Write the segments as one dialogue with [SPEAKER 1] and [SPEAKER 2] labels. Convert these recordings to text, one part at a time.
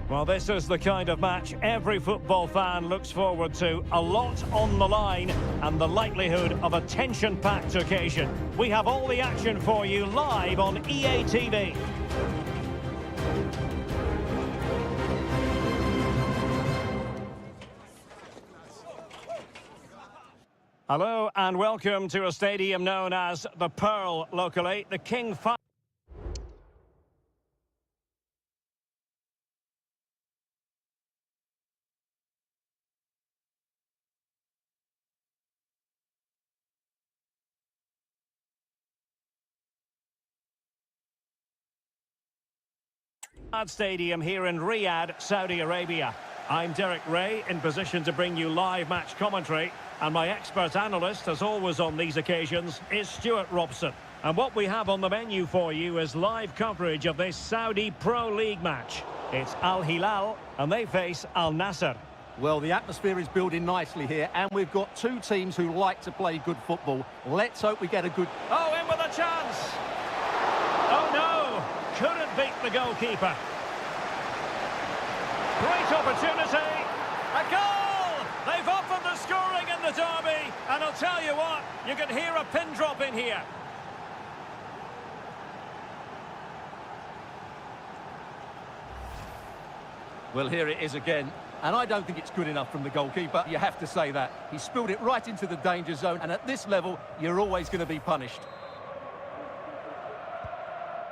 [SPEAKER 1] Well, this is the kind of match every football fan looks forward to. A lot on the line and the likelihood of a tension-packed occasion. We have all the action for you live on EA TV. Hello and welcome to a stadium known as the Pearl locally, the King Fahd Stadium here in Riyadh, Saudi Arabia. I'm Derek Ray, in position to bring you live match commentary, and my expert analyst, as always on these occasions, is Stuart Robson. And what we have on the menu for you is live coverage of this Saudi Pro League match. It's Al Hilal, and they face Al Nassr.
[SPEAKER 2] Well, the atmosphere is building nicely here, and we've got two teams who like to play good football. Let's hope we get a good...
[SPEAKER 1] Oh, in with a chance! Oh, no! Couldn't beat the goalkeeper. Great opportunity. A goal! They've opened the scoring in the derby. And I'll tell you what, you can hear a pin drop in here.
[SPEAKER 2] Well, here it is again. And I don't think it's good enough from the goalkeeper. You have to say that. He spilled it right into the danger zone. And at this level, you're always going to be punished.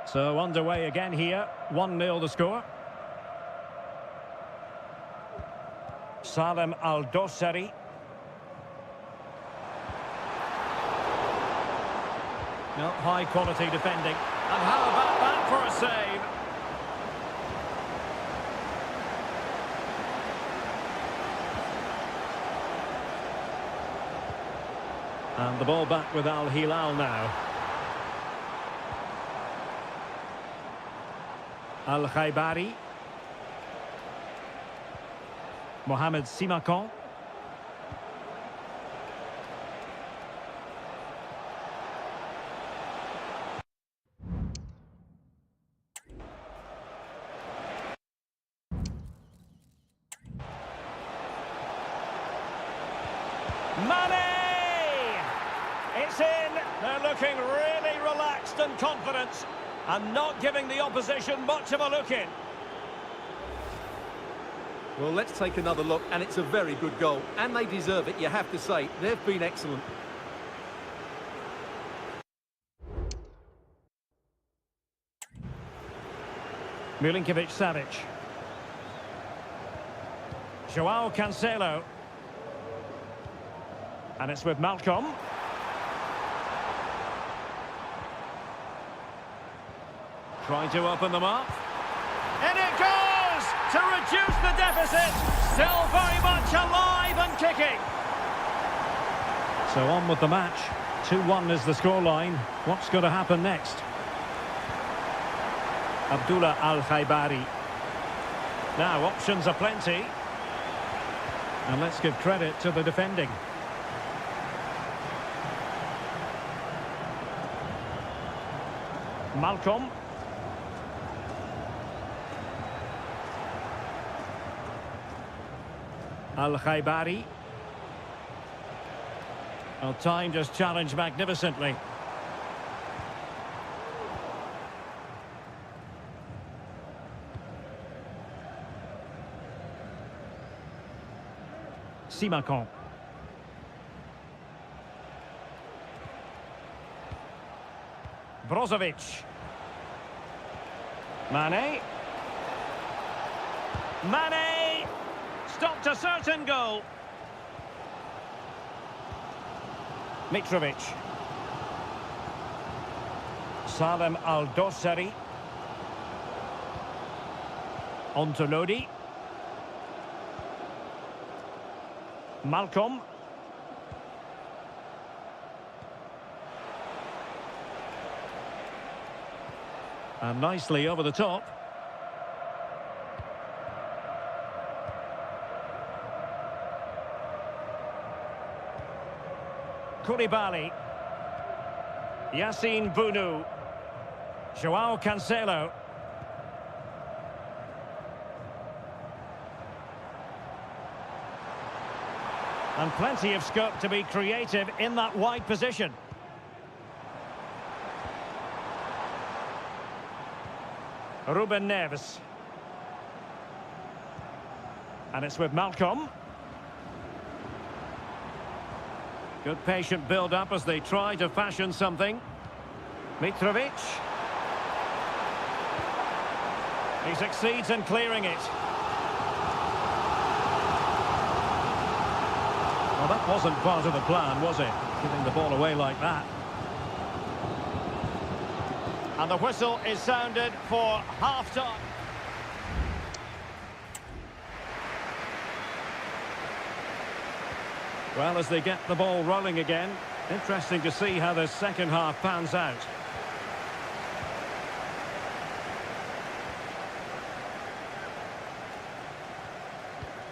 [SPEAKER 1] So underway again here. 1-0 the score. Salem Al-Dossari. No, high quality defending. And how about that for a save? And the ball back with Al Hilal now. Al Khaibari. Mohamed Simakon. Mane! It's in. They're looking really relaxed and confident and not giving the opposition much of a look in.
[SPEAKER 2] Well, let's take another look, and it's a very good goal. And they deserve it, you have to say. They've been excellent.
[SPEAKER 1] Milinkovic-Savic. Joao Cancelo. And it's with Malcolm. Trying to open them up. And it goes! To reduce the deficit. Still very much alive and kicking. So on with the match. 2-1 is the scoreline. What's going to happen next? Abdullah Al Khaibari. Now options are plenty. And let's give credit to the defending. Malcolm. Al Khaibari. Well, time just challenged magnificently. Simakon. Brozovic. Mane. Mane! Stopped a certain goal. Mitrovic. Salem Al-Dossari. On to Lodi. Malcolm. And nicely over the top. Koulibaly. Yassine Bounou. Joao Cancelo. And plenty of scope to be creative in that wide position. Ruben Neves. And it's with Malcolm. Good patient build-up as they try to fashion something. Mitrovic. He succeeds in clearing it. Well, that wasn't part of the plan, was it? Giving the ball away like that. And the whistle is sounded for half-time. Well, as they get the ball rolling again, interesting to see how the second half pans out.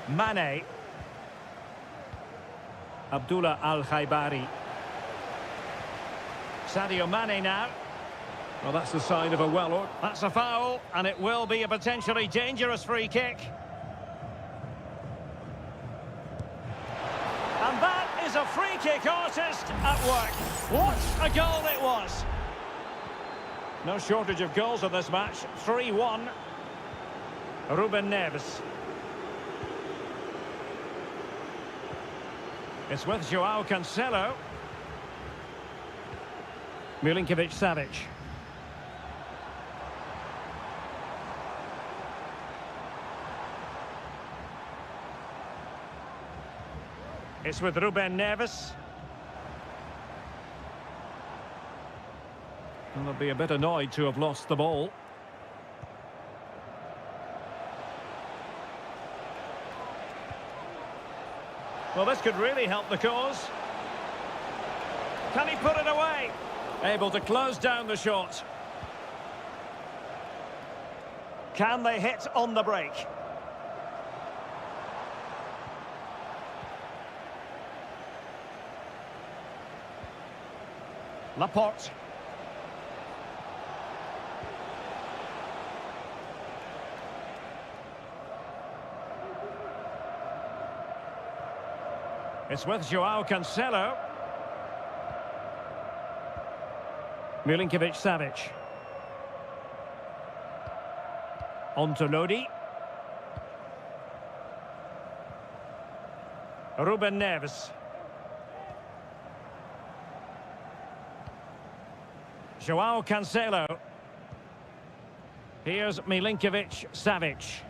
[SPEAKER 1] Mane. Abdullah Al-Khaibari. Sadio Mane now. Well, that's the sign of a well-ordered. That's a foul, and it will be a potentially dangerous free kick. And that is a free kick artist at work. What a goal it was. No shortage of goals in this match. 3-1. Ruben Neves. It's with Joao Cancelo. Milinkovic-Savic. It's with Ruben Neves. And they'll be a bit annoyed to have lost the ball. Well, this could really help the cause. Can he put it away? Able to close down the shot. Can they hit on the break? Laporte. It's with Joao Cancelo. Milinkovic-Savic. On to Lodi. Ruben Neves. Joao Cancelo. Here's Milinkovic-Savic.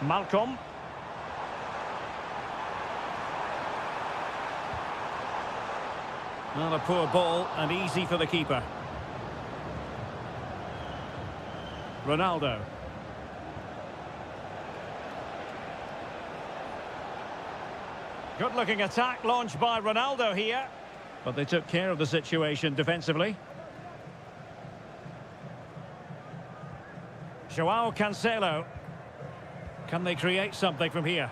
[SPEAKER 1] Malcolm. Not a poor ball and easy for the keeper. Ronaldo. Good-looking attack launched by Ronaldo here. But they took care of the situation defensively. Joao Cancelo. Can they create something from here?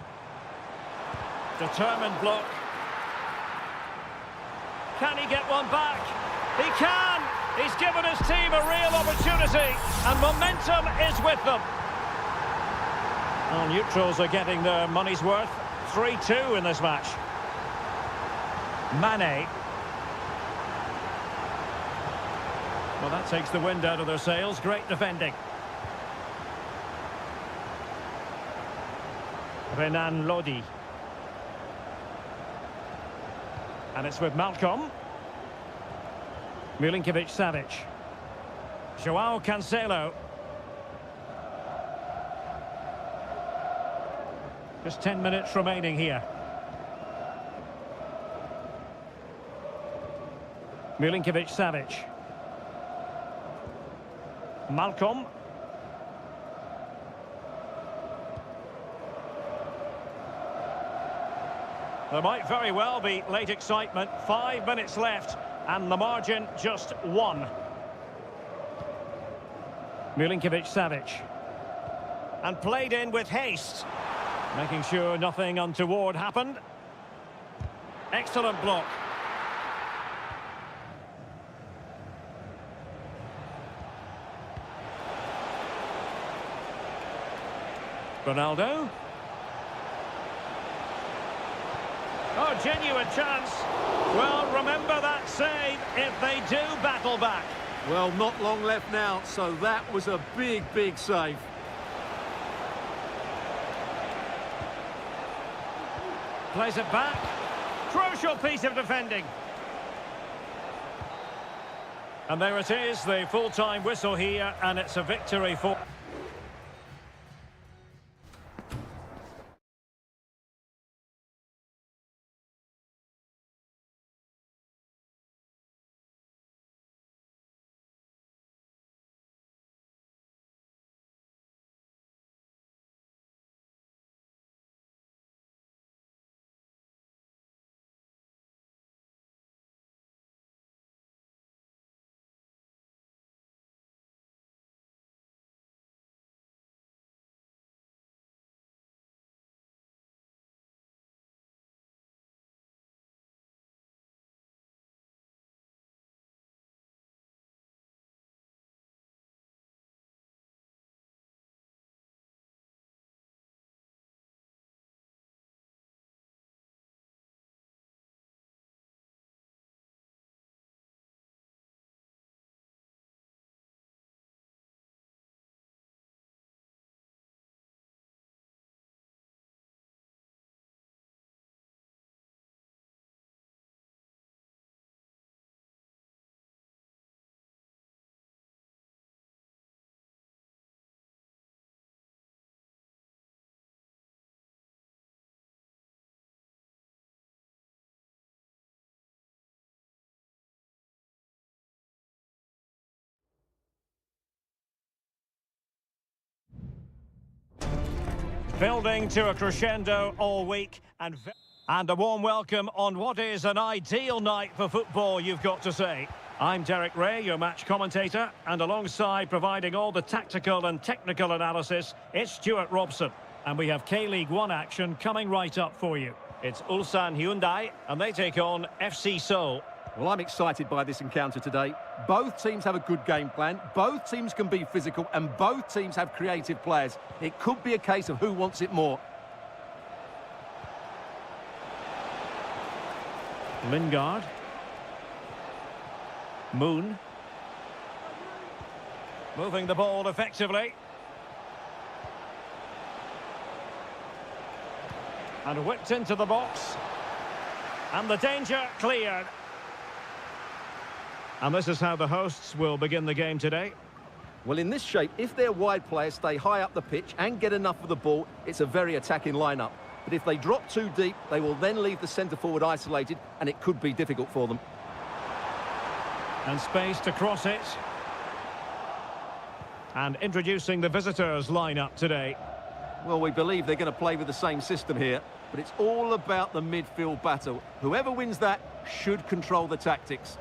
[SPEAKER 1] Determined block. Can he get one back? He can! He's given his team a real opportunity, and momentum is with them. Well, neutrals are getting their money's worth. 3-2 in this match. Mane. Well, that takes the wind out of their sails. Great defending. Renan Lodi. And it's with Malcolm. Milinkovic-Savic. Joao Cancelo. Just 10 minutes remaining here. Milinkovic-Savic. Malcolm. There might very well be late excitement. 5 minutes left, and the margin just 1. Milinkovic-Savic. And played in with haste. Making sure nothing untoward happened. Excellent block. Ronaldo. Oh, genuine chance. Well, remember that save if they do battle back.
[SPEAKER 2] Well, not long left now, so that was a big, big save.
[SPEAKER 1] Plays it back. Crucial piece of defending. And there it is, the full-time whistle here, and it's a victory for... Building to a crescendo all week, and a warm welcome on what is an ideal night for football, you've got to say. I'm Derek Ray, your match commentator, and alongside providing all the tactical and technical analysis, it's Stuart Robson. And we have K-League 1 action coming right up for you. It's Ulsan Hyundai, and they take on FC Seoul.
[SPEAKER 2] Well, I'm excited by this encounter today. Both teams have a good game plan, both teams can be physical, and both teams have creative players. It could be a case of who wants it more.
[SPEAKER 1] Lingard. Moon. Moving the ball effectively. And whipped into the box. And the danger cleared. And this is how the hosts will begin the game today.
[SPEAKER 2] Well, in this shape, if their wide players stay high up the pitch and get enough of the ball, it's a very attacking lineup. But if they drop too deep, they will then leave the centre-forward isolated, and it could be difficult for them.
[SPEAKER 1] And space to cross it. And introducing the visitors' lineup today.
[SPEAKER 2] Well, we believe they're going to play with the same system here, but it's all about the midfield battle. Whoever wins that should control the tactics.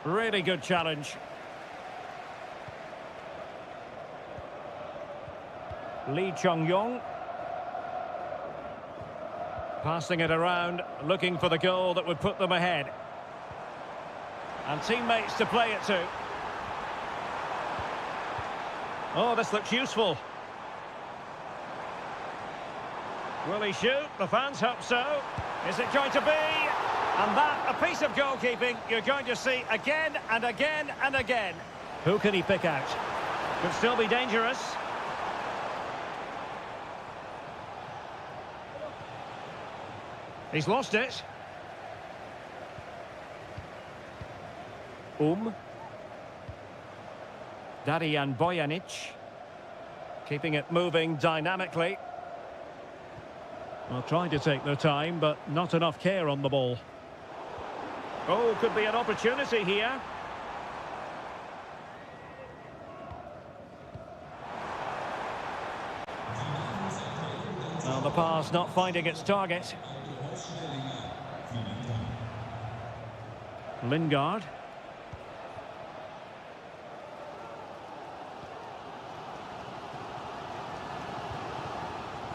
[SPEAKER 1] Really good challenge. Lee Chung-yong. Passing it around, looking for the goal that would put them ahead. And teammates to play it to. Oh, this looks useful. Will he shoot? The fans hope so. Is it going to be? And that, a piece of goalkeeping you're going to see again and again and again. Who can he pick out? Could still be dangerous. He's lost it. Darijan Bojanic. Keeping it moving dynamically. Well, trying to take their time, but not enough care on the ball. Oh, could be an opportunity here. Well, the pass not finding its target. Lingard.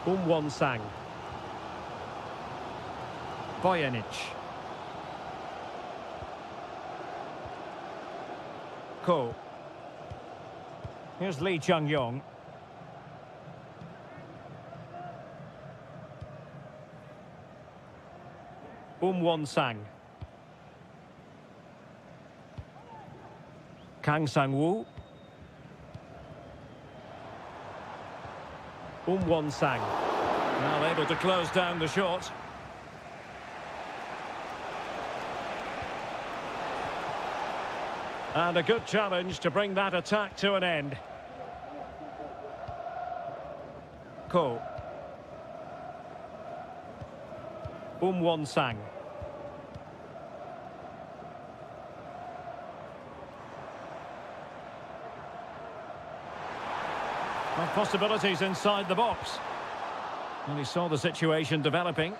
[SPEAKER 1] Won-sang. Bojanic. Ko. Here's Lee Chung-yong. Sang. Kang Sang-woo. Sang. Now able to close down the shot. And a good challenge to bring that attack to an end. Ko. Sang. Well, possibilities inside the box. And he saw the situation developing.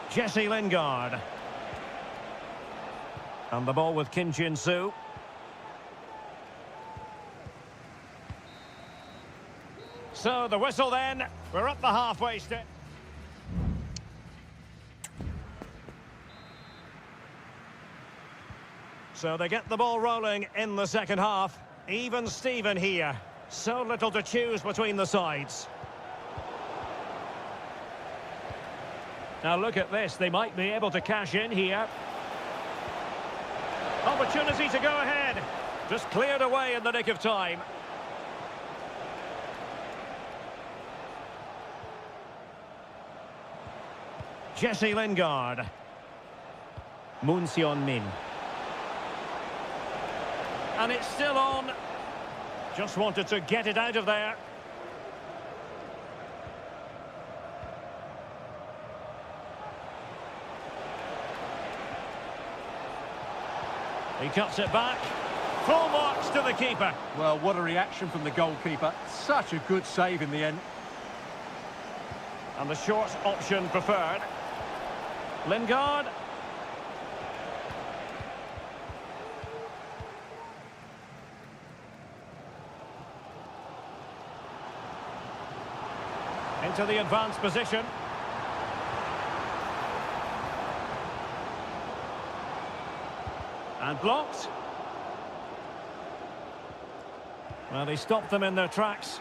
[SPEAKER 1] Jesse Lingard. And the ball with Kim Jin-soo. So the whistle then. We're at the halfway step. So they get the ball rolling in the second half. Even Steven here. So little to choose between the sides. Now look at this, they might be able to cash in here. Opportunity to go ahead. Just cleared away in the nick of time. Jesse Lingard. Moon Seon-min. And it's still on. Just wanted to get it out of there. He cuts it back. Full marks to the keeper.
[SPEAKER 3] Well, what a reaction from the goalkeeper. Such a good save in the end.
[SPEAKER 1] And the short option preferred. Lingard. Into the advanced position. And blocked. Well, he stopped them in their tracks.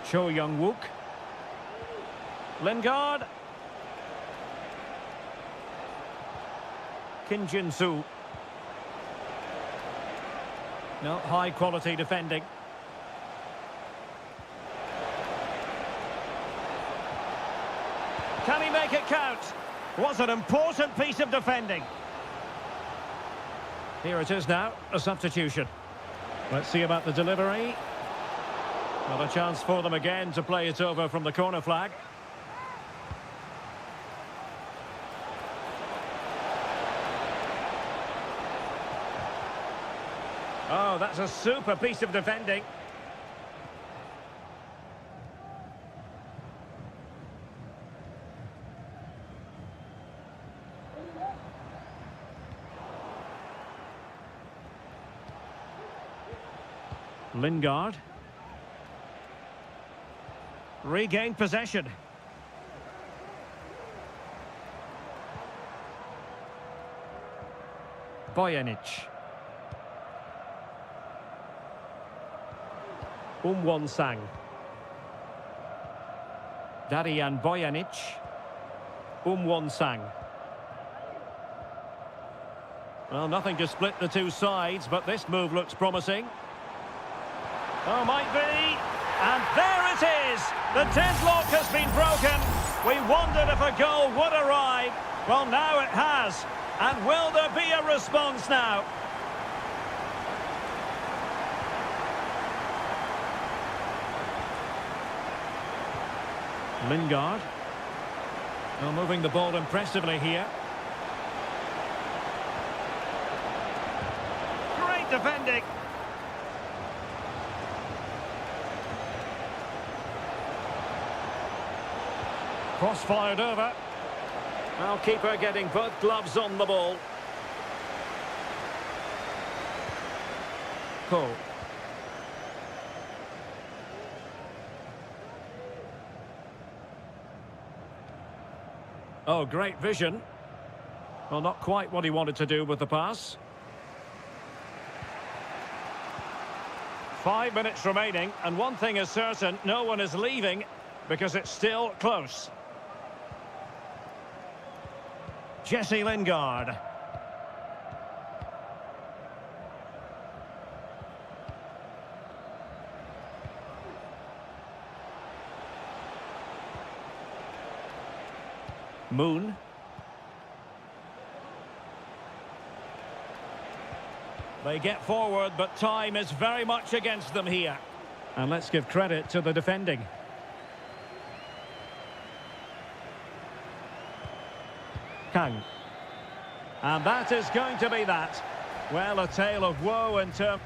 [SPEAKER 1] Cho Young-wook. Lingard. Kim Jin-soo. No, high quality defending. Can he make it count? Was an important piece of defending. Here it is now, a substitution. Let's see about the delivery. Well, a chance for them again to play it over from the corner flag. Oh, that's a super piece of defending. Lingard. Regained possession. Bojanic. Sang. Darian Bojanic. Sang. Well, nothing to split the two sides, but this move looks promising. Oh, might be. And there it is. The deadlock has been broken. We wondered if a goal would arrive. Well, now it has. And will there be a response now? Lingard. Well, moving the ball impressively here. Great defending. Cross-fired over. Now keeper getting both gloves on the ball. Ko. Oh, great vision. Well, not quite what he wanted to do with the pass. 5 minutes remaining, and one thing is certain, no one is leaving because it's still close. Jesse Lingard. Moon. They get forward, but time is very much against them here. And let's give credit to the defending. Kang. And that is going to be that. Well, a tale of woe in terms...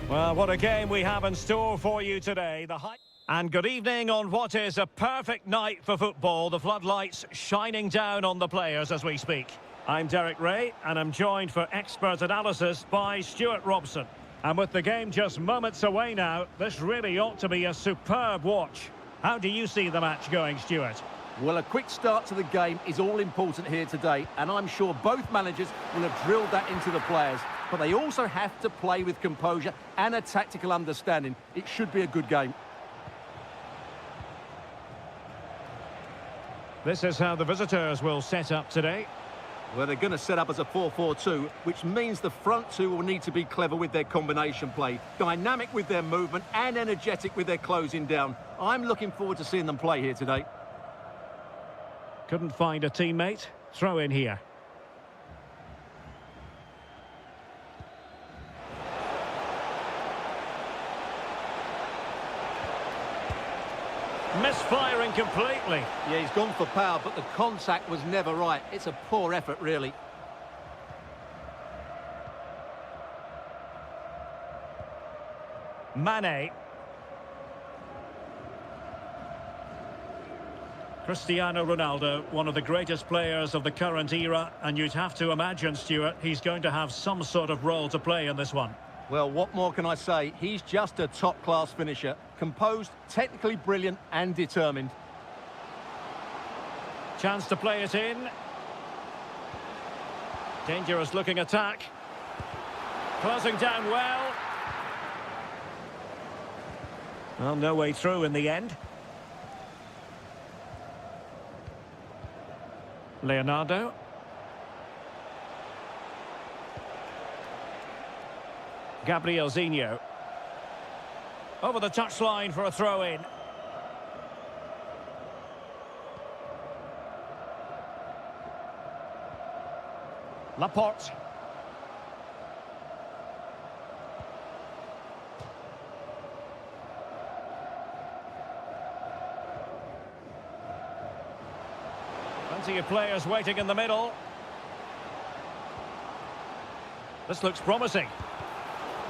[SPEAKER 1] Well, what a game we have in store for you today. And good evening on what is a perfect night for football. The floodlights shining down on the players as we speak. I'm Derek Ray, and I'm joined for expert analysis by Stuart Robson. And with the game just moments away now, this really ought to be a superb watch. How do you see the match going, Stuart?
[SPEAKER 2] Well, a quick start to the game is all important here today, and I'm sure both managers will have drilled that into the players. But they also have to play with composure and a tactical understanding. It should be a good game.
[SPEAKER 1] This is how the visitors will set up today.
[SPEAKER 2] Well, they're going to set up as a 4-4-2, which means the front two will need to be clever with their combination play, dynamic with their movement and energetic with their closing down. I'm looking forward to seeing them play here today.
[SPEAKER 1] Couldn't find a teammate. Throw in here. Misfiring completely.
[SPEAKER 2] Yeah, he's gone for power, but the contact was never right. It's a poor effort, really.
[SPEAKER 1] Mane. Cristiano Ronaldo, one of the greatest players of the current era, and you'd have to imagine, Stuart, he's going to have some sort of role to play in this one.
[SPEAKER 2] Well, what more can I say? He's just a top-class finisher. Composed, technically brilliant and determined.
[SPEAKER 1] Chance to play it in. Dangerous looking attack. Closing down well. Well, no way through in the end. Leonardo. Gabrielzinho. Over the touchline for a throw-in. Laporte. Plenty of players waiting in the middle. This looks promising.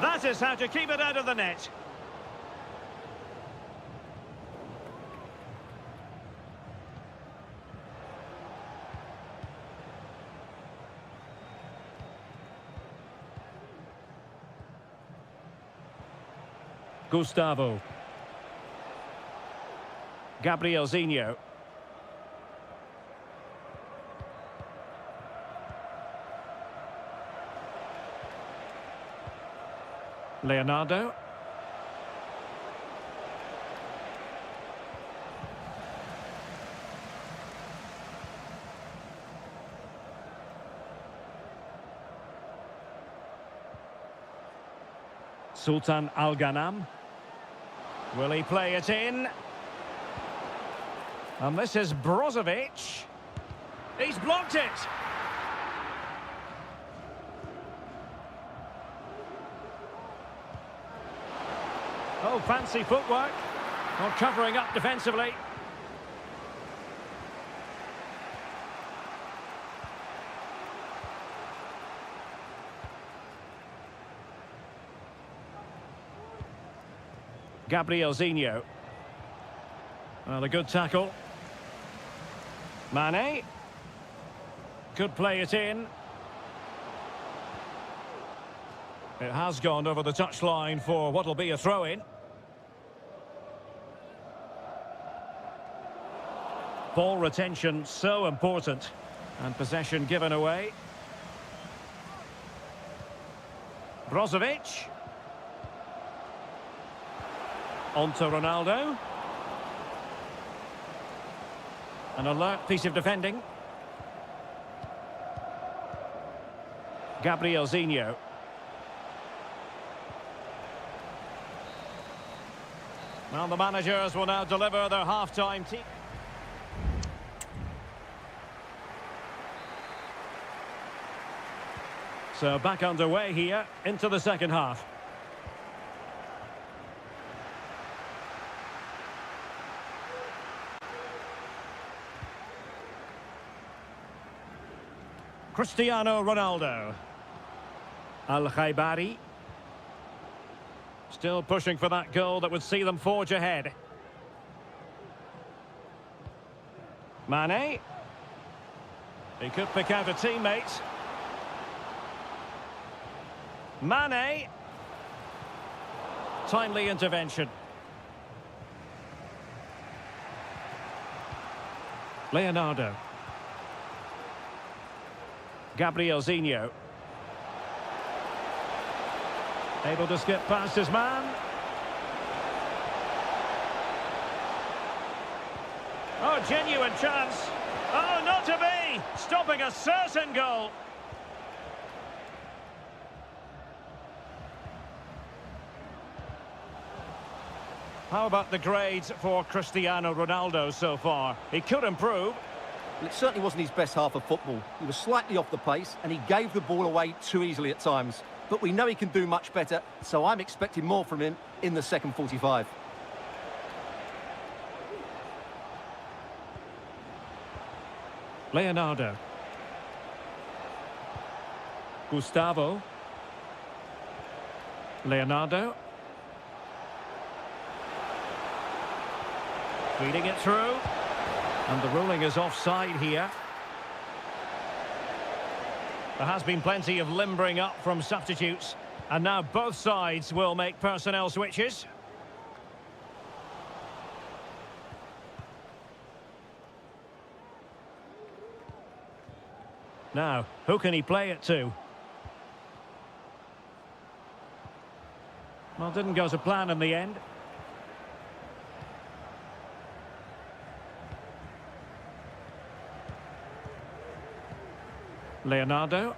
[SPEAKER 1] That is how to keep it out of the net. Gustavo. Gabrielzinho. Leonardo. Sultan Al-Ghanam. Will he play it in? And this is Brozovic. He's blocked it. Oh, fancy footwork. Not covering up defensively. Gabrielzinho. Well, a good tackle. Mane. Could play it in. It has gone over the touchline for what will be a throw-in. Ball retention so important. And possession given away. Brozovic. On to Ronaldo. An alert piece of defending. Gabrielzinho. Well, the managers will now deliver their half-time team. So back underway here into the second half. Cristiano Ronaldo. Al-Khaibari. Still pushing for that goal that would see them forge ahead. Mane. He could pick out a teammate. Mane. Timely intervention. Leonardo. Gabrielzinho. Able to skip past his man. Oh, genuine chance. Oh, not to be. Stopping a certain goal. How about the grades for Cristiano Ronaldo so far? He could improve.
[SPEAKER 2] Well, it certainly wasn't his best half of football. He was slightly off the pace and he gave the ball away too easily at times. But we know he can do much better, so I'm expecting more from him in the second 45.
[SPEAKER 1] Leonardo. Gustavo. Leonardo. Feeding it through. And the ruling is offside here. There has been plenty of limbering up from substitutes. And now both sides will make personnel switches. Now, who can he play it to? Well, didn't go to plan in the end. Leonardo.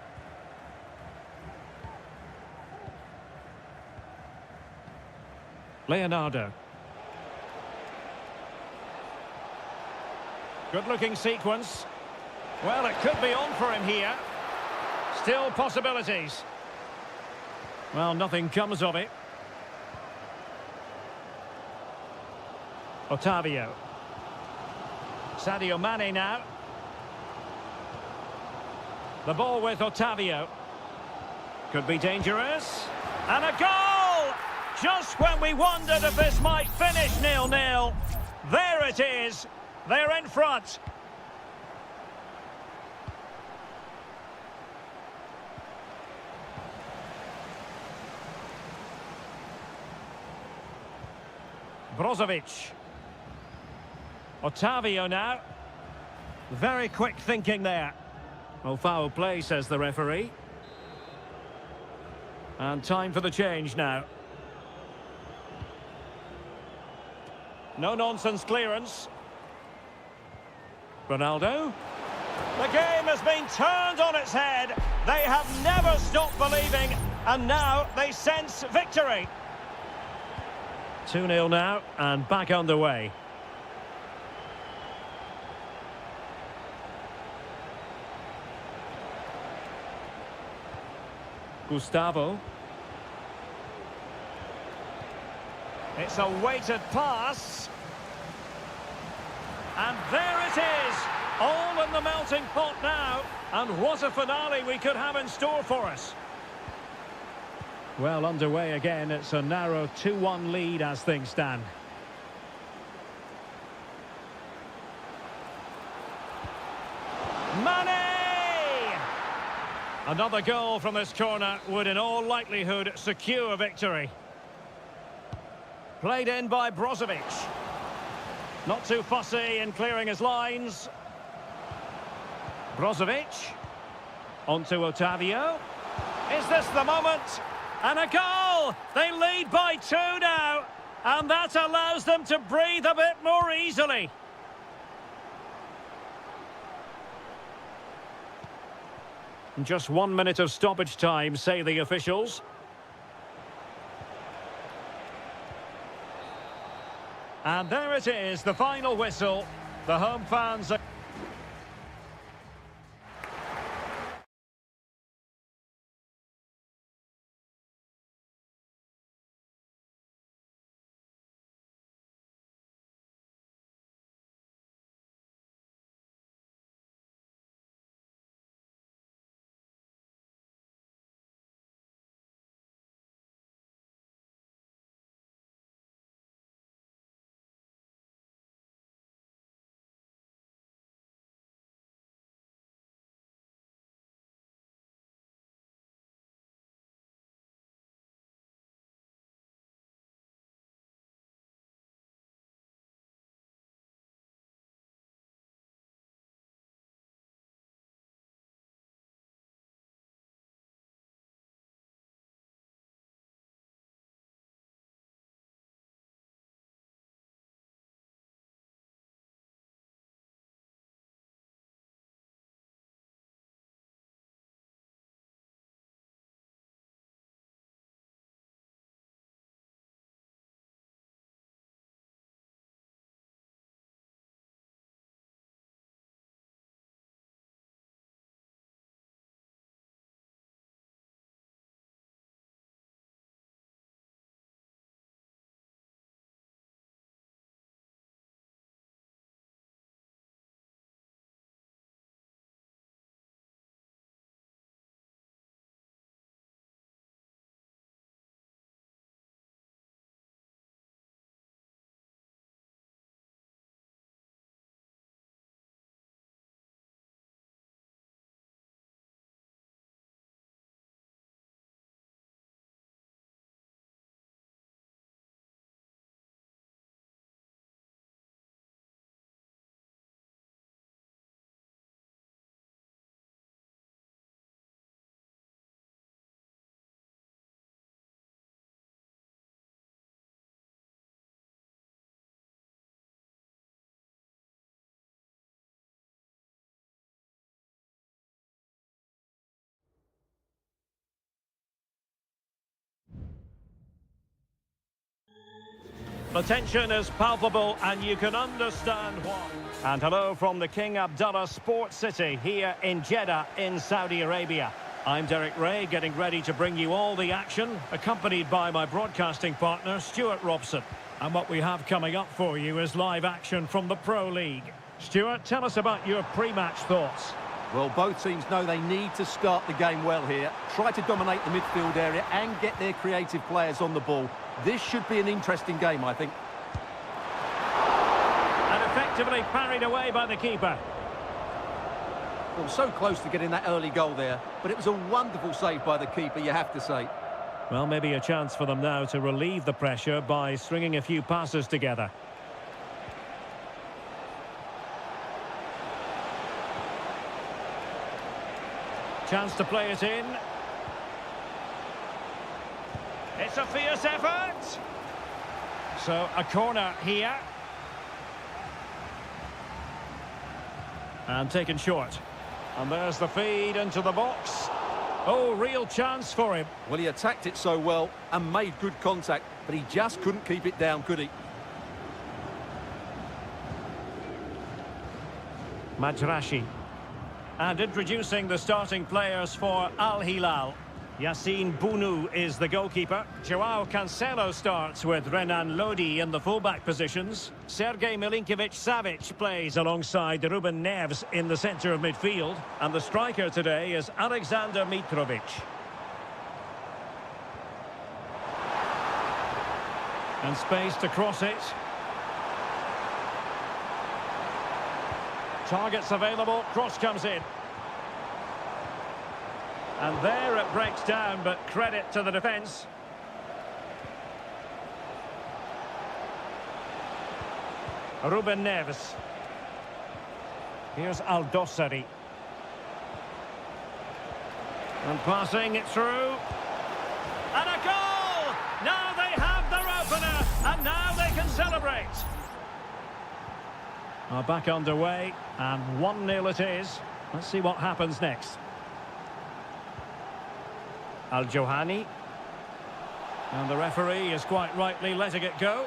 [SPEAKER 1] Leonardo. Good-looking sequence. Well, it could be on for him here. Still possibilities. Well, nothing comes of it. Otavio. Sadio Mane now. The ball with Otavio. Could be dangerous. And a goal! Just when we wondered if this might finish 0-0. There it is. They're in front. Brozovic. Otavio now. Very quick thinking there. Well, foul play, says the referee. And time for the change now. No-nonsense clearance. Ronaldo. The game has been turned on its head. They have never stopped believing, and now they sense victory. 2-0 now, and back underway. Gustavo. It's a weighted pass. And there it is. All in the melting pot now. And what a finale we could have in store for us. Well, underway again. It's a narrow 2-1 lead as things stand. Mane! Another goal from this corner would in all likelihood secure victory. Played in by Brozovic. Not too fussy in clearing his lines. Brozovic. Onto Otavio. Is this the moment? And a goal! They lead by 2 now. And that allows them to breathe a bit more easily. Just 1 minute of stoppage time, say the officials. And there it is, the final whistle. The home fans are... The tension is palpable and you can understand why. And hello from the King Abdullah Sports City here in Jeddah in Saudi Arabia. I'm Derek Ray, getting ready to bring you all the action, accompanied by my broadcasting partner, Stuart Robson. And what we have coming up for you is live action from the Pro League. Stuart, tell us about your pre-match thoughts.
[SPEAKER 2] Well, both teams know they need to start the game well here. Try to dominate the midfield area and get their creative players on the ball. This should be an interesting game, I think.
[SPEAKER 1] And effectively parried away by the keeper.
[SPEAKER 2] Well, so close to getting that early goal there, but it was a wonderful save by the keeper, you have to say.
[SPEAKER 1] Well, maybe a chance for them now to relieve the pressure by stringing a few passes together. Chance to play it in. It's a fierce effort. So, a corner here. And taken short. And there's the feed into the box. Oh, real chance for him.
[SPEAKER 2] Well, he attacked it so well and made good contact, but he just couldn't keep it down, could he?
[SPEAKER 1] Majrashi. And introducing the starting players for Al Hilal. Yassine Bounou is the goalkeeper. Joao Cancelo starts with Renan Lodi in the fullback positions. Sergej Milinkovic-Savic plays alongside Ruben Neves in the centre of midfield. And the striker today is Alexander Mitrovic. And space to cross it. Targets available, cross comes in. And there it breaks down, but credit to the defence. Ruben Neves. Here's Al-Dossari. And passing it through. And a goal! Now they have their opener, and now they can celebrate. Are back underway, and 1-0 it is. Let's see what happens next. Al-Johani. And the referee is quite rightly letting it go.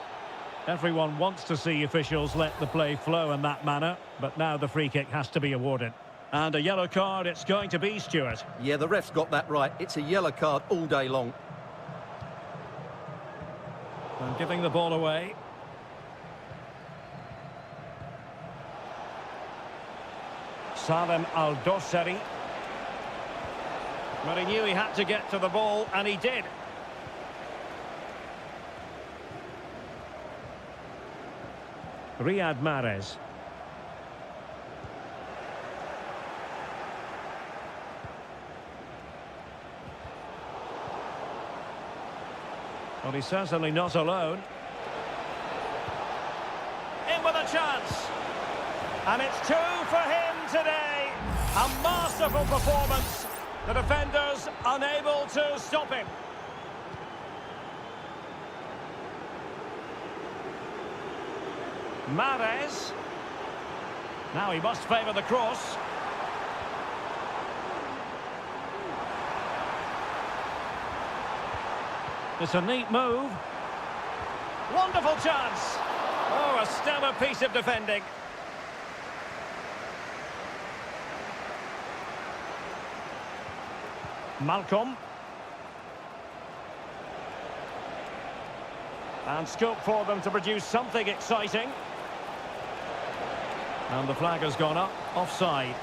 [SPEAKER 1] Everyone wants to see officials let the play flow in that manner, but now the free kick has to be awarded. And a yellow card it's going to be, Stuart.
[SPEAKER 2] Yeah, the ref's got that right. It's a yellow card all day long.
[SPEAKER 1] And giving the ball away. Salem Al-Dossari. But he knew he had to get to the ball, and he did. Riyad Mahrez. Well, he's certainly not alone. In with a chance. And it's 2 for him today. A masterful performance. The defenders unable to stop him. Mahrez. Now he must favour the cross. It's a neat move. Wonderful chance. Oh, a stellar piece of defending. Malcolm. And scope for them to produce something exciting. And the flag has gone up, offside.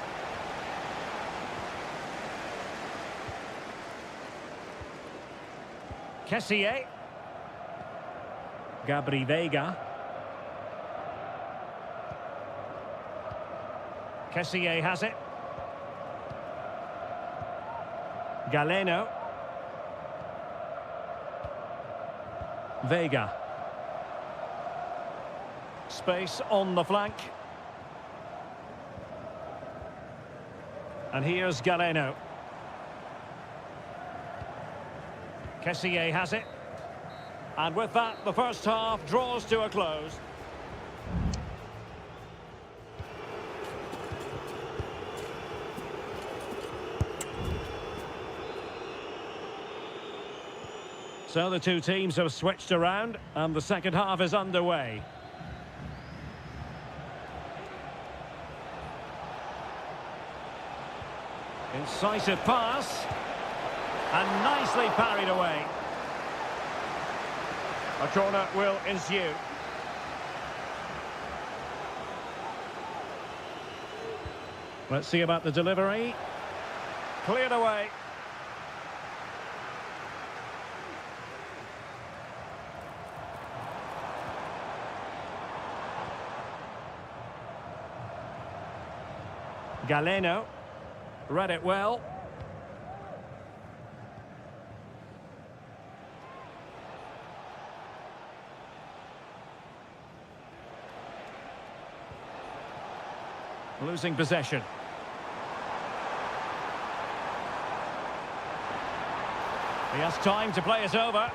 [SPEAKER 1] Kessié. Gabri Vega. Kessié has it. Galeno. Vega. Space on the flank. And here's Galeno. Kessié has it. And with that, the first half draws to a close. So the two teams have switched around and the second half is underway. Incisive pass. And nicely parried away. A corner will ensue. Let's see about the delivery. Cleared away. Galeno. Read it well. Losing possession. He has time to play it over.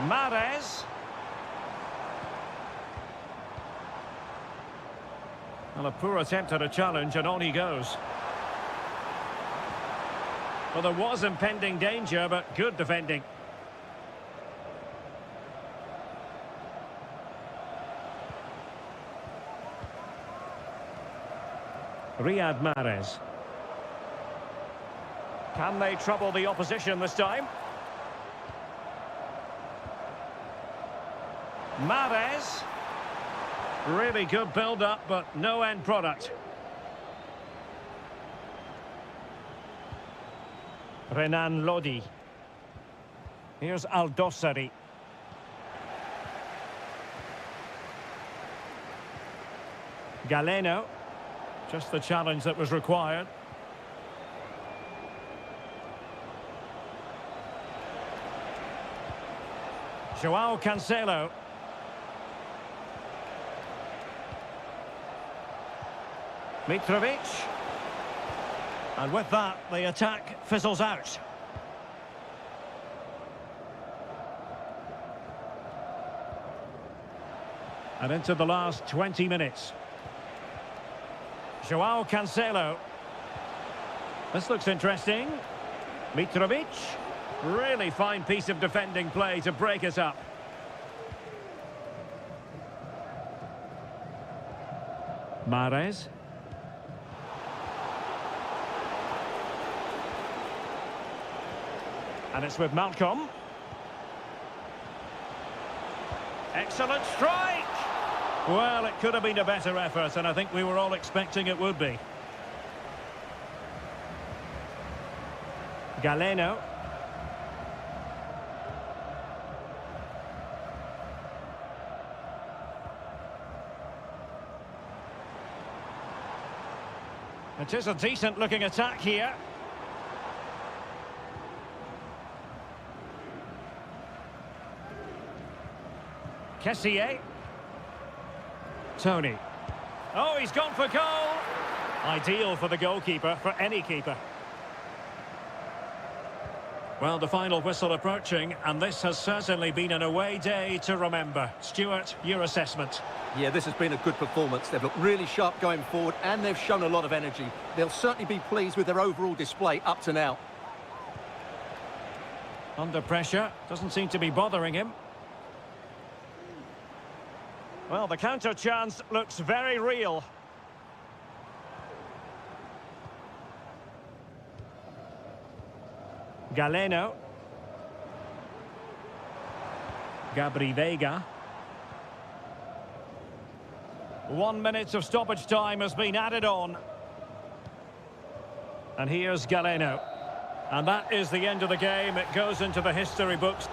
[SPEAKER 1] Mahrez. Well, a poor attempt at a challenge, and on he goes. Well, there was impending danger, but good defending. Riyad Mahrez. Can they trouble the opposition this time? Mahrez. Really good build-up, but no end product. Renan Lodi. Here's Aldosari. Galeno. Just the challenge that was required. Joao Cancelo. Mitrovic. And with that, the attack fizzles out. And into the last 20 minutes. Joao Cancelo. This looks interesting. Mitrovic. Really fine piece of defending play to break us up. Mahrez. And it's with Malcolm. Excellent strike! Well, it could have been a better effort, and I think we were all expecting it would be. Galeno. It is a decent-looking attack here. Kessié. Tony. Oh, he's gone for goal. Ideal for the goalkeeper, for any keeper. Well, the final whistle approaching, and this has certainly been an away day to remember. Stuart, your assessment?
[SPEAKER 2] Yeah, this has been a good performance. They've looked really sharp going forward, and they've shown a lot of energy. They'll certainly be pleased with their overall display up to now.
[SPEAKER 1] Under pressure, doesn't seem to be bothering him. Well, the counter chance looks very real. Galeno. Gabri Veiga. 1 minute of stoppage time has been added on. And here's Galeno. And that is the end of the game. It goes into the history books.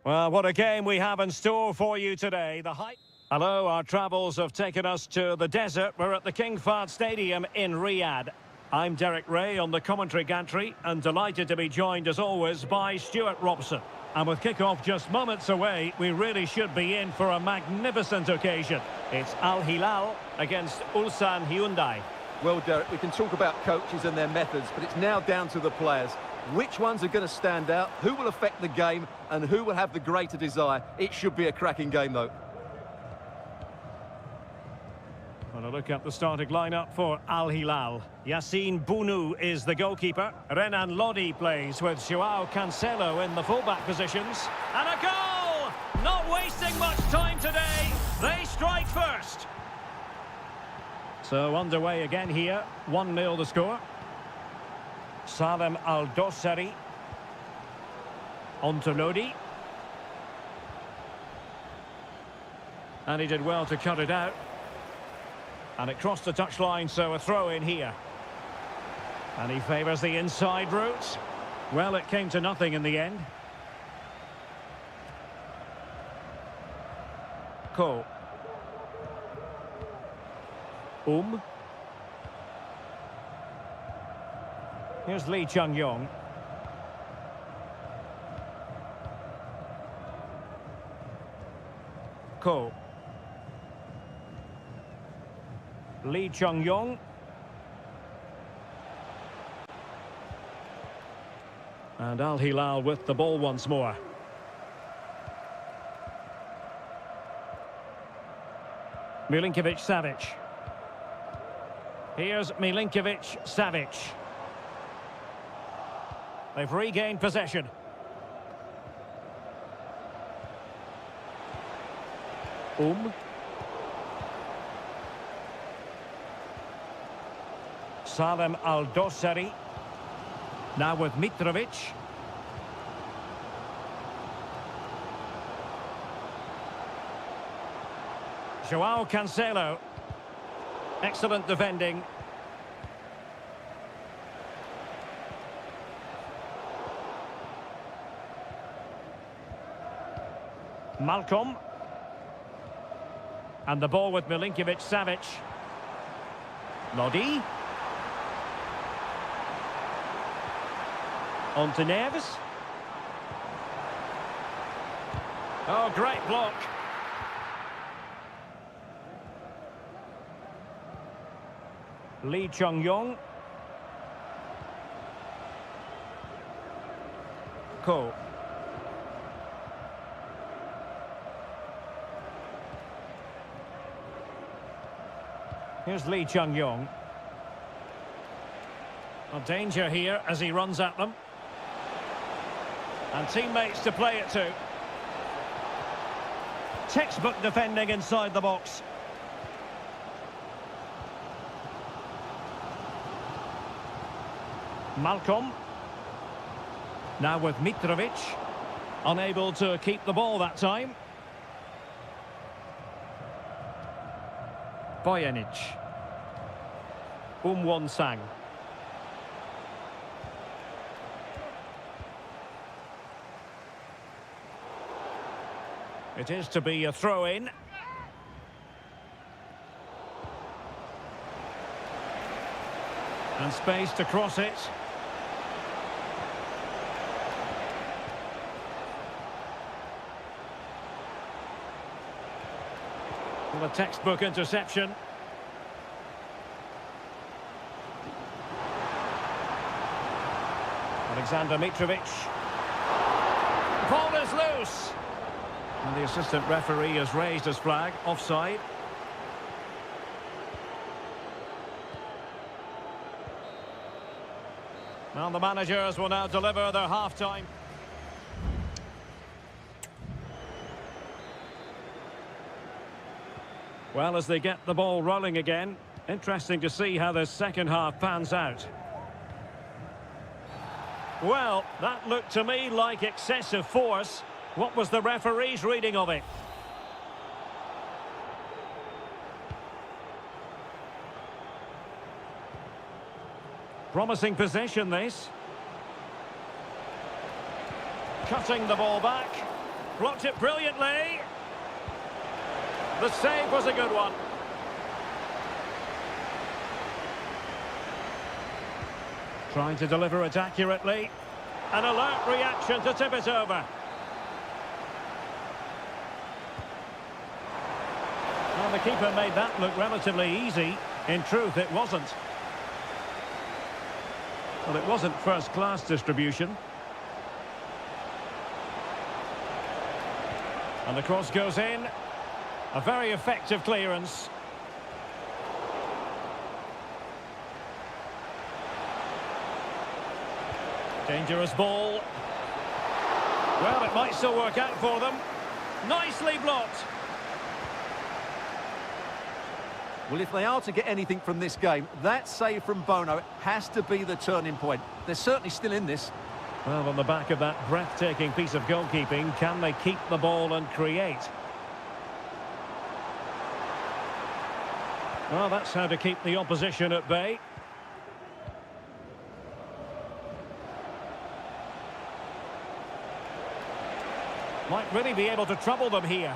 [SPEAKER 1] Well, what a game we have in store for you today. Hello, our travels have taken us to the desert. We're at the King Fahd Stadium in Riyadh. I'm Derek Ray on the commentary gantry and delighted to be joined as always by Stuart Robson. And with kick-off just moments away, we really should be in for a magnificent occasion. It's Al Hilal against Ulsan Hyundai.
[SPEAKER 2] Well, Derek, we can talk about coaches and their methods, but it's now down to the players. Which ones are going to stand out, who will affect the game, and who will have the greater desire? It should be a cracking game, though.
[SPEAKER 1] Well, a look at the starting lineup for Al Hilal. Yassine Bounou is the goalkeeper. Renan Lodi plays with Joao Cancelo in the fullback positions. And a goal! Not wasting much time today. They strike first. So underway again here. 1-0 the score. Salem Al-Dossari. On to Lodi. And he did well to cut it out. And it crossed the touchline, so a throw in here. And he favours the inside route. Well, it came to nothing in the end. Ko. Here's Lee Chung-yong. Ko. Lee Chung-yong. And Al Hilal with the ball once more. Milinkovic-Savic. Here's Milinkovic-Savic. They've regained possession. Salem Al-Dossari. Now with Mitrovic. Joao Cancelo. Excellent defending. Malcolm. And the ball with Milinkovic-Savic. Lodi. On to Neves. Oh, great block. Lee Chung-yong. Ko. Here's Lee Chung-yong. A danger here as he runs at them. And teammates to play it to. Textbook defending inside the box. Malcolm. Now with Mitrovic. Unable to keep the ball that time. Bojanic. Won-sang. It is to be a throw-in. And space to cross it. Well, a textbook interception. Alexander Mitrovic. Ball is loose. And the assistant referee has raised his flag. Offside. Well, the managers will now deliver their half-time. Well, as they get the ball rolling again, interesting to see how the second half pans out. Well, that looked to me like excessive force. What was the referee's reading of it? Promising possession, this. Cutting the ball back. Blocked it brilliantly. The save was a good one. Trying to deliver it accurately. An alert reaction to tip it over. Well, the keeper made that look relatively easy. In truth, it wasn't. Well, it wasn't first-class distribution. And the cross goes in. A very effective clearance. Dangerous ball. Well, it might still work out for them. Nicely blocked.
[SPEAKER 2] Well, if they are to get anything from this game, that save from Bono has to be the turning point. They're certainly still in this.
[SPEAKER 1] Well, on the back of that breathtaking piece of goalkeeping, can they keep the ball and create? Well, that's how to keep the opposition at bay. Might really be able to trouble them here.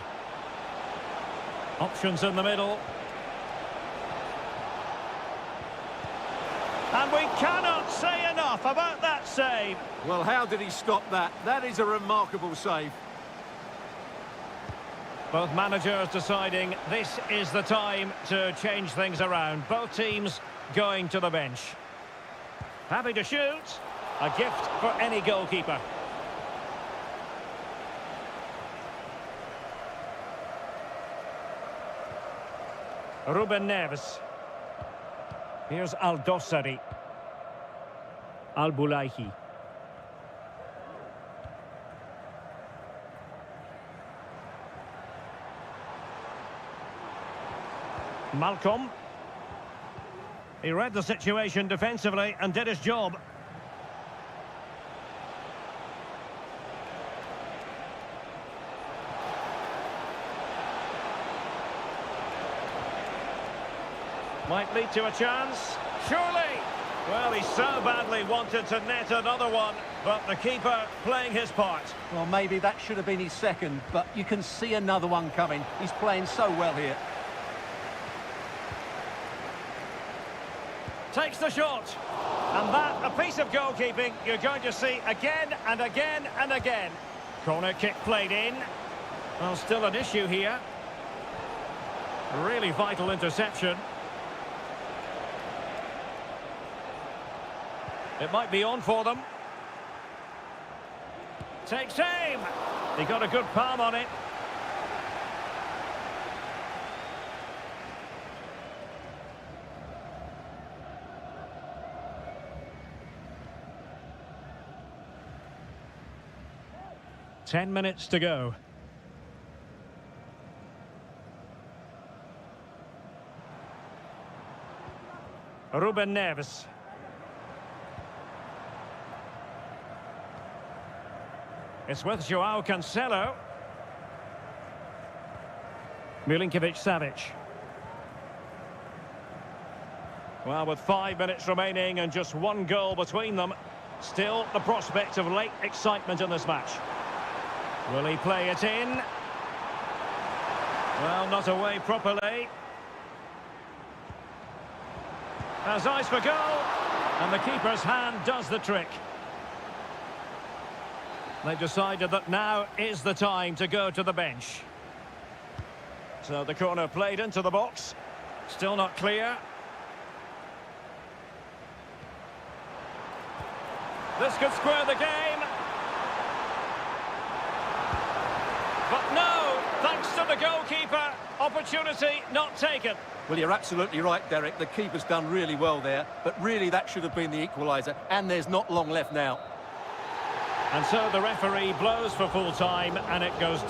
[SPEAKER 1] Options in the middle. And we cannot say enough about that save.
[SPEAKER 2] Well, how did he stop that? That is a remarkable save.
[SPEAKER 1] Both managers deciding this is the time to change things around. Both teams going to the bench. Happy to shoot. A gift for any goalkeeper. Ruben Neves. Here's Al-Dossari. Al-Bulaihi. Malcolm. He read the situation defensively and did his job. Might lead to a chance. Surely! Well, he so badly wanted to net another one, but the keeper playing his part.
[SPEAKER 2] Well, maybe that should have been his second, but you can see another one coming. He's playing so well here.
[SPEAKER 1] Takes the shot. And that, a piece of goalkeeping you're going to see again and again and again. Corner kick played in. Well, still an issue here. Really vital interception. It might be on for them. Takes aim. He got a good palm on it. Ten minutes to go. Ruben Neves. It's with Joao Cancelo. Milinkovic-Savic. Well, with 5 minutes remaining and just one goal between them, still the prospect of late excitement in this match. Will he play it in? Well, not away properly. Has eyes for goal, and the keeper's hand does the trick. They've decided that now is the time to go to the bench. So the corner played into the box. Still not clear. This could square the game. But no, thanks to the goalkeeper, opportunity not taken.
[SPEAKER 2] Well, you're absolutely right, Derek. The keeper's done really well there, but really that should have been the equaliser, and there's not long left now.
[SPEAKER 1] And so the referee blows for full time, and it goes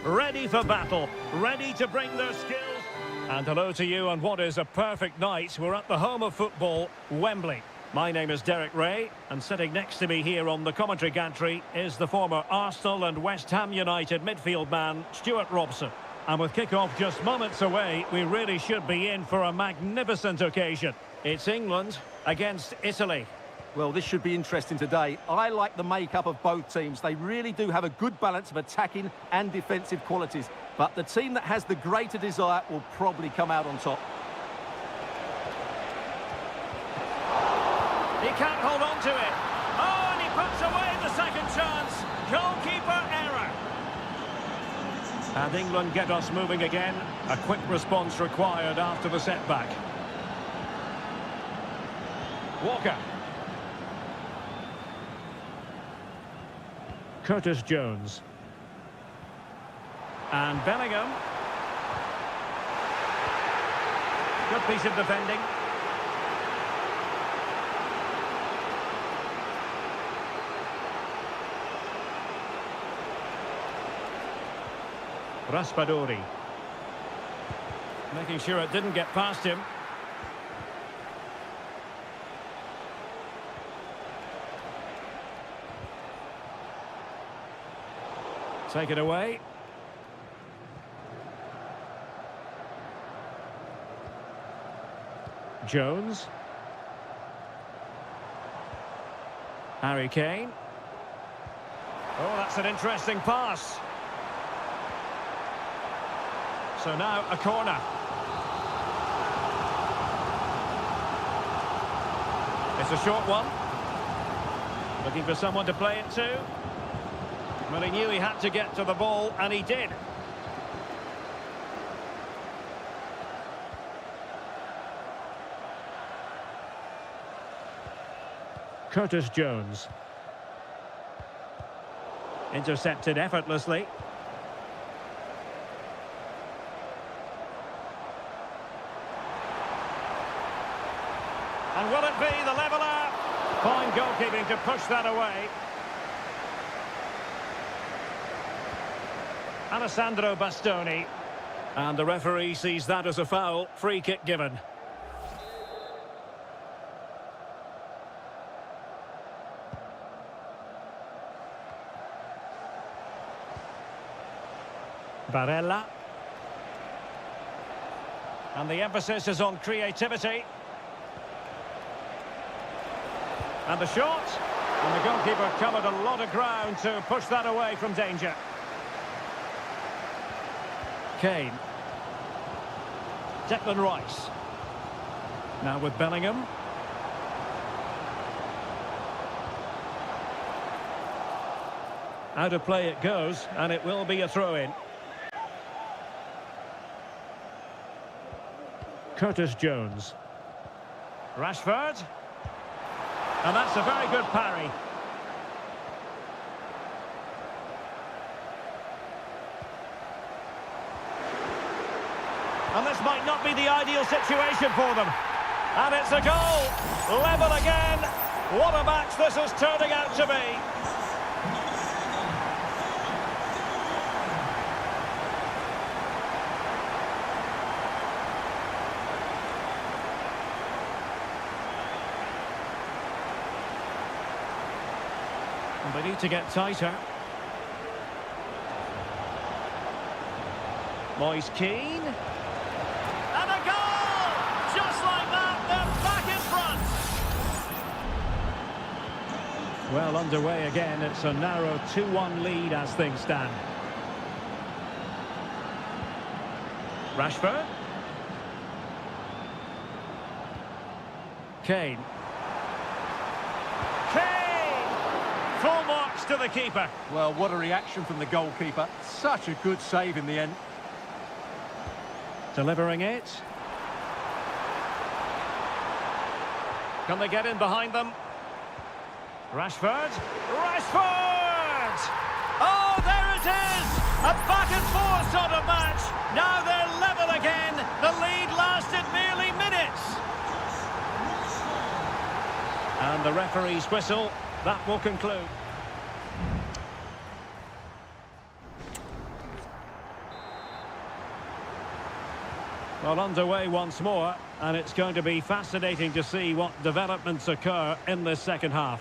[SPEAKER 1] ready for battle, ready to bring their skills. And hello to you on what is a perfect night. We're at the home of football, Wembley. My name is Derek Ray, and sitting next to me here on the commentary gantry is the former Arsenal and West Ham United midfield man, Stuart Robson. And with kick-off just moments away, we really should be in for a magnificent occasion. It's England against Italy.
[SPEAKER 2] Well, this should be interesting today. I like the makeup of both teams. They really do have a good balance of attacking and defensive qualities. But the team that has the greater desire will probably come out on top.
[SPEAKER 1] He can't hold on to it. Oh, and he puts away the second chance. Goalkeeper error. And England get us moving again. A quick response required after the setback. Walker. Curtis Jones. And Bellingham. Good piece of defending. Raspadori. Making sure it didn't get past him. Take it away. Jones. Harry Kane. Oh, that's an interesting pass. So now a corner. It's a short one. Looking for someone to play it to. Well, he knew he had to get to the ball, and he did. Curtis Jones. Intercepted effortlessly. And will it be the leveller? Fine goalkeeping to push that away. Alessandro Bastoni. And the referee sees that as a foul. Free kick given. Barella. And the emphasis is on creativity. And the shot. And the goalkeeper covered a lot of ground to push that away from danger. Kane. Declan Rice. Now with Bellingham. Out of play it goes, and it will be a throw-in. Curtis Jones. Rashford. And that's a very good parry. And this might not be the ideal situation for them. And it's a goal. Level again. What a match this is turning out to be. And they need to get tighter. Moise Keane. And a goal! Just like that, they're back in front. Well, underway again. It's a narrow 2-1 lead as things stand. Rashford. Kane. Full marks to the keeper.
[SPEAKER 3] Well, what a reaction from the goalkeeper. Such a good save in the end.
[SPEAKER 1] Delivering it. Can they get in behind them? Rashford. Rashford! Oh, there it is! A back-and-forth sort of match. Now they're level again. The lead lasted merely minutes. And the referee's whistle. That will conclude. Well, underway once more, and it's going to be fascinating to see what developments occur in this second half.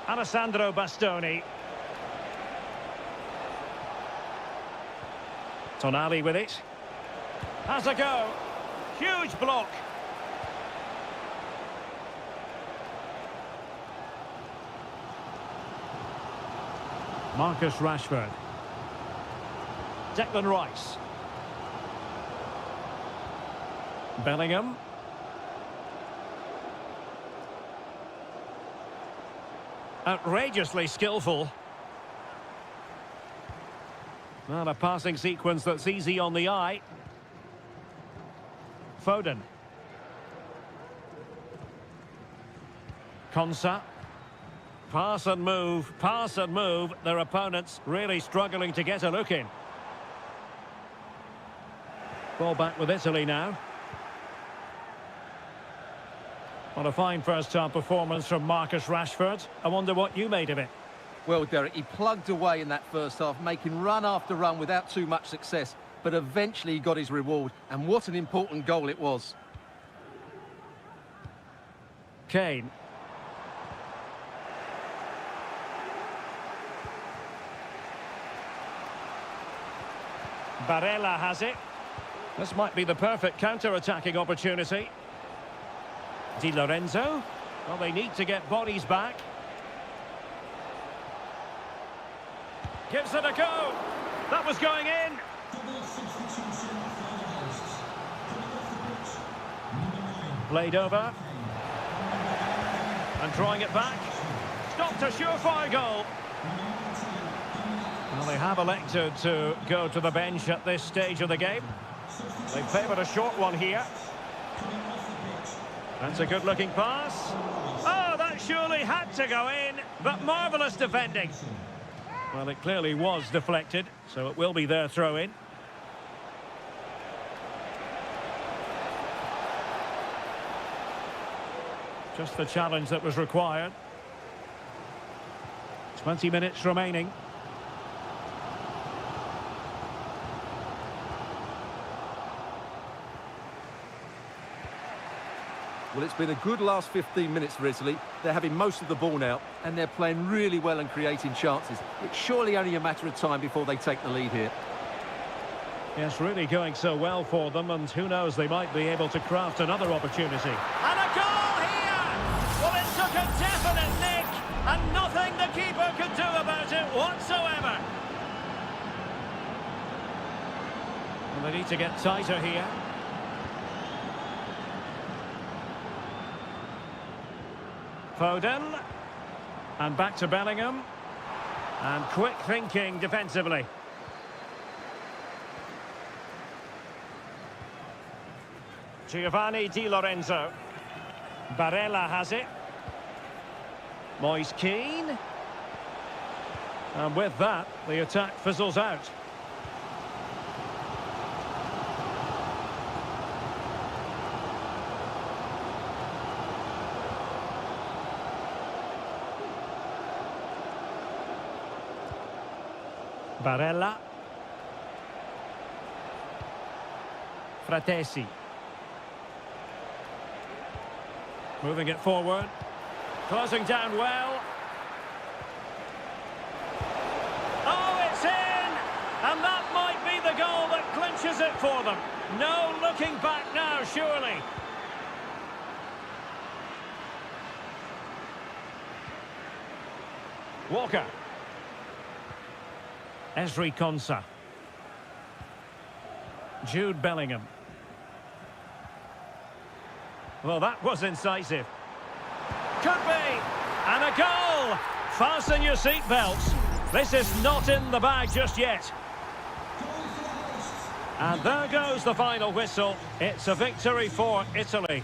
[SPEAKER 1] Alessandro Bastoni. Tonali with it. Has a go. Huge block. Marcus Rashford. Declan Rice. Bellingham. Outrageously skillful. Not a passing sequence that's easy on the eye. Foden. Konsa. Pass and move, pass and move. Their opponents really struggling to get a look in. Ball back with Italy now. What a fine first-half performance from Marcus Rashford. I wonder what you made of it.
[SPEAKER 2] Well, Derek, he plugged away in that first half, making run after run without too much success. But eventually he got his reward, and what an important goal it was.
[SPEAKER 1] Kane. Barella has it. This might be the perfect counter-attacking opportunity. Di Lorenzo. Well, they need to get bodies back. Gives it a go. That was going in. Played over. And drawing it back. Stopped a surefire goal. Well, they have elected to go to the bench at this stage of the game. They favoured a short one here. That's a good-looking pass. Oh, that surely had to go in, but marvellous defending. Well, it clearly was deflected, so it will be their throw-in. Just the challenge that was required. 20 minutes remaining.
[SPEAKER 2] Well, it's been a good last 15 minutes for Italy. They're having most of the ball now, and they're playing really well and creating chances. It's surely only a matter of time before they take the lead here.
[SPEAKER 1] Yes, really going so well for them, and who knows, they might be able to craft another opportunity. And a goal here! Well, it took a definite nick, and nothing the keeper could do about it whatsoever. Well, they need to get tighter here. Foden. And back to Bellingham. And quick thinking defensively. Giovanni Di Lorenzo. Barella has it. Moise Keane. And with that, the attack fizzles out. Barella. Fratesi. Moving it forward. Closing down well. Oh, it's in! And that might be the goal that clinches it for them. No looking back now, surely. Walker. Ezri Konsa. Jude Bellingham. Well, that was incisive. Could be! And a goal! Fasten your seatbelts. This is not in the bag just yet. And there goes the final whistle. It's a victory for Italy.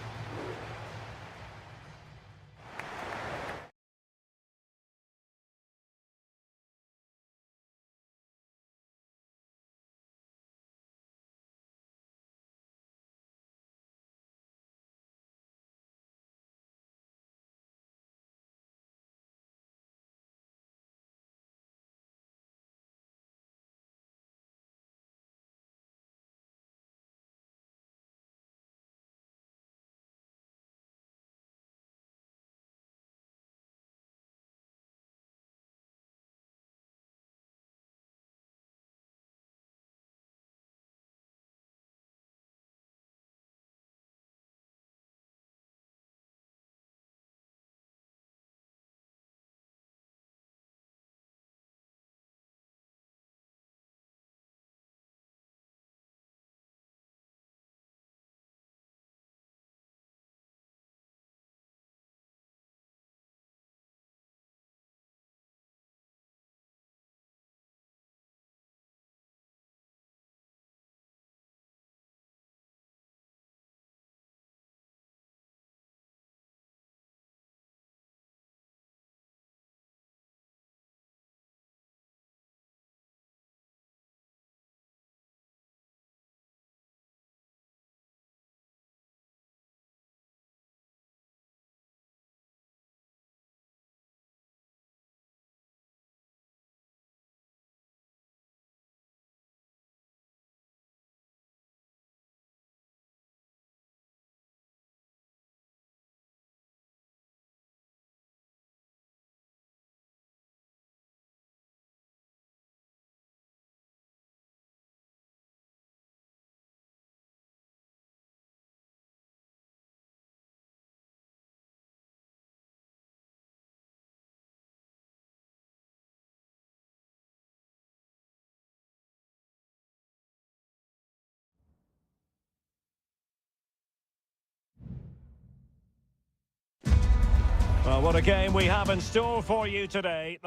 [SPEAKER 1] What a game we have in store for you today.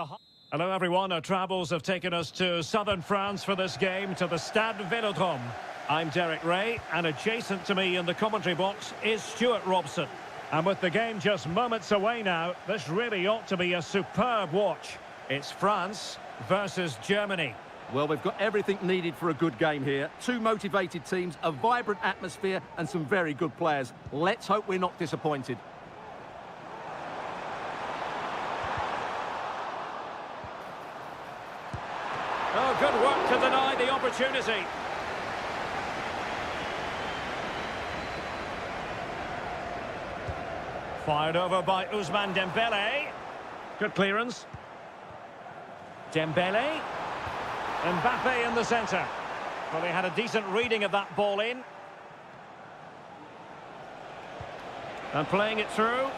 [SPEAKER 1] Hello everyone, our travels have taken us to southern France for this game, to the Stade Vélodrome. I'm Derek Ray, and adjacent to me in the commentary box is Stuart Robson. And with the game just moments away now, this really ought to be a superb watch. It's France versus Germany.
[SPEAKER 2] Well, we've got everything needed for a good game here. Two motivated teams, a vibrant atmosphere, and some very good players. Let's hope we're not disappointed.
[SPEAKER 1] Oh, good work to deny the opportunity. Fired over by Ousmane Dembélé. Good clearance. Dembélé. Mbappe in the centre. Well, they had a decent reading of that ball in. And playing it through.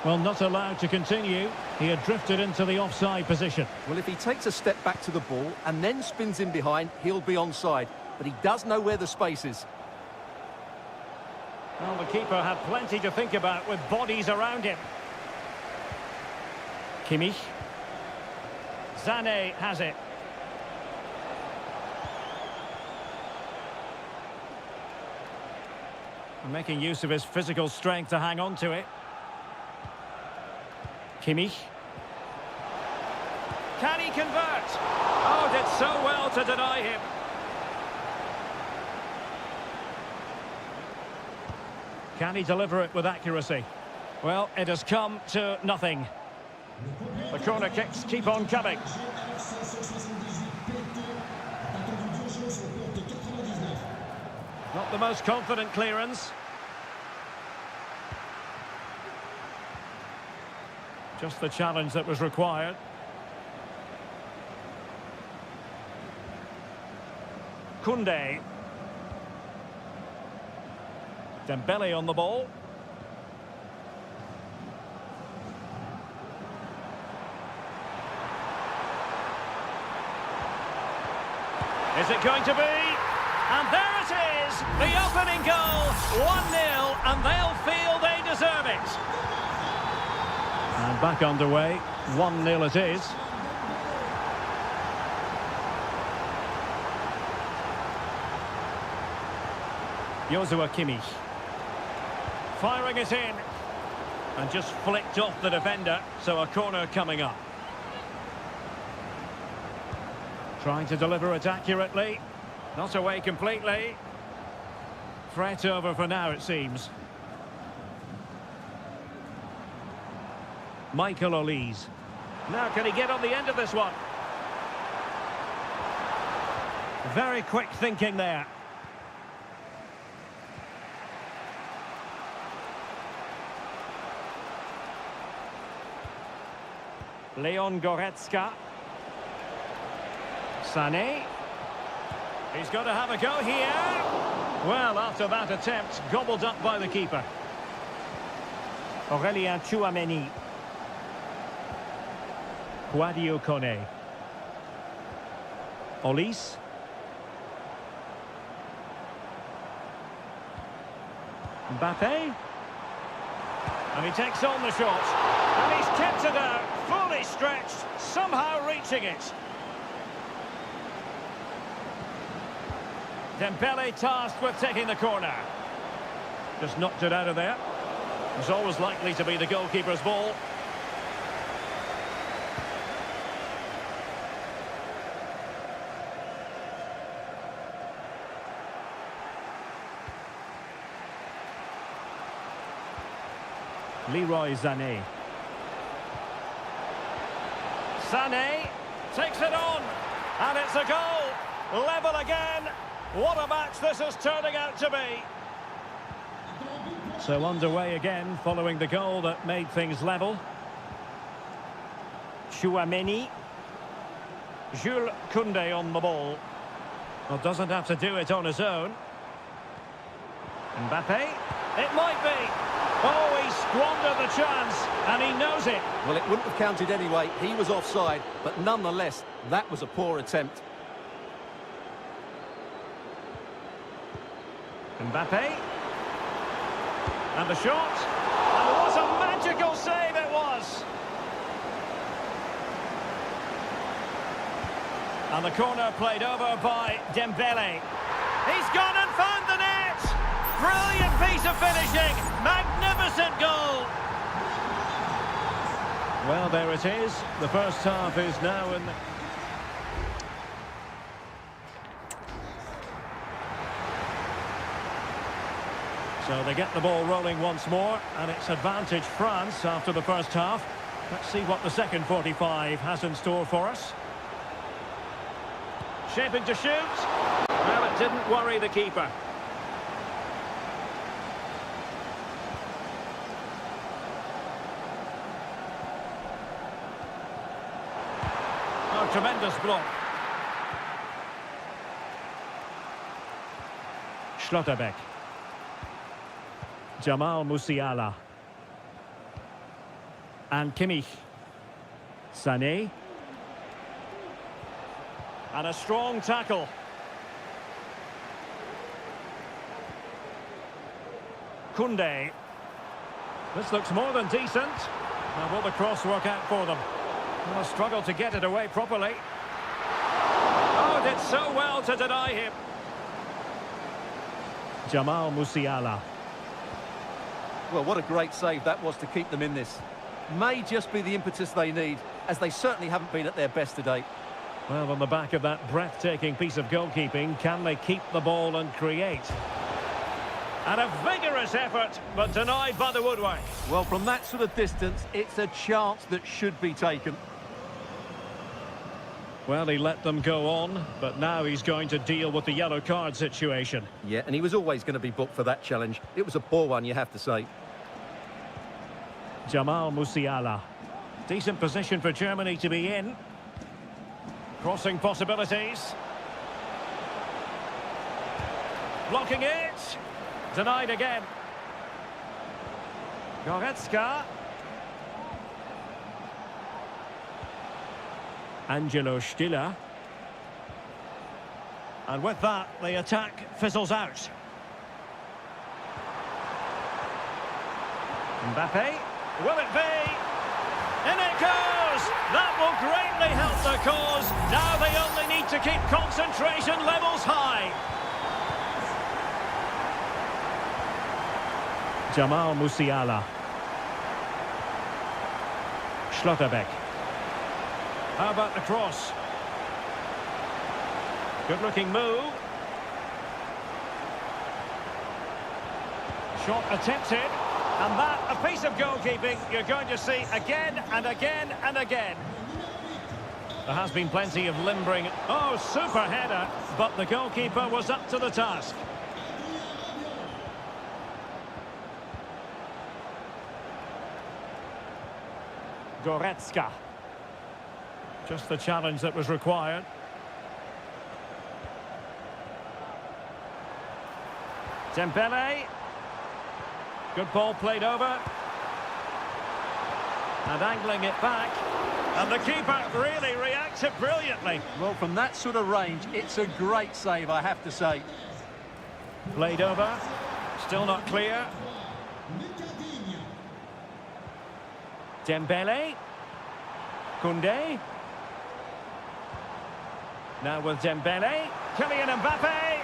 [SPEAKER 1] Well, not allowed to continue. He had drifted into the offside position.
[SPEAKER 2] Well, if he takes a step back to the ball and then spins in behind, he'll be onside. But he does know where the space is.
[SPEAKER 1] Well, the keeper had plenty to think about with bodies around him. Kimmich. Sané has it. Making use of his physical strength to hang on to it. Kimmich. Can he convert? Oh, did so well to deny him. Can he deliver it with accuracy? Well, it has come to nothing. The corner kicks keep on coming. Not the most confident clearance. Just the challenge that was required. Koundé. Dembélé on the ball. Is it going to be? And there it is, the opening goal, 1-0, and they'll feel they deserve it. And back underway, 1-0 it is. Joshua Kimmich. Firing it in. And just flicked off the defender, so a corner coming up. Trying to deliver it accurately. Not away completely. Threat over for now, it seems. Michael Olise. Now can he get on the end of this one? Very quick thinking there. Leon Goretzka. Sané. He's got to have a go here. Well, after that attempt, gobbled up by the keeper. Aurélien Tchouameni. Sadio Kone. Olise. Mbappe. And he takes on the shot. And he's kept it out, fully stretched, somehow reaching it. Dembélé tasked with taking the corner. Just knocked it out of there. It was always likely to be the goalkeeper's ball. Leroy Sané. Sané takes it on, and it's a goal. Level again. What a match this is turning out to be. So underway again, following the goal that made things level. Tchouameni. Jules Koundé on the ball. Well, doesn't have to do it on his own. Mbappe. It might be. Oh, he squandered the chance, and he knows it.
[SPEAKER 2] Well, it wouldn't have counted anyway. He was offside, but nonetheless, that was a poor attempt. Mbappe. And the shot. And what a magical save it was.
[SPEAKER 1] pass. And the corner played over by Dembele. He's gone and found the net! Brilliant piece of finishing! Magnificent goal! Well, there it is. The first half is now in the... So they get the ball rolling once more, and it's advantage France after the first half. Let's see what the second 45 has in store for us. Shaping to shoot. Well, it didn't worry the keeper. Oh, tremendous block. Schlotterbeck. Jamal Musiala. And Kimmich. Sané. And a strong tackle. Koundé. This looks more than decent. Now will the cross work out for them? Well, a struggle to get it away properly. Oh, did so well to deny him. Jamal Musiala.
[SPEAKER 2] Well, what a great save that was to keep them in this. May just be the impetus they need, as they certainly haven't been at their best today.
[SPEAKER 1] Well, on the back of that breathtaking piece of goalkeeping, can they keep the ball and create? And a vigorous effort, but denied by the woodwork.
[SPEAKER 2] Well, from that sort of distance, it's a chance that should be taken.
[SPEAKER 1] Well, he let them go on, but now he's going to deal with the yellow card situation.
[SPEAKER 2] Yeah, and he was always going to be booked for that challenge. It was a poor one, you have to say.
[SPEAKER 1] Jamal Musiala. Decent position for Germany to be in. Crossing possibilities. Blocking it. Denied again. Goretzka. Angelo Stiller. And with that, the attack fizzles out. Mbappe. Will it be? In it goes! That will greatly help the cause. Now they only need to keep concentration levels high. Jamal Musiala. Schlotterbeck. How about the cross? Good-looking move. Shot attempted. And that, a piece of goalkeeping you're going to see again and again and again. There has been plenty of limbering. Oh, super header. But the goalkeeper was up to the task. Goretzka. Just the challenge that was required. Dembele. Good ball played over. And angling it back. And the keeper really reacted brilliantly.
[SPEAKER 2] Well, from that sort of range, it's a great save, I have to say.
[SPEAKER 1] Played over. Still not clear. Dembele. Koundé. Now with Dembele. Kylian Mbappe.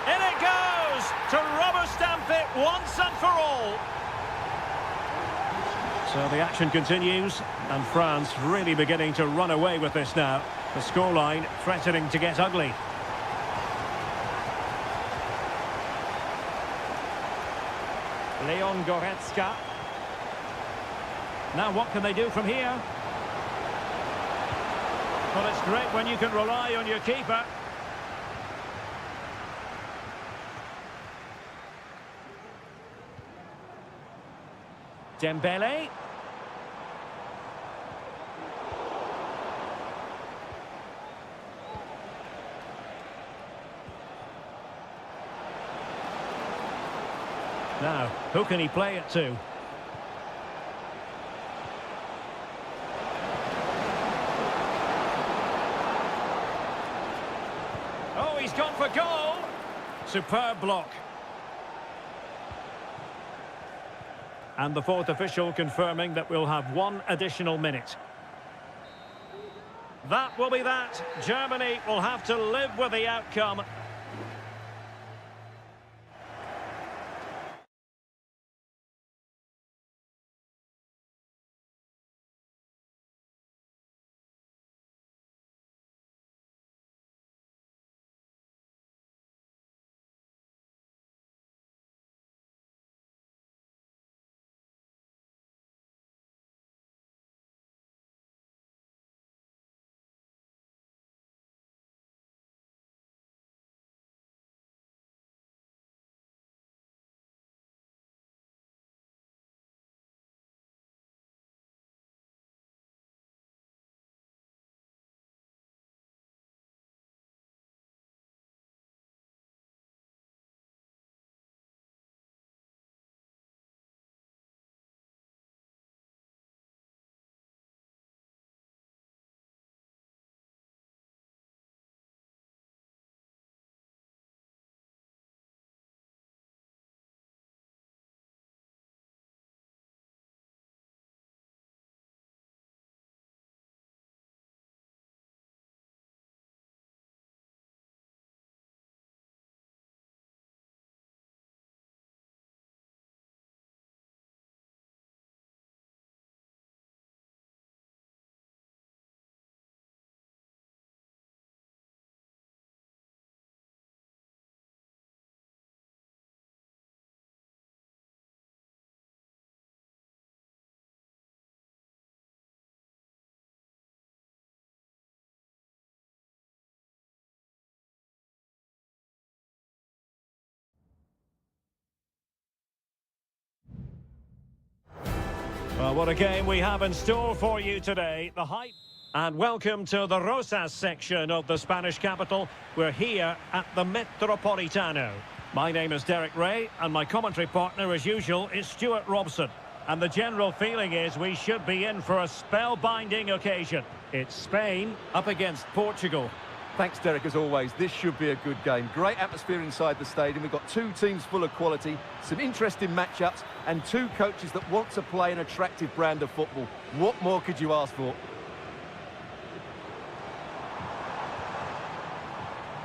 [SPEAKER 1] In it goes! To rubber stamp it once and for all. So the action continues, and France really beginning to run away with this now. The scoreline threatening to get ugly. Leon Goretzka. Now what can they do from here? Well, it's great when you can rely on your keeper. Dembele. Now, who can he play it to? Oh, he's gone for goal. Superb block. And the fourth official confirming that we'll have one additional minute. That will be that. Germany will have to live with the outcome. Well, what a game we have in store for you today. The hype. And welcome to the Rosas section of the Spanish capital. We're here at the Metropolitano. My name is Derek Ray, and my commentary partner, as usual, is Stuart Robson. And the general feeling is we should be in for a spellbinding occasion. It's Spain up against Portugal.
[SPEAKER 2] Thanks, Derek, as always. This should be a good game. Great atmosphere inside the stadium. We've got two teams full of quality, some interesting matchups, and two coaches that want to play an attractive brand of football. What more could you ask for?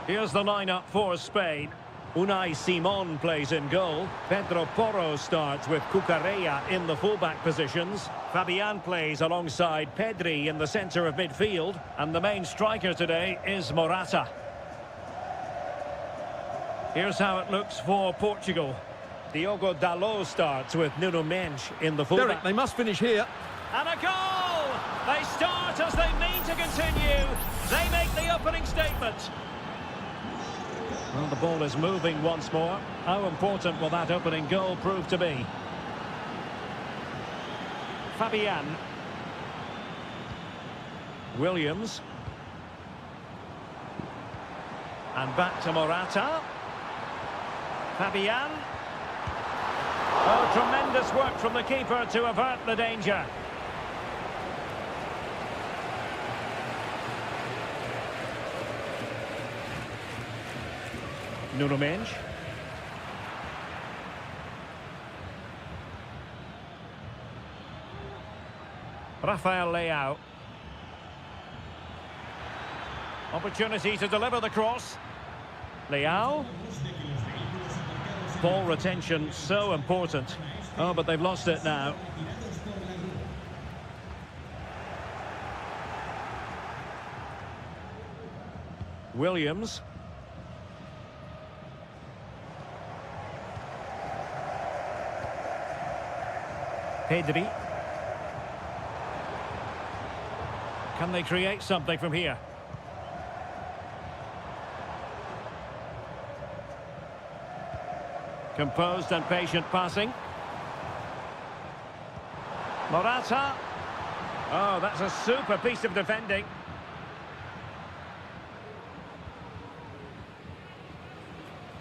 [SPEAKER 1] Here's the lineup for Spain. Unai Simon plays in goal. Pedro Porro starts with Cucurella in the fullback positions. Fabian plays alongside Pedri in the centre of midfield. And the main striker today is Morata. Here's how it looks for Portugal. Diogo Dalot starts with Nuno Mendes in the fullback.
[SPEAKER 2] Derek, they must finish here.
[SPEAKER 1] And a goal! They start as they mean to continue. They make the opening statement. Well, the ball is moving once more. How important will that opening goal prove to be? Fabian. Williams. And back to Morata. Fabian. Oh, tremendous work from the keeper to avert the danger. Nuno Mendes. Rafael Leao. Opportunity to deliver the cross. Leao. Ball retention so important. Oh, but they've lost it now. Williams. Pedri. Can they create something from here? Composed and patient passing. Morata. Oh, that's a super piece of defending.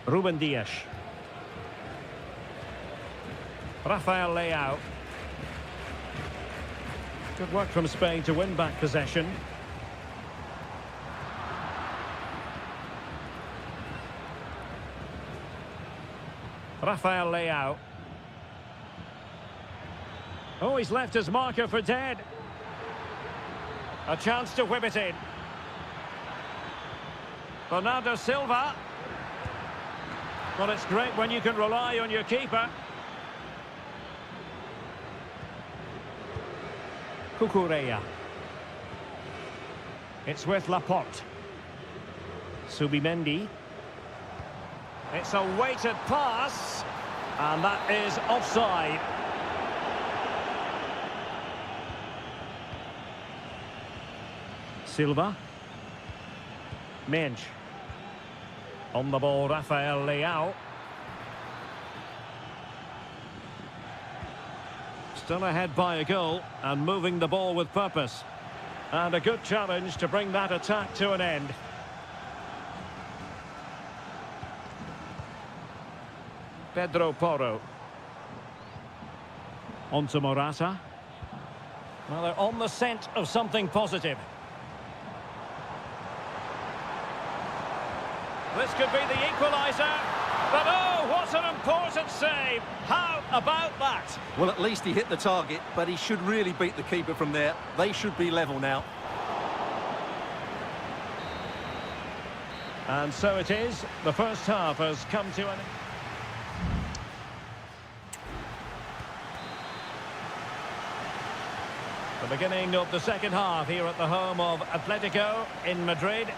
[SPEAKER 1] Ruben Dias. Rafael Leao. Good work from Spain to win back possession. Rafael Leao. Oh, he's left his marker for dead. A chance to whip it in. Bernardo Silva. Well, it's great when you can rely on your keeper. Cucurella. It's with Laporte. Subimendi. It's a weighted pass. And that is offside. Silva. Mensch. On the ball, Rafael Leao. Still ahead by a goal and moving the ball with purpose. And a good challenge to bring that attack to an end. Pedro Porro. On to Morata. Well, they're on the scent of something positive. This could be the equaliser. But oh, what an important save. How about that?
[SPEAKER 2] Well, at least he hit the target, but he should really beat the keeper from there. They should be level now.
[SPEAKER 1] And so it is. The first half has come to an end. The beginning of the second half here at the home of Atletico in Madrid.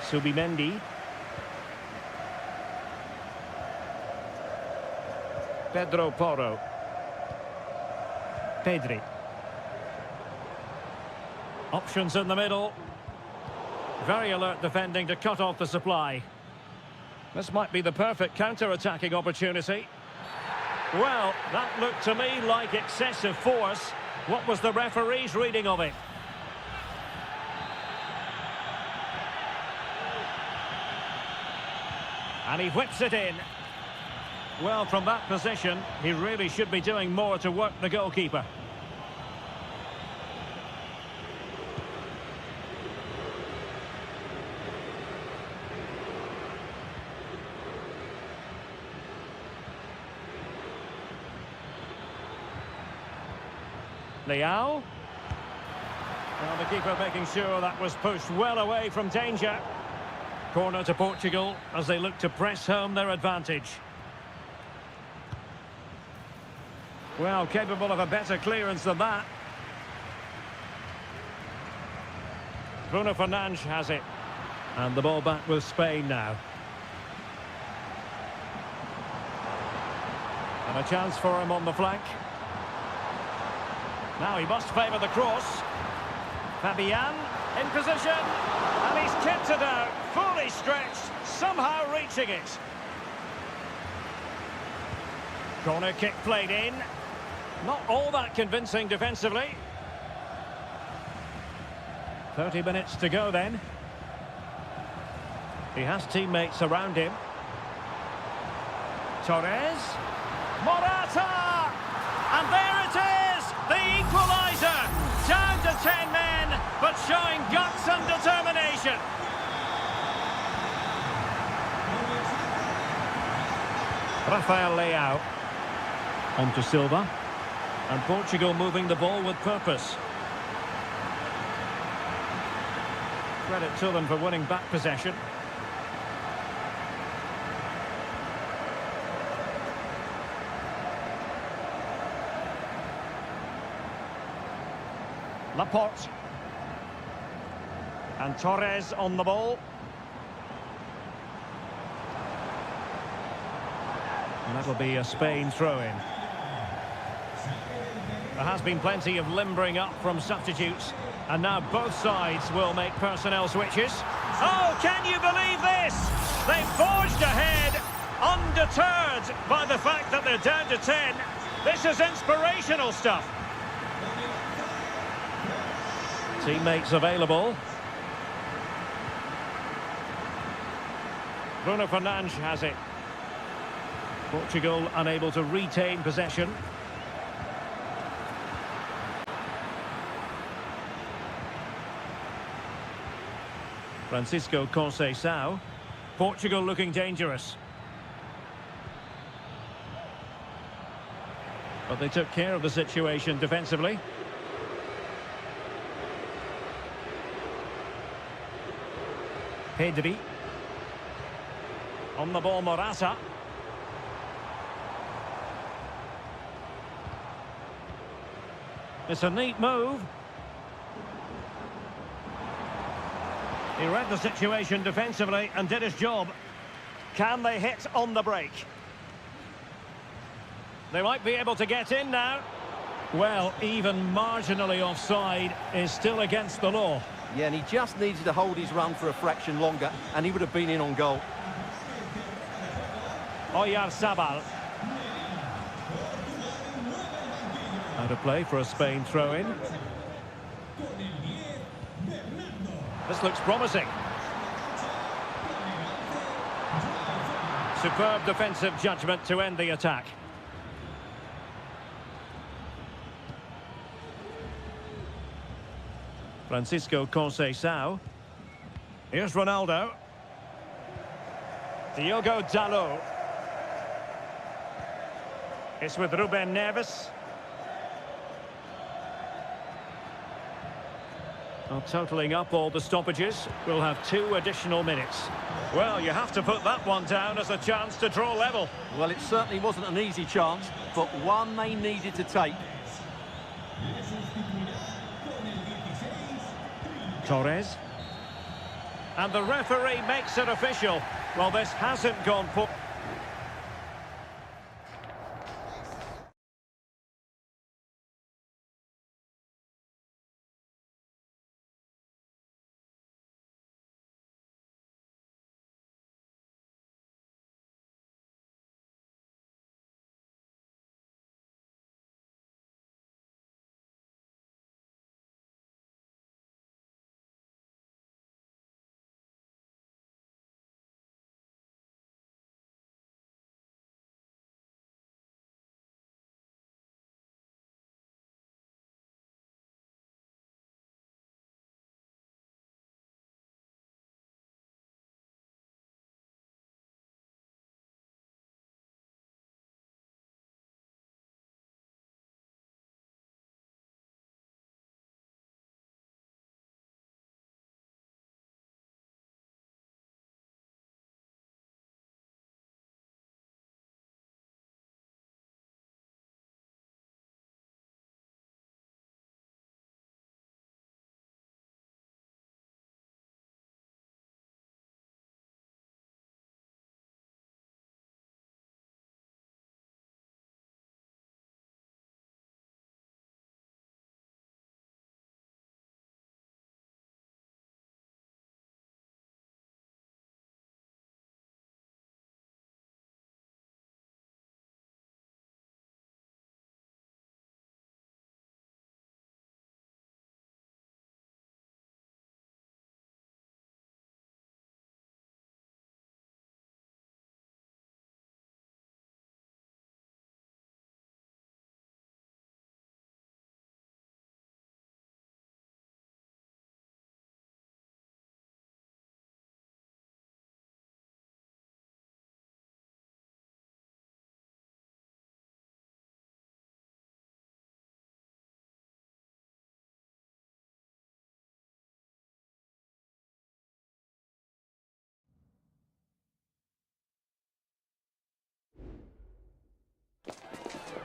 [SPEAKER 1] Subimendi. Pedro Porro. Pedri. Options in the middle. Very alert defending to cut off the supply. This might be the perfect counter-attacking opportunity. Well, that looked to me like excessive force. What was the referee's reading of it? And he whips it in. Well, from that position, he really should be doing more to work the goalkeeper. Leao. Well, the keeper making sure that was pushed well away from danger. Corner to Portugal as they look to press home their advantage. Well, capable of a better clearance than that. Bruno Fernandes has it. And the ball back with Spain now. And a chance for him on the flank. Now he must favour the cross. Fabian in position. And he's kept it out. Fully stretched. Somehow reaching it. Corner kick played in. Not all that convincing defensively. 30 minutes to go then. He has teammates around him. Torres. Morata! And there it is! The equaliser! Down to 10 men, but showing guts and determination. Rafael Leao. On to Silva. And Portugal moving the ball with purpose. Credit to them for winning back possession. Laporte. And Torres on the ball. And that'll be a Spain throw-in. There has been plenty of limbering up from substitutes. And now both sides will make personnel switches. Oh, can you believe this? They've forged ahead, undeterred by the fact that they're down to 10. This is inspirational stuff. Teammates available. Bruno Fernandes has it. Portugal unable to retain possession. Francisco Conceição. Portugal looking dangerous. But they took care of the situation defensively. Pedri. On the ball, Morata. It's a neat move. He read the situation defensively and did his job. Can they hit on the break? They might be able to get in now. Well, even marginally offside is still against the law.
[SPEAKER 2] Yeah, and he just needed to hold his run for a fraction longer, and he would have been in on goal.
[SPEAKER 1] Oyarzabal. Out of play for a Spain throw-in. This looks promising. Superb defensive judgment to end the attack. Francisco Conceição. Here's Ronaldo. Diogo Dalot. It's with Ruben Neves. Well, totalling up all the stoppages, we'll have 2 additional minutes. Well, you have to put that one down as a chance to draw level.
[SPEAKER 2] Well, it certainly wasn't an easy chance, but one they needed to take.
[SPEAKER 1] Torres. And the referee makes it official. Well, this hasn't gone poor.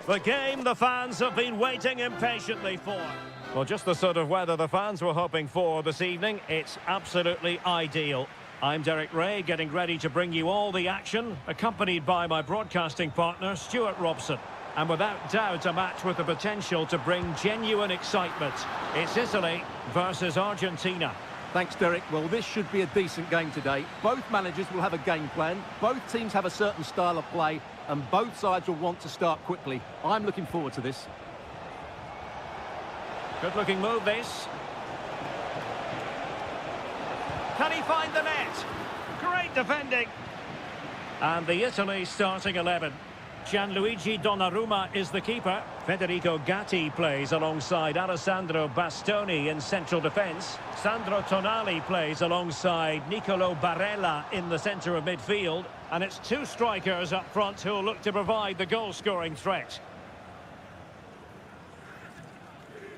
[SPEAKER 1] The game the fans have been waiting impatiently for. Well, just the sort of weather the fans were hoping for this evening. It's absolutely ideal. I'm Derek Ray, getting ready to bring you all the action, accompanied by my broadcasting partner, Stuart Robson. And without doubt, a match with the potential to bring genuine excitement. It's Italy versus Argentina.
[SPEAKER 2] Thanks, Derek. Well, this should be a decent game today. Both managers will have a game plan. Both teams have a certain style of play, and both sides will want to start quickly. I'm looking forward to this.
[SPEAKER 1] Good-looking move, this. Can he find the net? Great defending. And the Italy starting 11. Gianluigi Donnarumma is the keeper. Federico Gatti plays alongside Alessandro Bastoni in central defence. Sandro Tonali plays alongside Nicolo Barella in the centre of midfield. And it's 2 strikers up front who'll look to provide the goal-scoring threat.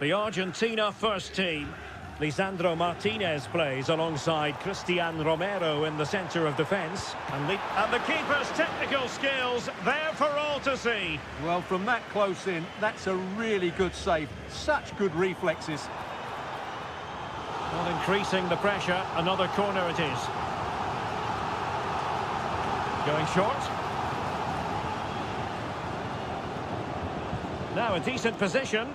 [SPEAKER 1] The Argentina first team. Lisandro Martinez plays alongside Cristian Romero in the centre of defence. And the keeper's technical skills there for all to see.
[SPEAKER 3] Well, from that close in, that's a really good save. Such good reflexes.
[SPEAKER 1] Not increasing the pressure. Another corner it is. Going short. Now a decent position.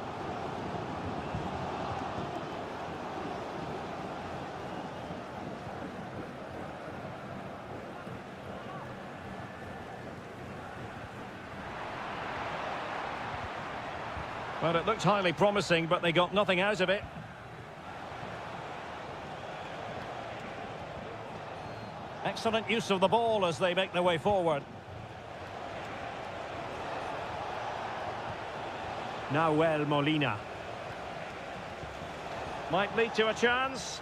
[SPEAKER 1] Well, it looked highly promising, but they got nothing out of it. Excellent use of the ball as they make their way forward. Nahuel Molina. Might lead to a chance.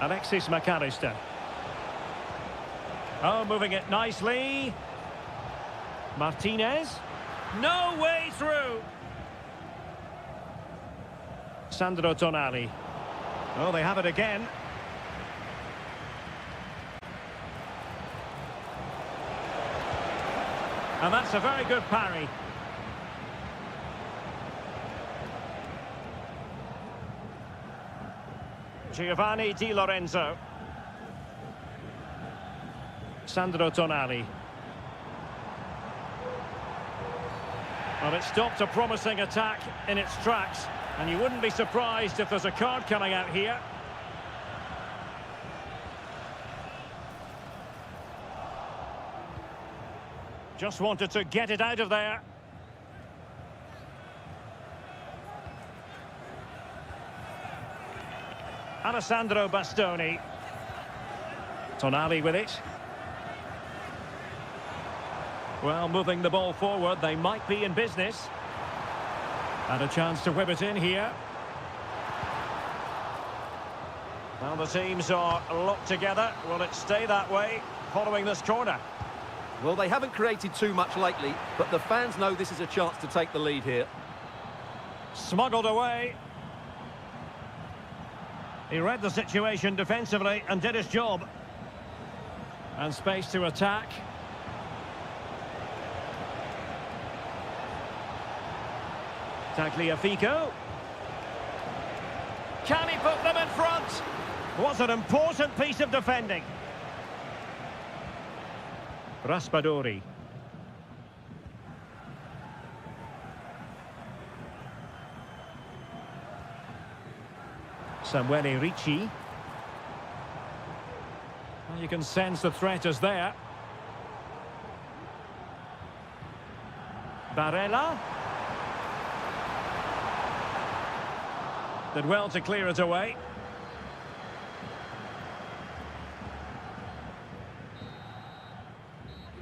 [SPEAKER 1] Alexis McAllister. Oh, moving it nicely. Martinez. No way through. Sandro Tonali. Oh, they have it again. And that's a very good parry. Giovanni Di Lorenzo. Sandro Tonali. Well, it stopped a promising attack in its tracks, and you wouldn't be surprised if there's a card coming out here. Just wanted to get it out of there. Alessandro Bastoni. Tonali with it. Well, moving the ball forward, they might be in business. And a chance to whip it in here. Well, the teams are locked together. Will it stay that way following this corner?
[SPEAKER 2] Well, they haven't created too much lately, but the fans know this is a chance to take the lead here.
[SPEAKER 1] Smuggled away. He read the situation defensively and did his job. And space to attack. Tagliafico. Can he put them in front? Was an important piece of defending. Raspadori. Samuele Ricci. Well, you can sense the threat is there. Barella. Did well to clear it away.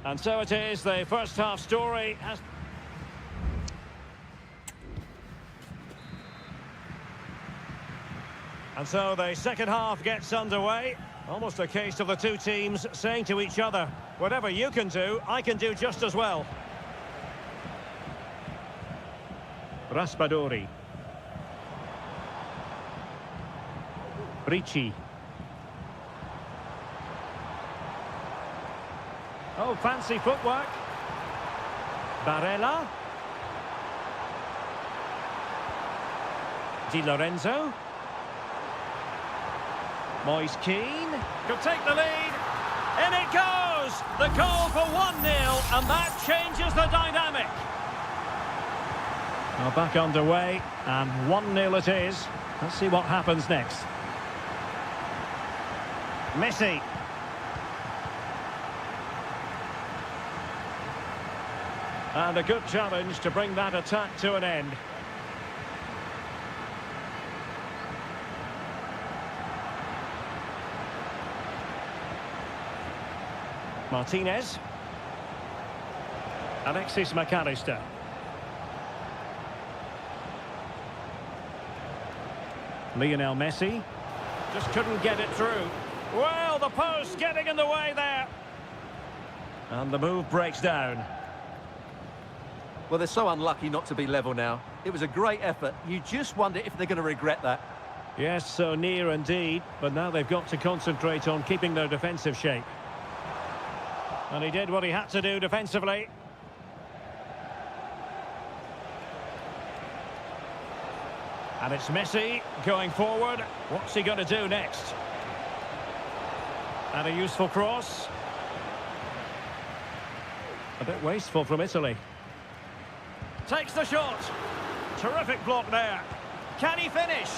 [SPEAKER 1] And so it is, the first half story has... And so the second half gets underway. Almost a case of the two teams saying to each other, whatever you can do, I can do just as well. Raspadori. Ricci. Oh, fancy footwork. Barella. Di Lorenzo. Moise Keane. Could take the lead. In it goes! The goal for 1-0, and that changes the dynamic. Now back underway, and 1-0 it is. Let's see what happens next. Messi. And a good challenge to bring that attack to an end. Martinez. Alexis McAllister. Lionel Messi. Just couldn't get it through. Well, the post getting in the way there. And the move breaks down.
[SPEAKER 2] Well, they're so unlucky not to be level now. It was a great effort. You just wonder if they're going to regret that.
[SPEAKER 1] Yes, so near indeed, but now they've got to concentrate on keeping their defensive shape. And he did what he had to do defensively. And it's Messi going forward. What's he going to do next? And a useful cross. A bit wasteful from Italy. Takes the shot. Terrific block there. Can he finish?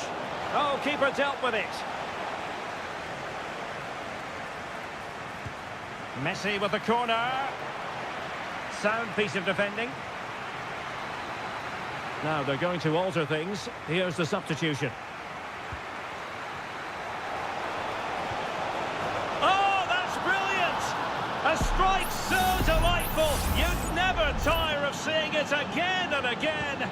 [SPEAKER 1] Oh, keeper dealt with it. Messi with the corner. Sound piece of defending. Now they're going to alter things. Here's the substitution. Oh, that's brilliant! A strike so delightful. You'd never tire of seeing it again and again.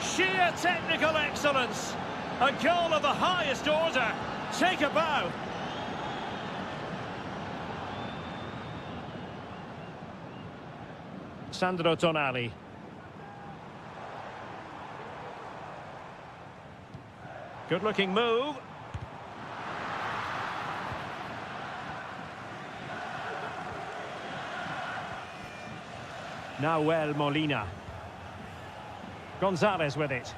[SPEAKER 1] Sheer technical excellence. A goal of the highest order. Take a bow. Sandro Tonali. Good-looking move. Nahuel Molina. Gonzalez with it.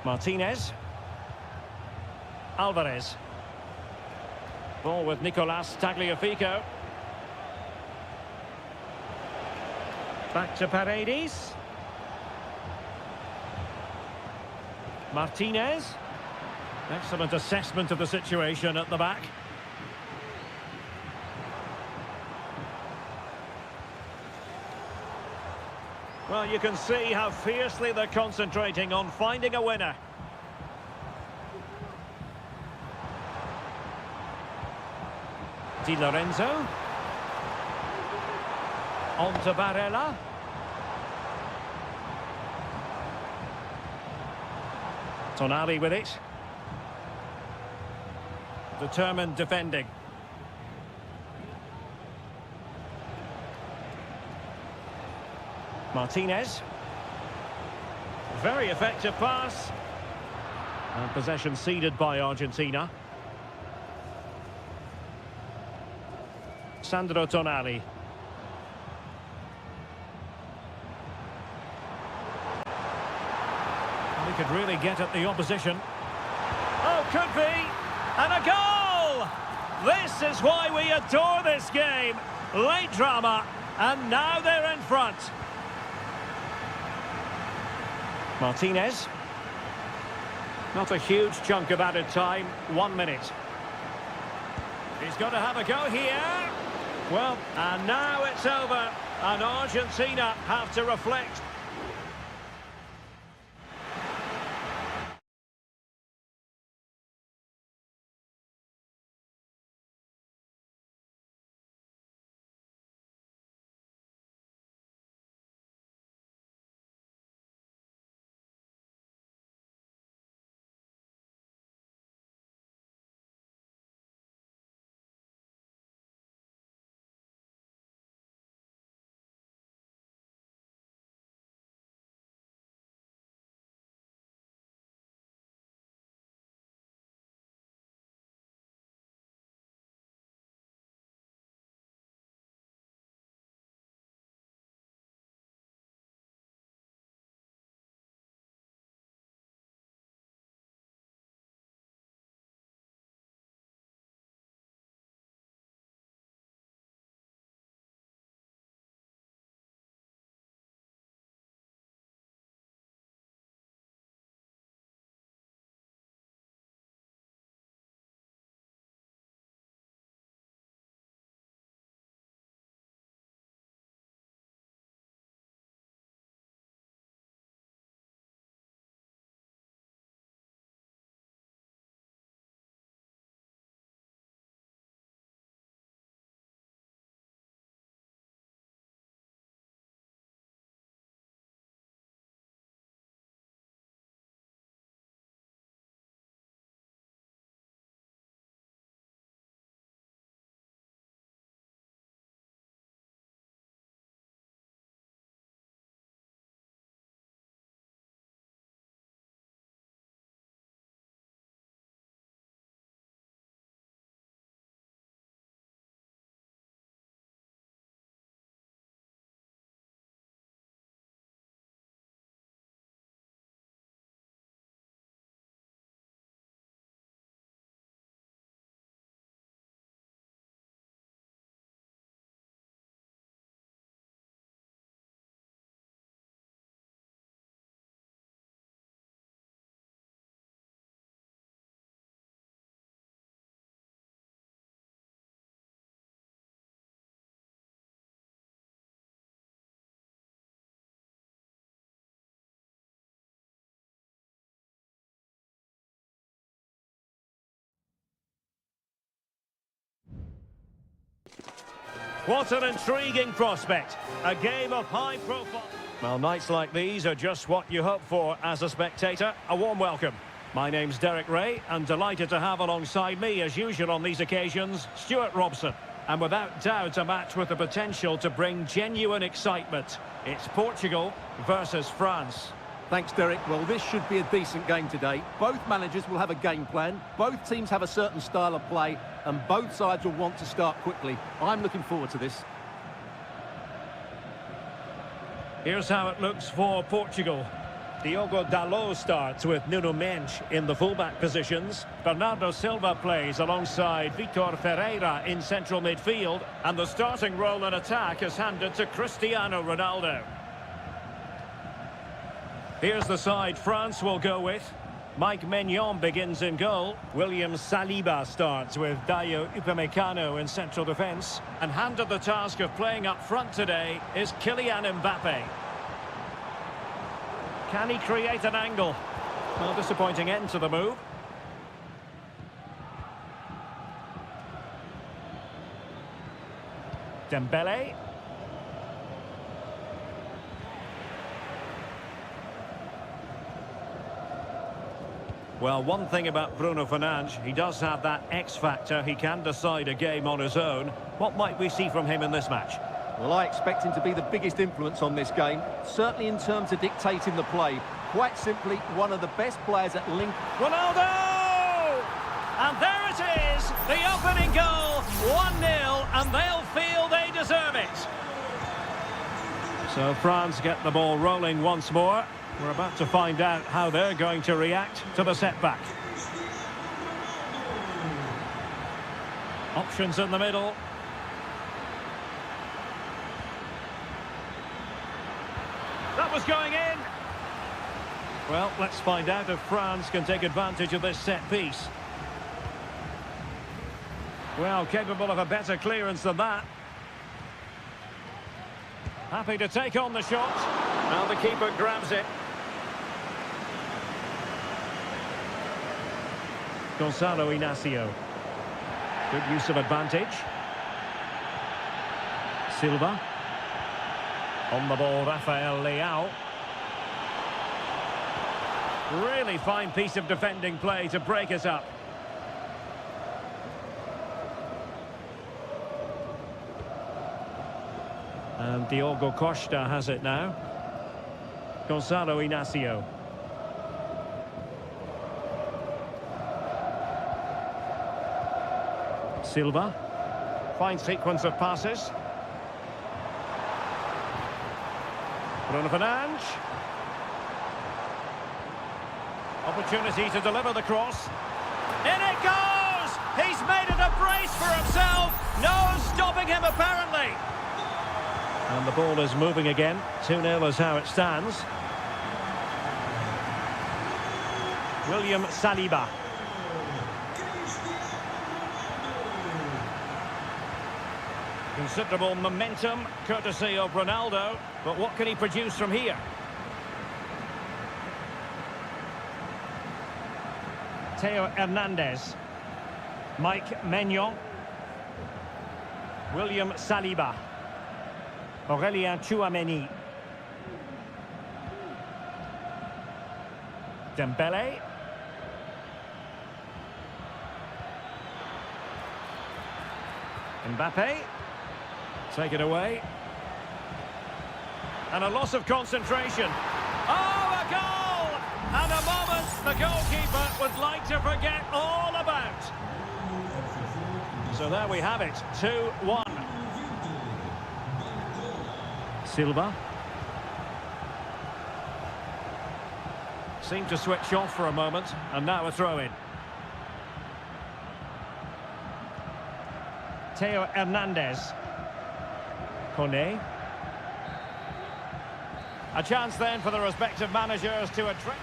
[SPEAKER 1] Martinez. Alvarez. Ball with Nicolas Tagliafico. Back to Paredes. Martinez. Excellent assessment of the situation at the back. Well, you can see how fiercely they're concentrating on finding a winner. Di Lorenzo. On to Barella. Tonali with it. Determined defending. Martinez. Very effective pass. And possession ceded by Argentina. Sandro Tonali. He could really get at the opposition. Oh, could be. And a goal! This is why we adore this game. Late drama, and now they're in front. Martinez. Not a huge chunk of added time. 1 minute. He's got to have a go here. Well, and now it's over. And Argentina have to reflect. What an intriguing prospect. A game of high profile. Well, nights like these are just what you hope for as a spectator. A warm welcome. My name's Derek Ray, and delighted to have alongside me, as usual on these occasions, Stuart Robson. And without doubt, a match with the potential to bring genuine excitement. It's Portugal versus France.
[SPEAKER 2] Thanks, Derek. Well, this should be a decent game today. Both managers will have a game plan. Both teams have a certain style of play, and both sides will want to start quickly. I'm looking forward to this.
[SPEAKER 1] Here's how it looks for Portugal. Diogo Dalot starts with Nuno Mendes in the fullback positions. Bernardo Silva plays alongside Vitor Ferreira in central midfield. And the starting role in attack is handed to Cristiano Ronaldo. Here's the side France will go with. Mike Maignan begins in goal. William Saliba starts with Dayo Upamecano in central defence. And handed the task of playing up front today is Kylian Mbappe. Can he create an angle? Well, disappointing end to the move. Dembele. Well, one thing about Bruno Fernandes, he does have that X factor. He can decide a game on his own. What might we see from him in this match?
[SPEAKER 2] Well, I expect him to be the biggest influence on this game, certainly in terms of dictating the play. Quite simply, one of the best players at link.
[SPEAKER 1] Ronaldo! And there it is, the opening goal, 1-0, and they'll feel they deserve it. So France get the ball rolling once more. We're about to find out how they're going to react to the setback. Options in the middle. That was going in. Well, let's find out if France can take advantage of this set piece. Well, capable of a better clearance than that. Happy to take on the shot. Now the keeper grabs it. Gonzalo Inacio. Good use of advantage. Silva. On the ball, Rafael Leao. Really fine piece of defending play to break us up. And Diogo Costa has it now. Gonzalo Inacio. Silva. Fine sequence of passes. Bruno Fernandes. Opportunity to deliver the cross. In it goes! He's made it a brace for himself. No stopping him, apparently. And the ball is moving again. 2-0 is how it stands. William Saliba. Considerable momentum, courtesy of Ronaldo. But what can he produce from here? Theo Hernandez. Mike Maignan. William Saliba. Aurélien Tchouameni. Dembele. Mbappe. Take it away. And a loss of concentration. Oh, a goal! And a moment the goalkeeper would like to forget all about. So there we have it, 2-1. Silva. Seemed to switch off for a moment, and now a throw-in. Theo Hernandez. Kone. A chance then for the respective managers to address.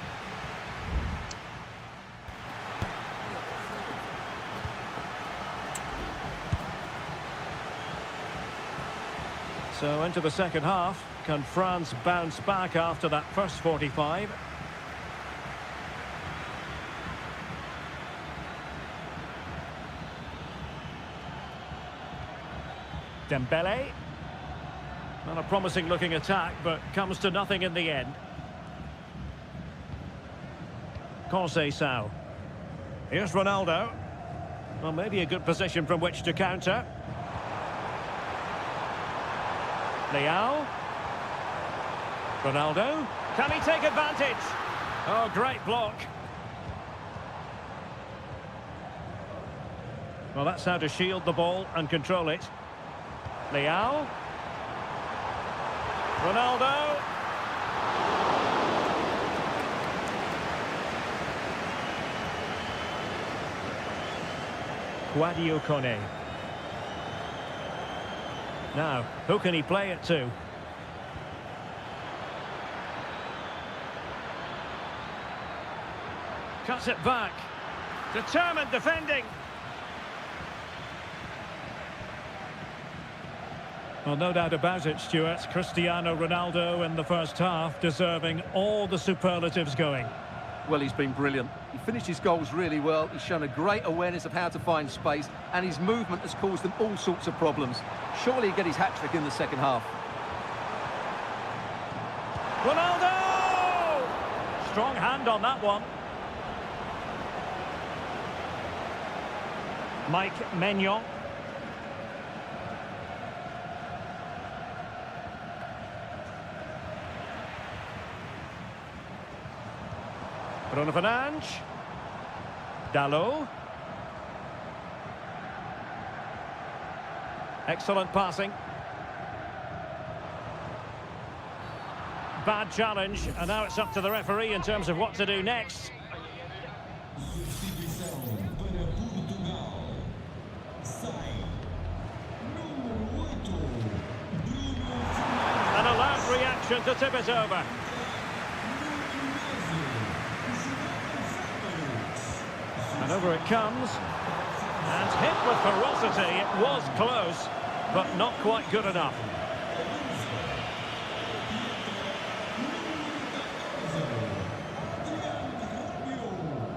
[SPEAKER 1] So into the second half. Can France bounce back after that first 45? Dembele. Not a promising looking attack, but comes to nothing in the end. Conceição. Here's Ronaldo. Well, maybe a good position from which to counter. Leao. Ronaldo. Can he take advantage? Oh, great block. Well, that's how to shield the ball and control it. Leao. Ronaldo. Guadio Kone. Now, who can he play it to? Cuts it back. Determined defending. Well, no doubt about it, Stuart. Cristiano Ronaldo in the first half, deserving all the superlatives going.
[SPEAKER 2] Well, he's been brilliant. He finished his goals really well. He's shown a great awareness of how to find space, and his movement has caused them all sorts of problems. Surely he'll get his hat-trick in the second half.
[SPEAKER 1] Ronaldo! Strong hand on that one. Mike Maignan. Bruno Fernandes. Dalot. Excellent passing. Bad challenge, and now it's up to the referee in terms of what to do next. An alert reaction to tip it over. And over it comes. And hit with ferocity. It was close, but not quite good enough.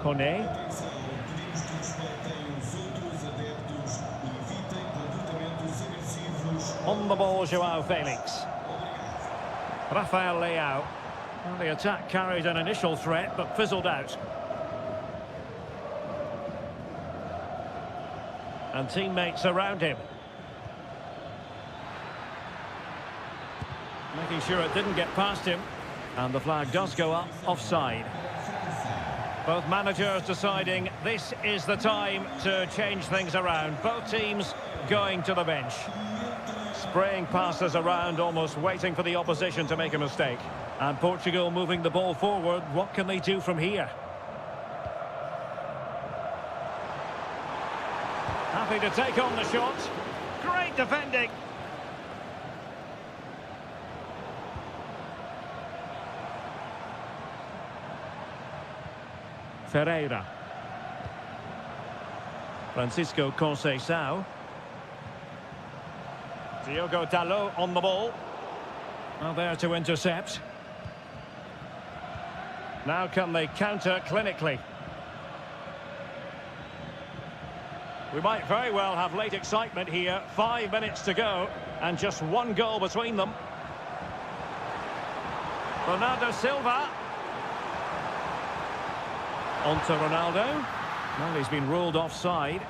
[SPEAKER 1] Kone. On the ball, João Felix. Rafael Leao. Well, the attack carried an initial threat, but fizzled out. And teammates around him. Making sure it didn't get past him. And the flag does go up, offside. Both managers deciding this is the time to change things around. Both teams going to the bench. Spraying passes around, almost waiting for the opposition to make a mistake. And Portugal moving the ball forward. What can they do from here? Happy to take on the shot. Great defending. Ferreira. Francisco Conceição. Diogo Dalot on the ball. Well, there to intercept. Now can they counter clinically? We might very well have late excitement here. 5 minutes to go, and just one goal between them. Bernardo Silva. On to Ronaldo. Well, he's been ruled offside.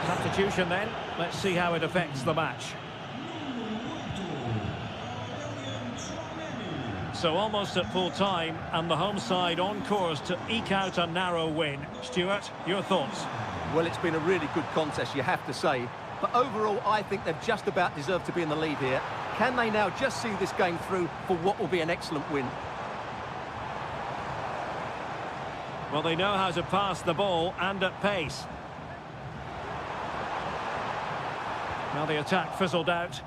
[SPEAKER 1] Substitution then. Let's see how it affects the match. So almost at full time, and the home side on course to eke out a narrow win. Stuart, your thoughts?
[SPEAKER 2] Well, it's been a really good contest, you have to say. But overall, I think they've just about deserved to be in the lead here. Can they now just see this game through for what will be an excellent win?
[SPEAKER 1] Well, they know how to pass the ball and at pace. Now the attack fizzled out.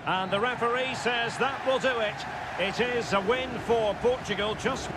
[SPEAKER 1] And the referee says that will do it. It is a win for Portugal, just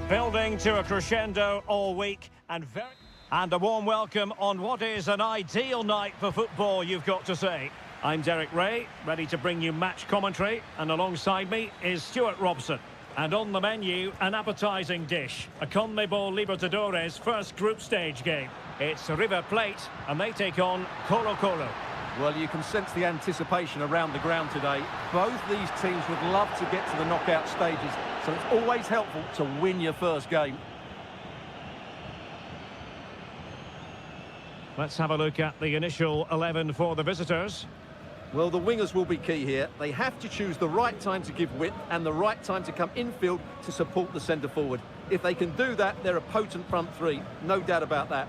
[SPEAKER 1] Building to a crescendo all week and a warm welcome on what is an ideal night for football, you've got to say. I'm Derek Ray, ready to bring you match commentary, and alongside me is Stuart Robson. And on the menu, an appetising dish, a CONMEBOL Libertadores first group stage game. It's River Plate, and they take on Colo-Colo.
[SPEAKER 2] Well, you can sense the anticipation around the ground today. Both these teams would love to get to the knockout stages, so it's always helpful to win your first game.
[SPEAKER 1] Let's have a look at the initial 11 for the visitors.
[SPEAKER 2] Well, the wingers will be key here. They have to choose the right time to give width and the right time to come infield to support the centre-forward. If they can do that, they're a potent front three. No doubt about that.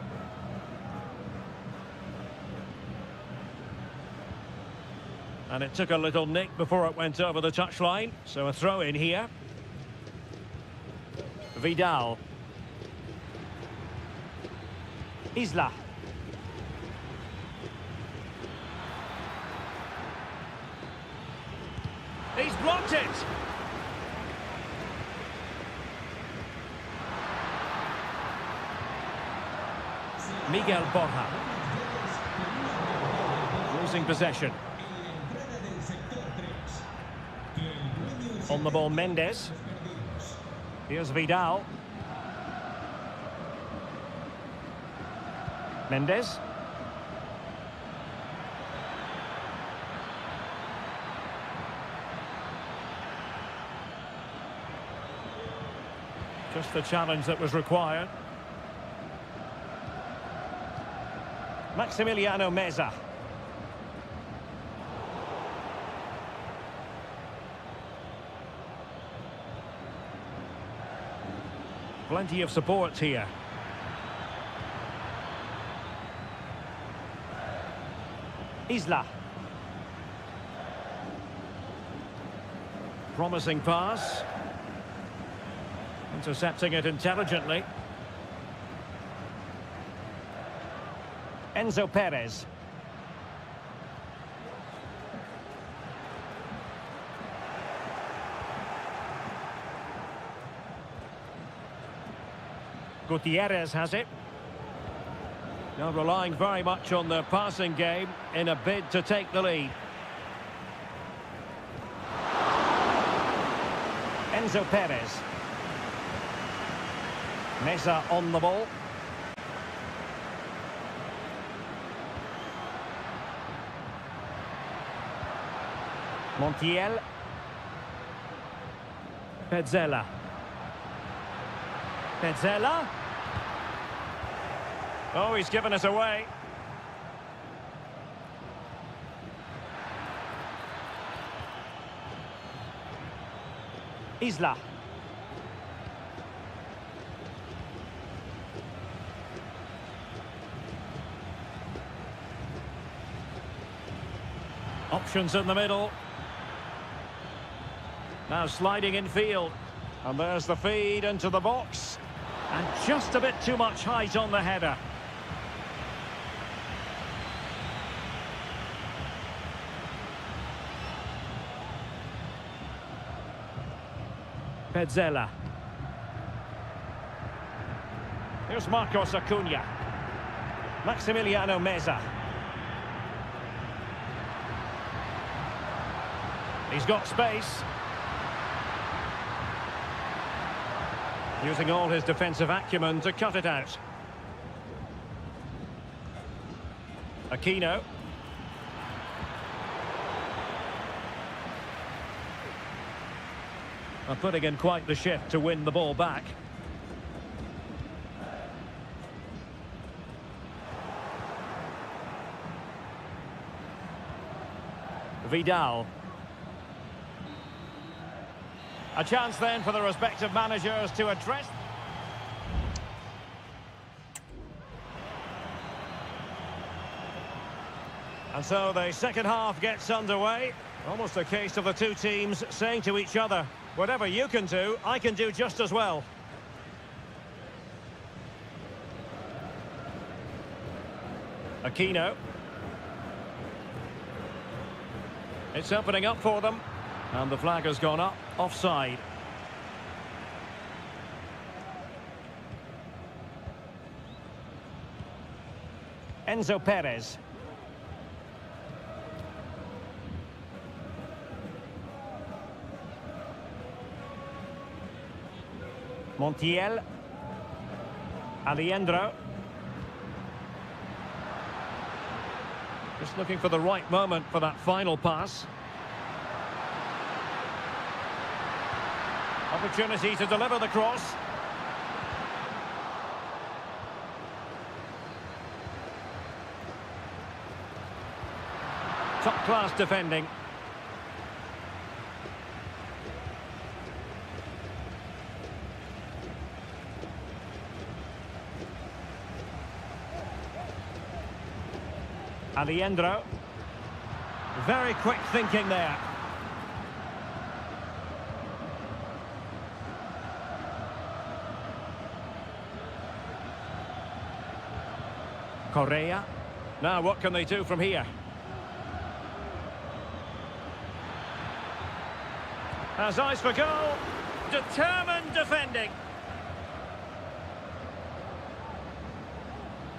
[SPEAKER 1] And it took a little nick before it went over the touchline, so a throw in here. Vidal. Isla. He's blocked it! Miguel Borja. Losing possession. On the ball, Mendes. Here's Vidal. Mendes. Just the challenge that was required. Maximiliano Meza. Plenty of support here. Isla. Promising pass. Intercepting it intelligently. Enzo Perez. Gutierrez has it. Now relying very much on the passing game in a bid to take the lead. Enzo Perez. Meza on the ball. Montiel. Petzela. Petzela. Oh, he's given us away. Isla. Options in the middle. Now sliding in field. And there's the feed into the box. And just a bit too much height on the header. Petzela. Here's Marcos Acuna. Maximiliano Meza. He's got space. Using all his defensive acumen to cut it out. Aquino. And putting in quite the shift to win the ball back. Vidal. A chance then for the respective managers to address. And so the second half gets underway. Almost a case of the two teams saying to each other, whatever you can do, I can do just as well. Aquino. It's opening up for them. And the flag has gone up, offside. Enzo Perez. Montiel. Alejandro. Just looking for the right moment for that final pass. Opportunity to deliver the cross. Top-class defending. Alejandro. Very quick thinking there. Correa. Now what can they do from here? Has eyes for goal. Determined defending.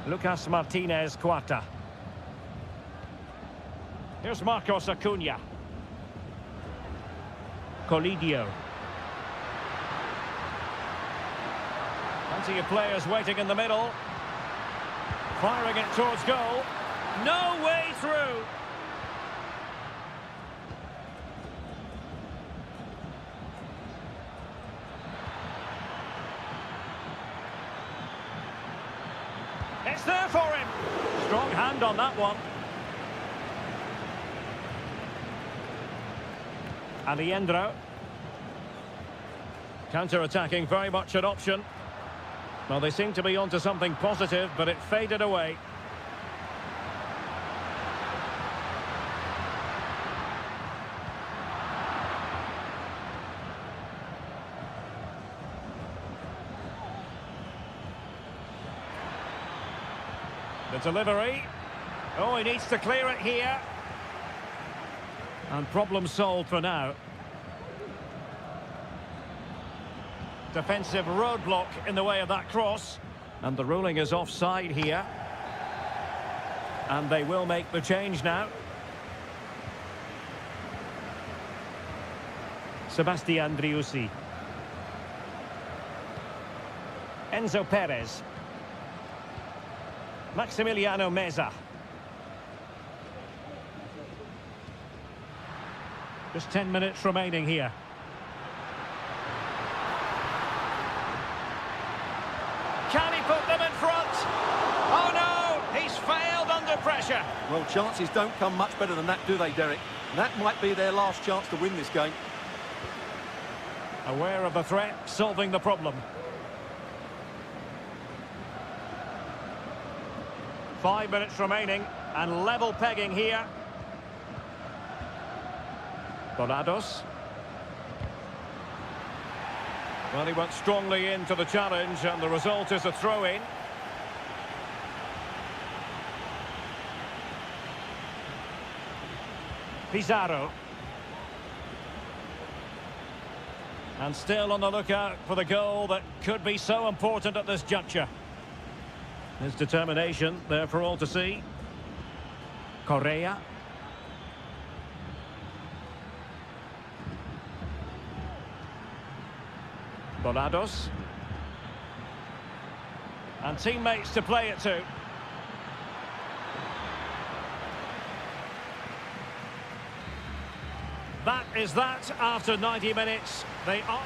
[SPEAKER 1] Lucas Martinez Cuarta. Here's Marcos Acuna. Colidio. Plenty of players waiting in the middle. Firing it towards goal. No way through. It's there for him. Strong hand on that one. Alejandro. Counter-attacking, very much an option. Well, they seem to be onto something positive, but it faded away. The delivery. Oh, he needs to clear it here. And problem solved for now. Defensive roadblock in the way of that cross. And the ruling is offside here. And they will make the change now. Sebastian Driussi. Enzo Perez. Maximiliano Meza. Just 10 minutes remaining here. Can he put them in front? Oh no, he's failed under pressure.
[SPEAKER 2] Well, chances don't come much better than that, do they, Derek? That might be their last chance to win this game.
[SPEAKER 1] Aware of the threat, solving the problem. 5 minutes remaining, and level pegging here. Donados. Well, he went strongly into the challenge, and the result is a throw-in. Pizarro. And still on the lookout for the goal that could be so important at this juncture. His determination there for all to see. Correa. Donados. And teammates to play it to. That is that after 90 minutes. They are...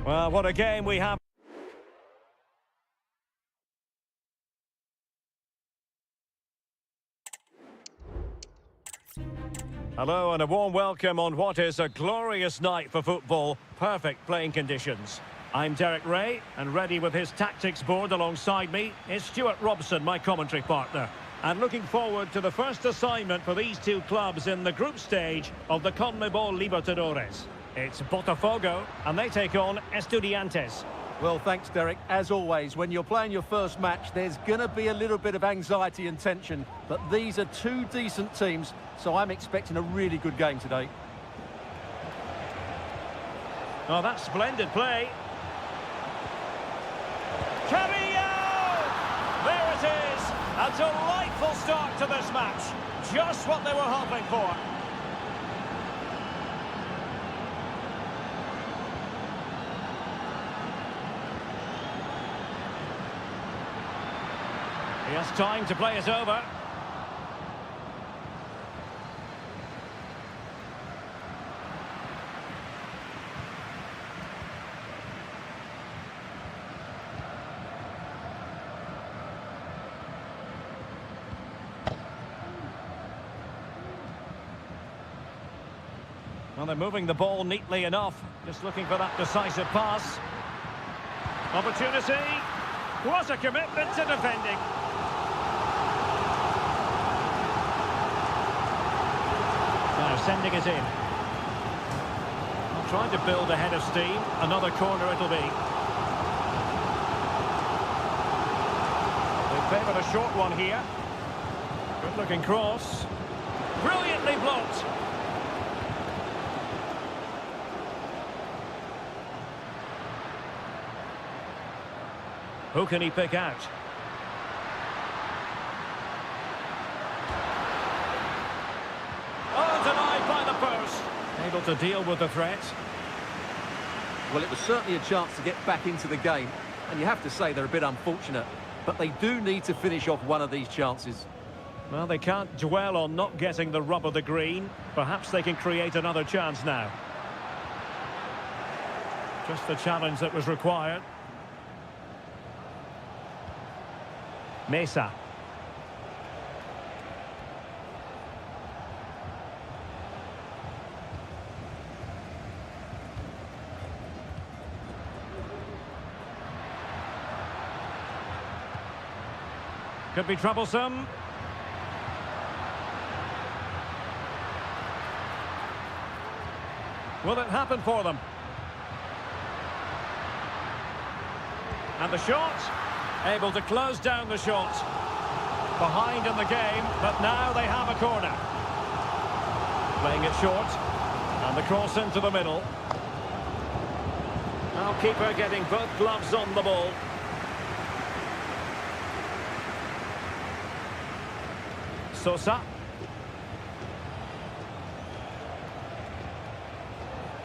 [SPEAKER 1] Well, what a game we have. Hello and a warm welcome on what is a glorious night for football. Perfect playing conditions. I'm Derek Ray, and ready with his tactics board alongside me is Stuart Robson, my commentary partner. And looking forward to the first assignment for these two clubs in the group stage of the CONMEBOL Libertadores. It's Botafogo, and they take on Estudiantes.
[SPEAKER 2] Well, thanks, Derek. As always, when you're playing your first match, there's going to be a little bit of anxiety and tension. But these are two decent teams, so I'm expecting a really good game today.
[SPEAKER 1] Oh, that's splendid play. Carrillo! There it is! A delightful start to this match. Just what they were hoping for. He has time to play it over. Well, they're moving the ball neatly enough. Just looking for that decisive pass. Opportunity. What a commitment to defending. Now sending it in. Trying to build a head of steam. Another corner it'll be. They favour a short one here. Good looking cross. Brilliantly blocked. Who can he pick out? Oh, denied by the post. Able to deal with the threat.
[SPEAKER 2] Well, it was certainly a chance to get back into the game, and you have to say they're a bit unfortunate, but they do need to finish off one of these chances.
[SPEAKER 1] Well, they can't dwell on not getting the rub of the green. Perhaps they can create another chance now. Just the challenge that was required. Mesa. Could be troublesome. Will it happen for them? And the shot. Able to close down the shot. Behind in the game, but now they have a corner. Playing it short. And the cross into the middle. Now keeper getting both gloves on the ball. Sosa.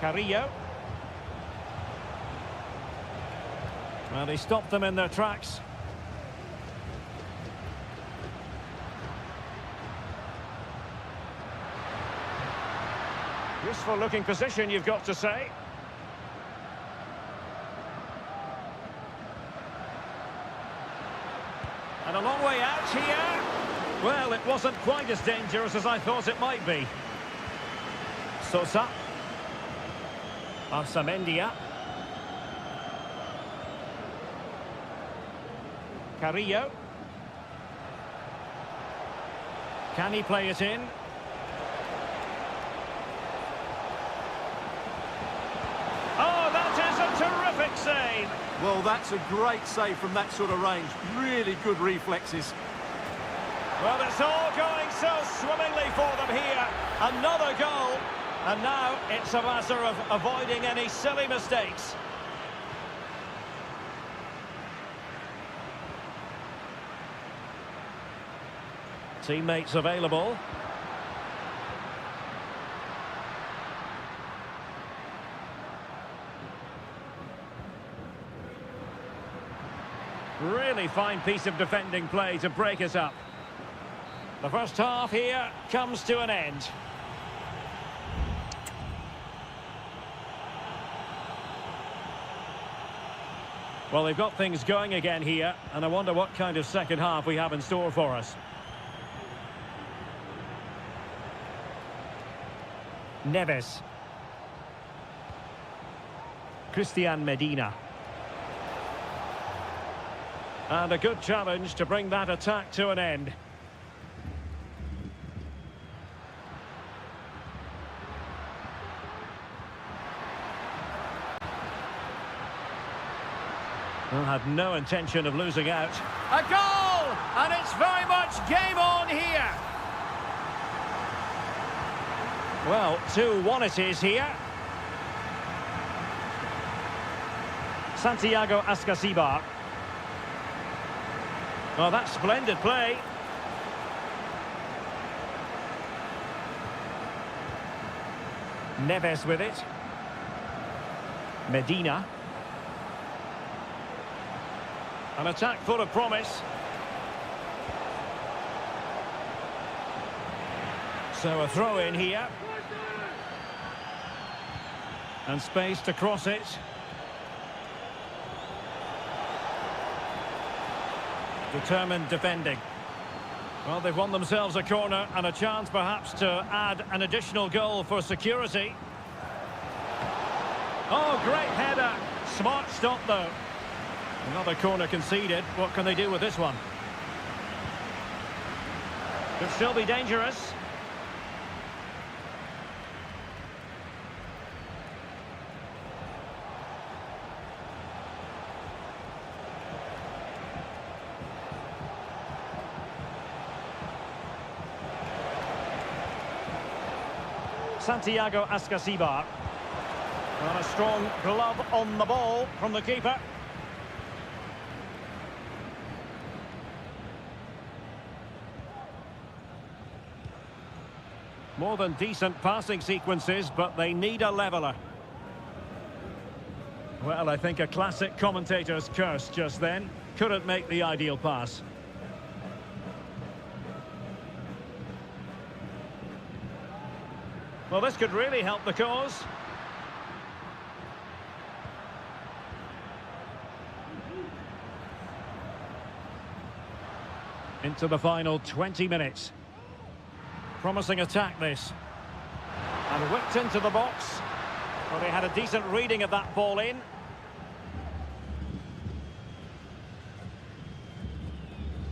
[SPEAKER 1] Carrillo. Well, he stopped them in their tracks. Useful looking position, you've got to say. And a long way out here. Well, it wasn't quite as dangerous as I thought it might be. Sosa. Arsamendia. Carrillo. Can he play it in? Oh, that is a terrific save!
[SPEAKER 2] Well, that's a great save from that sort of range. Really good reflexes.
[SPEAKER 1] Well, it's all going so swimmingly for them here. Another goal. And now it's a matter of avoiding any silly mistakes. Teammates available. Really fine piece of defending play to break it up. The first half here comes to an end. Well, they've got things going again here, and I wonder what kind of second half we have in store for us. Neves. Christian Medina. And a good challenge to bring that attack to an end. Well, had no intention of losing out. A goal! And it's very much game on here. Well, 2-1 it is here. Santiago Ascasibar. Well, that's splendid play. Neves with it. Medina. An attack full of promise. So a throw in here. And space to cross it. Determined defending. Well, they've won themselves a corner and a chance perhaps to add an additional goal for security. Oh, great header. Smart stop though. Another corner conceded. What can they do with this one? Could still be dangerous. Santiago Ascasibar. And a strong glove on the ball from the keeper. More than decent passing sequences, but they need a leveller. Well, I think a classic commentator's curse just then. Couldn't make the ideal pass. Well, this could really help the cause. Into the final 20 minutes. Promising attack, this. And whipped into the box. Well, they had a decent reading of that ball in.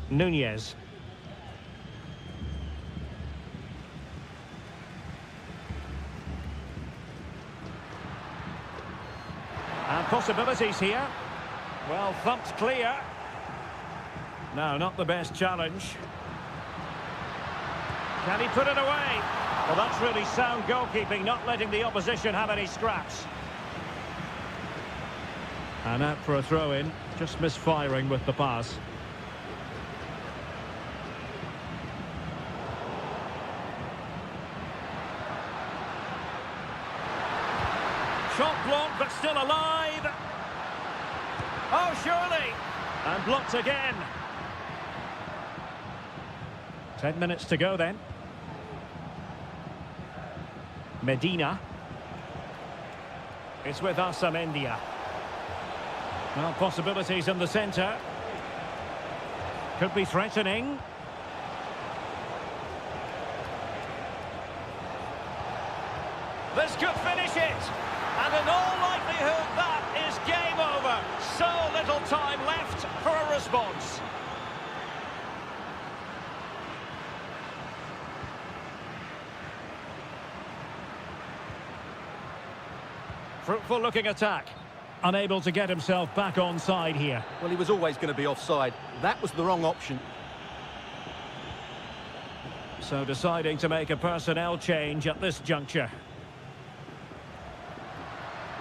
[SPEAKER 1] Nunez. And possibilities here. Well, thumped clear. No, not the best challenge. Can he put it away? Well, that's really sound goalkeeping, not letting the opposition have any scraps. And out for a throw-in, just misfiring with the pass. Shot blocked, but still alive. Oh, surely. And blocked again. 10 minutes to go then. Medina. It's with Amendia. Well, possibilities in the centre. Could be threatening. This could finish it. And in all likelihood, that is game over. So little time left for a response. Fruitful looking attack. Unable to get himself back on side here.
[SPEAKER 2] Well, he was always going to be offside. That was the wrong option.
[SPEAKER 1] So deciding to make a personnel change at this juncture.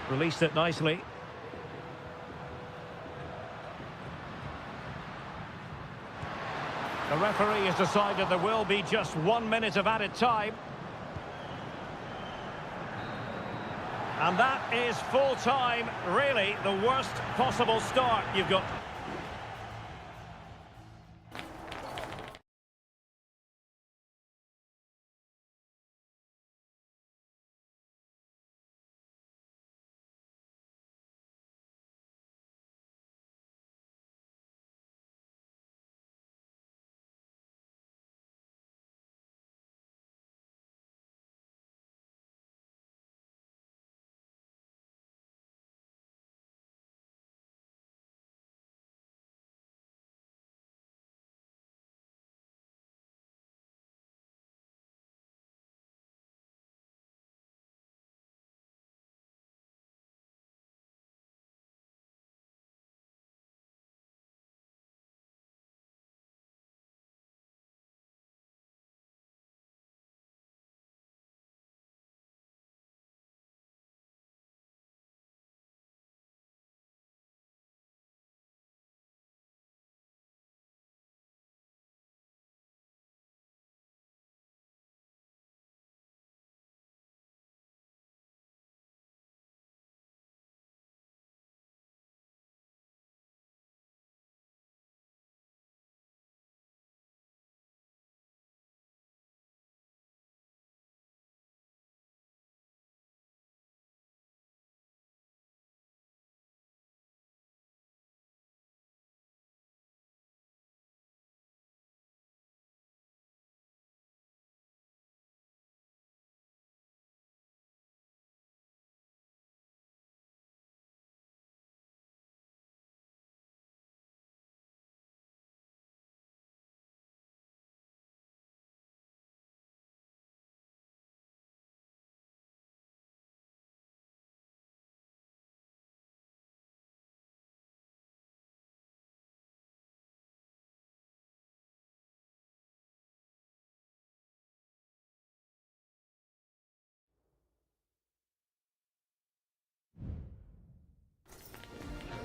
[SPEAKER 1] Released it nicely. The referee has decided there will be just 1 minute of added time. And that is full time, really the worst possible start you've got.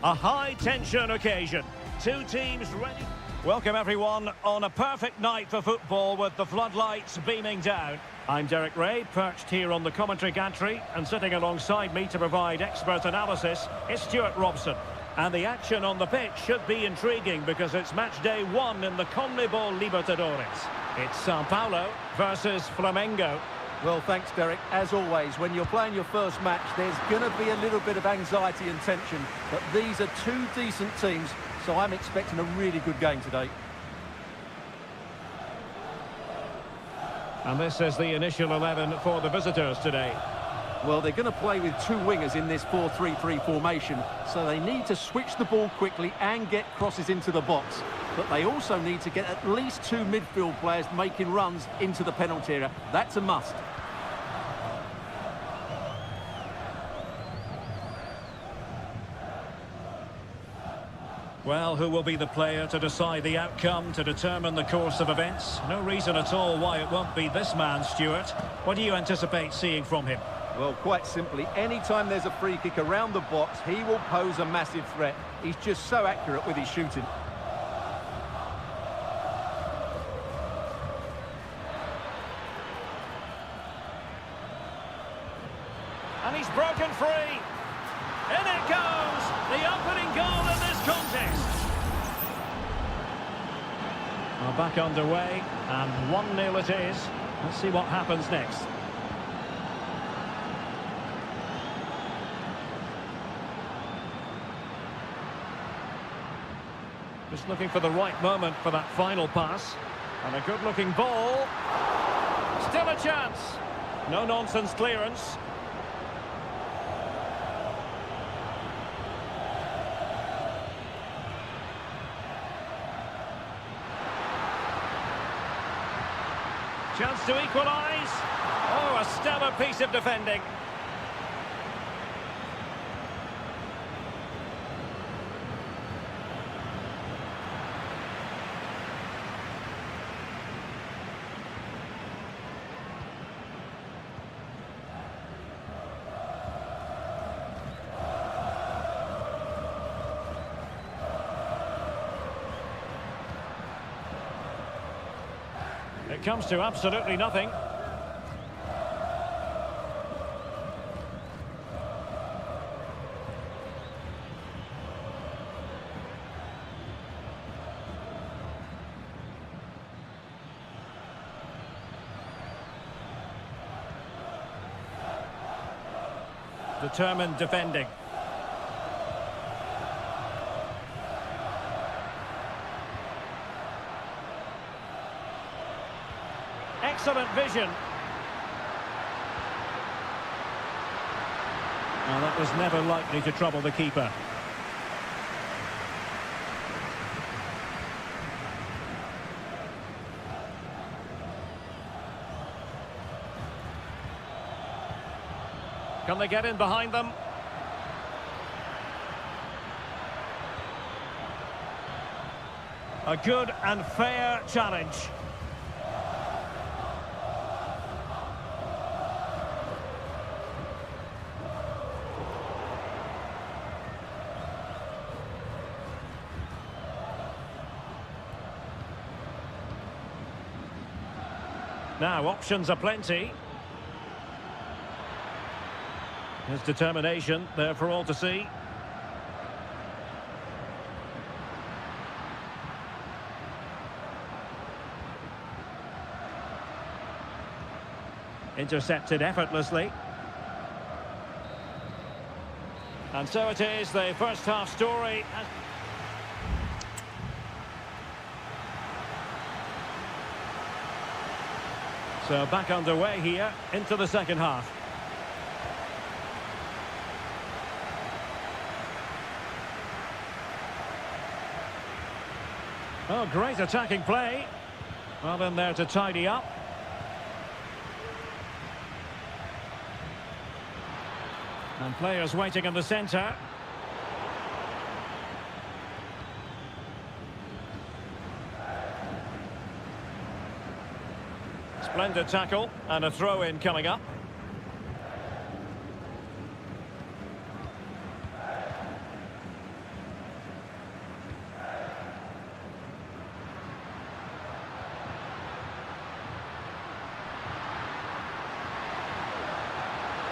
[SPEAKER 1] A high-tension occasion. Two teams ready. Welcome, everyone, on a perfect night for football with the floodlights beaming down. I'm Derek Ray, perched here on the commentary gantry, and sitting alongside me to provide expert analysis is Stuart Robson. And the action on the pitch should be intriguing because it's match day 1 in the CONMEBOL Libertadores. It's Sao Paulo versus Flamengo.
[SPEAKER 2] Well, thanks, Derek. As always, when you're playing your first match, there's going to be a little bit of anxiety and tension. But these are two decent teams, so I'm expecting a really good game today.
[SPEAKER 1] And this is the initial 11 for the visitors today.
[SPEAKER 2] Well, they're going to play with two wingers in this 4-3-3 formation, so they need to switch the ball quickly and get crosses into the box. But they also need to get at least two midfield players making runs into the penalty area. That's a must.
[SPEAKER 1] Well, who will be the player to decide the outcome, to determine the course of events? No reason at all why it won't be this man, Stuart. What do you anticipate seeing from him?
[SPEAKER 2] Well, quite simply, anytime there's a free kick around the box, he will pose a massive threat. He's just so accurate with his shooting.
[SPEAKER 1] And he's broken free. In it goes! The opening goal in this contest. Well, back underway, and 1-0 it is. Let's see what happens next. Just looking for the right moment for that final pass. And a good-looking ball. Still a chance. No-nonsense clearance. Chance to equalise. Oh, a stellar piece of defending. It comes to absolutely nothing. Determined defending. Excellent vision. Well, that was never likely to trouble the keeper. Can they get in behind them? A good and fair challenge. Now, options are plenty. His determination there for all to see. Intercepted effortlessly. And so it is, the first half story. So back underway here into the second half. Oh, great attacking play. Well in there to tidy up. And players waiting in the centre. Splendid tackle and a throw-in coming up.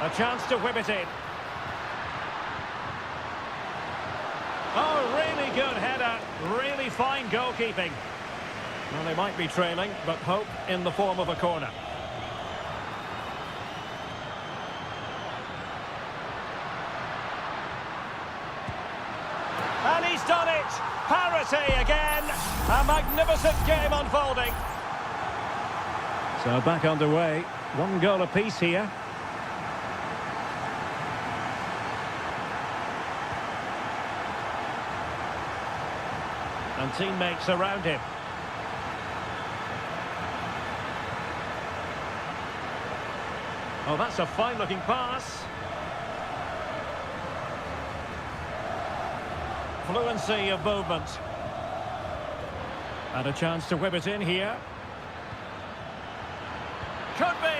[SPEAKER 1] A chance to whip it in. Oh, really good header. Really fine goalkeeping. Well, they might be trailing, but hope in the form of a corner. And he's done it! Parity again! A magnificent game unfolding. So back underway. One goal apiece here. And teammates around him. Oh, that's a fine-looking pass. Fluency of movement. And a chance to whip it in here. Could be.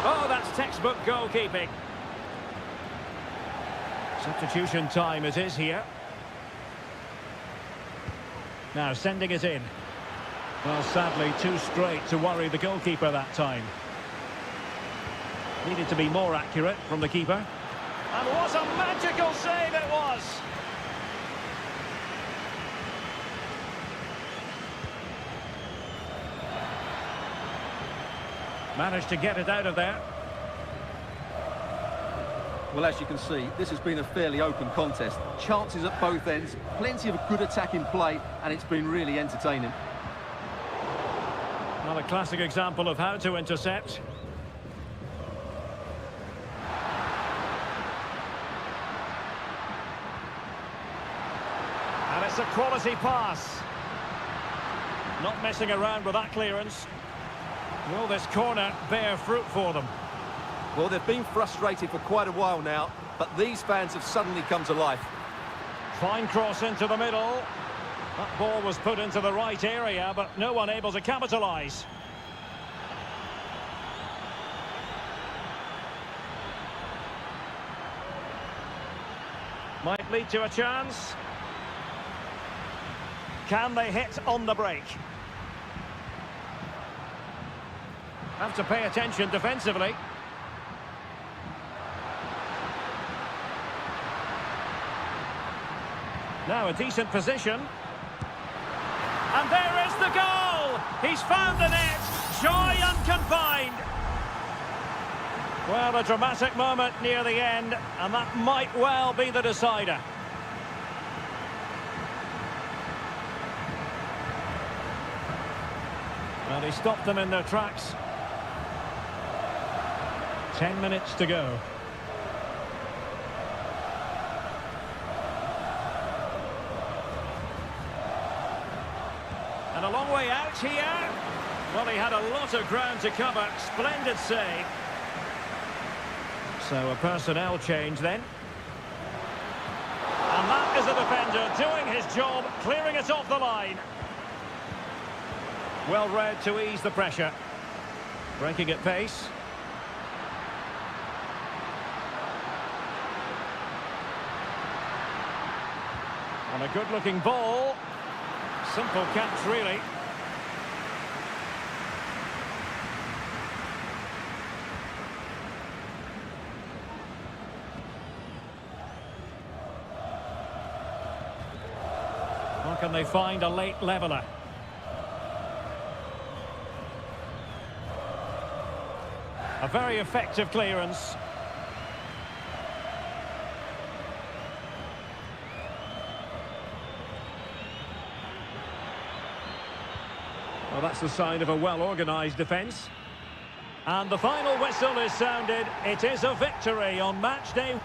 [SPEAKER 1] Oh, that's textbook goalkeeping. Substitution time it is here. Now sending it in. Well, sadly, too straight to worry the goalkeeper that time. Needed to be more accurate from the keeper. And what a magical save it was! Managed to get it out of there.
[SPEAKER 2] Well, as you can see, this has been a fairly open contest. Chances at both ends, plenty of good attacking play, and it's been really entertaining.
[SPEAKER 1] Well, a classic example of how to intercept. And it's a quality pass. Not messing around with that clearance. Will this corner bear fruit for them?
[SPEAKER 2] Well, they've been frustrated for quite a while now, but these fans have suddenly come to life.
[SPEAKER 1] Fine cross into the middle. That ball was put into the right area, but no one able to capitalise. Might lead to a chance. Can they hit on the break? Have to pay attention defensively. Now a decent position. And there is the goal! He's found the net! Joy unconfined! Well, a dramatic moment near the end, and that might well be the decider. Well, he stopped them in their tracks. 10 minutes to go. And a long way out here. Well, he had a lot of ground to cover. Splendid save. So a personnel change then. And that is a defender doing his job, clearing it off the line. Well read to ease the pressure. Breaking at pace. And a good-looking ball. Simple catch, really. Or can they find a late leveller? A very effective clearance. Well, that's the sign of a well-organised defence. And the final whistle is sounded. It is a victory on match day.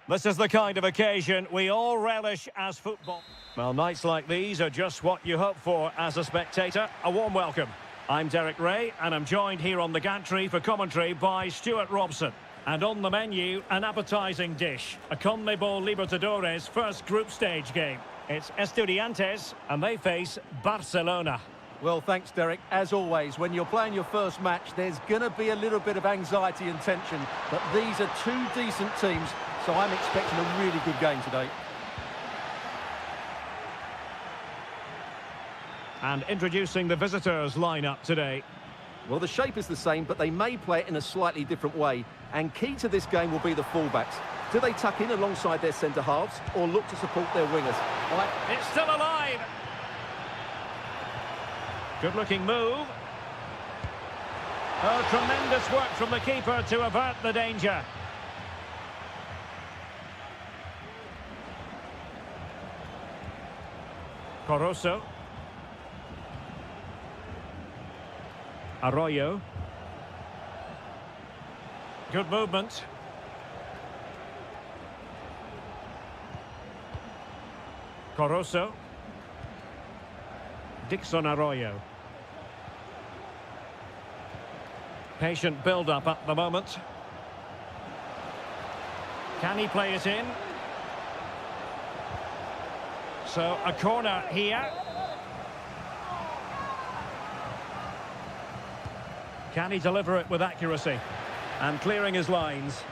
[SPEAKER 1] This is the kind of occasion we all relish as football. Well, nights like these are just what you hope for as a spectator. A warm welcome. I'm Derek Ray, and I'm joined here on the gantry for commentary by Stuart Robson. And on the menu, an appetising dish, a CONMEBOL Libertadores first group stage game. It's Estudiantes, and they face Barcelona.
[SPEAKER 2] Well, thanks, Derek. As always, when you're playing your first match, there's going to be a little bit of anxiety and tension. But these are two decent teams, so I'm expecting a really good game today.
[SPEAKER 1] And introducing the visitors' lineup today.
[SPEAKER 2] Well, the shape is the same, but they may play it in a slightly different way. And key to this game will be the fullbacks. Do they tuck in alongside their centre-halves or look to support their wingers?
[SPEAKER 1] It's still alive. Good-looking move. Oh, tremendous work from the keeper to avert the danger. Coroso. Arroyo. Good movement. Coroso. Dixon Arroyo. Patient build-up at the moment. Can he play it in? So a corner here. Can he deliver it with accuracy? And clearing his lines.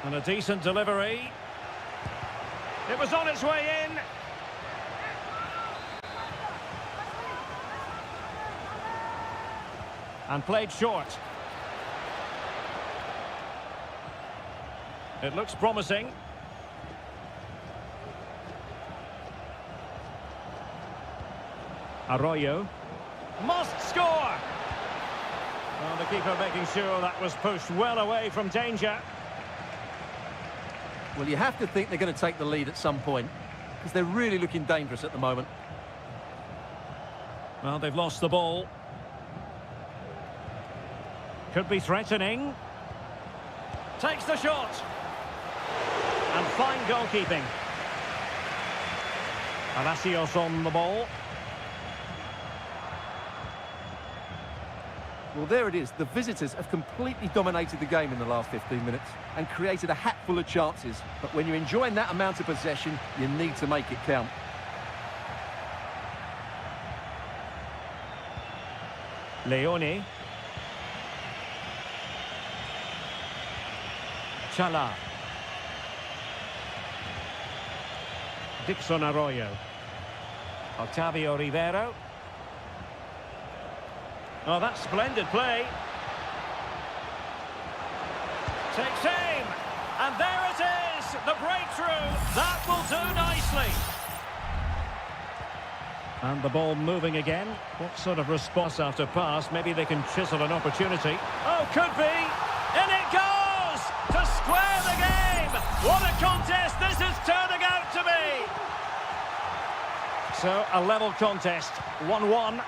[SPEAKER 1] And a decent delivery. It was on its way in. And played short. It looks promising. Arroyo. Must score! Well, the keeper making sure that was pushed well away from danger.
[SPEAKER 2] Well, you have to think they're going to take the lead at some point, because they're really looking dangerous at the moment.
[SPEAKER 1] Well, they've lost the ball. Could be threatening. Takes the shot. And fine goalkeeping. Palacios on the ball.
[SPEAKER 2] Well, there it is. The visitors have completely dominated the game in the last 15 minutes and created a hatful of chances. But when you're enjoying that amount of possession, you need to make it count.
[SPEAKER 1] Leone. Chala. Dixon Arroyo. Octavio Rivero. Oh, that's splendid play. Takes aim. And there it is, the breakthrough. That will do nicely. And the ball moving again. What sort of response after pass? Maybe they can chisel an opportunity. Oh, could be. In it goes to square the game. What a contest this is turning out to be. So, a level contest, 1-1.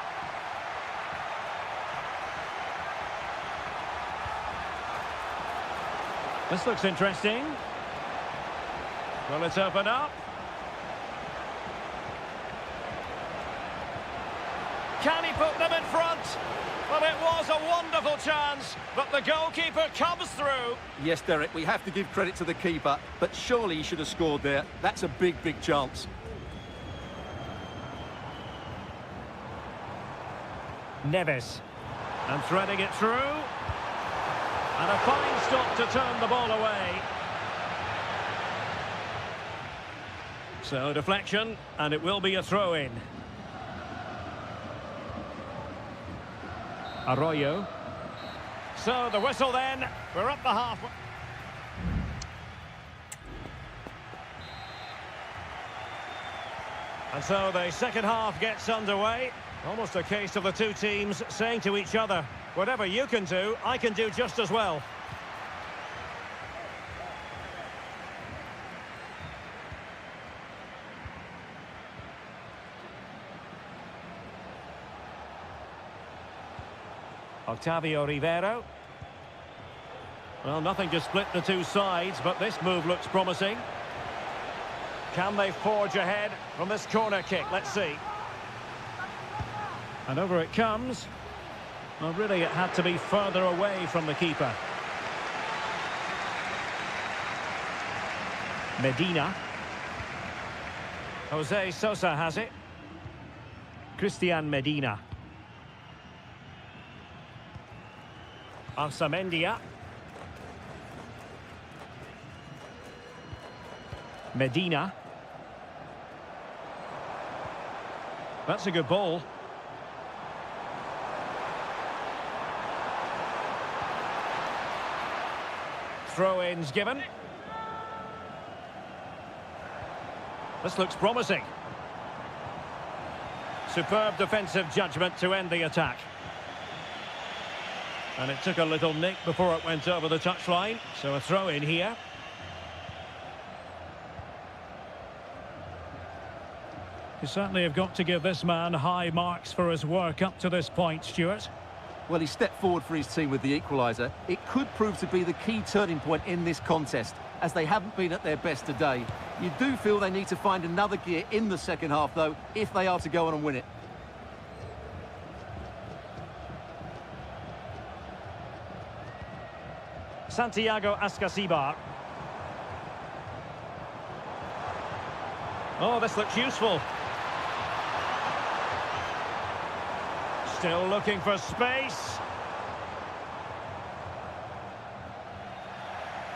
[SPEAKER 1] This looks interesting. Will it open up? Can he put them in front? Well, it was a wonderful chance, but the goalkeeper comes through.
[SPEAKER 2] Yes, Derek, we have to give credit to the keeper, but surely he should have scored there. That's a big, big chance.
[SPEAKER 1] Neves. And threading it through. And a fine stop to turn the ball away. So deflection, and it will be a throw-in. Arroyo. So the whistle then. We're up the half. And so the second half gets underway. Almost a case of the two teams saying to each other, whatever you can do, I can do just as well. Octavio Rivero. Well, nothing to split the two sides, but this move looks promising. Can they forge ahead from this corner kick? Let's see. And over it comes. Well, really, it had to be further away from the keeper. Medina. Jose Sosa has it. Christian Medina. Arsamendia. Medina. That's a good ball. Throw-ins given. This looks promising. Superb defensive judgment to end the attack. And it took a little nick before it went over the touchline. So a throw-in here. You certainly have got to give this man high marks for his work up to this point, Stuart.
[SPEAKER 2] Well, he stepped forward for his team with the equaliser. It could prove to be the key turning point in this contest, as they haven't been at their best today. You do feel they need to find another gear in the second half, though, if they are to go on and win it.
[SPEAKER 1] Santiago Ascasibar. Oh, this looks useful. Still looking for space.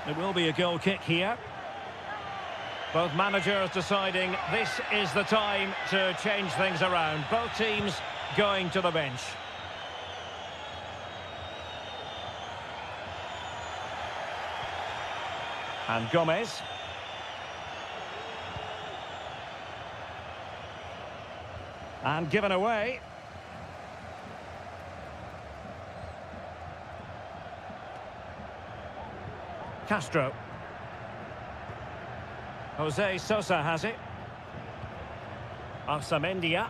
[SPEAKER 1] It will be a goal kick here. Both managers deciding this is the time to change things around. Both teams going to the bench. And Gomez. And given away. Castro. Jose Sosa has it. Arsamendia.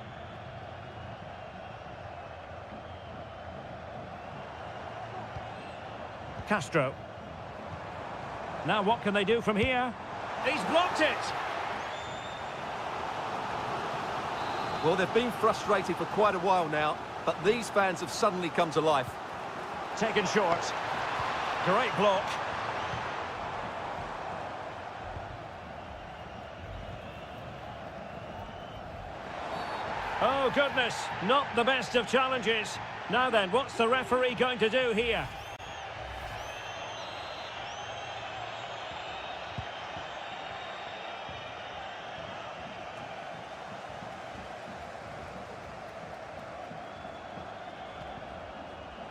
[SPEAKER 1] Castro. Now what can they do from here? He's blocked it!
[SPEAKER 2] Well, they've been frustrated for quite a while now, but these fans have suddenly come to life.
[SPEAKER 1] Taken short. Great block. Oh, goodness. Not the best of challenges. Now then, what's the referee going to do here?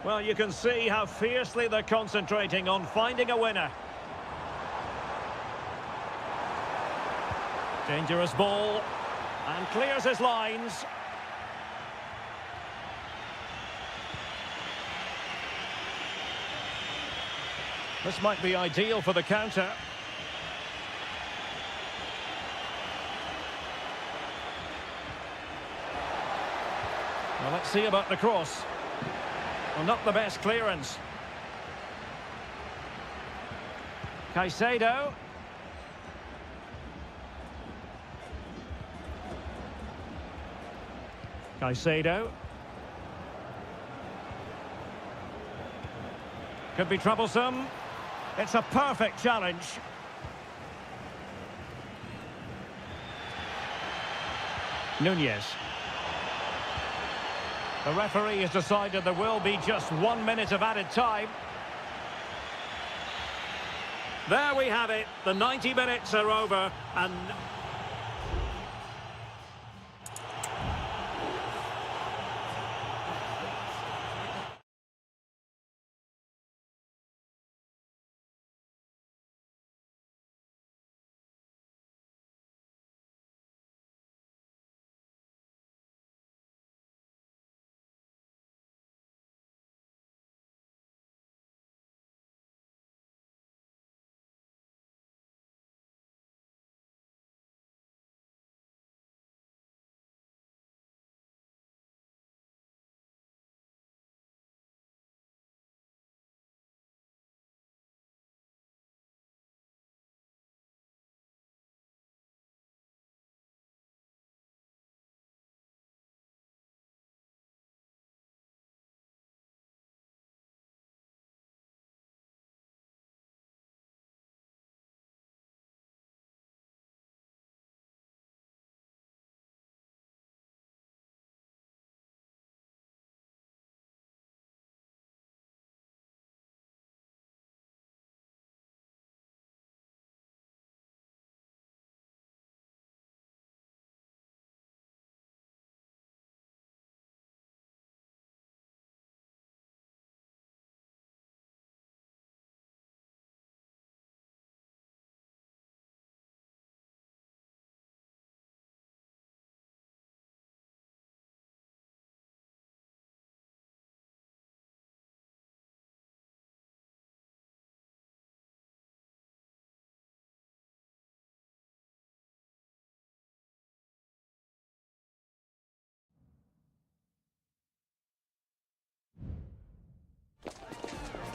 [SPEAKER 1] Well, you can see how fiercely they're concentrating on finding a winner. Dangerous ball. And clears his lines. This might be ideal for the counter. Well, let's see about the cross. Well, not the best clearance. Caicedo. Caicedo. Could be troublesome. It's a perfect challenge. Nunez. The referee has decided there will be just 1 minute of added time. There we have it. The 90 minutes are over and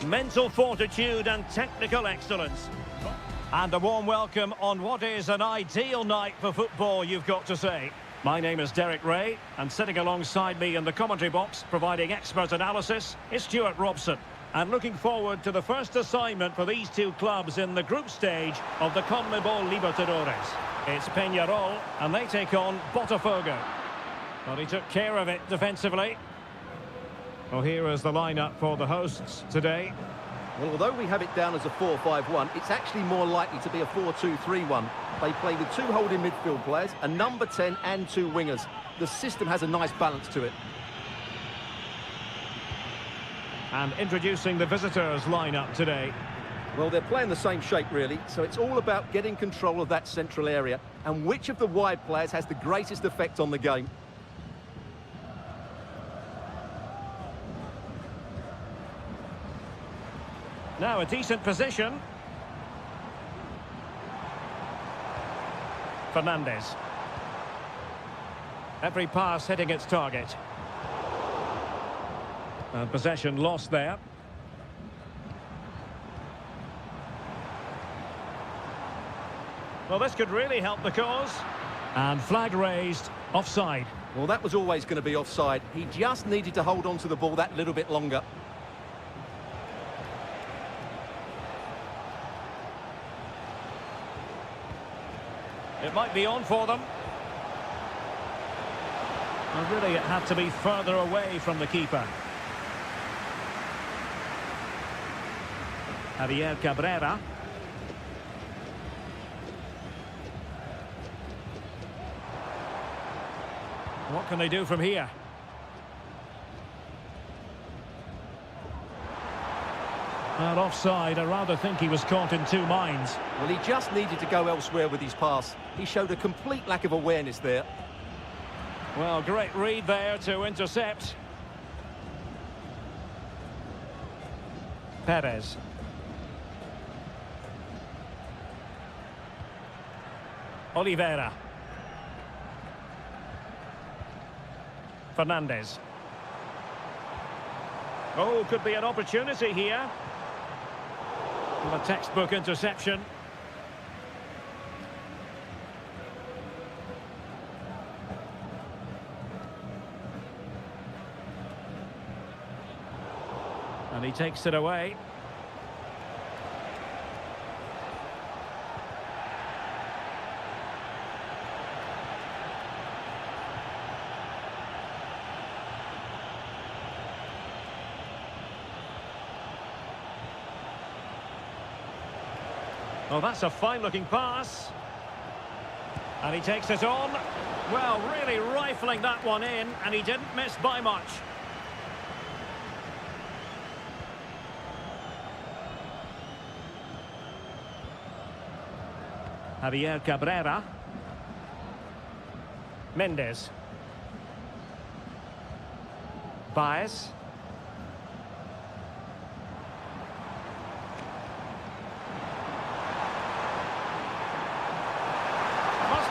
[SPEAKER 1] mental fortitude and technical excellence. And a warm welcome on what is an ideal night for football, you've got to say. My name is Derek Ray, and sitting alongside me in the commentary box, providing expert analysis, is Stuart Robson. And looking forward to the first assignment for these two clubs in the group stage of the CONMEBOL Libertadores. It's Peñarol, and they take on Botafogo. Well, he took care of it defensively. Well, here is the lineup for the hosts today.
[SPEAKER 2] Well, although we have it down as a 4-5-1, it's actually more likely to be a 4-2-3-1. They play with two holding midfield players, a number 10 and two wingers. The system has a nice balance to it.
[SPEAKER 1] And introducing the visitors' lineup today.
[SPEAKER 2] Well, they're playing the same shape, really, so it's all about getting control of that central area and which of the wide players has the greatest effect on the game.
[SPEAKER 1] Now a decent position. Fernandez. Every pass hitting its target. And possession lost there. Well, this could really help the cause. And flag raised, offside.
[SPEAKER 2] Well, that was always going to be offside. He just needed to hold on to the ball that little bit longer.
[SPEAKER 1] It might be on for them. Well, really, it had to be further away from the keeper. Javier Cabrera. What can they do from here? Well, offside. I rather think he was caught in two minds.
[SPEAKER 2] Well, he just needed to go elsewhere with his pass. He showed a complete lack of awareness there.
[SPEAKER 1] Well, great read there to intercept. Perez. Oliveira. Fernandez. Oh, could be an opportunity here. Well, a textbook interception. And he takes it away. Oh, that's a fine-looking pass. And he takes it on. Well, really rifling that one in, and he didn't miss by much. Javier Cabrera. Mendes. Baez.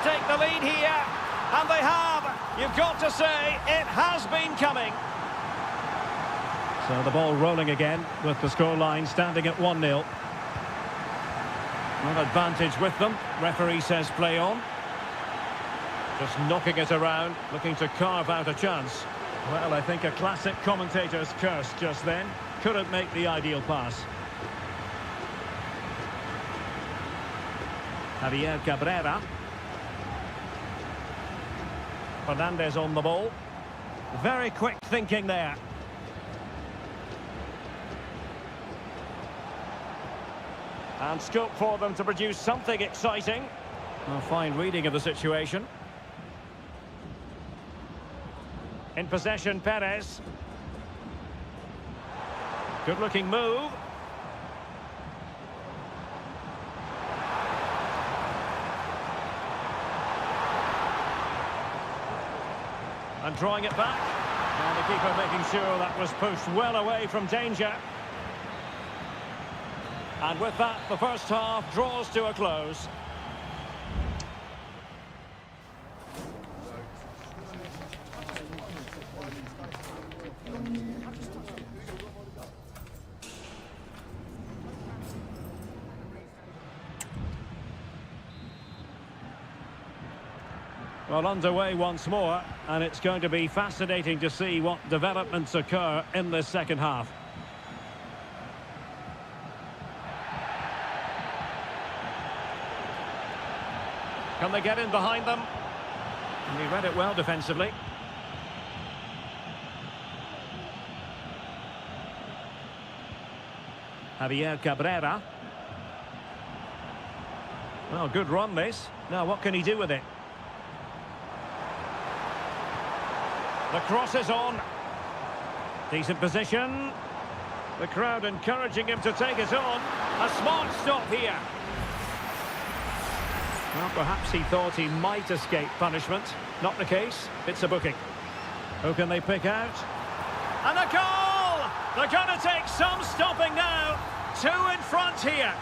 [SPEAKER 1] Take the lead here, and they have. You've got to say, it has been coming. So the ball rolling again, with the scoreline standing at 1-0. Well, advantage with them. Referee says play on. Just knocking it around, looking to carve out a chance. Well, I think a classic commentator's curse just then. Couldn't make the ideal pass. Javier Cabrera. Fernandez on the ball. Very quick thinking there. And scope for them to produce something exciting. A fine reading of the situation. In possession, Perez. Good looking move. And drawing it back. And the keeper making sure that was pushed well away from danger. And with that, the first half draws to a close. Well, underway once more, and it's going to be fascinating to see what developments occur in this second half. Can they get in behind them? And he read it well defensively. Javier Cabrera. Well, good run this. Now, what can he do with it? The cross is on. Decent position. The crowd encouraging him to take it on. A smart stop here. Well, perhaps he thought he might escape punishment. Not the case. It's a booking. Who can they pick out? And a goal! They're going to take some stopping now. 2 in front here.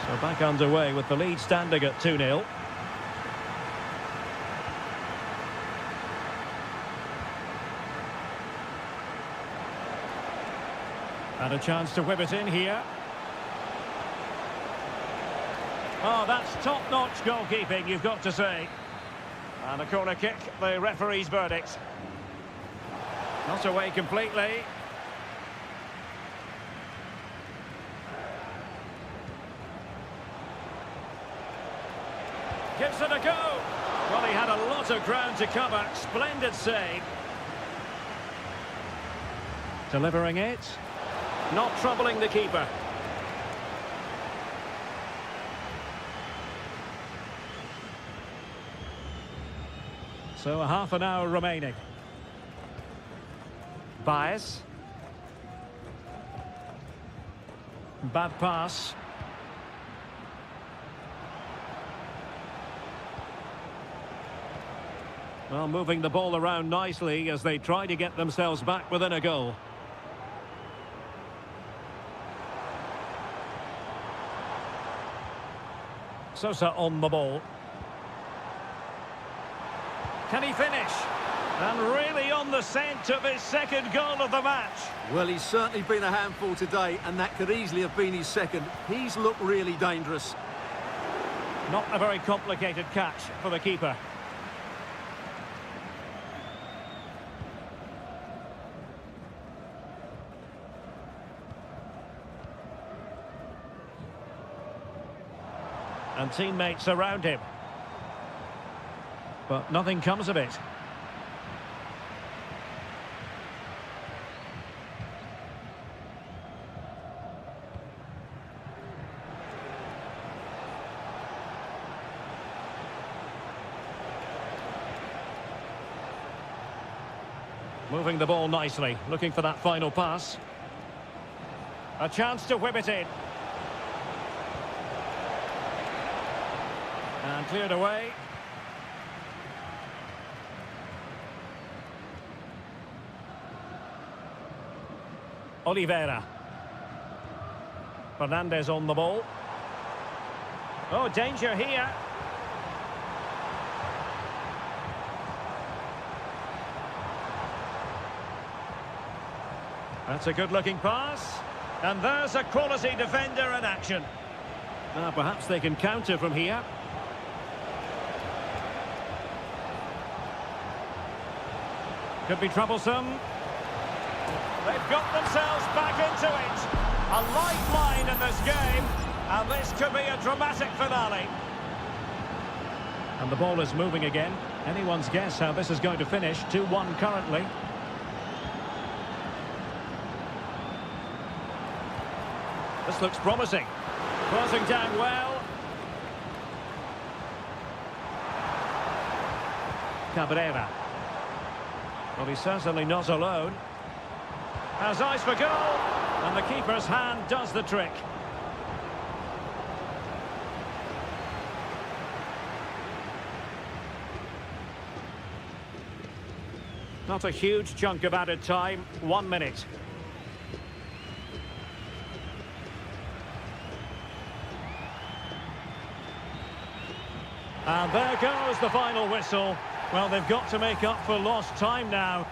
[SPEAKER 1] So back underway with the lead standing at 2-0. And a chance to whip it in here. Oh, that's top-notch goalkeeping, you've got to say. And a corner kick, the referee's verdict. Not away completely. Gives it a go. Well, he had a lot of ground to cover. Splendid save. Delivering it. Not troubling the keeper. So a half an hour remaining. Baez. Bad pass. Well, moving the ball around nicely as they try to get themselves back within a goal. Sosa on the ball. Can he finish? And really on the scent of his second goal of the match.
[SPEAKER 2] Well, he's certainly been a handful today, and that could easily have been his second. He's looked really dangerous.
[SPEAKER 1] Not a very complicated catch for the keeper. And teammates around him. But nothing comes of it. Moving the ball nicely, looking for that final pass. A chance to whip it in. And cleared away. Oliveira. Fernandez on the ball. Oh, danger here. That's a good-looking pass. And there's a quality defender in action. Now, perhaps they can counter from here. Could be troublesome. They've got themselves back into it. A lifeline in this game. And this could be a dramatic finale. And the ball is moving again. Anyone's guess how this is going to finish. 2-1 currently. This looks promising. Crossing down well. Cabrera. Well, he's certainly not alone. Has eyes for goal. And the keeper's hand does the trick. Not a huge chunk of added time. 1 minute. And there goes the final whistle. Well, they've got to make up for lost time now.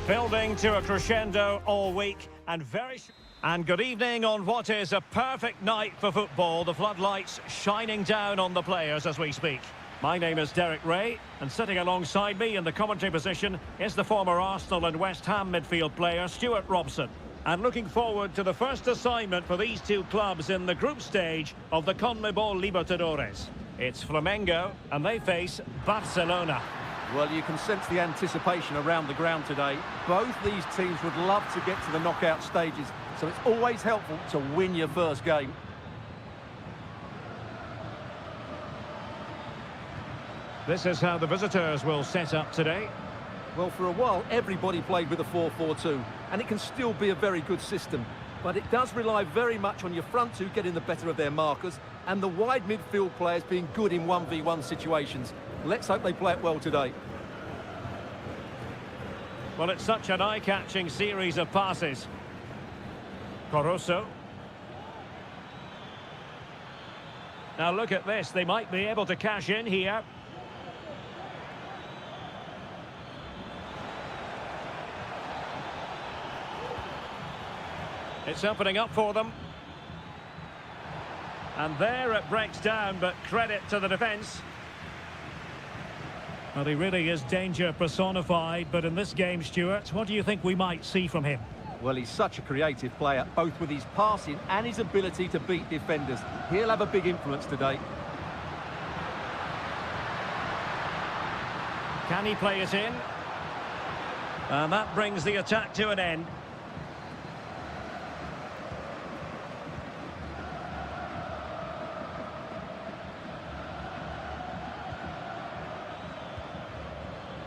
[SPEAKER 1] Building to a crescendo all week and And good evening on what is a perfect night for football. The floodlights shining down on the players as we speak. My name is Derek Ray, and sitting alongside me in the commentary position is the former Arsenal and West Ham midfield player Stuart Robson. And looking forward to the first assignment for these two clubs in the group stage of the CONMEBOL Libertadores. It's Flamengo, and they face Barcelona.
[SPEAKER 2] Well, you can sense the anticipation around the ground today. Both these teams would love to get to the knockout stages, so it's always helpful to win your first game.
[SPEAKER 1] This is how the visitors will set up today.
[SPEAKER 2] Well, for a while, everybody played with a 4-4-2, and it can still be a very good system. But it does rely very much on your front two getting the better of their markers, and the wide midfield players being good in 1v1 situations. Let's hope they play it well today.
[SPEAKER 1] Well, it's such an eye-catching series of passes. Caruso. Now look at this, they might be able to cash in here. It's opening up for them. And there it breaks down, but credit to the defence. Well, he really is danger personified, but in this game, Stuart, what do you think we might see from him?
[SPEAKER 2] Well, he's such a creative player, both with his passing and his ability to beat defenders. He'll have a big influence today.
[SPEAKER 1] Can he play it in? And that brings the attack to an end.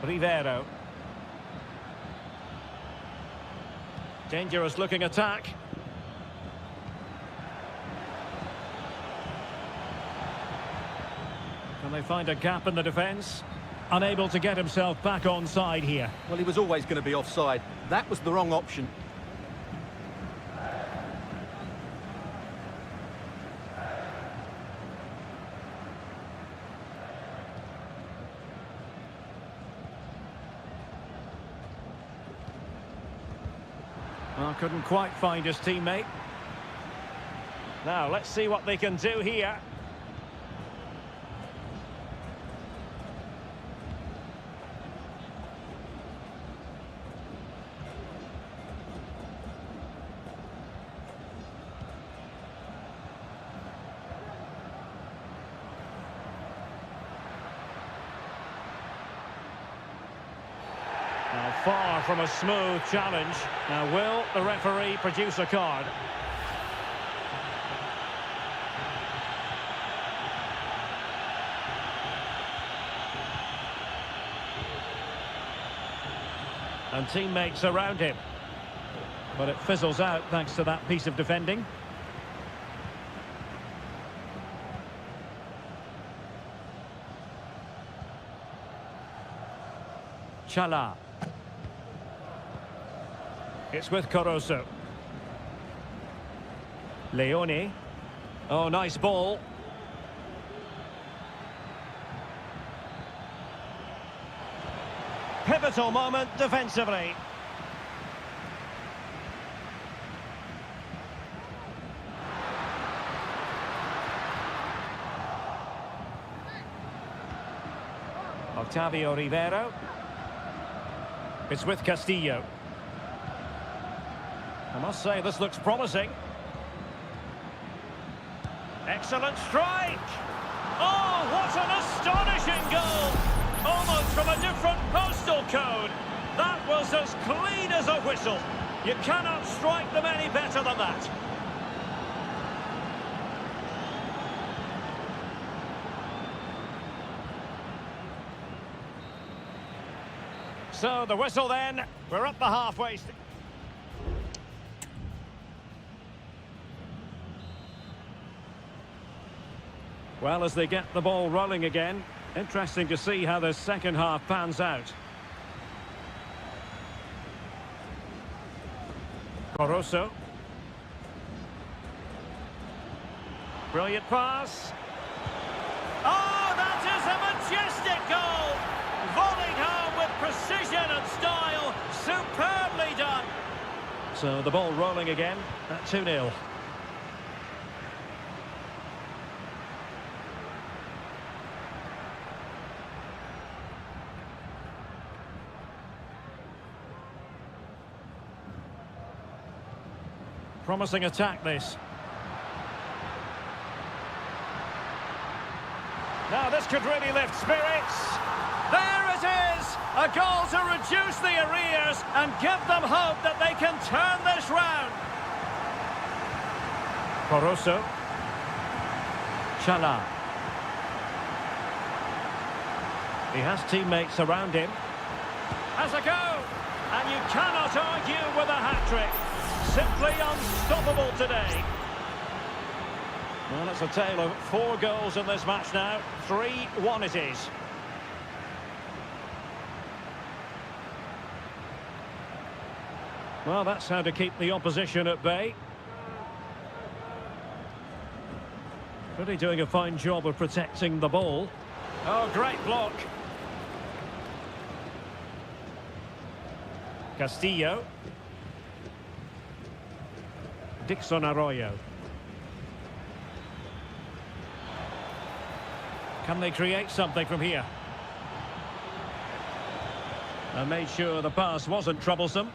[SPEAKER 1] Rivero. Dangerous looking attack. Can they find a gap in the defence? Unable to get himself back onside here.
[SPEAKER 2] Well, he was always going to be offside. That was the wrong option.
[SPEAKER 1] Well, couldn't quite find his teammate. Now, let's see what they can do here. Now, far from a smooth challenge. Now, will the referee produce a card? And teammates around him. But it fizzles out thanks to that piece of defending. Chala. It's with Caruso. Leone. Oh, nice ball. Pivotal moment defensively. Octavio Rivero. It's with Castillo. I must say, this looks promising. Excellent strike! Oh, what an astonishing goal! Almost from a different postal code. That was as clean as a whistle. You cannot strike them any better than that. So, the whistle then. We're at the halfway stage. Well, as they get the ball rolling again, interesting to see how the second half pans out. Caruso. Brilliant pass. Oh, that is a majestic goal! Volleyed home with precision and style. Superb So the ball rolling again at 2-0. Promising attack, this. Now this could really lift spirits. There it is! A goal to reduce the arrears and give them hope that they can turn this round. Corosso. Chala. He has teammates around him. Has a go! And you cannot argue with a hat-trick. Simply unstoppable today. Well, it's a tale of 4 goals in this match now. 3-1 it is. Well, that's how to keep the opposition at bay. Really doing a fine job of protecting the ball. Oh, great block. Castillo. Dixon Arroyo. Can they create something from here? And made sure the pass wasn't troublesome.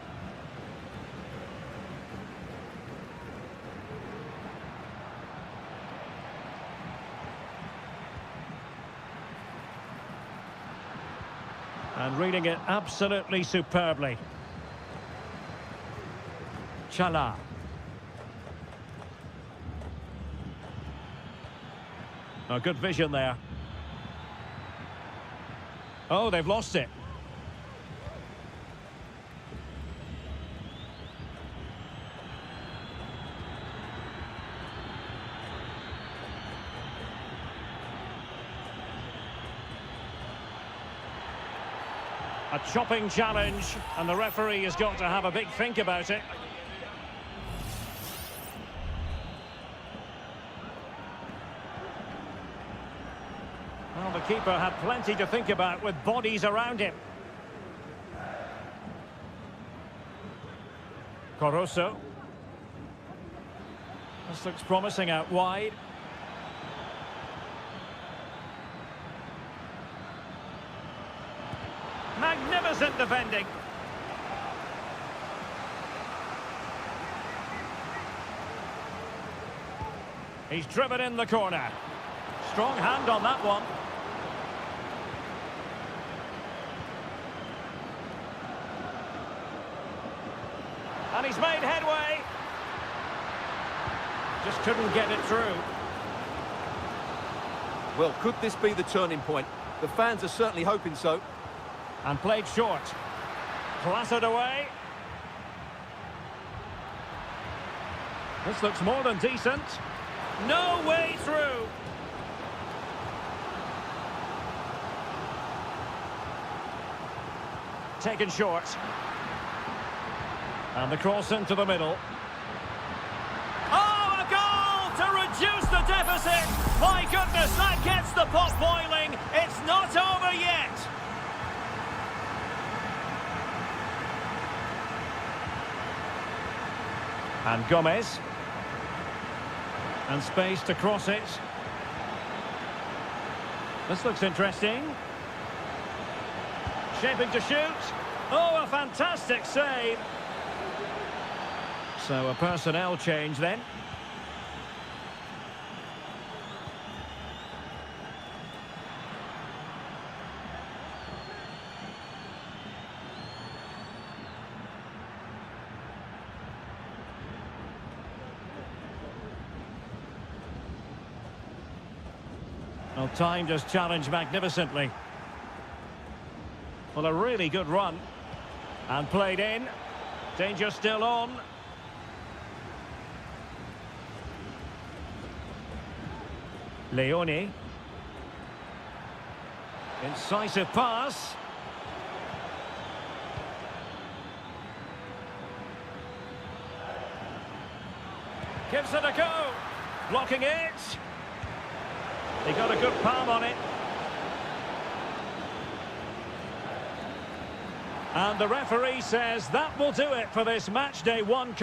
[SPEAKER 1] And reading it absolutely superbly. Chala. Oh, good vision there. Oh, they've lost it. A chopping challenge, and the referee has got to have a big think about it. Well, the keeper had plenty to think about with bodies around him. Corosso. This looks promising out wide. Magnificent defending. He's driven in the corner. Strong hand on that one. And he's made headway. Just couldn't get it through.
[SPEAKER 2] Well, could this be the turning point? The fans are certainly hoping so.
[SPEAKER 1] And played short. Clattered away. This looks more than decent. No way through. Taken short. And the cross into the middle. Oh, a goal to reduce the deficit. My goodness, that gets the pot boiling. It's not over yet. And Gomez. And space to cross it. This looks interesting. Shaping to shoot. Oh, a fantastic save. So a personnel change then. Well, timed his challenge magnificently. Well, a really good run. And played in. Danger still on. Leone. Incisive pass. Gives it a go. Blocking it. He got a good palm on it. And the referee says that will do it for this match day one.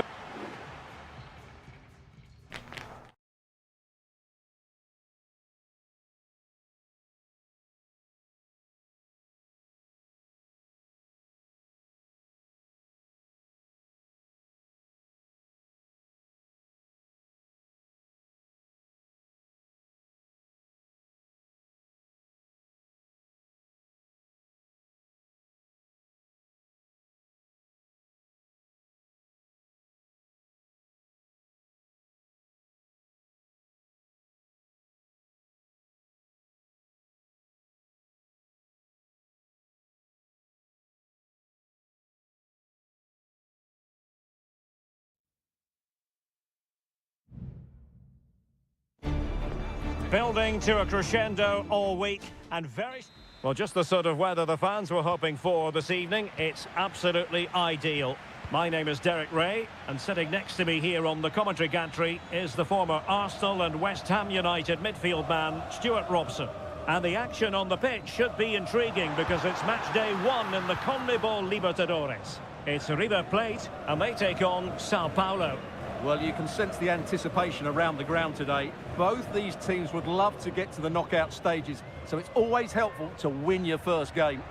[SPEAKER 1] Building to a crescendo all week and very... Well, just the sort of weather the fans were hoping for this evening. It's absolutely ideal. My name is Derek Ray, and sitting next to me here on the commentary gantry is the former Arsenal and West Ham United midfield man, Stuart Robson. And the action on the pitch should be intriguing because it's match day one in the CONMEBOL Libertadores. It's River Plate, and they take on Sao Paulo.
[SPEAKER 2] Well, you can sense the anticipation around the ground today. Both these teams would love to get to the knockout stages, so it's always helpful to win your first game.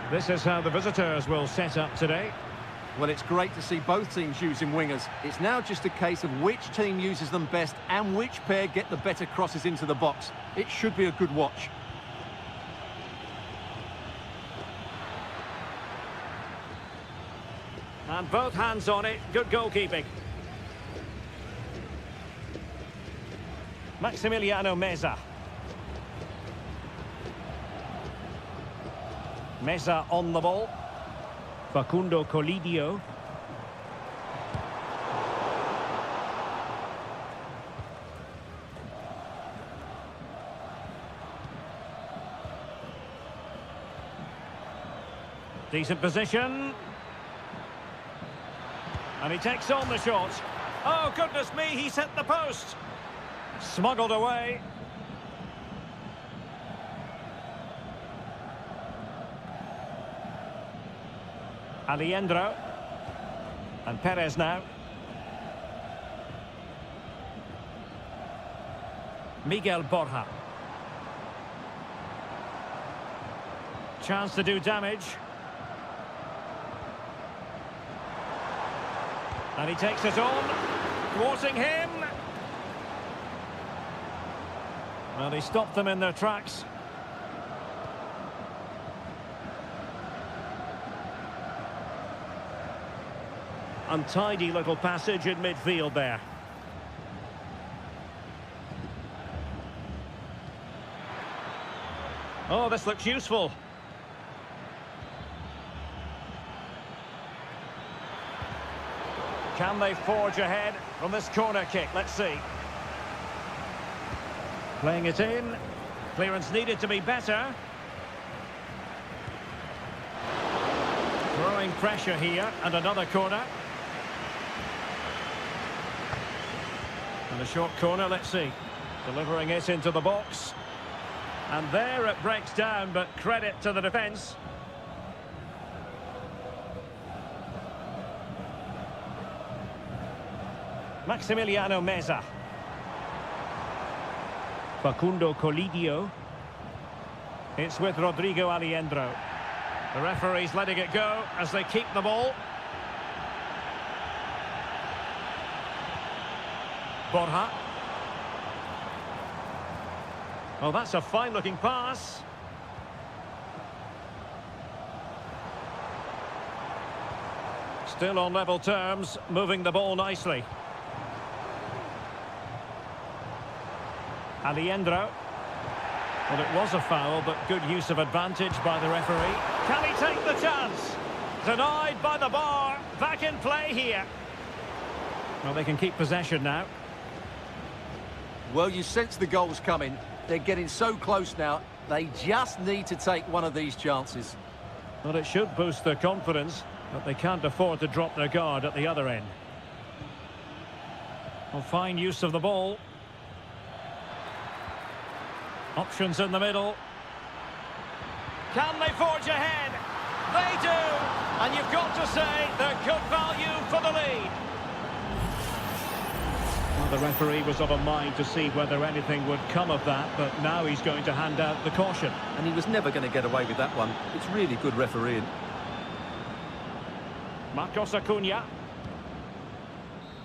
[SPEAKER 1] This is how the visitors will set up today.
[SPEAKER 2] Well, it's great to see both teams using wingers. It's now just a case of which team uses them best and which pair get the better crosses into the box. It should be a good watch.
[SPEAKER 1] And both hands on it. Good goalkeeping. Maximiliano Meza. Meza on the ball. Facundo Colidio. Decent position. And he takes on the shot. Oh, goodness me, he's hit the post. Smuggled away. Aliendro. And Perez now. Miguel Borja. Chance to do damage. And he takes it on, thwarting him. Well, he stopped them in their tracks. Untidy little passage in midfield there. Oh, this looks useful. Can they forge ahead from this corner kick? Let's see. Playing it in. Clearance needed to be better. Throwing pressure here, and another corner. And a short corner, let's see. Delivering it into the box. And there it breaks down, but credit to the defence. Maximiliano Meza. Facundo Colidio. It's with Rodrigo Aliendro. The referee's letting it go as they keep the ball. Borja. Oh, that's a fine-looking pass. Still on level terms, moving the ball nicely. Aliendro. Well, it was a foul, but good use of advantage by the referee. Can he take the chance? Denied by the bar. Back in play here. Well, they can keep possession now.
[SPEAKER 2] Well, you sense the goals coming. They're getting so close now. They just need to take one of these chances.
[SPEAKER 1] Well, it should boost their confidence, but they can't afford to drop their guard at the other end. Well, fine use of the ball. Options in the middle. Can they forge ahead? They do! And you've got to say they're good value for the lead. Well, the referee was of a mind to see whether anything would come of that, but now he's going to hand out the caution.
[SPEAKER 2] And he was never going to get away with that one. It's really good refereeing.
[SPEAKER 1] Marcos Acuna.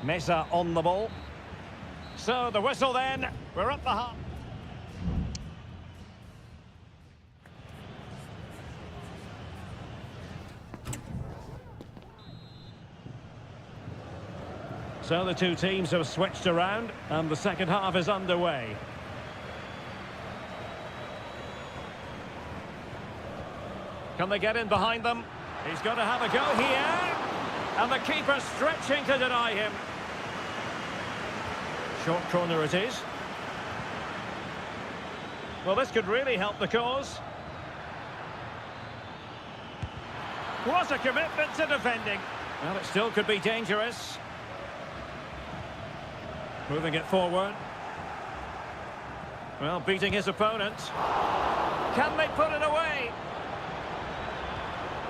[SPEAKER 1] Meza on the ball. So the whistle then. We're at the half. So the two teams have switched around and the second half is underway. Can they get in behind them? He's going to have a go here. And the keeper stretching to deny him. Short corner it is. Well, this could really help the cause. What a commitment to defending. Well, it still could be dangerous. Moving it forward. Well, beating his opponent. Can they put it away?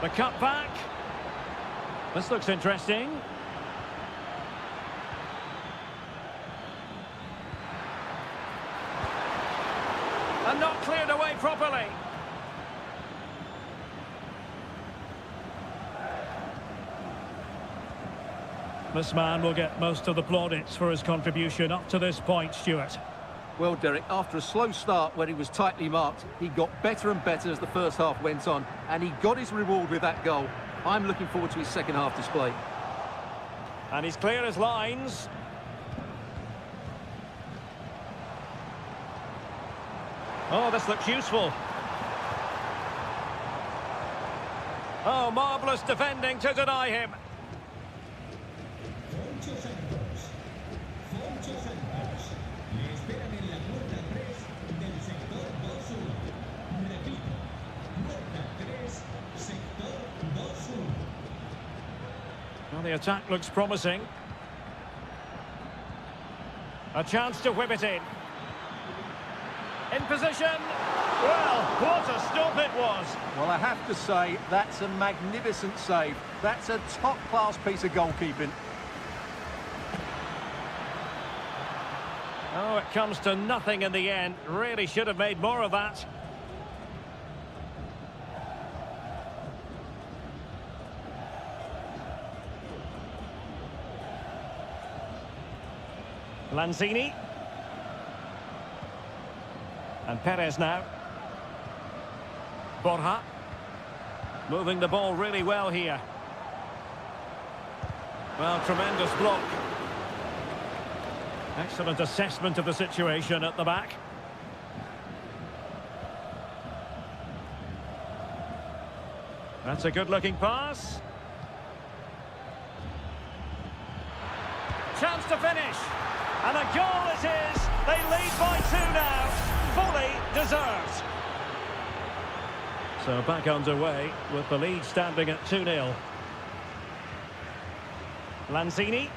[SPEAKER 1] The cut back. This looks interesting. And not cleared away properly. This man will get most of the plaudits for his contribution up to this point, Stuart.
[SPEAKER 2] Well, Derek, after a slow start when he was tightly marked, he got better and better as the first half went on, and he got his reward with that goal. I'm looking forward to his second half display.
[SPEAKER 1] And he's clear as lines. Oh, this looks useful. Oh, marvellous defending to deny him. Well, the attack looks promising. A chance to whip it in. In position. Well, what a stop it was.
[SPEAKER 3] Well, I have to say, that's a magnificent save. That's a top-class piece of goalkeeping.
[SPEAKER 1] Oh, it comes to nothing in the end. Really should have made more of that. Lanzini. And Perez now. Borja. Moving the ball really well here. Well, tremendous block. Excellent assessment of the situation at the back. That's a good-looking pass. Chance to finish. And a goal it is. They lead by 2 now. Fully deserved. So back underway with the lead standing at 2-0. Lanzini.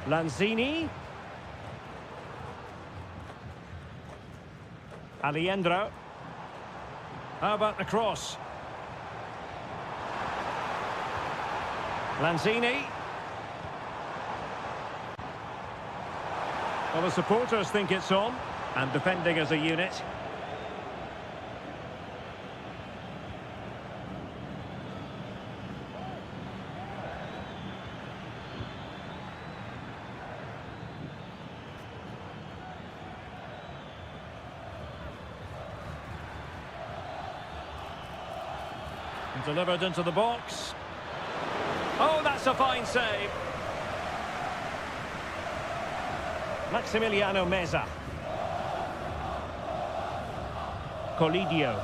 [SPEAKER 1] Lanzini. Alejandro. How about the cross? Lanzini. Well, the supporters think it's on, and defending as a unit. And delivered into the box. Oh, that's a fine save. Maximiliano Meza. Colidio.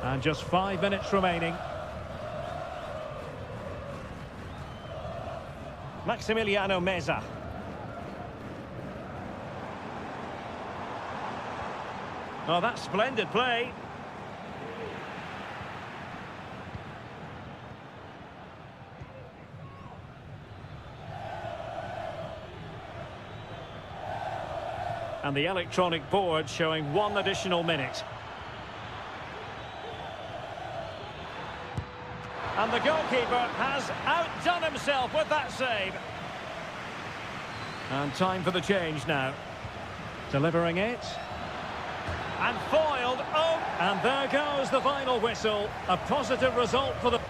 [SPEAKER 1] And just 5 minutes remaining. Maximiliano Meza. Oh, that's splendid play. And the electronic board showing 1 additional minute. And the goalkeeper has outdone himself with that save. And time for the change now. Delivering it. And foiled. Oh, and there goes the final whistle. A positive result for the...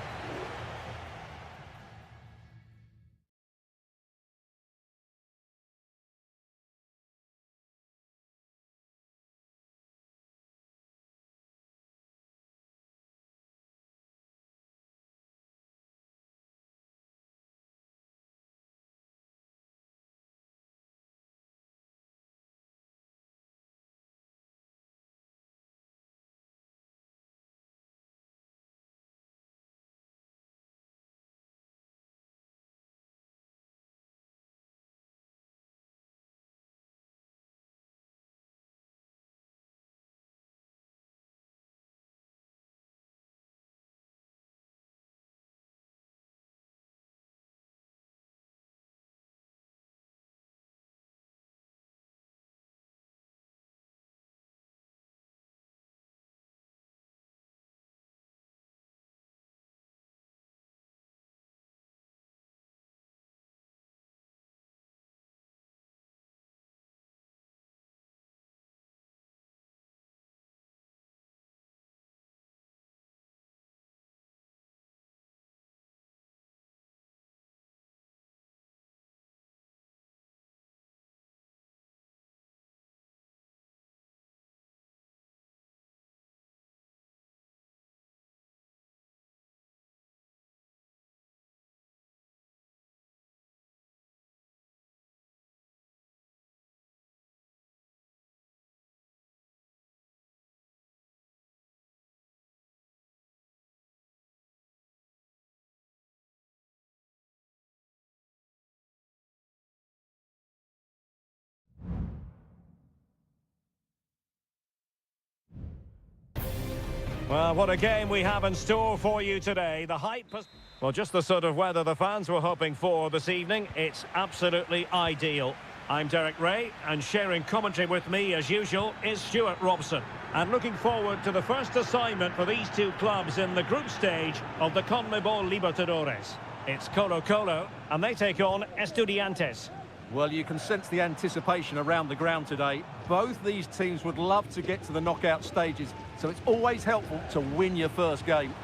[SPEAKER 1] Well, what a game we have in store for you today. The hype has... Well, just the sort of weather the fans were hoping for this evening. It's absolutely ideal. I'm Derek Ray, and sharing commentary with me, as usual, is Stuart Robson. And looking forward to the first assignment for these two clubs in the group stage of the CONMEBOL Libertadores. It's Colo-Colo, and they take on Estudiantes.
[SPEAKER 2] Well, you can sense the anticipation around the ground today. Both these teams would love to get to the knockout stages, so it's always helpful to win your first game.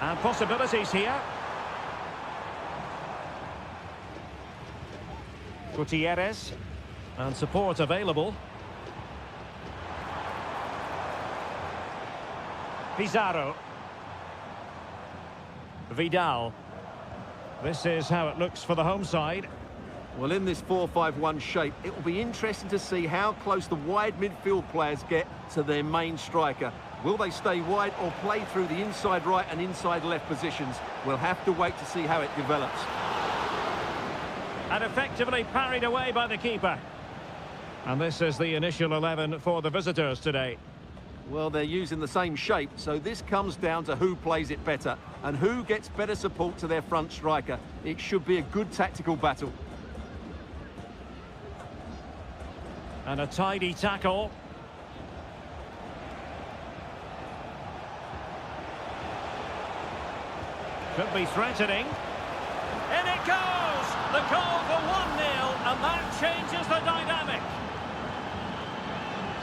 [SPEAKER 1] And possibilities here. Gutierrez. And support available. Pizarro. Vidal. This is how it looks for the home side.
[SPEAKER 2] Well, in this 4-5-1 shape, it will be interesting to see how close the wide midfield players get to their main striker. Will they stay wide or play through the inside right and inside left positions? We'll have to wait to see how it develops.
[SPEAKER 1] And effectively parried away by the keeper. And this is the initial 11 for the visitors today.
[SPEAKER 2] Well, they're using the same shape, so this comes down to who plays it better and who gets better support to their front striker. It should be a good tactical battle.
[SPEAKER 1] And a tidy tackle. Could be threatening. In it goes! The goal for 1-0, and that changes the dynamic.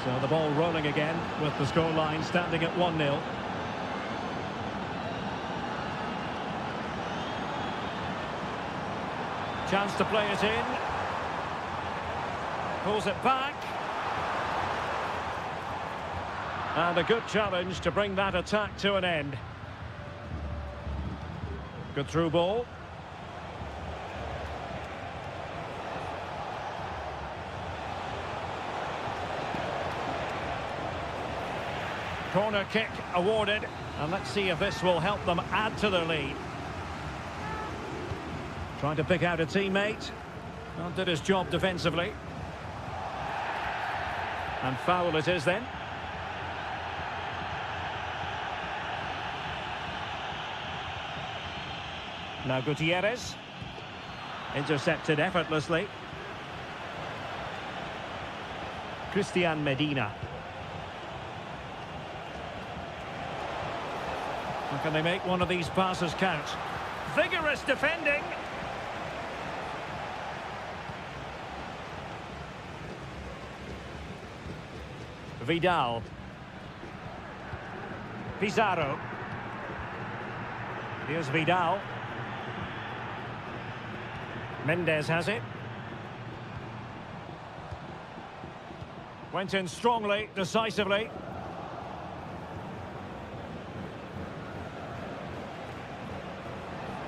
[SPEAKER 1] So the ball rolling again with the scoreline standing at 1-0. Chance to play it in. Pulls it back. And a good challenge to bring that attack to an end. Good through ball. Corner kick awarded, and let's see if this will help them add to their lead. Trying to pick out a teammate. Well, did his job defensively. And foul it is then. Now Gutierrez. Intercepted effortlessly. Christian Medina. And can they make one of these passes count? Vigorous defending. Vidal. Pizarro. Here's Vidal. Mendes has it. Went in strongly, decisively.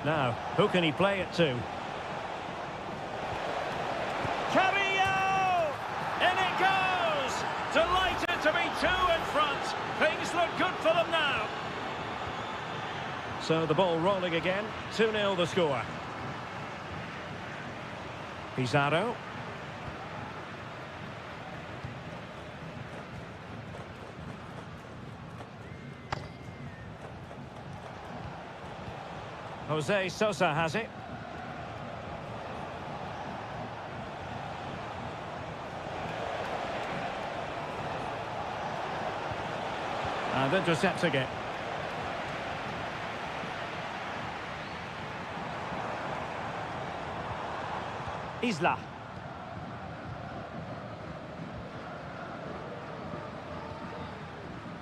[SPEAKER 1] Now, who can he play it to? Carrillo! In it goes! Delighted to be two in front. Things look good for them now. So the ball rolling again. 2-0 the score. Pizarro. Jose Sosa has it. And intercepting it. Isla.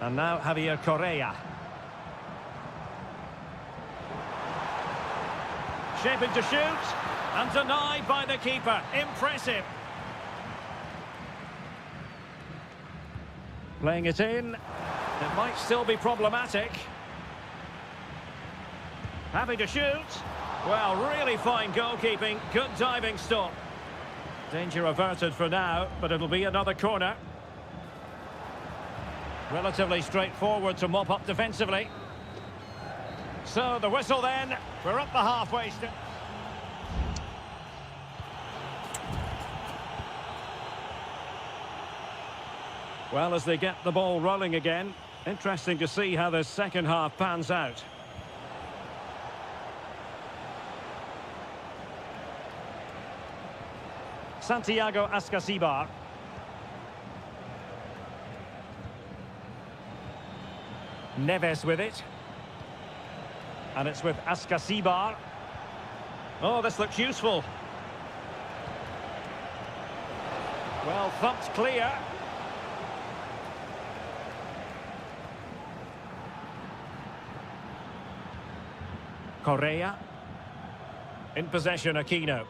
[SPEAKER 1] And now Javier Correa. Shaping to shoot, and denied by the keeper. Impressive. Playing it in. It might still be problematic. Having to shoot. Well, really fine goalkeeping. Good diving stop. Danger averted for now, but it'll be another corner. Relatively straightforward to mop up defensively. So the whistle then. We're up the halfway step. Well, as they get the ball rolling again, interesting to see how the second half pans out. Santiago Ascasibar. Neves with it. And it's with Ascasibar. Oh, this looks useful. Well, thumped clear. Correa. In possession, Aquino.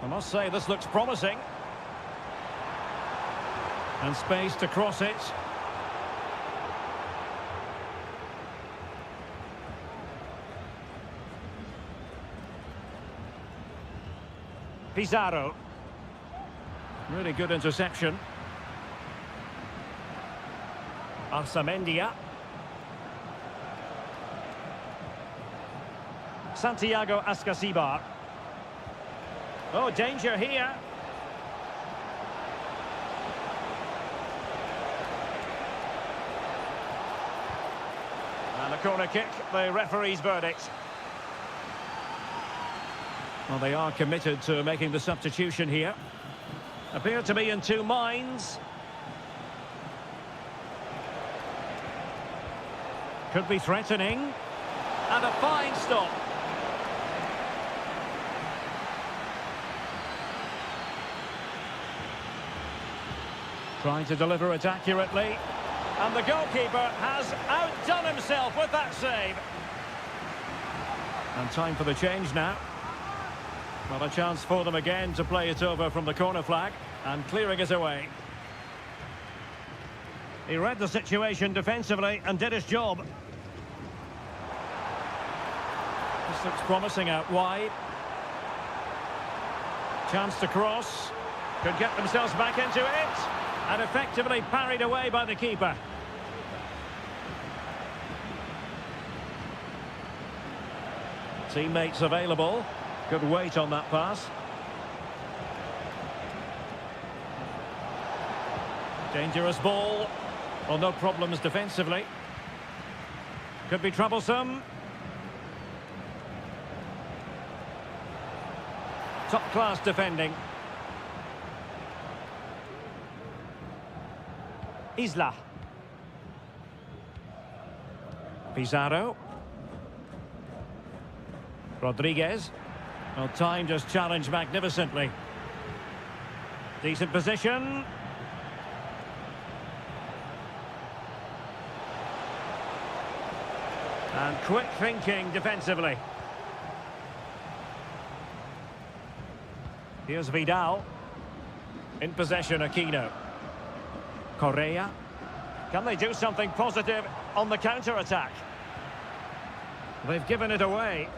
[SPEAKER 1] I must say, this looks promising. And space to cross it. Pizarro. Really good interception. Arsamendia. Santiago Ascasibar. Oh, danger here. And a corner kick, the referee's verdict. Well, they are committed to making the substitution here. Appear to be in two minds. Could be threatening. And a fine stop. Trying to deliver it accurately. And the goalkeeper has outdone himself with that save. And time for the change now. Well, a chance for them again to play it over from the corner flag. And clearing it away. He read the situation defensively and did his job. This looks promising out wide. Chance to cross. Could get themselves back into it. And effectively parried away by the keeper. Teammates available. Good weight on that pass. Dangerous ball. Well, no problems defensively. Could be troublesome. Top-class defending. Isla. Pizarro. Rodriguez. Well, time just challenged magnificently. Decent position. And quick thinking defensively. Here's Vidal. In possession, Aquino. Correa. Can they do something positive on the counter-attack? They've given it away.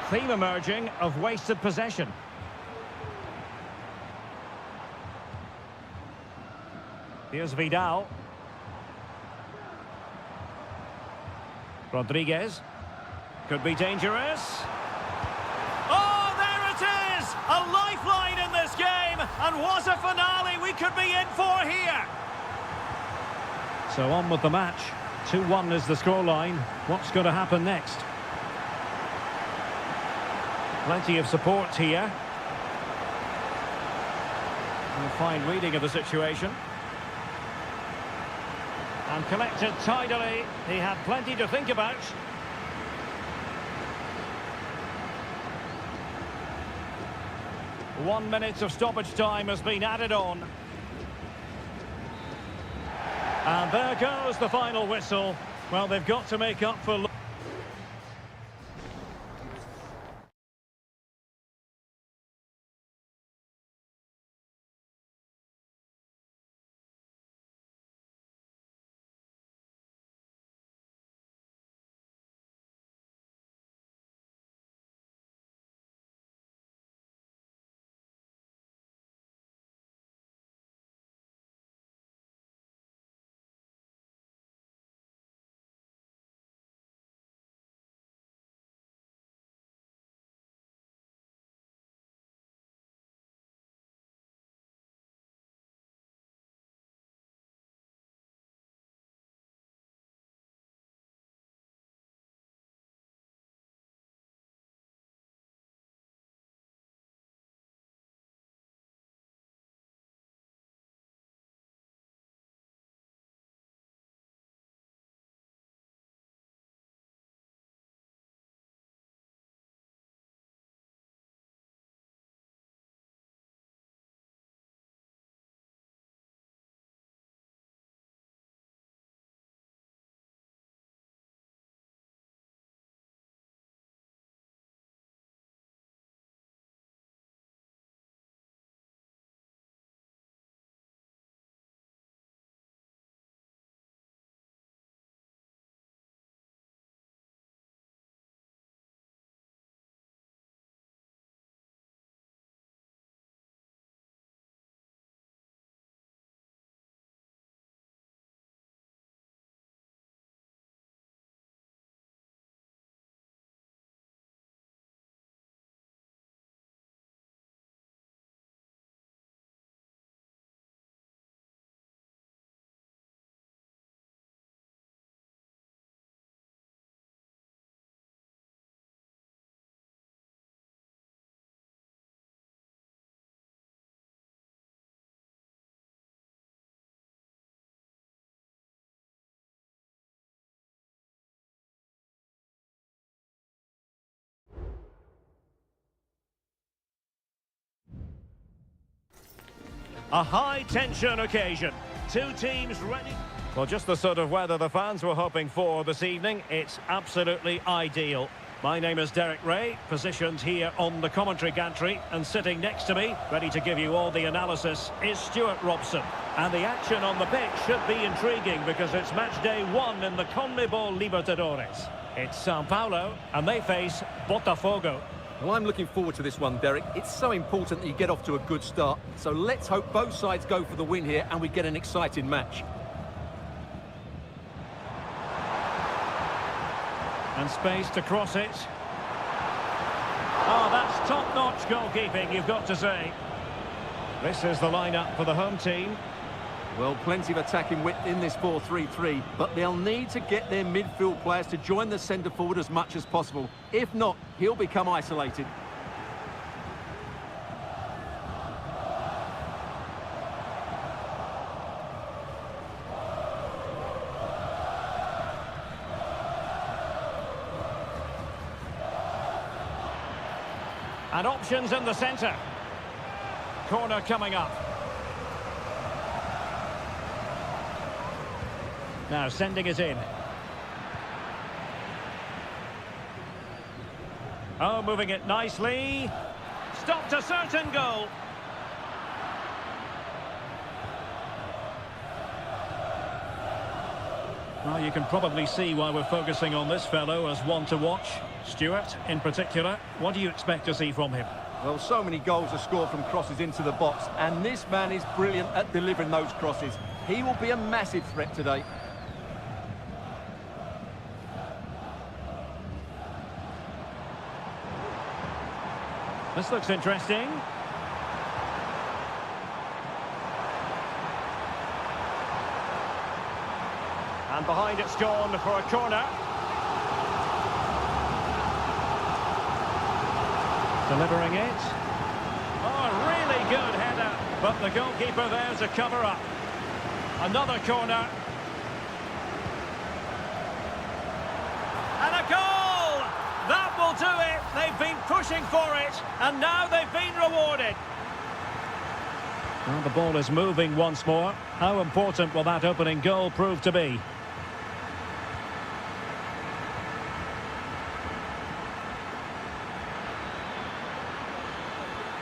[SPEAKER 1] Theme emerging of wasted possession. Here's Vidal. Rodriguez. Could be dangerous. Oh, there it is! A lifeline in this game! And what a finale we could be in for here! So on with the match. 2-1 is the scoreline. What's going to happen next? Plenty of support here. A fine reading of the situation. And collected tidily. He had plenty to think about. One minute of stoppage time has been added on. And there goes the final whistle. Well, they've got to make up for... A high-tension occasion. Two teams ready. Well, just the sort of weather the fans were hoping for this evening. It's absolutely ideal. My name is Derek Ray, positioned here on the commentary gantry, and sitting next to me, ready to give you all the analysis, is Stuart Robson. And the action on the pitch should be intriguing because it's match day 1 in the CONMEBOL Libertadores. It's Sao Paulo, and they face Botafogo.
[SPEAKER 2] Well, I'm looking forward to this one, Derek. It's so important that you get off to a good start. So let's hope both sides go for the win here and we get an exciting match.
[SPEAKER 1] And space to cross it. Oh, that's top-notch goalkeeping, you've got to say. This is the lineup for the home team.
[SPEAKER 2] Well, plenty of attacking width in this 4-3-3, but they'll need to get their midfield players to join the centre forward as much as possible. If not, he'll become isolated.
[SPEAKER 1] And options in the centre. Corner coming up. Now sending it in. Oh, moving it nicely. Stopped a certain goal. Well, you can probably see why we're focusing on this fellow as one to watch. Stuart, in particular, what do you expect to see from him?
[SPEAKER 2] Well, so many goals are scored from crosses into the box, and this man is brilliant at delivering those crosses. He will be a massive threat today.
[SPEAKER 1] This looks interesting. And behind it's gone for a corner. Delivering it. Oh, really good header. But the goalkeeper there's a cover-up. Another corner. And a goal! That will do it. They've been pushing for it, and now they've been rewarded. Well, the ball is moving once more. How important will that opening goal prove to be?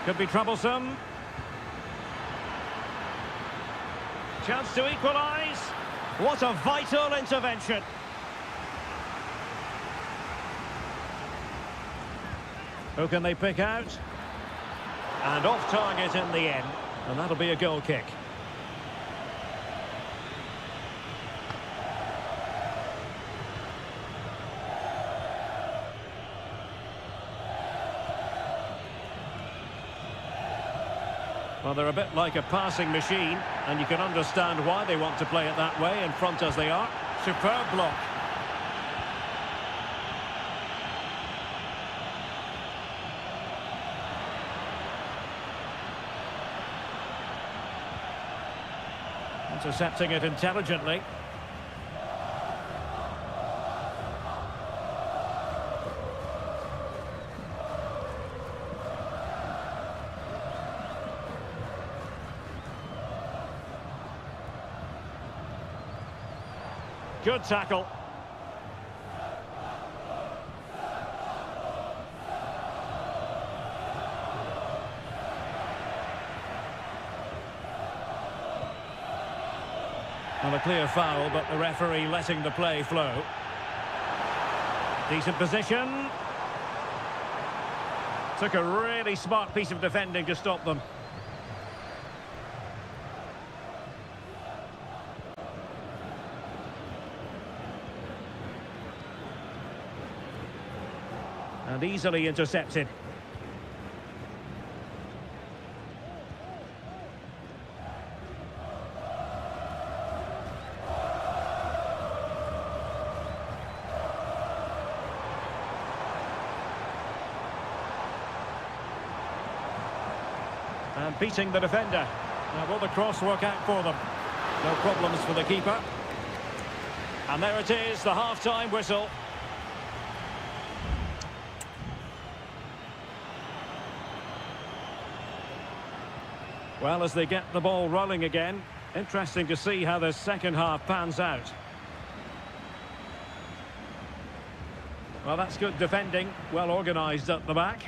[SPEAKER 1] Could be troublesome. Chance to equalise. What a vital intervention. Who can they pick out? And off target in the end. And that'll be a goal kick. Well, they're a bit like a passing machine, and you can understand why they want to play it that way, in front as they are. Superb block. Intercepting it intelligently. Good tackle. Well, a clear foul, but the referee letting the play flow. Decent position. Took a really smart piece of defending to stop them. And easily intercepted. And beating the defender. Now will the cross work out for them? No problems for the keeper. And there it is, the half-time whistle. Well, as they get the ball rolling again, interesting to see how the second half pans out. Well, that's good defending, well organised at the back.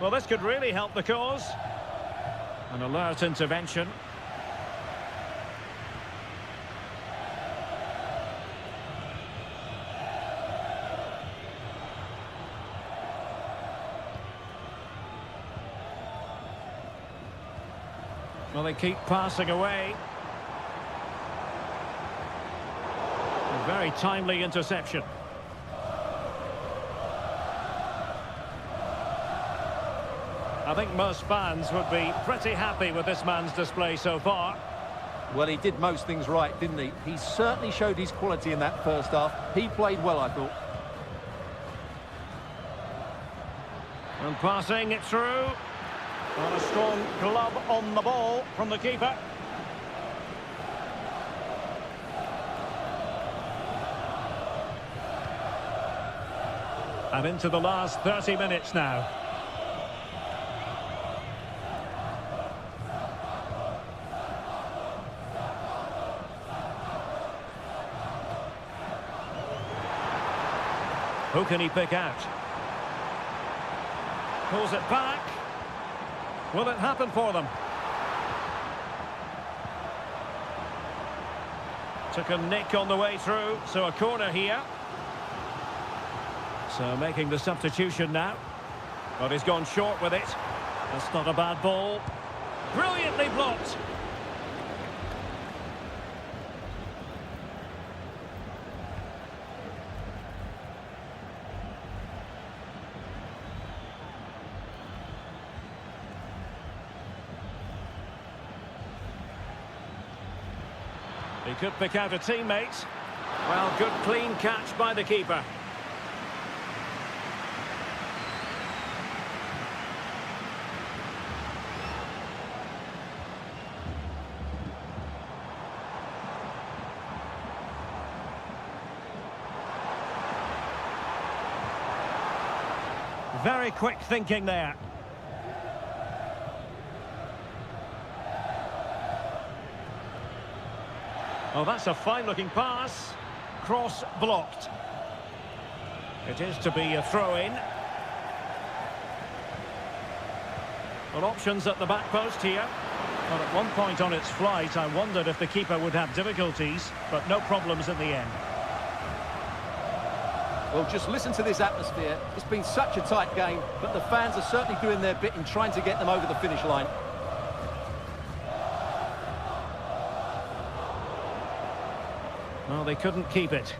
[SPEAKER 1] Well, this could really help the cause. An alert intervention. Well, they keep passing away. A very timely interception. I think most fans would be pretty happy with this man's display so far.
[SPEAKER 3] Well, he did most things right, didn't he? He certainly showed his quality in that first half. He played well, I thought.
[SPEAKER 1] And passing it through. And a strong glove on the ball from the keeper. And into the last 30 minutes now. Who can he pick out? Pulls it back. Will it happen for them? Took a nick on the way through, so a corner here. So making the substitution now. But he's gone short with it. That's not a bad ball. Brilliantly blocked. He could pick out a teammate. Well, good clean catch by the keeper. Very quick thinking there. Oh, that's a fine-looking pass. Cross blocked. It is to be a throw-in. Well, options at the back post here. Well, at one point on its flight, I wondered if the keeper would have difficulties, but no problems in the end.
[SPEAKER 2] Well, just listen to this atmosphere. It's been such a tight game, but the fans are certainly doing their bit in trying to get them over the finish line.
[SPEAKER 1] Well, they couldn't keep it.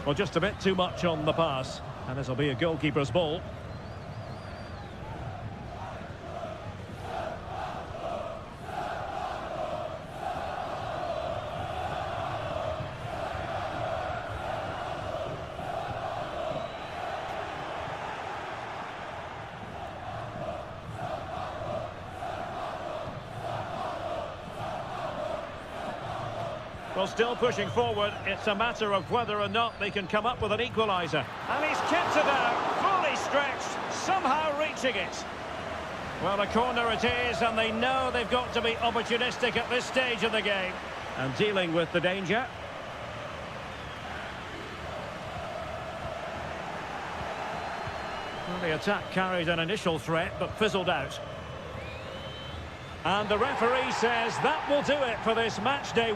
[SPEAKER 1] Well, just a bit too much on the pass. And this will be a goalkeeper's ball. Well, still pushing forward. It's a matter of whether or not they can come up with an equaliser. And he's kept it out, fully stretched, somehow reaching it. Well, a corner it is, and they know they've got to be opportunistic at this stage of the game. And dealing with the danger. Well, the attack carried an initial threat, but fizzled out. And the referee says that will do it for this match day.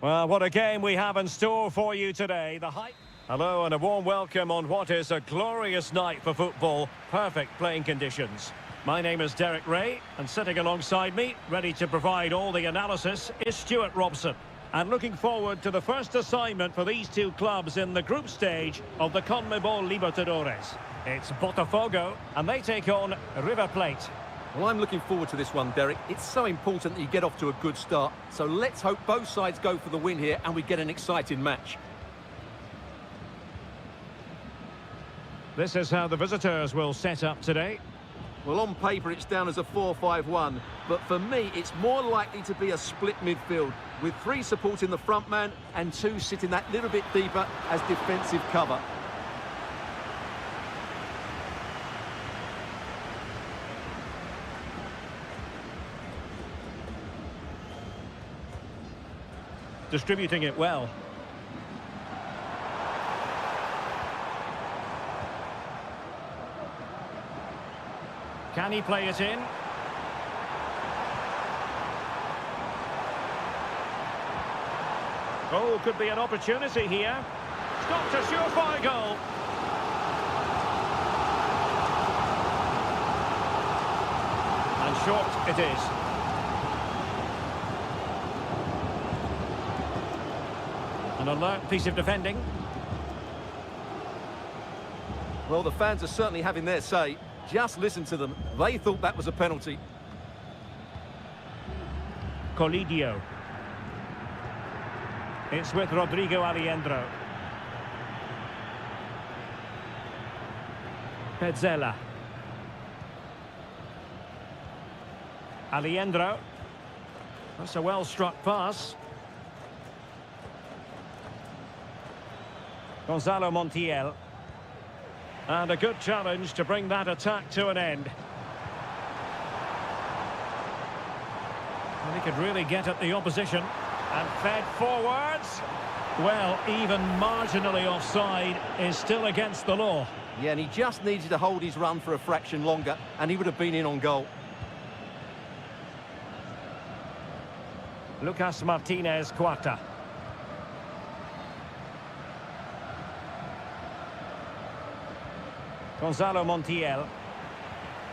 [SPEAKER 1] Well, what a game we have in store for you today. The hype. Hello and a warm welcome on what is a glorious night for football. Perfect playing conditions. My name is Derek Ray, and sitting alongside me, ready to provide all the analysis, is Stuart Robson. And looking forward to the first assignment for these two clubs in the group stage of the CONMEBOL Libertadores. It's Botafogo, and they take on River Plate.
[SPEAKER 2] Well, I'm looking forward to this one, Derek. It's so important that you get off to a good start. So let's hope both sides go for the win here and we get an exciting match.
[SPEAKER 1] This is how the visitors will set up today.
[SPEAKER 2] Well, on paper, it's down as a 4-5-1. But for me, it's more likely to be a split midfield, with 3 supporting the front man and 2 sitting that little bit deeper as defensive cover.
[SPEAKER 1] Distributing it well. Can he play it in? Oh, could be an opportunity here. Stopped a surefire goal. And short it is. An alert piece of defending.
[SPEAKER 2] Well, the fans are certainly having their say. Just listen to them. They thought that was a penalty.
[SPEAKER 1] Colidio. It's with Rodrigo Alejandro. Pezzella. Alejandro. That's a well-struck pass. Gonzalo Montiel. And a good challenge to bring that attack to an end. And he could really get at the opposition. And fed forwards. Well, even marginally offside is still against the law.
[SPEAKER 2] Yeah, and he just needed to hold his run for a fraction longer, and he would have been in on goal.
[SPEAKER 1] Lucas Martinez Cuarta. Gonzalo Montiel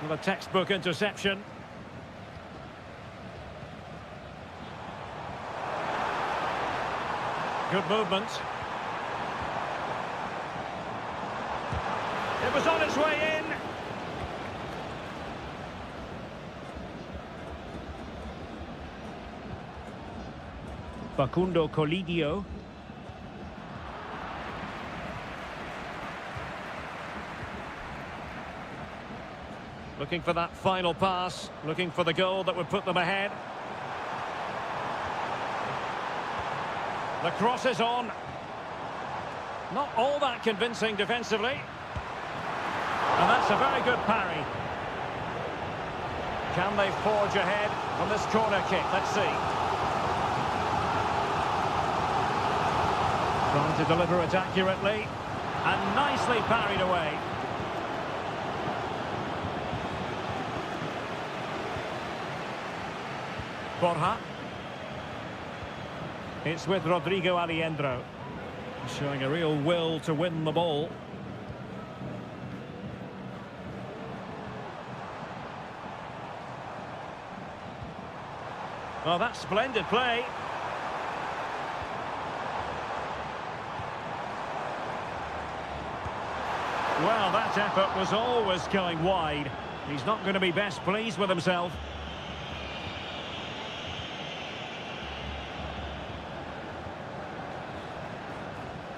[SPEAKER 1] with a textbook interception. Good movement. It was on its way in. Facundo Colidio. Looking for that final pass, looking for the goal that would put them ahead. The cross is on. Not all that convincing defensively. And that's a very good parry. Can they forge ahead from this corner kick? Let's see. Trying to deliver it accurately. And nicely parried away. Borja. It's with Rodrigo Alejandro. Showing a real will to win the ball. Oh, that's splendid play. Well, that effort was always going wide. He's not going to be best pleased with himself.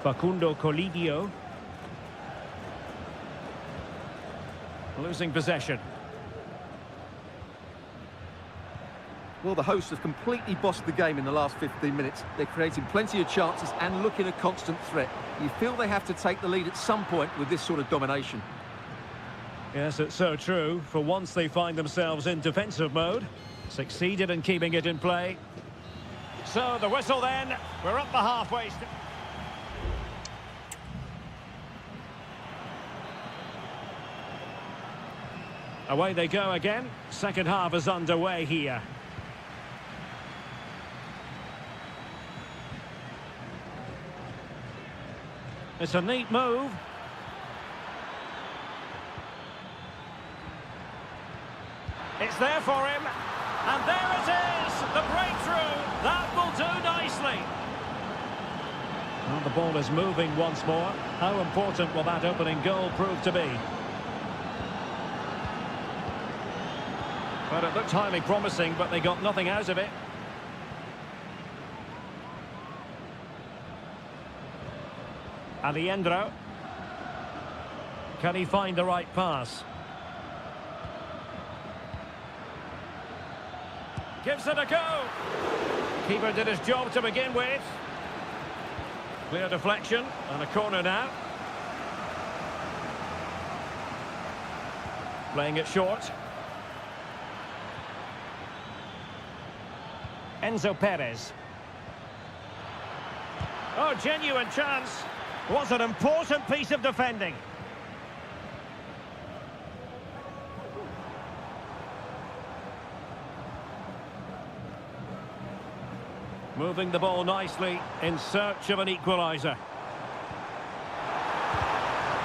[SPEAKER 1] Facundo Colidio. Losing possession.
[SPEAKER 2] Well, the hosts have completely bossed the game in the last 15 minutes. They're creating plenty of chances and looking a constant threat. You feel they have to take the lead at some point with this sort of domination.
[SPEAKER 1] Yes, it's so true. For once they find themselves in defensive mode. Succeeded in keeping it in play. So the whistle then. We're up the halfway. Away they go again. Second half is underway here. It's a neat move. It's there for him. And there it is, the breakthrough. That will do nicely. Well, the ball is moving once more. How important will that opening goal prove to be? Well, it looked highly promising, but they got nothing out of it. Aliendro. Can he find the right pass? Gives it a go. Keeper did his job to begin with. Clear deflection and a corner now. Playing it short. Enzo Perez. Oh, genuine chance. Was an important piece of defending. Moving the ball nicely in search of an equaliser.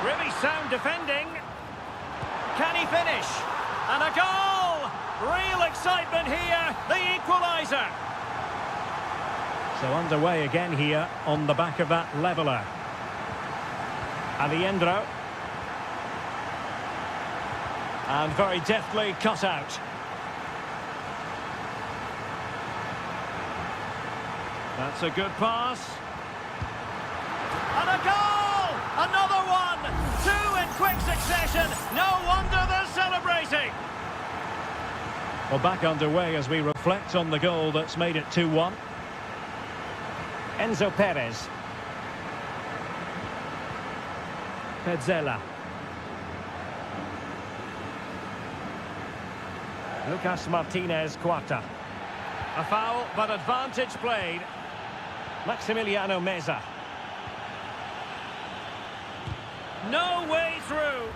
[SPEAKER 1] Really sound defending. Can he finish? And a goal! Real excitement here, the equaliser. So underway again here on the back of that leveller. Aliendro. And very deftly cut out. That's a good pass. And a goal! Another one! Two in quick succession. No wonder they're celebrating. Well, back underway as we reflect on the goal that's made it 2-1. Enzo Perez. Petzela. Lucas Martinez Quarta. A foul, but advantage played. Maximiliano Meza. No way through.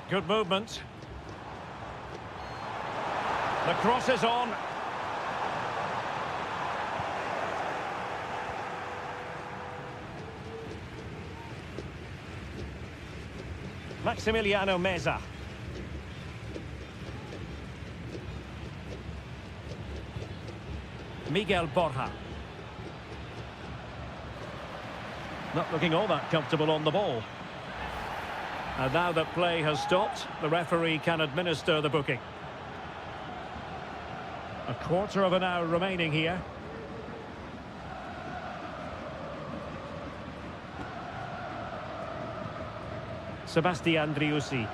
[SPEAKER 1] Good movement. The cross is on. Maximiliano Meza. Miguel Borja. Not looking all that comfortable on the ball. And now that play has stopped, the referee can administer the booking. A quarter of an hour remaining here. Sebastian Driussi.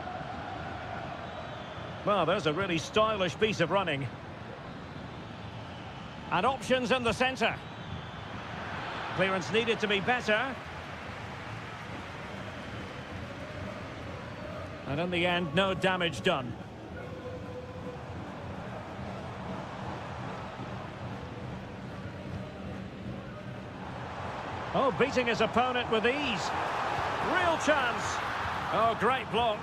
[SPEAKER 1] Well, there's a really stylish piece of running. And options in the centre. Clearance needed to be better. And in the end, no damage done. Oh, beating his opponent with ease. Real chance. Oh, great block.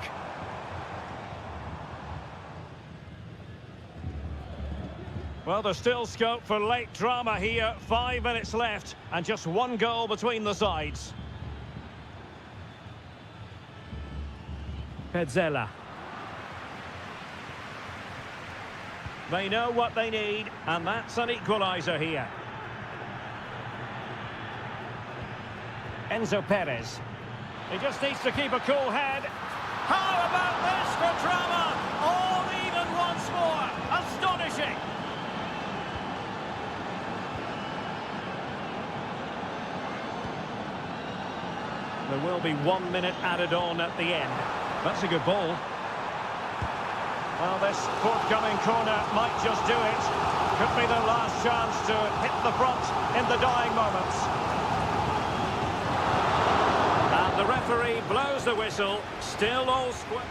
[SPEAKER 1] Well, there's still scope for late drama here. 5 minutes left and just one goal between the sides. Petzela. They know what they need, and that's an equaliser here. Enzo Perez. He just needs to keep a cool head. How about this for drama? All even once more. Astonishing. There will be 1 minute added on at the end. That's a good ball. Well, this forthcoming corner might just do it. Could be their last chance to hit the front in the dying moments. And the referee blows the whistle. Still all square.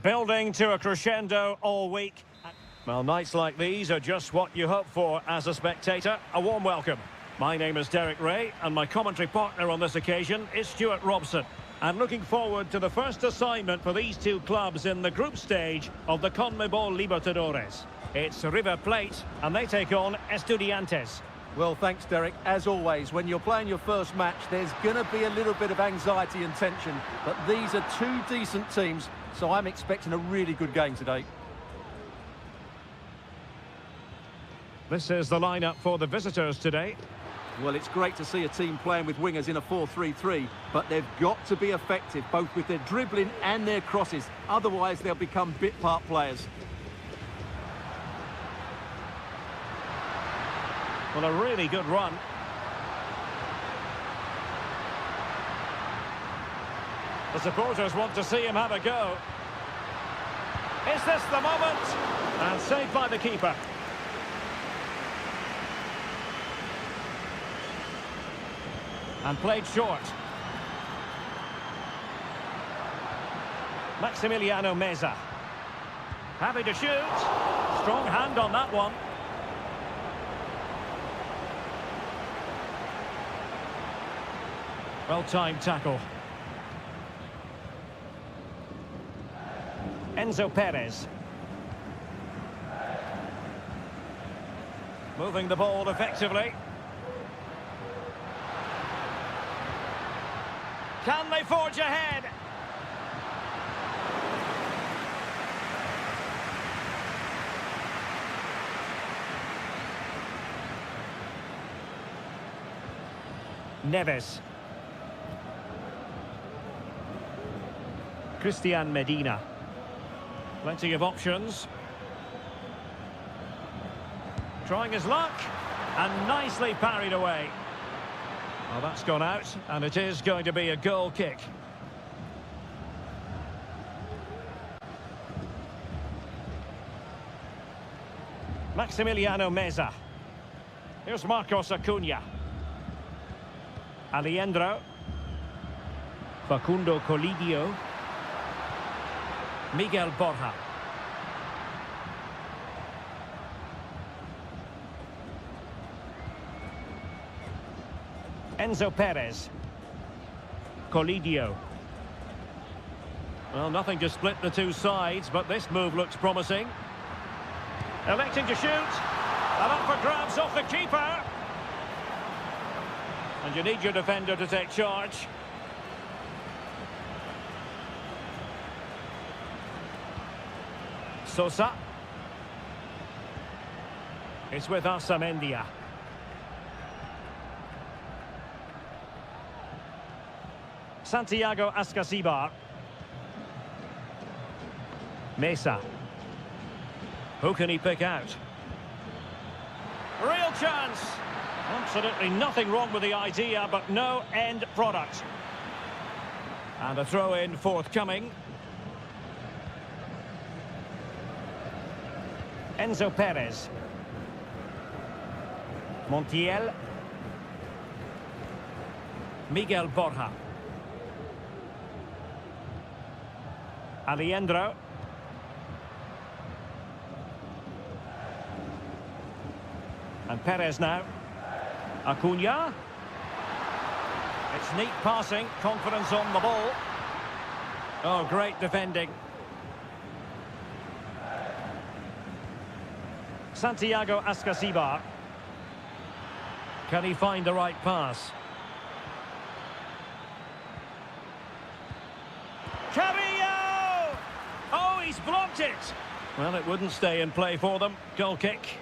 [SPEAKER 1] Building to a crescendo all week. Well, nights like these are just what you hope for as a spectator. A warm welcome. My name is Derek Ray, and my commentary partner on this occasion is Stuart Robson. And looking forward to the first assignment for these two clubs in the group stage of the CONMEBOL Libertadores. It's River Plate, and they take on Estudiantes.
[SPEAKER 2] Well, thanks, Derek. As always, when you're playing your first match, there's going to be a little bit of anxiety and tension. But these are two decent teams, so I'm expecting a really good game today.
[SPEAKER 1] This is the lineup for the visitors today.
[SPEAKER 2] Well, it's great to see a team playing with wingers in a 4-3-3, but they've got to be effective, both with their dribbling and their crosses. Otherwise, they'll become bit-part players.
[SPEAKER 1] Well, a really good run. The supporters want to see him have a go. Is this the moment? And saved by the keeper. And played short. Maximiliano Meza. Happy to shoot. Strong hand on that one. Well-timed tackle. Enzo Perez. Moving the ball effectively. Can they forge ahead? Neves. Christian Medina. Plenty of options. Trying his luck. And nicely parried away. Well, that's gone out, and it is going to be a goal kick. Maximiliano Meza. Here's Marcos Acuna. Alejandro. Facundo Colidio. Miguel Borja. Enzo Perez. Colidio. Well, nothing to split the two sides, but this move looks promising. Electing to shoot. And up for grabs off the keeper. And you need your defender to take charge. Sosa. It's with Arsamendia. Santiago Ascasibar. Mesa. Who can he pick out? Real chance. Absolutely nothing wrong with the idea, but no end product. And a throw-in forthcoming. Enzo Perez. Montiel. Miguel Borja. Alejandro. And Perez now. Acuna. It's neat passing, confidence on the ball. Oh, great defending. Santiago Ascasibar. Can he find the right pass? Carrillo! Oh, he's blocked it! Well, it wouldn't stay in play for them. Goal kick.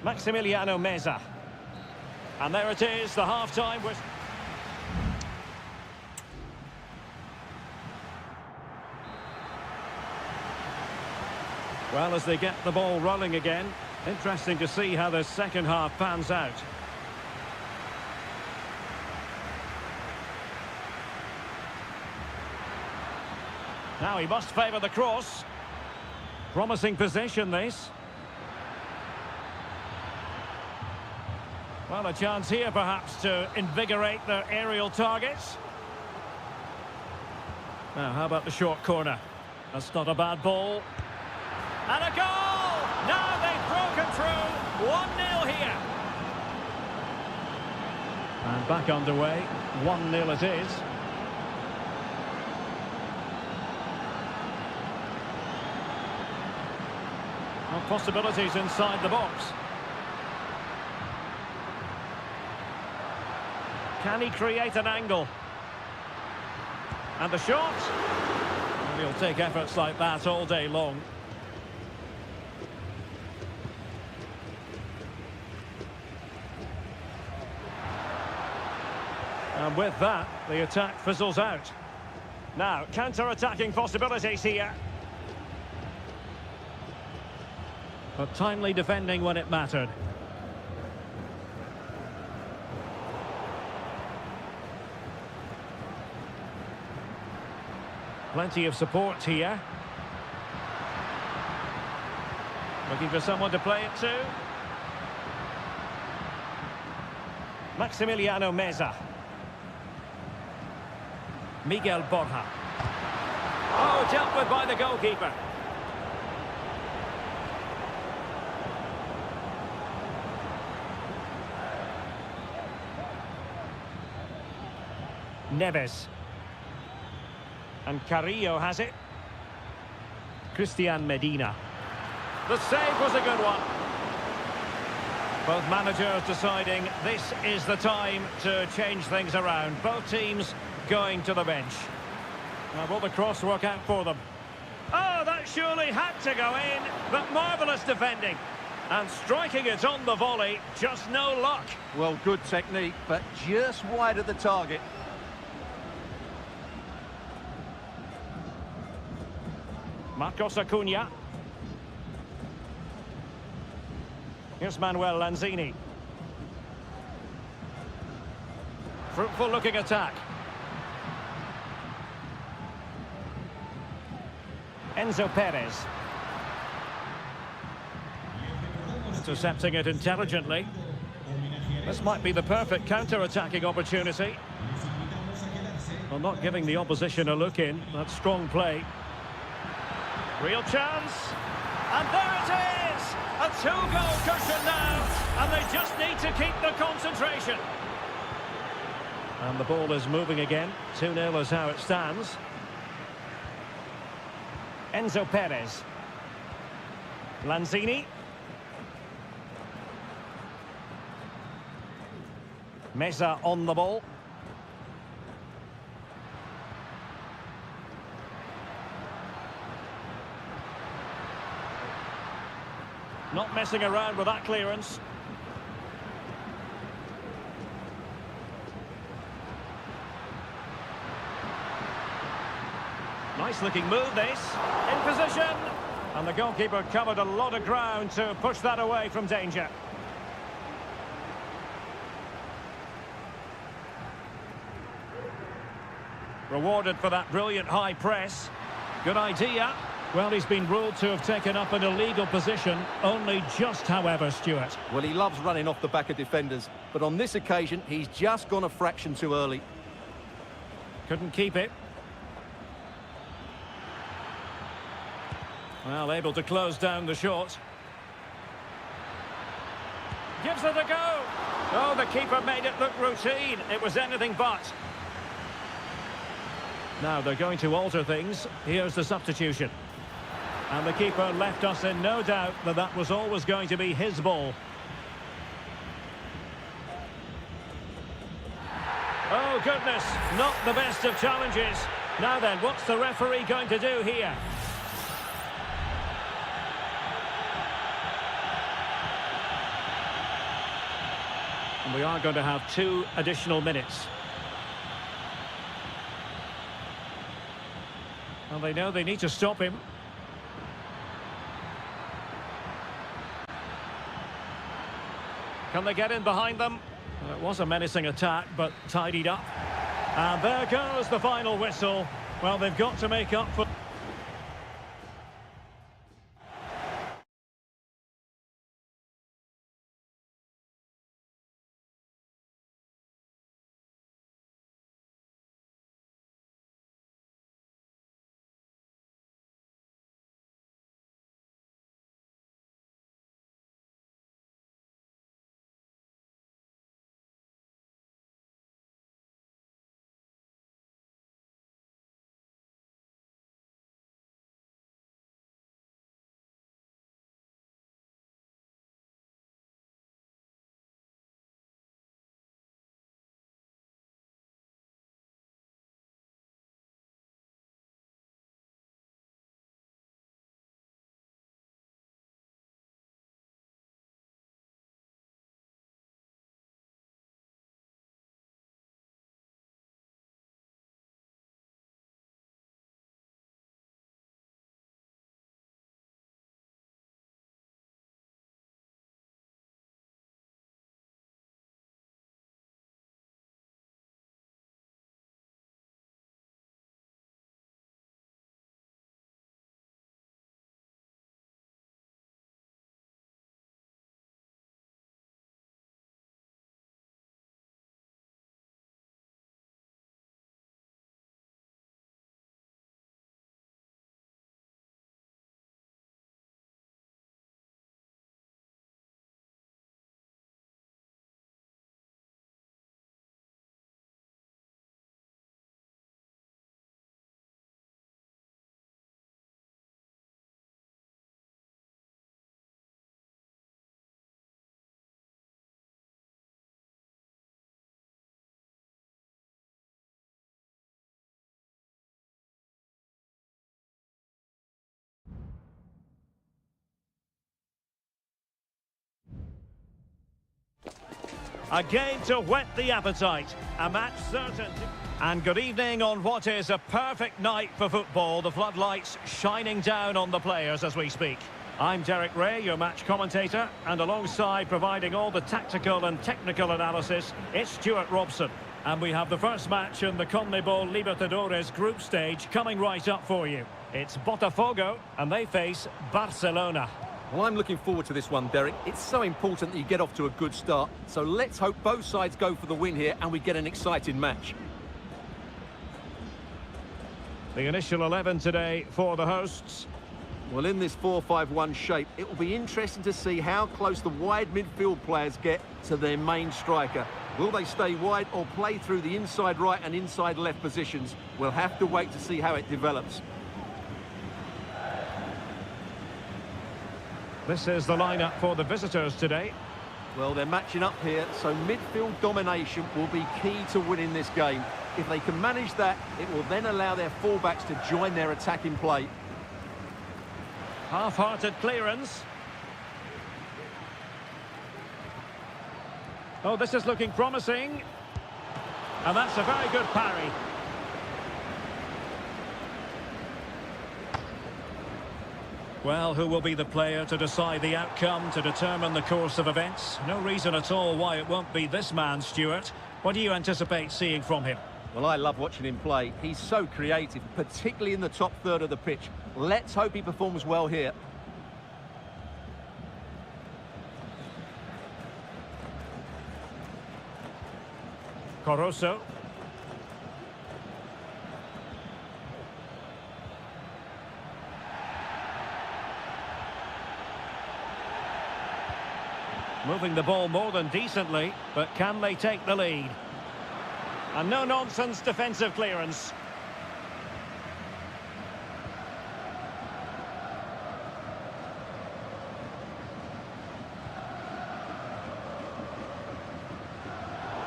[SPEAKER 1] Maximiliano Meza. And there it is, the half-time whistle. Well, as they get the ball rolling again, interesting to see how the second half pans out. Now he must favour the cross. Promising position, this. Well, a chance here perhaps to invigorate their aerial targets. Now, how about the short corner? That's not a bad ball. And a goal! Now they've broken through. 1-0 here. And back underway. 1-0 it is. Well, possibilities inside the box. Can he create an angle? And the shot. Well, he'll take efforts like that all day long. And with that, the attack fizzles out. Now, counter-attacking possibilities here. But timely defending when it mattered. Plenty of support here. Looking for someone to play it to. Maximiliano Meza. Miguel Borja. Oh, dealt with by the goalkeeper. Neves. And Carrillo has it. Christian Medina. The save was a good one. Both managers deciding this is the time to change things around. Both teams going to the bench. Now, will the cross work out for them? Oh, that surely had to go in, but marvellous defending. And striking it on the volley, just no luck.
[SPEAKER 3] Well, good technique, but just wide of the target.
[SPEAKER 1] Marcos Acuna. Here's Manuel Lanzini. Fruitful looking attack. Enzo Perez. Intercepting it intelligently. This might be the perfect counter-attacking opportunity. Well, not giving the opposition a look in. That's strong play. Real chance. And there it is! A two-goal cushion now. And they just need to keep the concentration. And the ball is moving again. 2-0 is how it stands. Enzo Perez. Lanzini. Meza on the ball. Not messing around with that clearance. Nice looking move this. In position. And the goalkeeper covered a lot of ground to push that away from danger. Rewarded for that brilliant high press. Good idea. Well, he's been ruled to have taken up an illegal position, only just, however, Stuart.
[SPEAKER 2] Well, he loves running off the back of defenders, but on this occasion, he's just gone a fraction too early.
[SPEAKER 1] Couldn't keep it. Well, able to close down the shot. Gives it a go. Oh, the keeper made it look routine. It was anything but. Now they're going to alter things. Here's the substitution. And the keeper left us in no doubt that that was always going to be his ball. Oh, goodness, not the best of challenges. Now then, what's the referee going to do here? And we are going to have 2 additional minutes. Well, they know they need to stop him. Can they get in behind them? Well, it was a menacing attack, but tidied up. And there goes the final whistle. Well, they've got to make up for... A game to whet the appetite. A match certain. And good evening on what is a perfect night for football. The floodlights shining down on the players as we speak. I'm Derek Ray, your match commentator, and alongside providing all the tactical and technical analysis, it's Stuart Robson. And we have the first match in the CONMEBOL Libertadores group stage coming right up for you. It's Botafogo, and they face Barcelona.
[SPEAKER 2] Well, I'm looking forward to this one, Derek. It's so important that you get off to a good start. So let's hope both sides go for the win here and we get an exciting match.
[SPEAKER 1] The initial 11 today for the hosts.
[SPEAKER 2] Well, in this 4-5-1 shape, it will be interesting to see how close the wide midfield players get to their main striker. Will they stay wide or play through the inside right and inside left positions? We'll have to wait to see how it develops.
[SPEAKER 1] This is the lineup for the visitors today.
[SPEAKER 2] Well, they're matching up here, so midfield domination will be key to winning this game. If they can manage that, it will then allow their fullbacks to join their attacking play.
[SPEAKER 1] Half-hearted clearance. Oh, this is looking promising. And that's a very good parry. Well, who will be the player to decide the outcome, to determine the course of events? No reason at all why it won't be this man, Stuart. What do you anticipate seeing from him?
[SPEAKER 2] Well, I love watching him play. He's so creative, particularly in the top third of the pitch. Let's hope he performs well here.
[SPEAKER 1] Caruso. Moving the ball more than decently, but can they take the lead? And no-nonsense defensive clearance.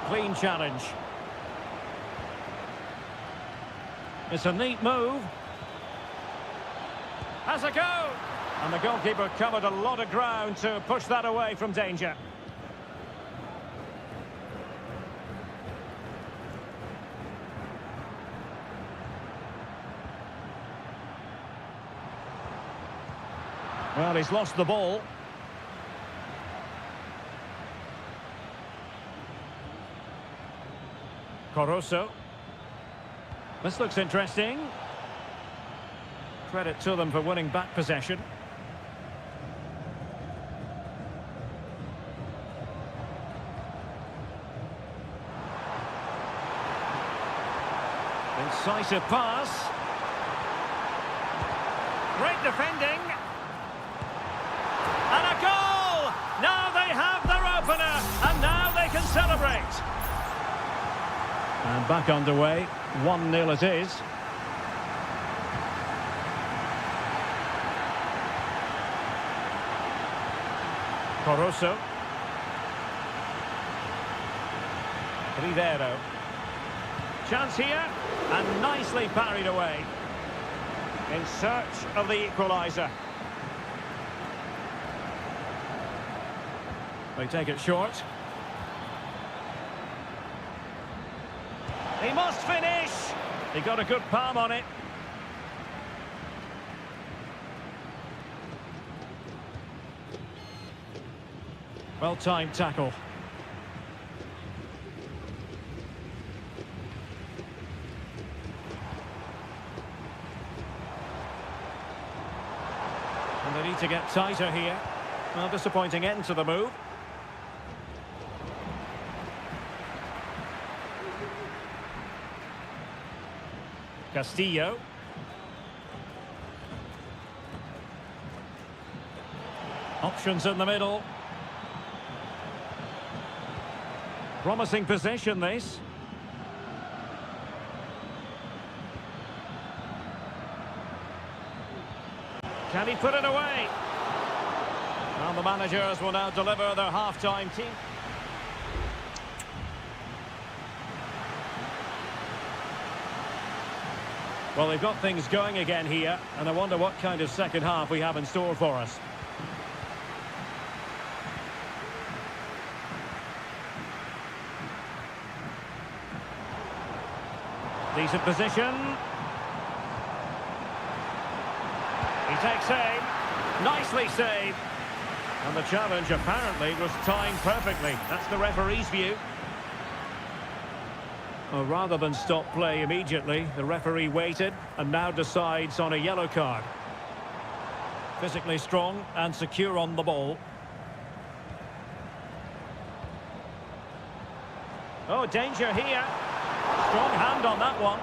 [SPEAKER 1] Clean challenge. It's a neat move. Has a go! And the goalkeeper covered a lot of ground to push that away from danger. Well, he's lost the ball. Caruso. This looks interesting. Credit to them for winning back possession. Incisive pass. Great defending. And a goal! Now they have their opener, and now they can celebrate. And back underway, 1-0 it is. Caruso. Rivero. Chance here, and nicely parried away. In search of the equaliser. They take it short. He must finish! He got a good palm on it. Well-timed tackle. And they need to get tighter here. Well, disappointing end to the move. Castillo. Options in the middle. Promising possession, this. Can he put it away? And the managers will now deliver their half-time team. Well, they've got things going again here, and I wonder what kind of second half we have in store for us. Decent position. He takes aim. Nicely saved. And the challenge apparently was timed perfectly. That's the referee's view. Well, rather than stop play immediately, the referee waited and now decides on a yellow card. Physically strong and secure on the ball. Oh, danger here. Strong hand on that one.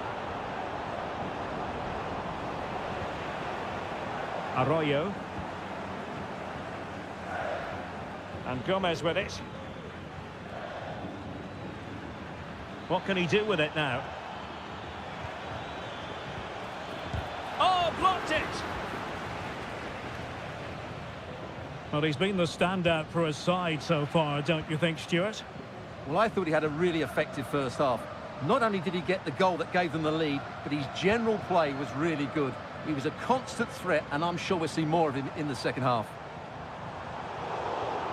[SPEAKER 1] Arroyo. And Gomez with it. What can he do with it now? Oh, blocked it! Well, he's been the standout for his side so far, don't you think, Stuart?
[SPEAKER 2] Well, I thought he had a really effective first half. Not only did he get the goal that gave them the lead, but his general play was really good. He was a constant threat, and I'm sure we'll see more of him in the second half.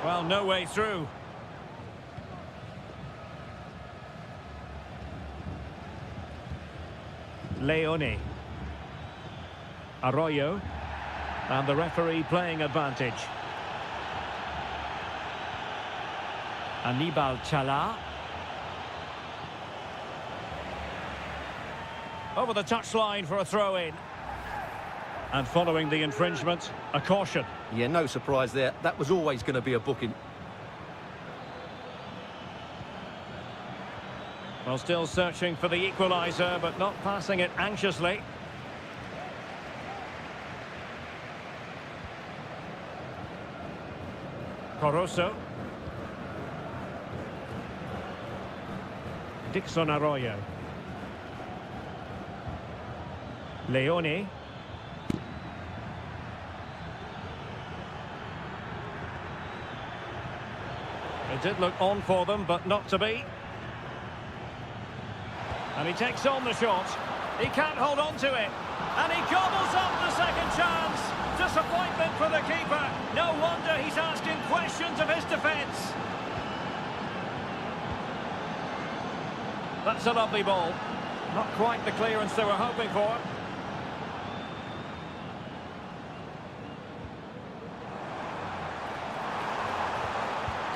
[SPEAKER 1] Well, no way through. Leone. Arroyo. And the referee playing advantage. Anibal Chala. Over the touchline for a throw-in. And following the infringement, a caution.
[SPEAKER 2] Yeah, no surprise there. That was always going to be a booking.
[SPEAKER 1] Well, still searching for the equaliser, but not passing it anxiously. Coroso. Dixon Arroyo. Leone. It did look on for them, but not to be. And he takes on the shot. He can't hold on to it. And he gobbles up the second chance. Disappointment for the keeper. No wonder he's asking questions of his defence. That's a lovely ball. Not quite the clearance they were hoping for.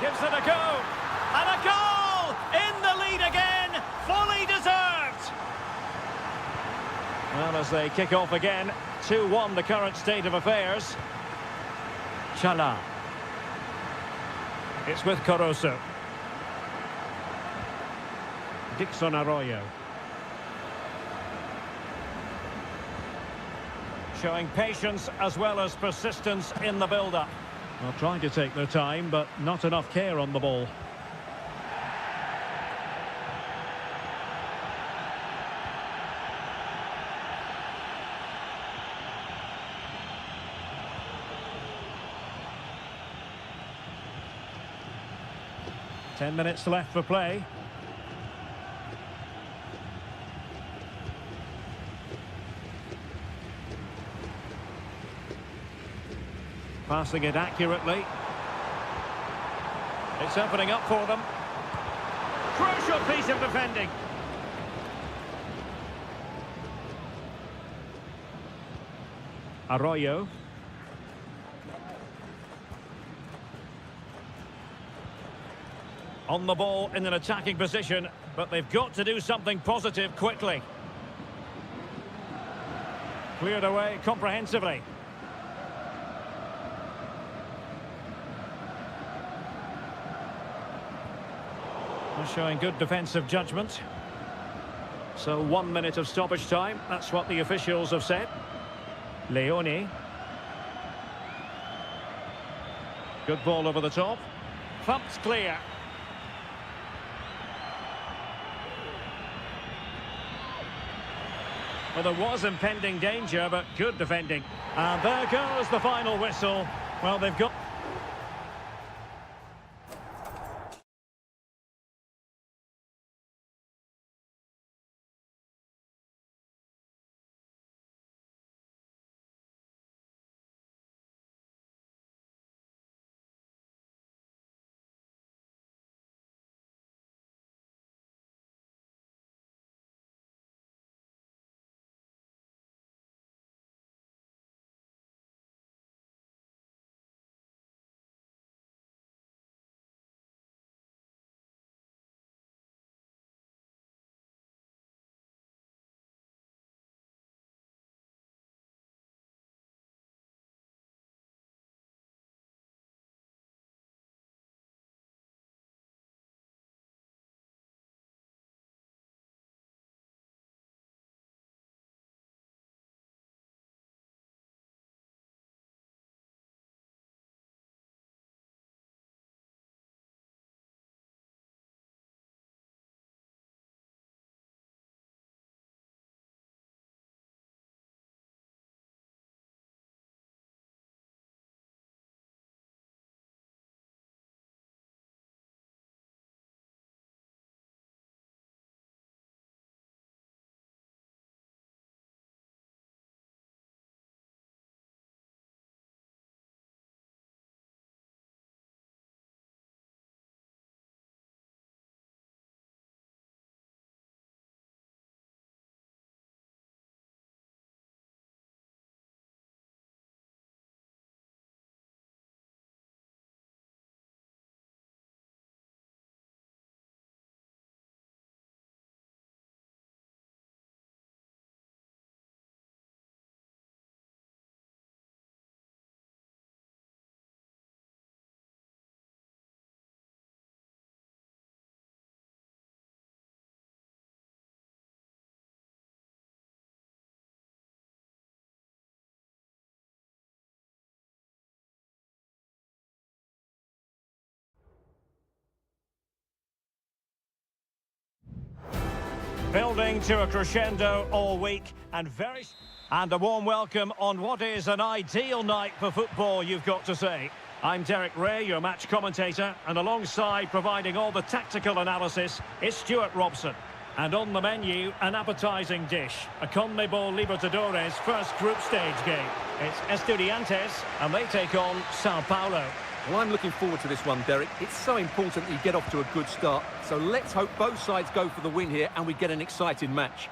[SPEAKER 1] Gives it a go. And a goal! In the lead again. Fully deserved. Well, as they kick off again, 2-1 the current state of affairs. Chala. It's with Coroso. Dixon Arroyo. Showing patience as well as persistence in the build-up. Well, trying to take their time, but not enough care on the ball. Ten minutes left for play. Passing it accurately. It's opening up for them. Crucial piece of defending. Arroyo. On the ball in an attacking position, but they've got to do something positive quickly. Cleared away comprehensively. Showing good defensive judgment. So 1 minute of stoppage time. That's what the officials have said. Leone. Good ball over the top. Thumped clear. Well, there was impending danger, but good defending. And there goes the final whistle. Well, they've got... Building to a crescendo all week and a warm welcome on what is an ideal night for football, you've got to say. I'm Derek Ray, your match commentator, and alongside providing all the tactical analysis is Stuart Robson. And on the menu, an appetising dish, a CONMEBOL Libertadores first group stage game. It's Estudiantes, and they take on Sao Paulo.
[SPEAKER 2] Well, I'm looking forward to this one, Derek. It's so important that you get off to a good start. So let's hope both sides go for the win here and we get an exciting match.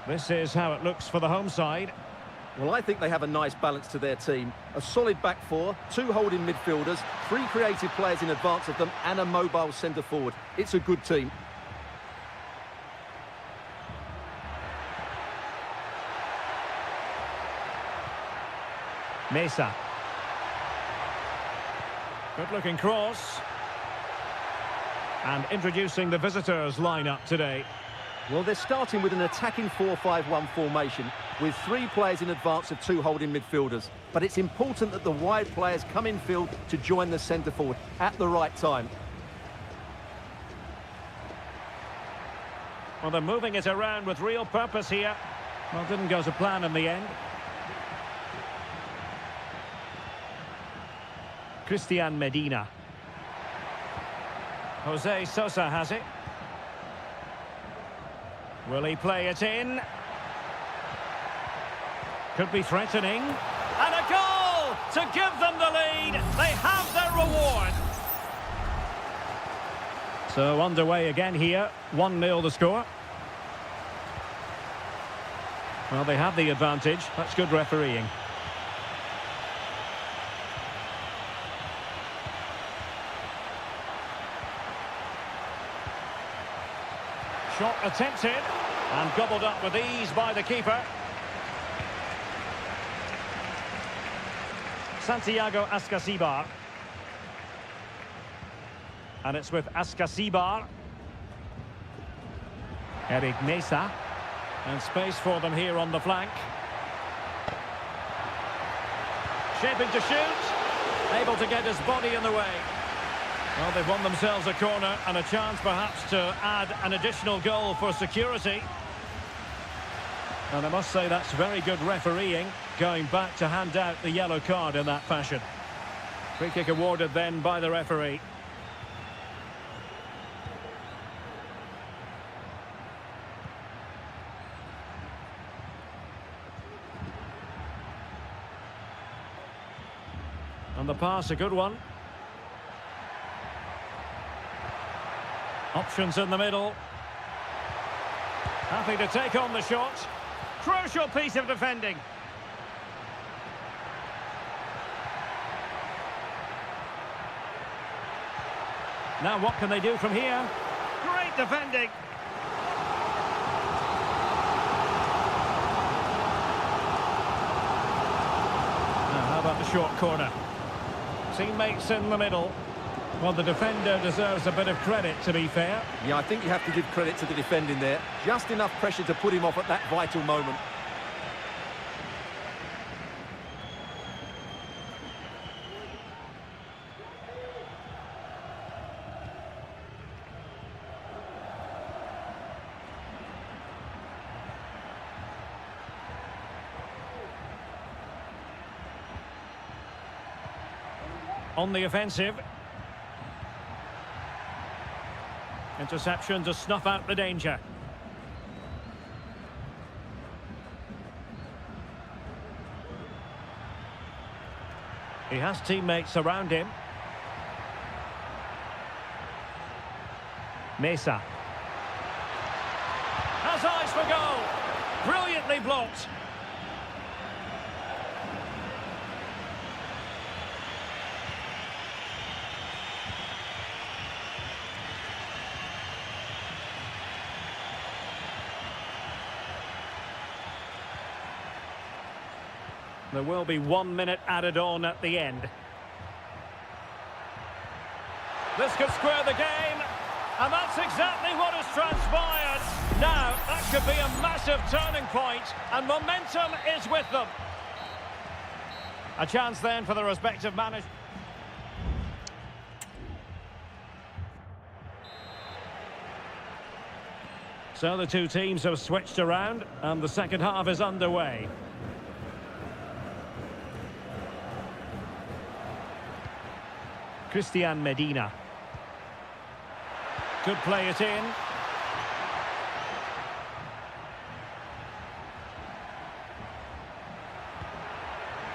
[SPEAKER 1] This is how it looks for the home side.
[SPEAKER 2] Well, I think they have a nice balance to their team. A solid back four, two holding midfielders, three creative players in advance of them, and a mobile centre-forward. It's a good team.
[SPEAKER 1] Mesa. Good-looking cross. And introducing the visitors' lineup today.
[SPEAKER 2] Well, they're starting with an attacking 4-5-1 formation with three players in advance of two holding midfielders. But it's important that the wide players come in field to join the centre-forward at the right time.
[SPEAKER 1] Well, they're moving it around with real purpose here. Well, didn't go to plan in the end. Christian Medina. Jose Sosa has it. Will he play it in? Could be threatening. And a goal to give them the lead. They have their reward. So underway again here. 1-0 the score. Well, they have the advantage. That's good refereeing. Shot attempted and gobbled up with ease by the keeper. Santiago Ascasibar. And it's with Ascasibar. Eric Mesa. And space for them here on the flank. Shaping to shoot. Able to get his body in the way. Well, they've won themselves a corner and a chance perhaps to add an additional goal for security. And I must say that's very good refereeing, going back to hand out the yellow card in that fashion. Free kick awarded then by the referee. And the pass, a good one. Options in the middle. Happy to take on the shot. Crucial piece of defending. Now what can they do from here? Great defending. Now how about the short corner? Teammates in the middle. Well, the defender deserves a bit of credit, to be fair.
[SPEAKER 2] Yeah, I think you have to give credit to the defending there. Just enough pressure to put him off at that vital moment.
[SPEAKER 1] On the offensive. Interception to snuff out the danger. He has teammates around him. Mesa. Has eyes for goal. Brilliantly blocked. There will be 1 minute added on at the end. This could square the game, and that's exactly what has transpired. Now, that could be a massive turning point, and momentum is with them. A chance then for the respective managers. So the two teams have switched around and the second half is underway. Christian Medina. Could play it in.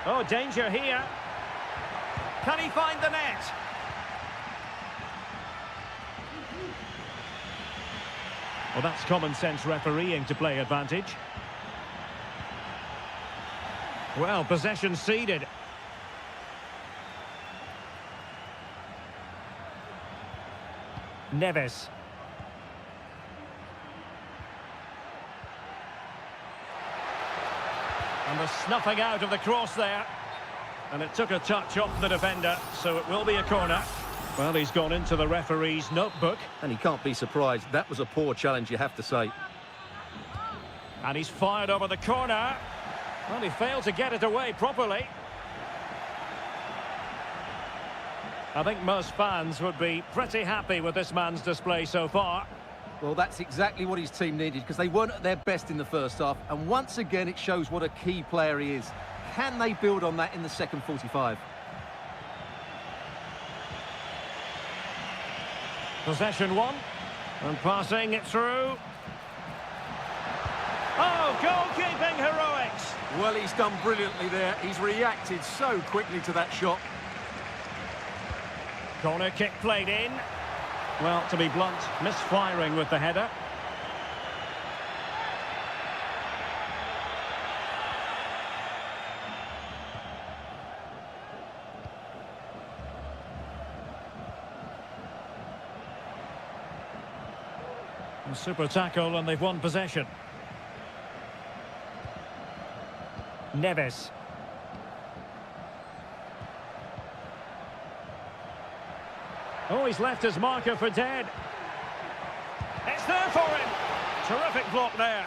[SPEAKER 1] Oh, danger here. Can he find the net? Well, that's common sense refereeing to play advantage. Well, possession ceded. Neves. And the snuffing out of the cross there. And it took a touch off the defender, so it will be a corner. Well, he's gone into the referee's notebook.
[SPEAKER 2] And he can't be surprised. That was a poor challenge, you have to say.
[SPEAKER 1] And he's fired over the corner. Well, he failed to get it away properly. I think most fans would be pretty happy with this man's display so far.
[SPEAKER 2] Well, that's exactly what his team needed, because they weren't at their best in the first half. And once again, it shows what a key player he is. Can they build on that in the second 45?
[SPEAKER 1] Possession one. And passing it through. Oh, goalkeeping heroics.
[SPEAKER 2] Well, he's done brilliantly there. He's reacted so quickly to that shot.
[SPEAKER 1] Corner kick played in. Well, to be blunt, misfiring with the header. A super tackle and they've won possession. Neves. Oh, he's left his marker for dead. It's there for him. Terrific block there.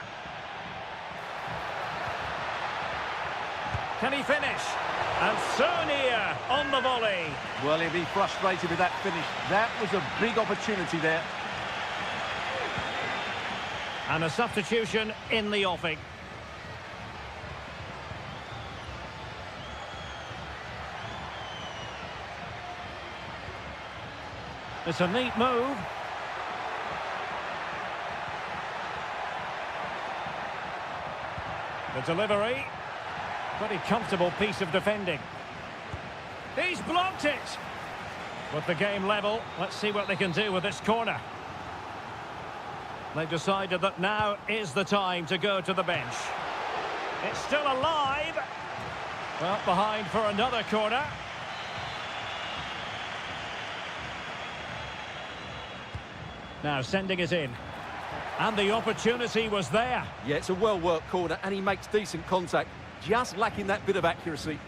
[SPEAKER 1] Can he finish? And so near on the volley.
[SPEAKER 2] Well, he'll be frustrated with that finish. That was a big opportunity there.
[SPEAKER 1] And a substitution in the offing. It's a neat move. The delivery. Pretty comfortable piece of defending. He's blocked it. With the game level, let's see what they can do with this corner. They've decided that now is the time to go to the bench. It's still alive. Well, behind for another corner. Now sending it in. And the opportunity was there.
[SPEAKER 2] Yeah, it's a well-worked corner, and he makes decent contact. Just lacking that bit of accuracy.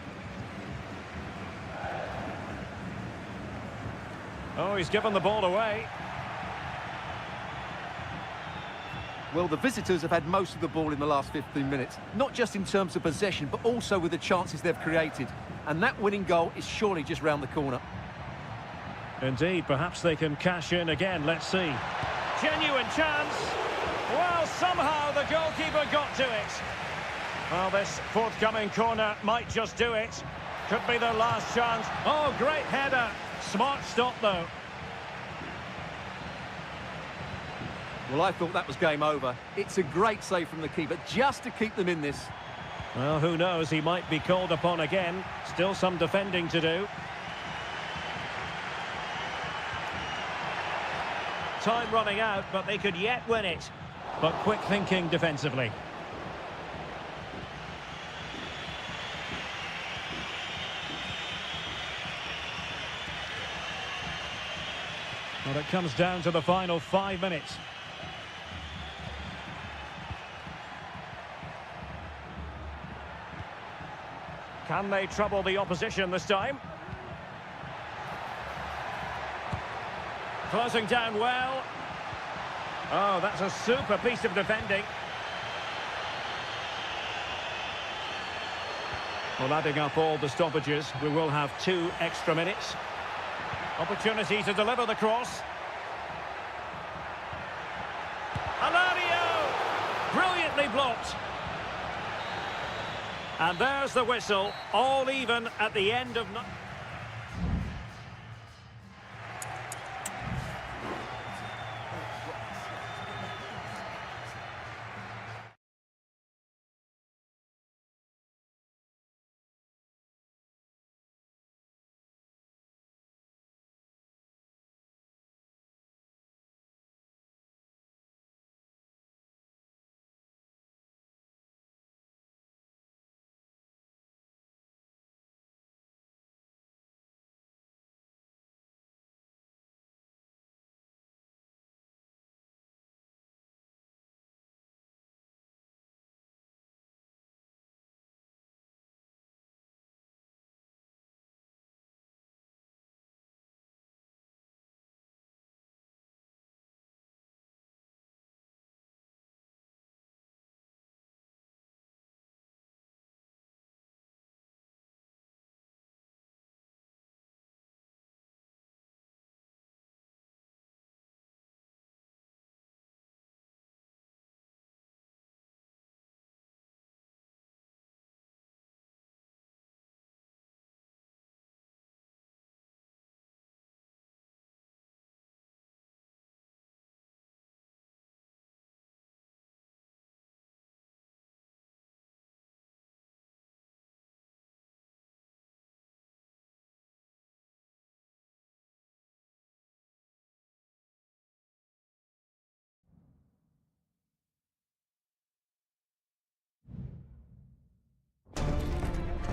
[SPEAKER 1] Oh, he's given the ball away.
[SPEAKER 2] Well, the visitors have had most of the ball in the last 15 minutes. Not just in terms of possession, but also with the chances they've created. And that winning goal is surely just round the corner.
[SPEAKER 1] Indeed, perhaps they can cash in again. Let's see. Genuine chance. Well, somehow the goalkeeper got to it. Well, this forthcoming corner might just do it. Could be their last chance. Oh, great header. Smart stop, though.
[SPEAKER 2] Well, I thought that was game over. It's a great save from the keeper, just to keep them in this.
[SPEAKER 1] Well, who knows? He might be called upon again. Still some defending to do. Time running out, but they could yet win it. But quick thinking defensively. Well, it comes down to the final 5 minutes. Can they trouble the opposition this time? Closing down well. Oh, that's a super piece of defending. Well, adding up all the stoppages, we will have 2 extra minutes. Opportunity to deliver the cross. Alario! Brilliantly blocked. And there's the whistle, all even at the end of...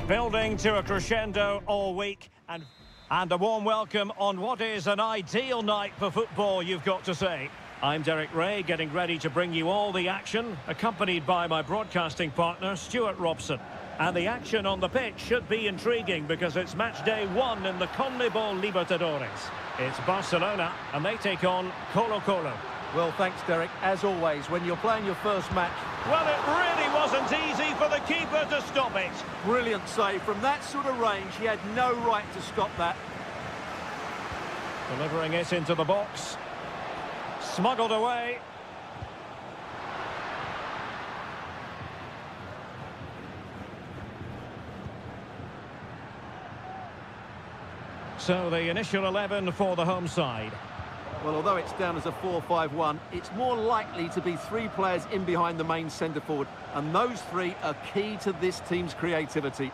[SPEAKER 1] Building to a crescendo all week, and a warm welcome on what is an ideal night for football, you've got to say. I'm Derek Ray, getting ready to bring you all the action, accompanied by my broadcasting partner, Stuart Robson. And the action on the pitch should be intriguing because it's match day 1 in the CONMEBOL Libertadores. It's Barcelona, and they take on Colo-Colo.
[SPEAKER 3] Well, thanks, Derek. As always, when you're playing your first match...
[SPEAKER 1] Well, it really wasn't easy for the keeper to stop it.
[SPEAKER 3] Brilliant save. From that sort of range, he had no right to stop that.
[SPEAKER 1] Delivering it into the box. Smuggled away. So the initial 11 for the home side.
[SPEAKER 3] Well, although it's down as a 4-5-1, it's more likely to be 3 players in behind the main centre-forward, and those 3 are key to this team's creativity.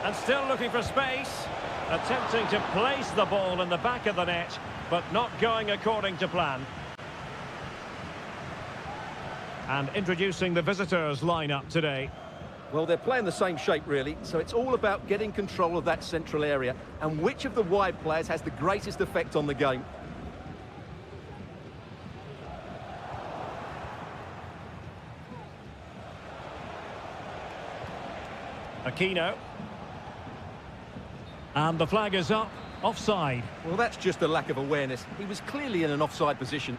[SPEAKER 1] And still looking for space, attempting to place the ball in the back of the net, but not going according to plan. And introducing the visitors' lineup today.
[SPEAKER 3] Well, they're playing the same shape, really, so it's all about getting control of that central area and which of the wide players has the greatest effect on the game.
[SPEAKER 1] Aquino. And the flag is up, offside.
[SPEAKER 3] Well, that's just a lack of awareness. He was clearly in an offside position.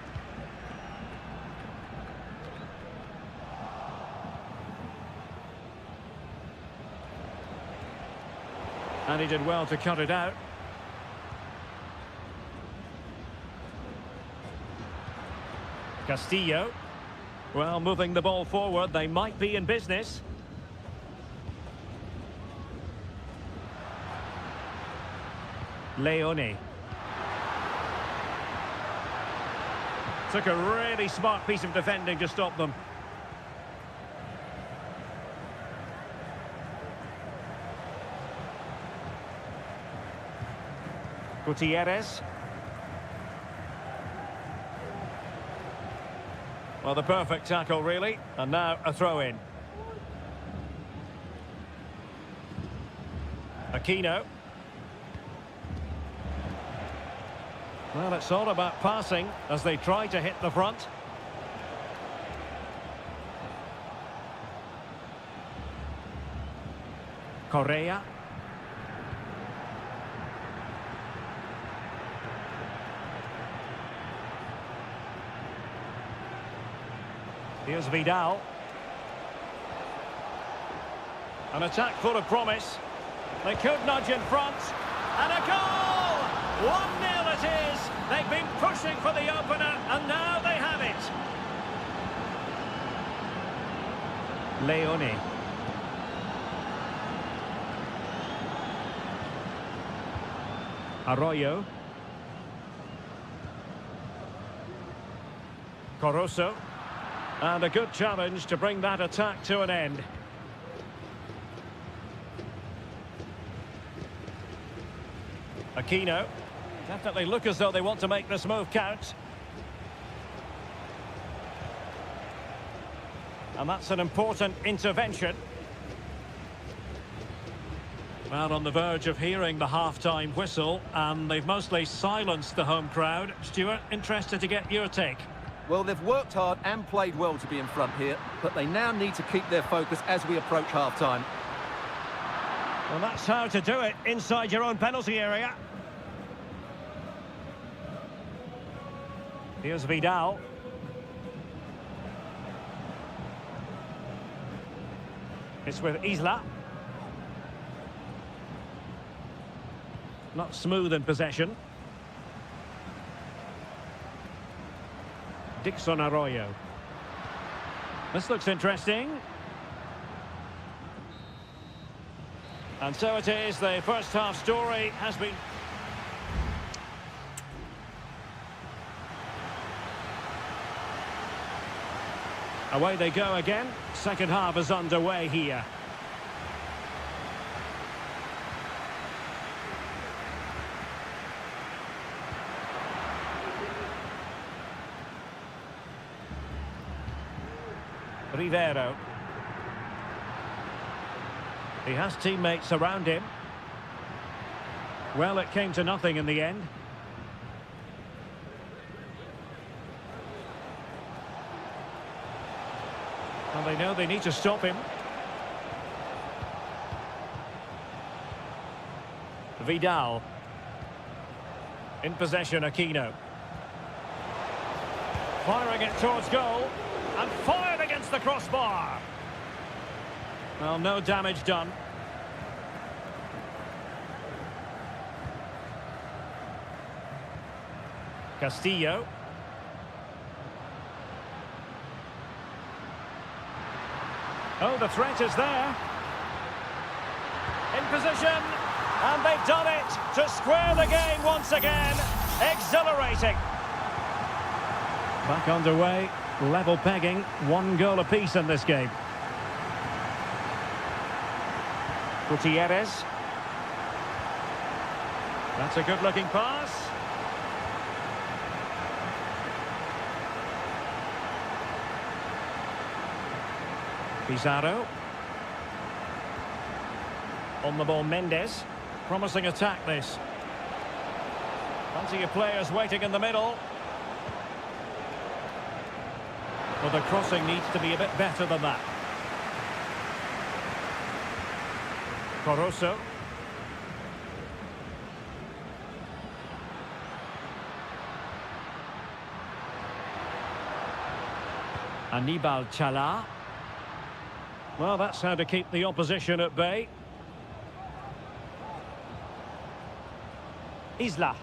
[SPEAKER 1] And he did well to cut it out. Castillo. Well, moving the ball forward, they might be in business. Leone. Took a really smart piece of defending to stop them. Gutierrez. Well, the perfect tackle, really. And now a throw-in. Aquino. Well, it's all about passing as they try to hit the front. Correa. Here's Vidal. An attack full of promise. They could nudge in front. And a goal! 1-0 it is. They've been pushing for the opener, and now they have it. Leone. Arroyo. Coroso. And a good challenge to bring that attack to an end. Aquino. Definitely look as though they want to make this move count. And that's an important intervention. Well, on the verge of hearing the half-time whistle, and they've mostly silenced the home crowd. Stuart, interested to get your take.
[SPEAKER 3] Well, they've worked hard and played well to be in front here, but they now need to keep their focus as we approach half-time.
[SPEAKER 1] Well, that's how to do it inside your own penalty area. Here's Vidal. It's with Isla. Not smooth in possession. Dixon Arroyo. This looks interesting. And so it is, the first half story has been... Away they go again. Second half is underway here. Rivero. He has teammates around him. Well, it came to nothing in the end. Well, they know they need to stop him. Vidal. In possession, Aquino. Firing it towards goal. And fired against the crossbar. Well, no damage done. Castillo. Oh, the threat is there. In position. And they've done it to square the game once again. Exhilarating. Back underway. Level pegging. 1 goal apiece in this game. Gutierrez. That's a good-looking pass. Pizarro. On the ball, Mendes. Promising attack, this. Plenty of players waiting in the middle. Well, the crossing needs to be a bit better than that. Coroso. Anibal Chala. Well, that's how to keep the opposition at bay. Isla.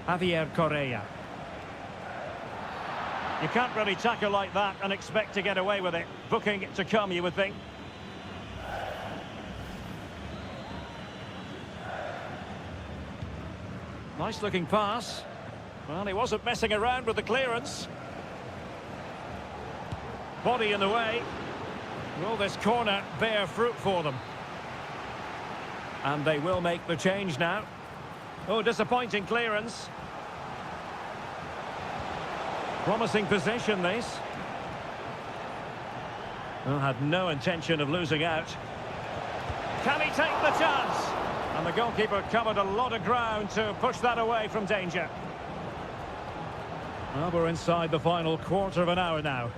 [SPEAKER 1] Javier Correa. You can't really tackle like that and expect to get away with it. Booking it to come, you would think. Nice looking pass. Well, he wasn't messing around with the clearance. Body in the way. Will this corner bear fruit for them? And they will make the change now. Oh, disappointing clearance. Promising possession, this. Well, had no intention of losing out. Can he take the chance? And the goalkeeper covered a lot of ground to push that away from danger. Well, we're inside the final quarter of an hour now.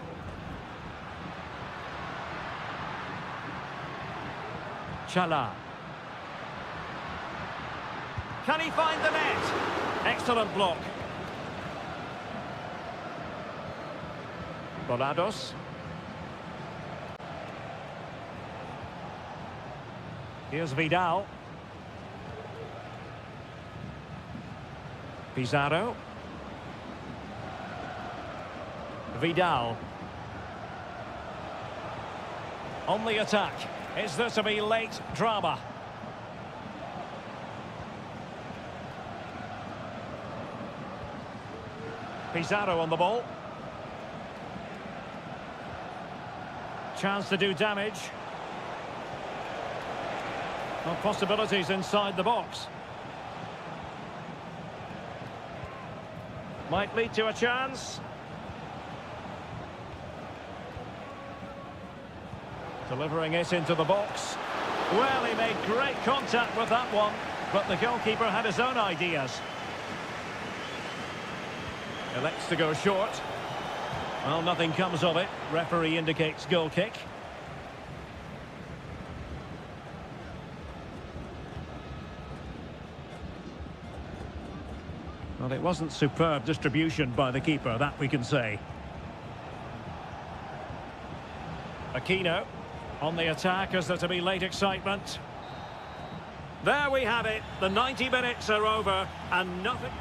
[SPEAKER 1] Chala. Can he find the net? Excellent block. Volados. Here's Vidal. Pizarro. Vidal. On the attack. Is there to be late drama? Pizarro on the ball. Chance to do damage. Well, possibilities inside the box. Might lead to a chance. Delivering it into the box. Well, he made great contact with that one, but the goalkeeper had his own ideas. Elects to go short. Well, nothing comes of it. Referee indicates goal kick. Well, it wasn't superb distribution by the keeper, that we can say. Aquino on the attack. Is there to be late excitement? There we have it. The 90 minutes are over and nothing...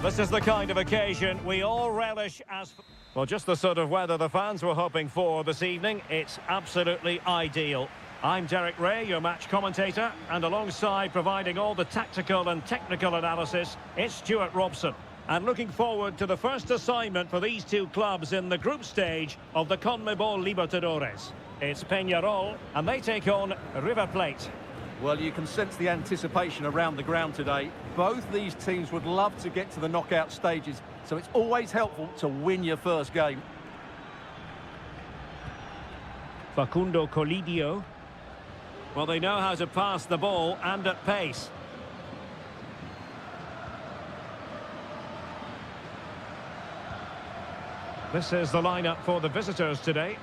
[SPEAKER 1] This is the kind of occasion we all relish as... Well, just the sort of weather the fans were hoping for this evening. It's absolutely ideal. I'm Derek Ray, your match commentator, and alongside providing all the tactical and technical analysis, it's Stuart Robson. And looking forward to the first assignment for these two clubs in the group stage of the CONMEBOL Libertadores. It's Peñarol, and they take on River Plate.
[SPEAKER 3] Well, you can sense the anticipation around the ground today. Both these teams would love to get to the knockout stages, so it's always helpful to win your first game.
[SPEAKER 1] Facundo Colidio. Well, they know how to pass the ball and at pace. This is the lineup for the visitors today.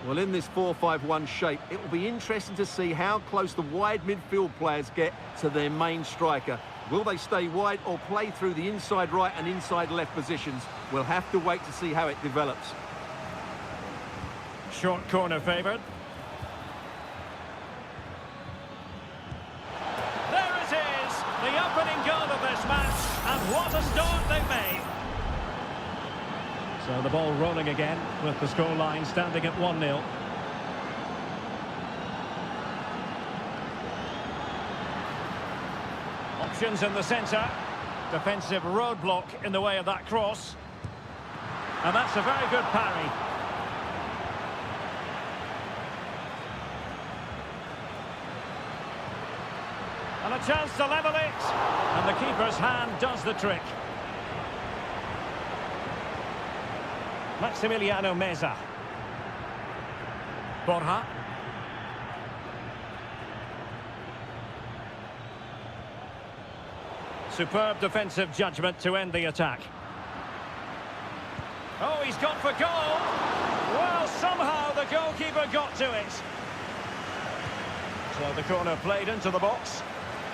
[SPEAKER 3] Well, in this 4-5-1 shape, it will be interesting to see how close the wide midfield players get to their main striker. Will they stay wide or play through the inside right and inside left positions? We'll have to wait to see how it develops.
[SPEAKER 1] Short corner favoured. what a start they've made. So the ball rolling again with the scoreline standing at 1-0. Options in the centre. Defensive roadblock in the way of that cross. And that's a very good parry. And a chance to level it. And the keeper's hand does the trick. Maximiliano Meza. Borja. Superb defensive judgment to end the attack. Oh, he's gone for goal. Well, somehow the goalkeeper got to it. So the corner played into the box.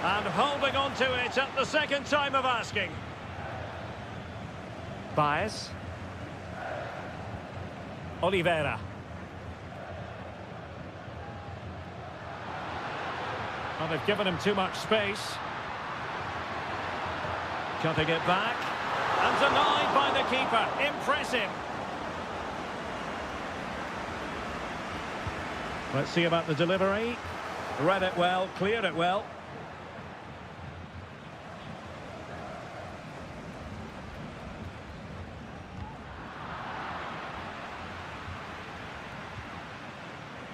[SPEAKER 1] And holding on to it at the second time of asking. Baez. Oliveira. Well, they've given him too much space. Cutting it back. And denied by the keeper. Impressive. Let's see about the delivery. Read it well, cleared it well.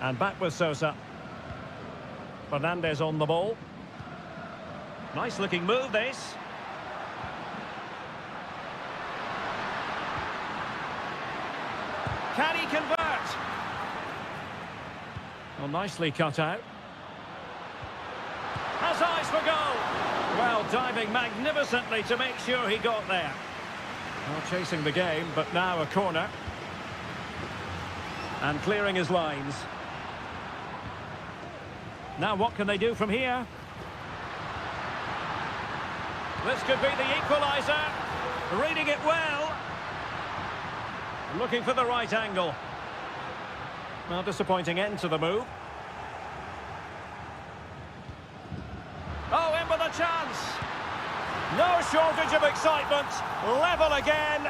[SPEAKER 1] And back with Sosa. Fernandez on the ball. Nice looking move, this. Can he convert? Well, nicely cut out. Has eyes for goal. Well, diving magnificently to make sure he got there. Well, chasing the game, but now a corner. And clearing his lines. Now what can they do from here? This could be the equaliser. Reading it well. Looking for the right angle. Well, disappointing end to the move. Oh, in with a chance. No shortage of excitement. Level again.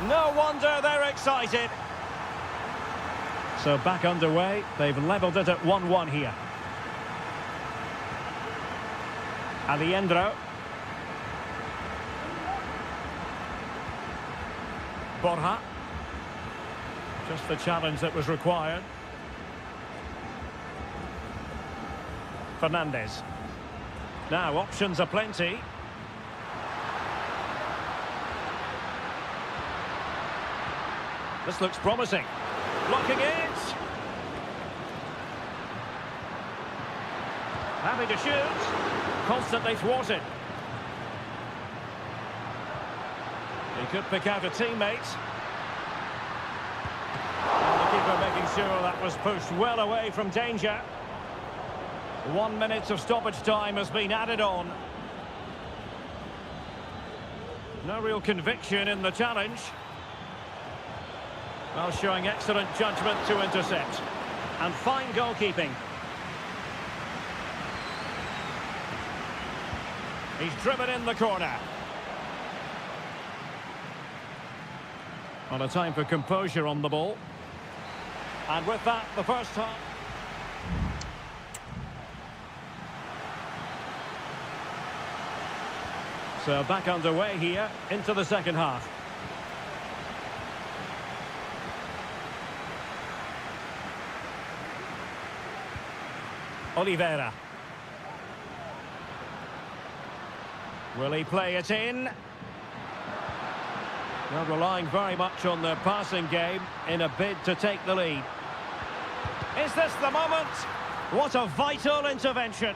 [SPEAKER 1] No wonder they're excited. So back underway. They've levelled it at 1-1 here. Aliendro. Borja. Just the challenge that was required. Fernandez. Now options are plenty. This looks promising. Blocking it. Happy to shoot. Constantly thwarted. He could pick out a teammate. And the keeper making sure that was pushed well away from danger. 1 minute of stoppage time has been added on. No real conviction in the challenge. Well, showing excellent judgment to intercept. And fine goalkeeping. He's driven in the corner. On a time for composure on the ball. And with that, the first half. So back underway here into the second half. Oliveira. Will he play it in? Well, relying very much on their passing game in a bid to take the lead. Is this the moment? What a vital intervention.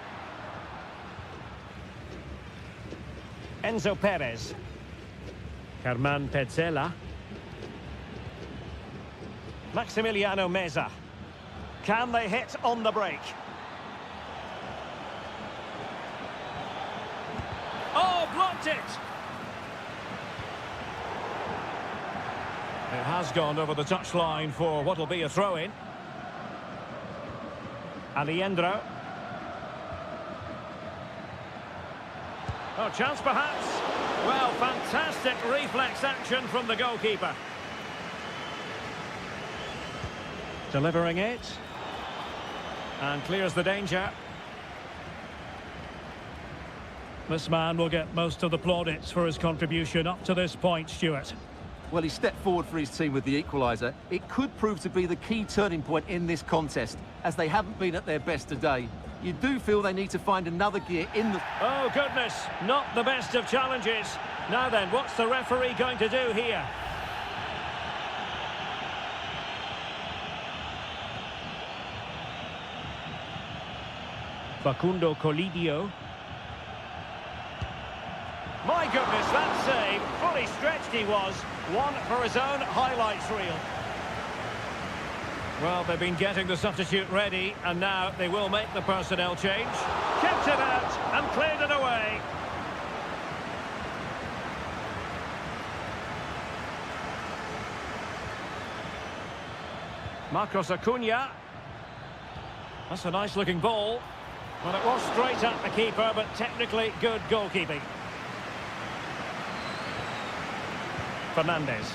[SPEAKER 1] Enzo Perez. Germán Petzela. Maximiliano Meza. Can they hit on the break? Oh, blocked it! It has gone over the touchline for what will be a throw-in. Aliendro. Oh, chance perhaps. Well, fantastic reflex action from the goalkeeper. Delivering it. And clears the danger. This man will get most of the plaudits for his contribution up to this point, Stuart.
[SPEAKER 2] Well, he stepped forward for his team with the equaliser. It could prove to be the key turning point in this contest, as they haven't been at their best today. You do feel they need to find another gear in the...
[SPEAKER 1] Oh, goodness, not the best of challenges. Now then, what's the referee going to do here? Facundo Colidio. My goodness, that save, fully stretched he was. One for his own highlights reel. Well, they've been getting the substitute ready, and now they will make the personnel change. Kept it out and cleared it away. Marcos Acuna. That's a nice-looking ball. Well, it was straight at the keeper, but technically good goalkeeping. Fernandez.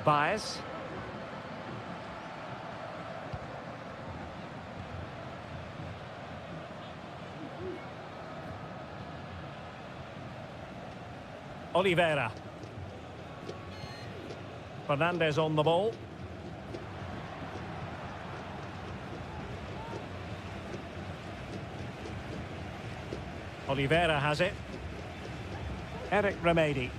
[SPEAKER 1] Baez. Oliveira. Fernandez on the ball. Oliveira has it. Eric Remedi.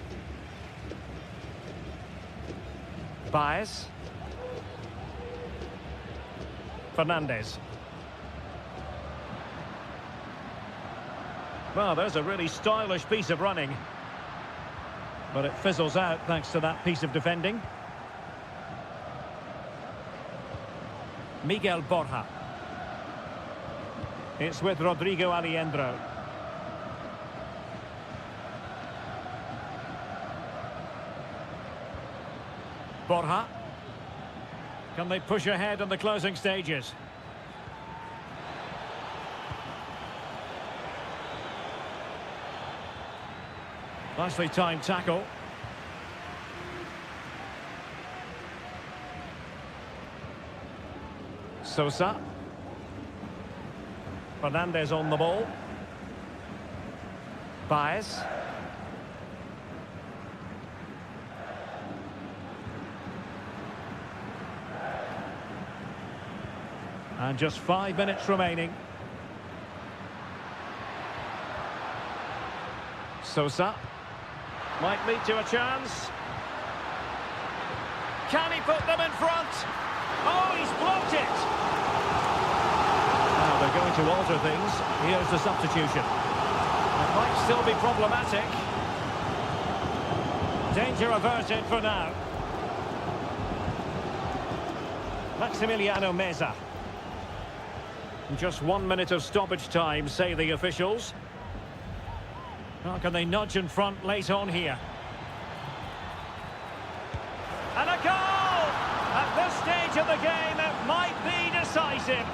[SPEAKER 1] Baez. Fernandez. Well, there's a really stylish piece of running. But it fizzles out thanks to that piece of defending. Miguel Borja. It's with Rodrigo Aliendro. Borja. Can they push ahead in the closing stages? Nicely timed tackle. Sosa. Fernandez on the ball. Baez. And just 5 minutes remaining. Sosa. Might lead to a chance. Can he put them in front? Oh, he's blocked it! Now they're going to alter things. Here's the substitution. It might still be problematic. Danger averted for now. Maximiliano Meza. Just 1 minute of stoppage time, say the officials. How can they nudge in front late on here? And a goal! At this stage of the game, it might be decisive.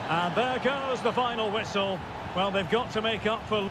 [SPEAKER 1] And there goes the final whistle. Well, they've got to make up for...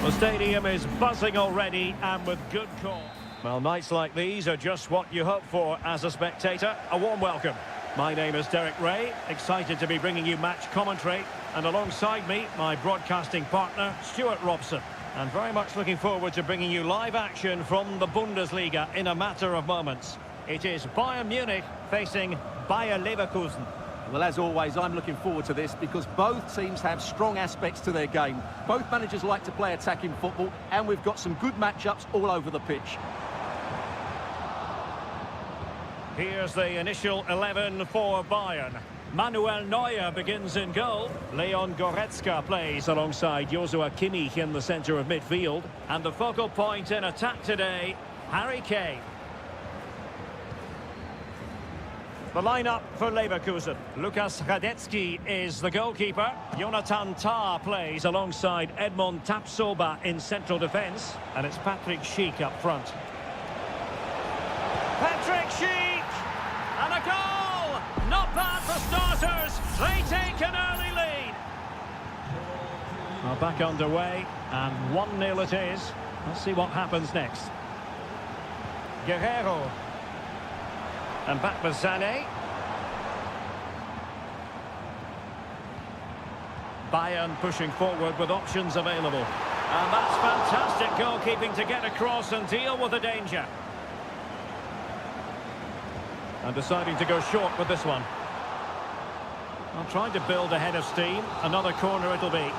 [SPEAKER 1] The stadium is buzzing already and with good cause. Well, nights like these are just what you hope for as a spectator. A warm welcome. My name is Derek Ray, excited to be bringing you match commentary, and alongside me, my broadcasting partner, Stuart Robson. And very much looking forward to bringing you live action from the Bundesliga in a matter of moments. It is Bayern Munich facing Bayer Leverkusen.
[SPEAKER 2] Well, as always, I'm looking forward to this because both teams have strong aspects to their game. Both managers like to play attacking football, and we've got some good matchups all over the pitch.
[SPEAKER 1] Here's the initial 11 for Bayern. Manuel Neuer begins in goal. Leon Goretzka plays alongside Joshua Kimmich in the centre of midfield. And the focal point in attack today, Harry Kane. The lineup for Leverkusen. Lukas Radetzky is the goalkeeper. Jonathan Tah plays alongside Edmond Tapsoba in central defence. And it's Patrick Schick up front. Patrick Schick! And a goal! Not bad for starters. They take an early lead. Well, back underway, and 1-0 it is. Let's see what happens next. Guerrero. And back with Sané. Bayern pushing forward with options available. And that's fantastic goalkeeping to get across and deal with the danger. And deciding to go short with this one. I'm trying to build a head of steam. Another corner it'll be.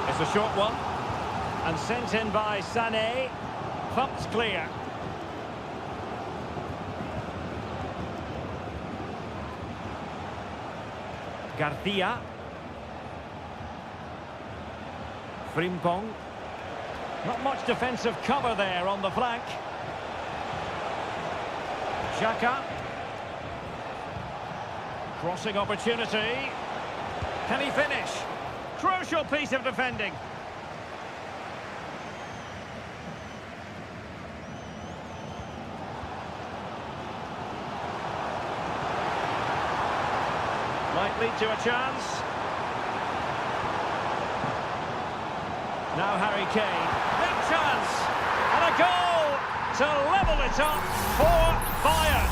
[SPEAKER 1] It's a short one. And sent in by Sané. Thumped clear. Garcia. Frimpong. Not much defensive cover there on the flank. Xhaka. Crossing opportunity. Can he finish? Crucial piece of defending. Might lead to a chance. Now Harry Kane. Big chance. And a goal to level it up for Bayern.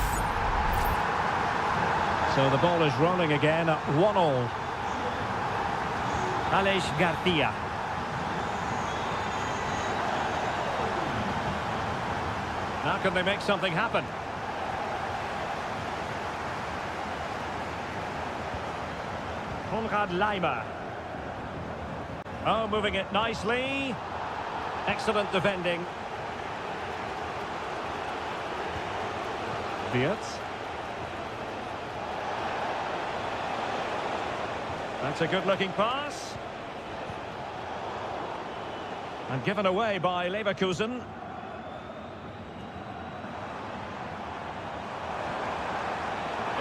[SPEAKER 1] So the ball is rolling again at 1-1. Aleix Garcia. Now can they make something happen? Konrad Laimer. Oh, moving it nicely. Excellent defending. Wirtz. That's a good-looking pass. And given away by Leverkusen.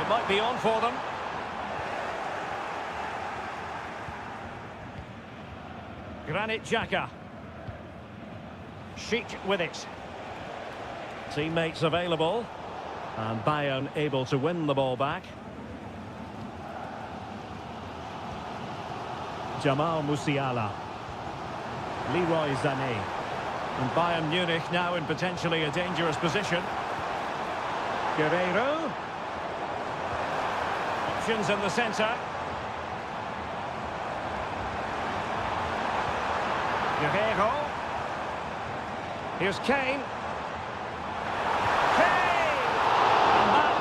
[SPEAKER 1] It might be on for them. Granit Xhaka. Schick with it. Teammates available. And Bayern able to win the ball back. Jamal Musiala. Leroy Sané. And Bayern Munich now in potentially a dangerous position. Guerrero. Options in the centre. Guerrero. Here's Kane.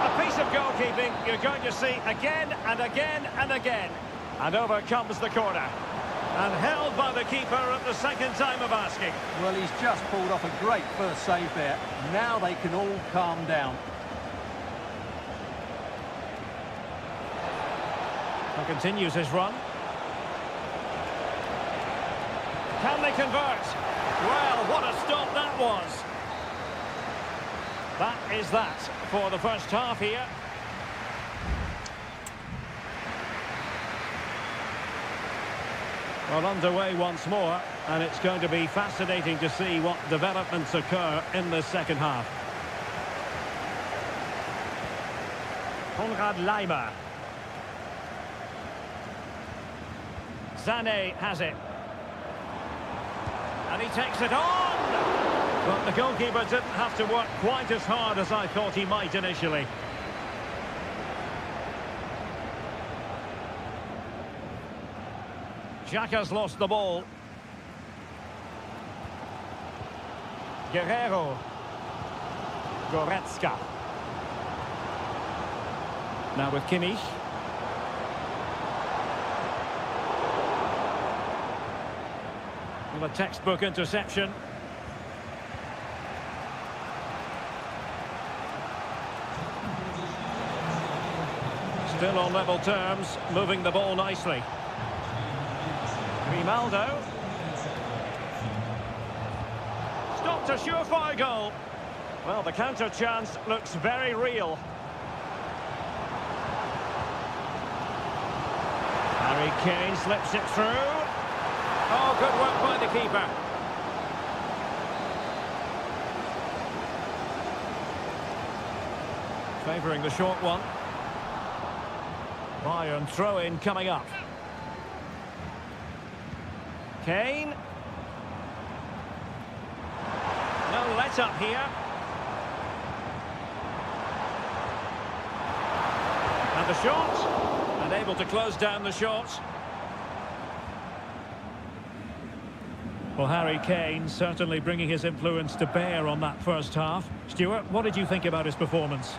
[SPEAKER 1] A piece of goalkeeping you're going to see again and again and again. And over comes the corner. And held by the keeper at the second time of asking.
[SPEAKER 2] Well, he's just pulled off a great first save there. Now they can all calm down.
[SPEAKER 1] And continues his run. Can they convert? Well, what a stop that was. That is that for the first half here. Well, underway once more, and it's going to be fascinating to see what developments occur in the second half. Konrad Laimer. Sané has it. And he takes it on! But the goalkeeper didn't have to work quite as hard as I thought he might initially. Xhaka's lost the ball. Guerrero. Goretzka. Now with Kimmich. Well, a textbook interception. Still on level terms, moving the ball nicely. Grimaldo. Stopped a surefire goal. Well, the counter chance looks very real. Harry Kane slips it through. Oh, good work by the keeper. Favouring the short one. Bayern throw-in coming up. Kane. No let-up here. And the shot. And able to close down the shot. Well, Harry Kane certainly bringing his influence to bear on that first half. Stuart, what did you think about his performance?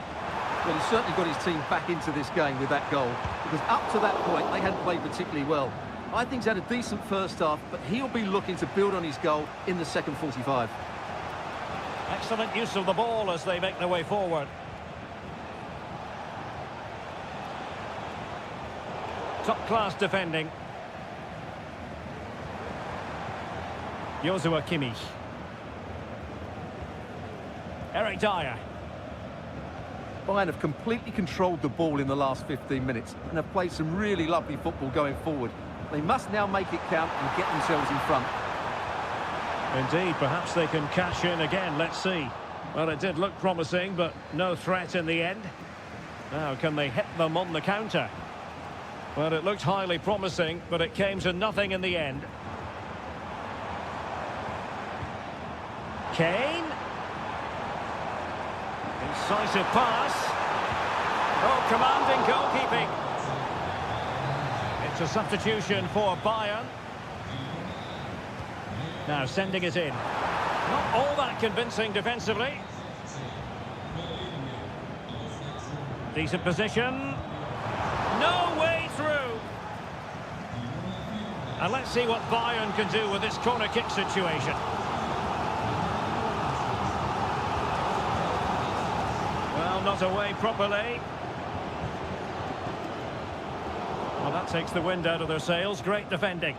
[SPEAKER 2] Well, he's certainly got his team back into this game with that goal, because up to that point, they hadn't played particularly well. I think he's had a decent first half, but he'll be looking to build on his goal in the second 45.
[SPEAKER 1] Excellent use of the ball as they make their way forward. Top-class defending. Joshua Kimmich. Eric Dyer.
[SPEAKER 2] Bayern have completely controlled the ball in the last 15 minutes and have played some really lovely football going forward. They must now make it count and get themselves in front.
[SPEAKER 1] Indeed, perhaps they can cash in again, let's see. Well, it did look promising, but no threat in the end. Now, can they hit them on the counter? Well, it looked highly promising, but it came to nothing in the end. Kane. Incisive pass. Oh, commanding goalkeeping. It's a substitution for Bayern. Now sending it in. Not all that convincing defensively. Decent position. No way through. And let's see what Bayern can do with this corner kick situation. Not away properly. Well, that takes the wind out of their sails. Great defending.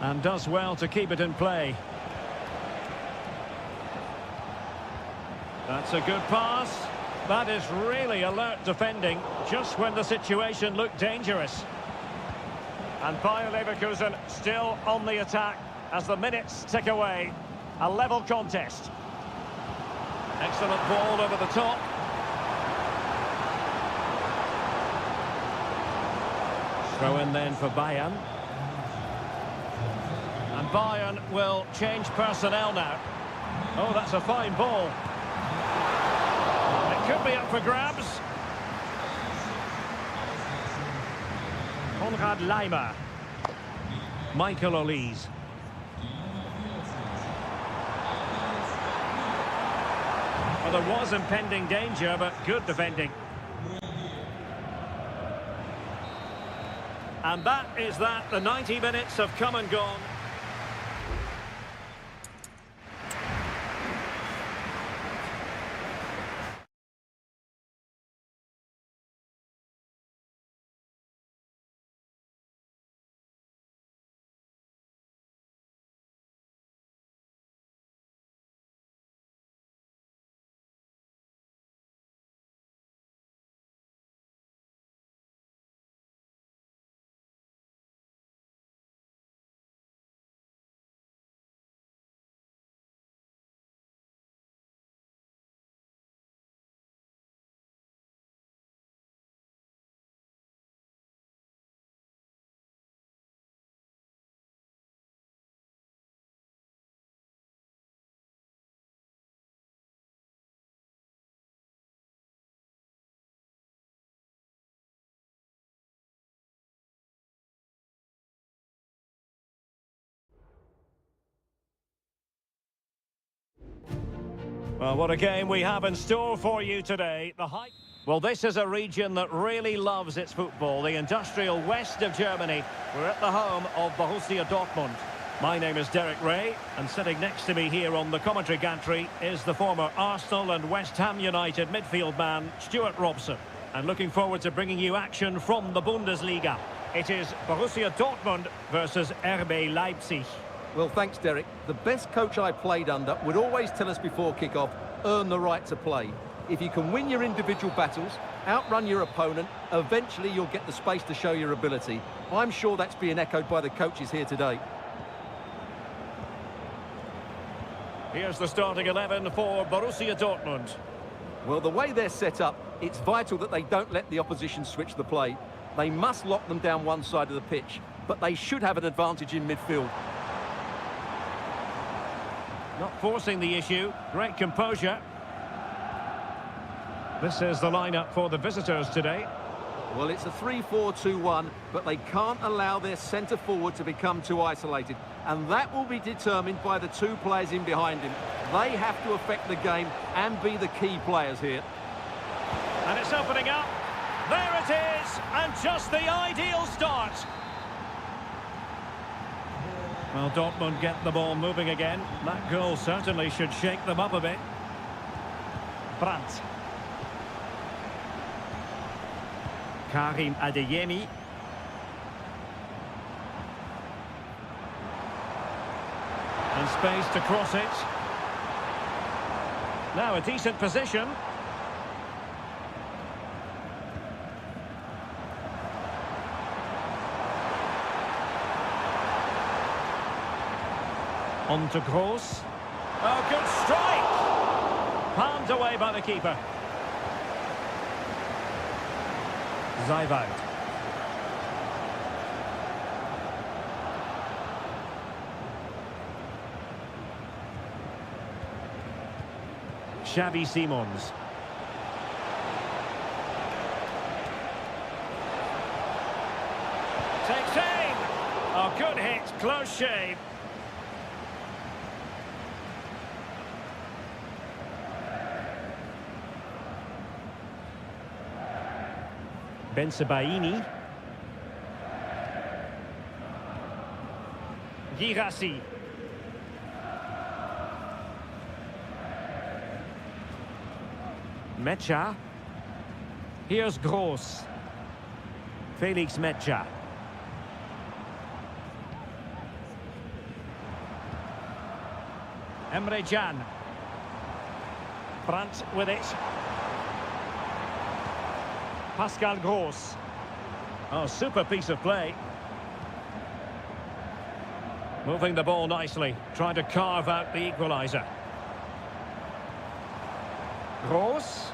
[SPEAKER 1] And does well to keep it in play. That's a good pass. That is really alert defending, just when the situation looked dangerous. And Bayer Leverkusen still on the attack as the minutes tick away. A level contest. Excellent ball over the top. Throw in then for Bayern. And Bayern will change personnel now. Oh, that's a fine ball. It could be up for grabs. Konrad Laimer. Michael Olise. Well, there was impending danger, but good defending. And that is that. The 90 minutes have come and gone. Well, what a game we have in store for you today. Well, this is a region that really loves its football, the industrial west of Germany. We're at the home of Borussia Dortmund. My name is Derek Ray, and sitting next to me here on the commentary gantry is the former Arsenal and West Ham United midfield man, Stuart Robson. And looking forward to bringing you action from the Bundesliga. It is Borussia Dortmund versus RB Leipzig.
[SPEAKER 3] Well, thanks, Derek. The best coach I played under would always tell us before kick-off, earn the right to play. If you can win your individual battles, outrun your opponent, eventually you'll get the space to show your ability. I'm sure that's being echoed by the coaches here today.
[SPEAKER 1] Here's the starting 11 for Borussia Dortmund.
[SPEAKER 3] Well, the way they're set up, it's vital that they don't let the opposition switch the play. They must lock them down one side of the pitch, but they should have an advantage in midfield.
[SPEAKER 1] Not forcing the issue, great composure. This is the lineup for the visitors today.
[SPEAKER 3] Well, it's a 3-4-2-1, but they can't allow their centre forward to become too isolated. And that will be determined by the two players in behind him. They have to affect the game and be the key players here.
[SPEAKER 1] And it's opening up. There it is, and just the ideal start. Well, Dortmund get the ball moving again. That goal certainly should shake them up a bit. Brandt. Karim Adeyemi. And space to cross it. Now a decent position. On to Gross. Oh, good strike! Palmed away by the keeper. Zaiwald. Xavi Simons. Takes aim! Oh, good hit, close shave. Bensebaini. Girassi. Mecha. Here's Gross. Felix Mecha. Emre Can. Brandt with it. Pascal Gross. Oh, super piece of play. Moving the ball nicely, trying to carve out the equaliser. Gross.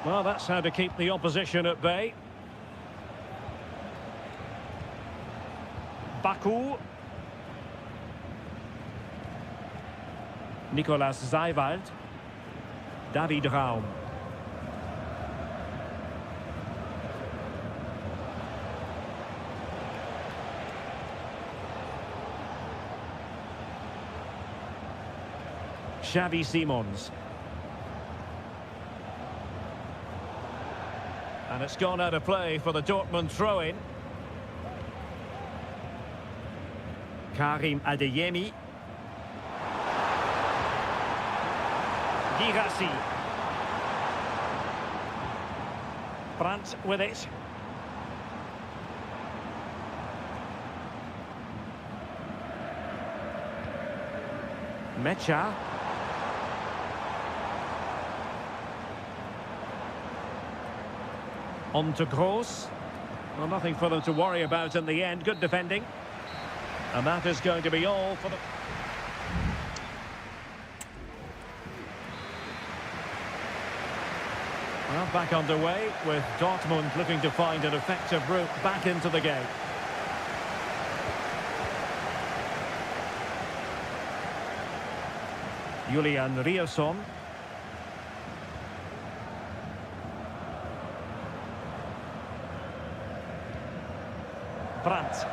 [SPEAKER 1] Well, that's how to keep the opposition at bay. Baku. Nicolas Zaiwald. David Raum. Xavi Simons. And it's gone out of play for the Dortmund throw-in. Karim Adeyemi. Girassi. Brandt with it. Mecha. On to Gross. Well, nothing for them to worry about in the end. Good defending. And that is going to be all for the... Well, back underway with Dortmund looking to find an effective route back into the game. Julian Rierson. Brandt.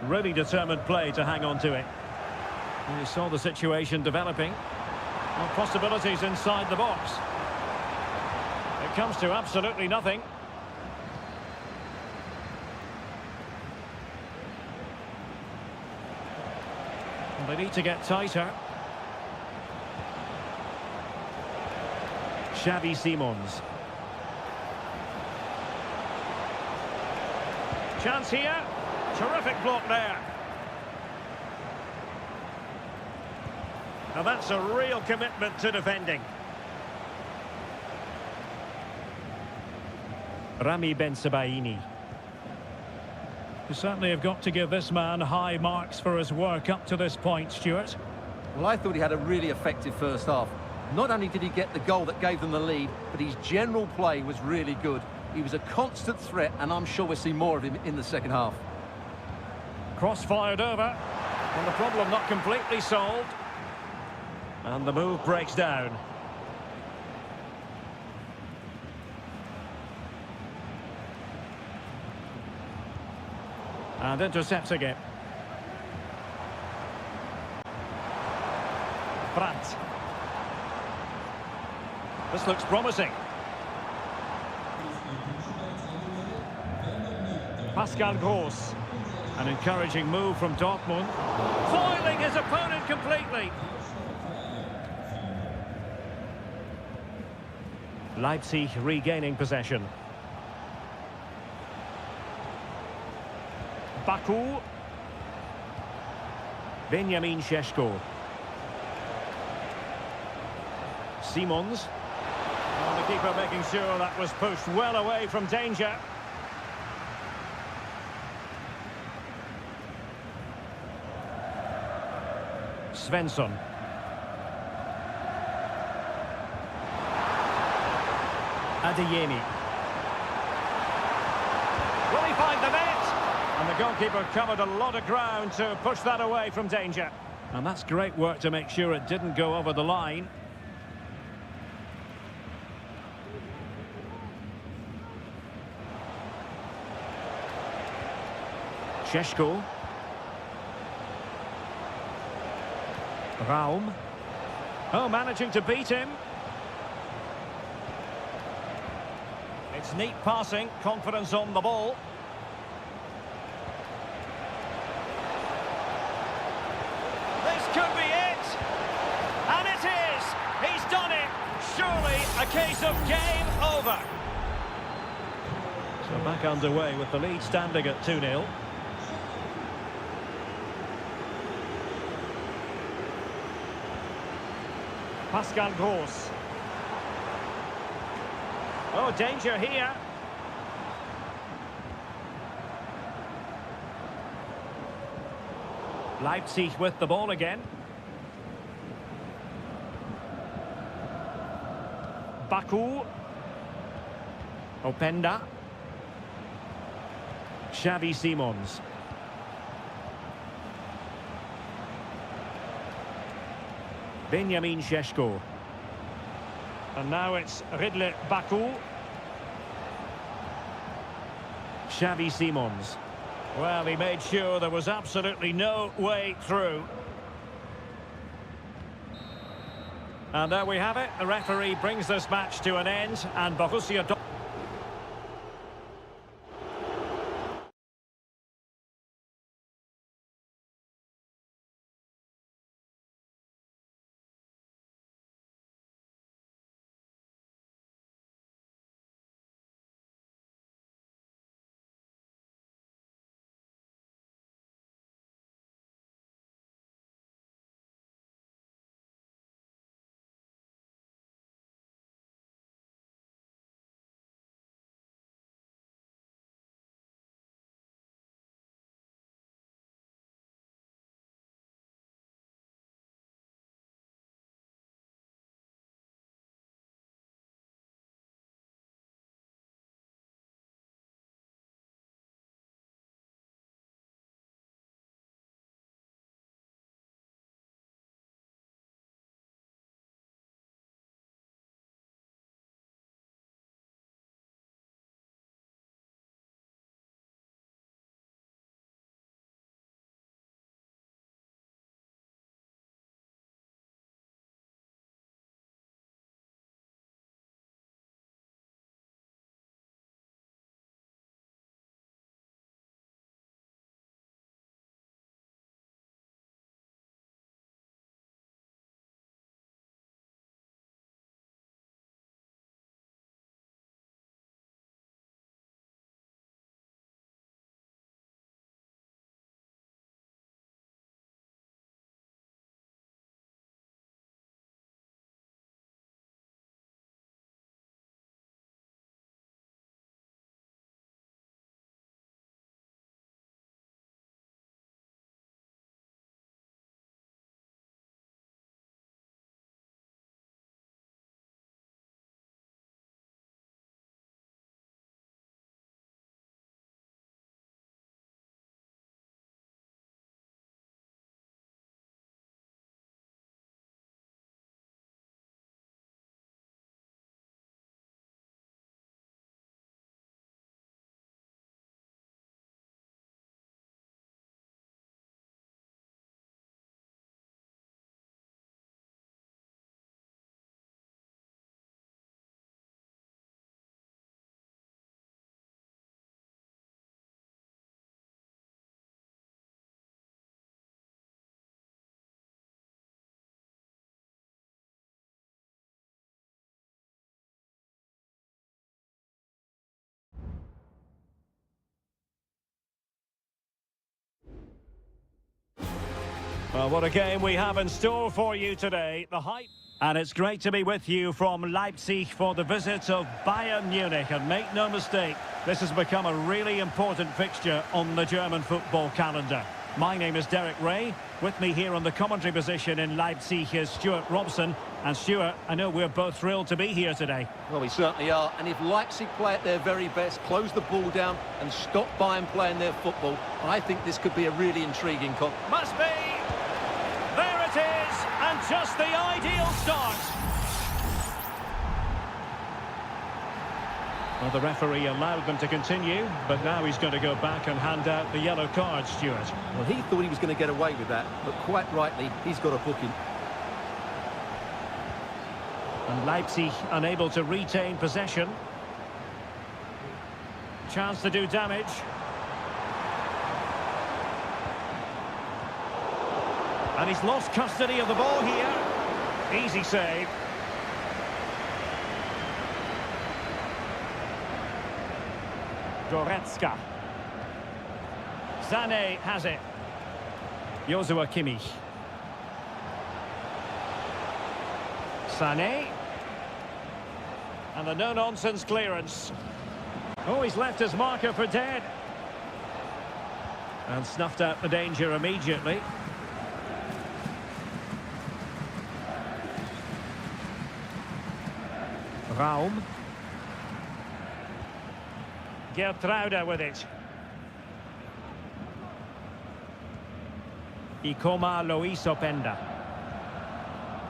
[SPEAKER 1] Really determined play to hang on to it. You saw the situation developing. Well, possibilities inside the box. It comes to absolutely nothing. They need to get tighter. Xavi Simons. Chance here. Terrific block there. Now that's a real commitment to defending. Rami Bensebaini. You certainly have got to give this man high marks for his work up to this point, Stuart.
[SPEAKER 2] Well, I thought he had a really effective first half. Not only did he get the goal that gave them the lead, but his general play was really good. He was a constant threat, and I'm sure we'll see more of him in the second half.
[SPEAKER 1] Cross fired over, and the problem not completely solved. And the move breaks down. And intercepting it. Brandt. This looks promising. Pascal Gross. An encouraging move from Dortmund. Foiling his opponent completely. Leipzig regaining possession. Baku. Benjamin Šeško. Simons. And the keeper making sure that was pushed well away from danger. Svensson. Adeyemi. Will he find the net? And the goalkeeper covered a lot of ground to push that away from danger. And that's great work to make sure it didn't go over the line. Šeško. Raum. Oh, managing to beat him. It's neat passing, confidence on the ball. This could be it. And it is. He's done it. Surely a case of game over. So back underway with the lead standing at 2-0. Pascal Gross. Oh, danger here. Leipzig with the ball again. Baku. Openda. Xavi Simons. Benjamin Šeško. And now it's Ridley Baku. Xavi Simons. Well, he made sure there was absolutely no way through. And there we have it. The referee brings this match to an end, and Borussia Dortmund Well, what a game we have in store for you today. The hype. And it's great to be with you from Leipzig for the visit of Bayern Munich. And make no mistake, this has become a really important fixture on the German football calendar. My name is Derek Ray. With me here on the commentary position in Leipzig is Stuart Robson. And Stuart, I know we're both thrilled to be here today.
[SPEAKER 3] Well, we certainly are. And if Leipzig play at their very best, close the ball down and stop Bayern playing their football, I think this could be a really intriguing contest.
[SPEAKER 1] Must be! There it is! And just the ideal start! Well, the referee allowed them to continue, but now he's going to go back and hand out the yellow card, Stuart.
[SPEAKER 3] Well, he thought he was going to get away with that, but quite rightly, he's got a booking.
[SPEAKER 1] And Leipzig unable to retain possession. Chance to do damage. And he's lost custody of the ball here. Easy save. Goretzka. Sané has it. Joshua Kimmich. Sané. And the no-nonsense clearance. Oh, he's left his marker for dead. And snuffed out the danger immediately. Raum. Gertruida with it. Ikoma Lois Openda.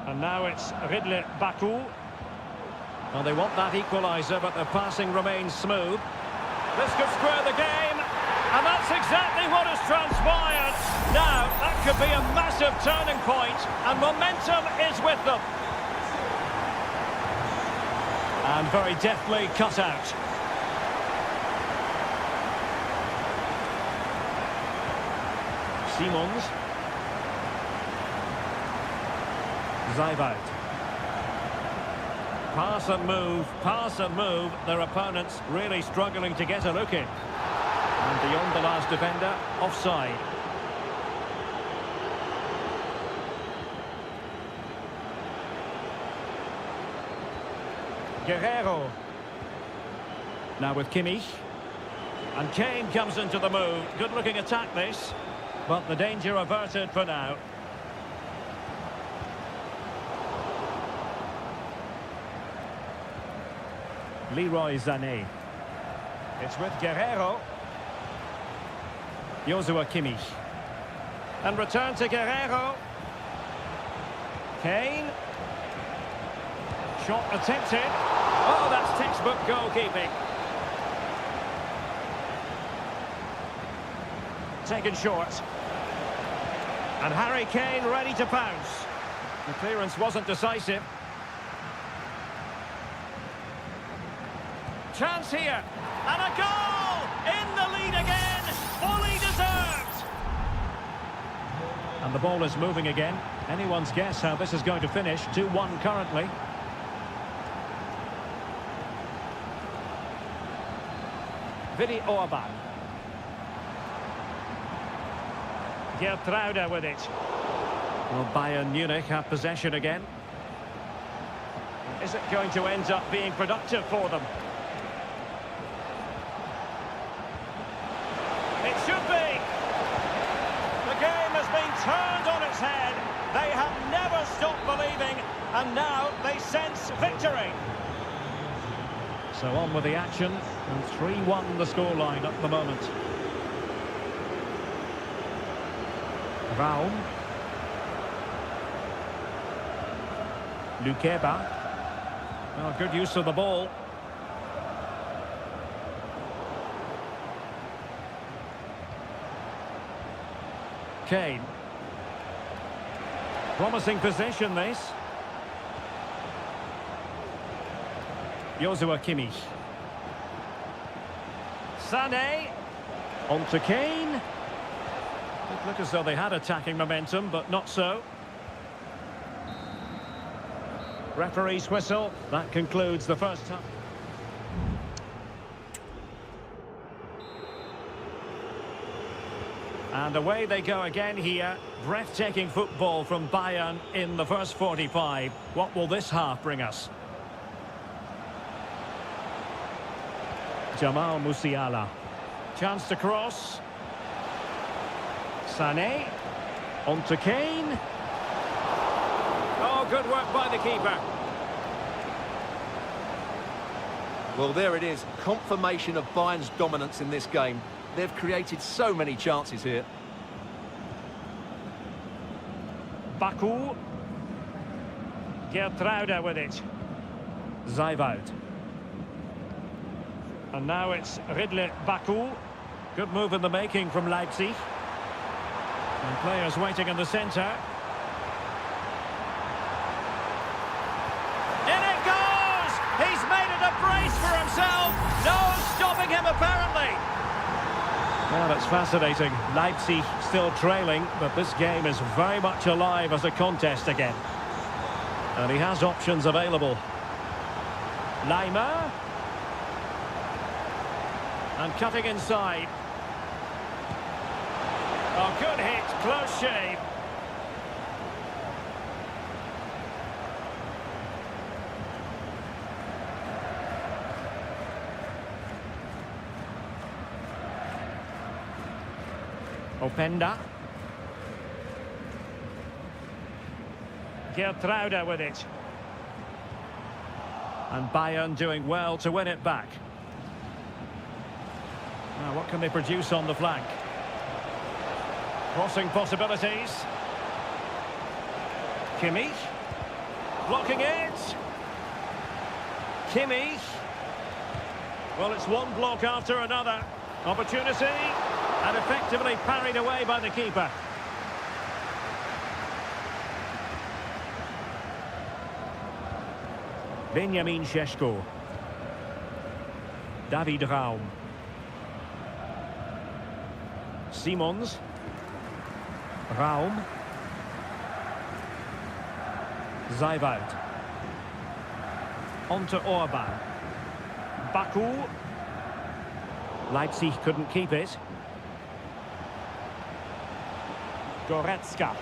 [SPEAKER 1] And now it's Ridley Baku. Well, they want that equaliser, but the passing remains smooth. This could square the game, and that's exactly what has transpired. Now, that could be a massive turning point, and momentum is with them. And very deftly cut out. Simons. Zayvoud. Pass and move. Their opponents really struggling to get a look in. And beyond the last defender, offside. Guerrero. Now with Kimmich. And Kane comes into the move. Good looking attack this. But the danger averted for now. Leroy Sané. It's with Guerrero. Joshua Kimmich. And return to Guerrero. Kane. Shot attempted. Oh, that's textbook goalkeeping. Taken short. And Harry Kane ready to pounce. The clearance wasn't decisive. Chance here, and a goal! In the lead again, fully deserved! And the ball is moving again. Anyone's guess how this is going to finish. 2-1 currently. Vidi Orban. Gertruida with it. Well, Bayern Munich have possession again. Is it going to end up being productive for them? It should be. The game has been turned on its head. They have never stopped believing, and now they sense victory. So on with the action, and 3-1 the scoreline at the moment. Raum. Lukeba. Well, good use of the ball. Kane. Promising possession, this. Joshua Kimmich. Sané. On to Kane. It looked as though they had attacking momentum, but not so. Referee's whistle. That concludes the first half. And away they go again here. Breathtaking football from Bayern in the first 45. What will this half bring us? Jamal Musiala. Chance to cross. Sané. On to Kane. Oh, good work by the keeper.
[SPEAKER 3] Well, there it is. Confirmation of Bayern's dominance in this game. They've created so many chances here.
[SPEAKER 1] Baku. Gertruida with it. Zijvoud. And now it's Ridley Baku. Good move in the making from Leipzig. And players waiting in the centre. In it goes! He's made it a brace for himself. No stopping him apparently. Well, that's fascinating. Leipzig still trailing, but this game is very much alive as a contest again. And he has options available. Lima. And cutting inside. Oh, good hit. Close shave. Openda. Gertruida with it. And Bayern doing well to win it back. Now, what can they produce on the flank? Crossing possibilities. Kimmich. Blocking it. Kimmich. Well, it's one block after another. Opportunity. And effectively parried away by the keeper. Benjamin Šeško. David Raum. Simons. Raum. Zijvoud. On to Orban. Baku. Leipzig couldn't keep it. Goretzka.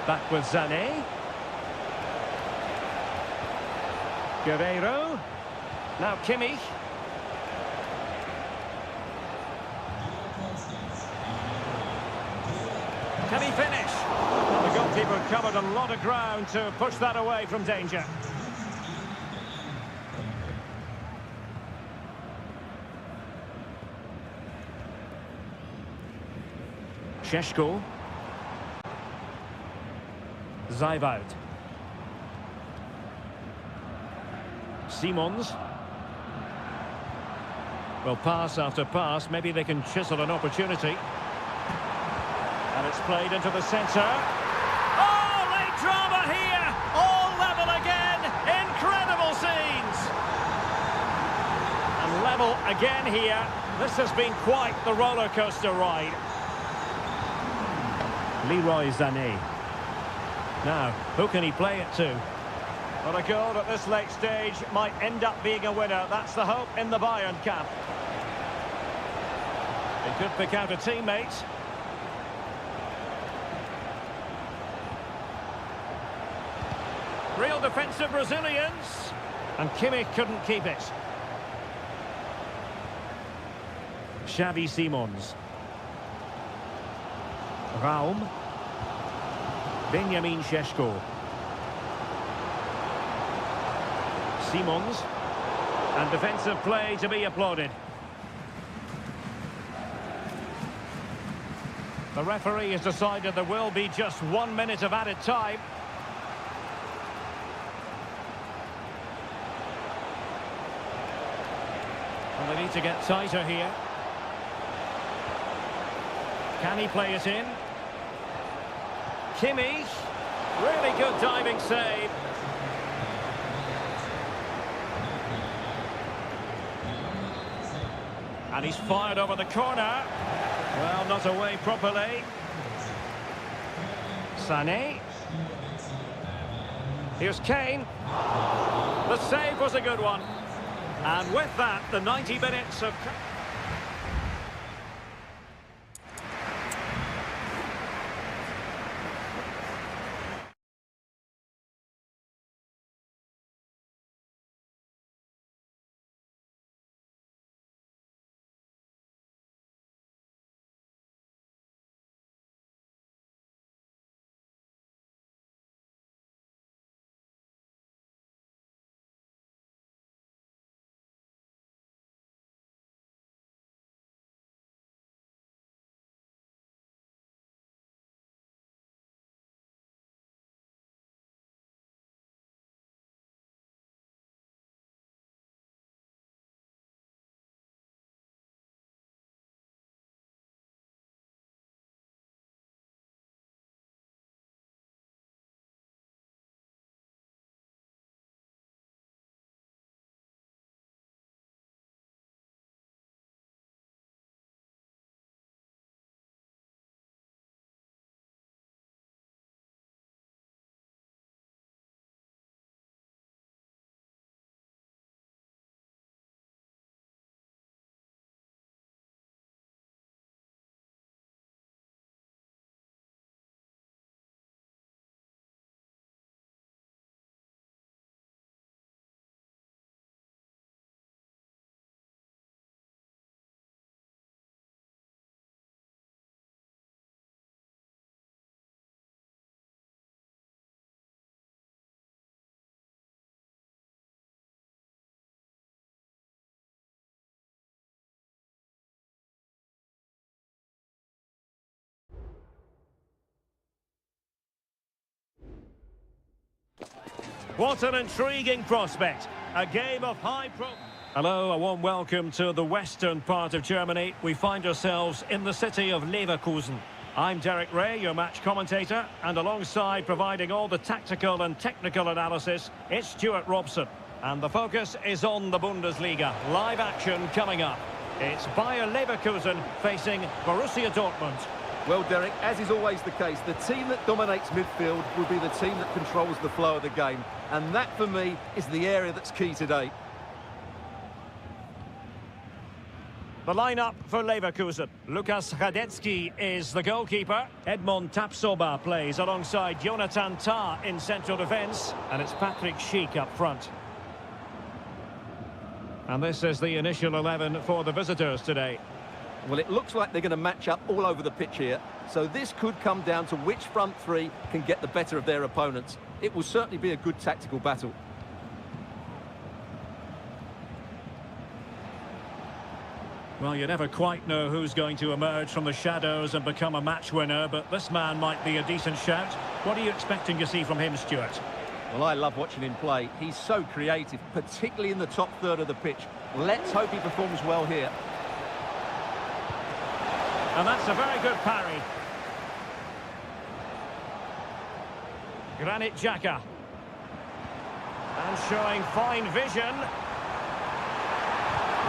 [SPEAKER 1] Back with Sané. Guerreiro. Now Kimmich. Can he finish? Well, the goalkeeper covered a lot of ground to push that away from danger. Šeško. Zijvoud. Simons. Well, pass after pass, maybe they can chisel an opportunity. And it's played into the centre. Oh, late drama here! All level again! Incredible scenes! And level again here. This has been quite the roller coaster ride. Leroy Sané. Now, who can he play it to? Well, a goal at this late stage might end up being a winner. That's the hope in the Bayern camp. He could pick out a teammate. Real defensive resilience. And Kimmich couldn't keep it. Xavi Simons. Raum. Benjamin Šeško. Simons. And defensive play to be applauded. The referee has decided there will be just 1 minute of added time. And they need to get tighter here. Can he play it in? Kimmich. Really good diving save. And he's fired over the corner. Well, not away properly. Sané. Here's Kane. The save was a good one. And with that, the 90 minutes of... What an intriguing prospect. A game of high Hello, a warm welcome to the western part of Germany. We find ourselves in the city of Leverkusen. I'm Derek Ray, your match commentator, and alongside providing all the tactical and technical analysis, it's Stuart Robson. And the focus is on the Bundesliga. Live action coming up. It's Bayer Leverkusen facing Borussia Dortmund.
[SPEAKER 3] Well, Derek, as is always the case, the team that dominates midfield will be the team that controls the flow of the game. And that, for me, is the area that's key today.
[SPEAKER 1] The lineup for Leverkusen. Lukas Hradecky is the goalkeeper. Edmond Tapsoba plays alongside Jonathan Tah in central defence. And it's Patrick Schick up front. And this is the initial 11 for the visitors today.
[SPEAKER 3] Well, it looks like they're going to match up all over the pitch here. So this could come down to which front three can get the better of their opponents. It will certainly be a good tactical battle.
[SPEAKER 1] Well, you never quite know who's going to emerge from the shadows and become a match winner, but this man might be a decent shout. What are you expecting to see from him, Stuart?
[SPEAKER 3] Well, I love watching him play. He's so creative, particularly in the top third of the pitch. Let's hope he performs well here.
[SPEAKER 1] And that's a very good parry. Granit Xhaka. And showing fine vision.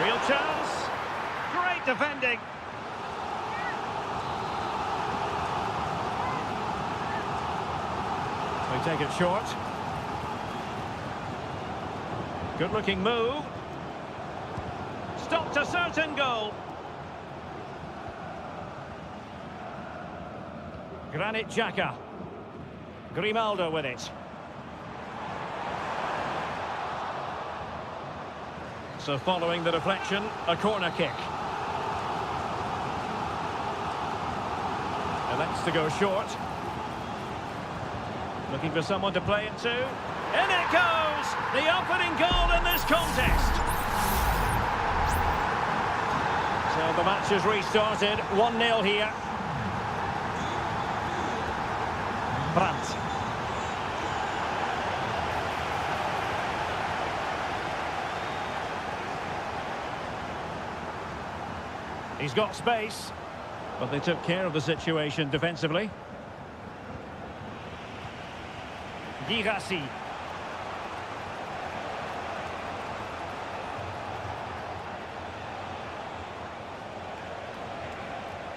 [SPEAKER 1] Real chance. Great defending. They take it short. Good looking move. Stopped a certain goal. Granit Xhaka. Grimaldo with it. So following the deflection, a corner kick. Elects to go short. Looking for someone to play it to. In it goes! The opening goal in this contest. So the match has restarted. 1-0 here. Brandt. He's got space, but they took care of the situation defensively. Girassi.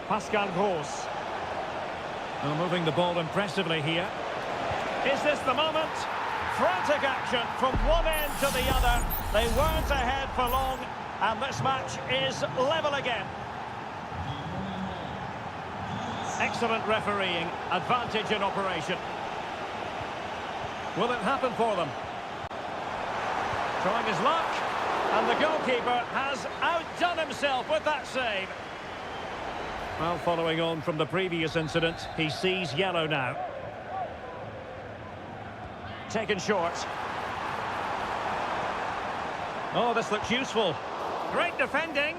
[SPEAKER 1] Pascal Gross. Well, moving the ball impressively here. Is this the moment? Frantic action from one end to the other. They weren't ahead for long, and this match is level again. Excellent refereeing, advantage in operation. Will it happen for them? Trying his luck, and the goalkeeper has outdone himself with that save. Well, following on from the previous incident, he sees yellow now. Taken short. Oh, this looks useful. Great defending.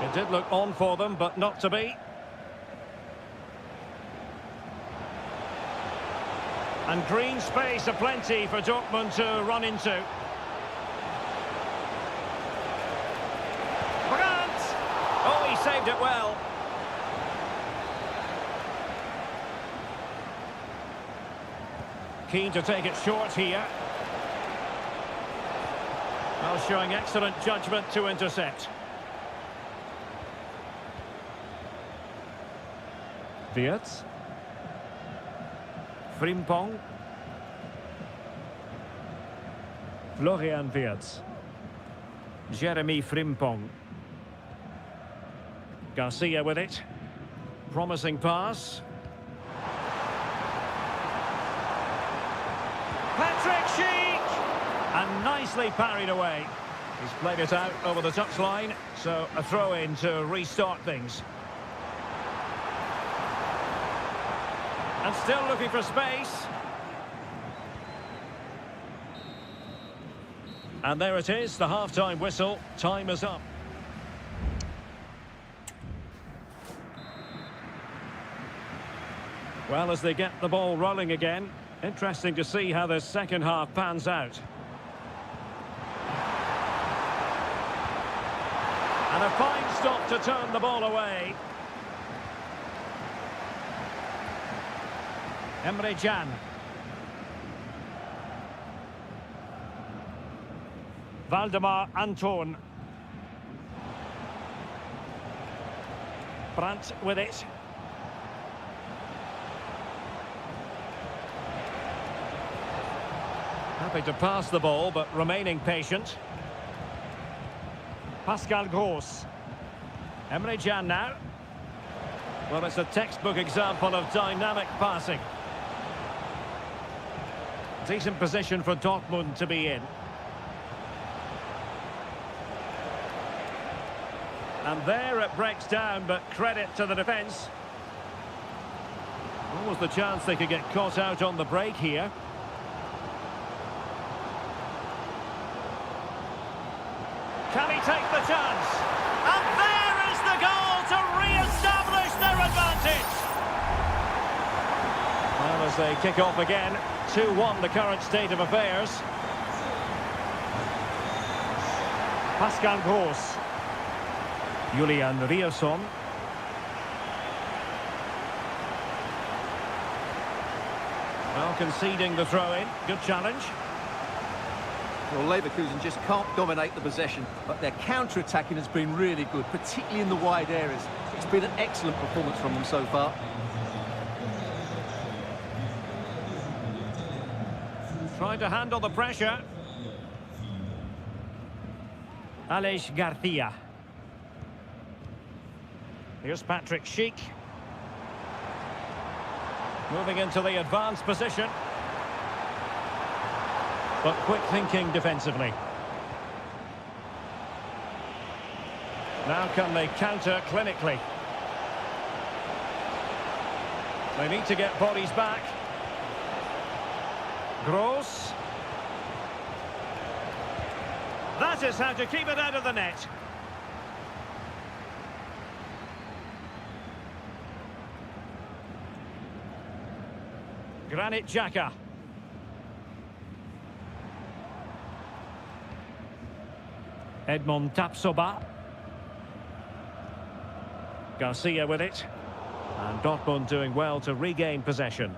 [SPEAKER 1] It did look on for them, but not to be. And green space aplenty for Dortmund to run into. Brandt! Oh, he saved it well. Keen to take it short here. Well, showing excellent judgment to intercept. Wirtz. Frimpong. Florian Wirtz. Jeremy Frimpong. Garcia with it. Promising pass. Patrick Schick! And nicely parried away. He's played it out over the touchline, so a throw-in to restart things. And still looking for space. And there it is, the half-time whistle. Time is up. Well, as they get the ball rolling again, interesting to see how the second half pans out. And a fine stop to turn the ball away. Emre Can. Valdemar Anton. Brandt with it. Happy to pass the ball, but remaining patient. Pascal Gross. Emre Can now. Well, it's a textbook example of dynamic passing. Decent position for Dortmund to be in. And there it breaks down, but credit to the defence. What was the chance they could get caught out on the break here? Can he take the chance? And there is the goal to re-establish their advantage. Well, as they kick off again, 2-1 the current state of affairs. Pascal Gross. Julian Rierson. Well, conceding the throw-in. Good challenge.
[SPEAKER 2] Well, Leverkusen just can't dominate the possession, but their counter-attacking has been really good, particularly in the wide areas. It's been an excellent performance from them so far.
[SPEAKER 1] Trying to handle the pressure. Aleix Garcia. Here's Patrick Schick. Moving into the advanced position. But quick thinking defensively. Now can they counter clinically? They need to get bodies back. Gross. That is how to keep it out of the net. Granit Xhaka. Edmond Tapsoba. Garcia with it. And Dortmund doing well to regain possession.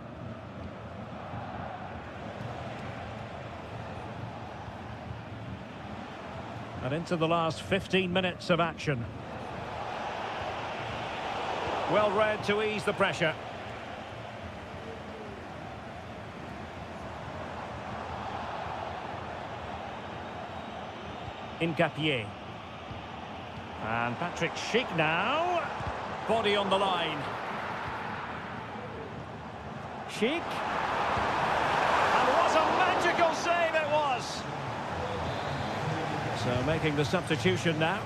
[SPEAKER 1] And into the last 15 minutes of action. Well read to ease the pressure. Incapié. And Patrick Schick now. Body on the line. Schick. And what a magical save it was. So making the substitution now.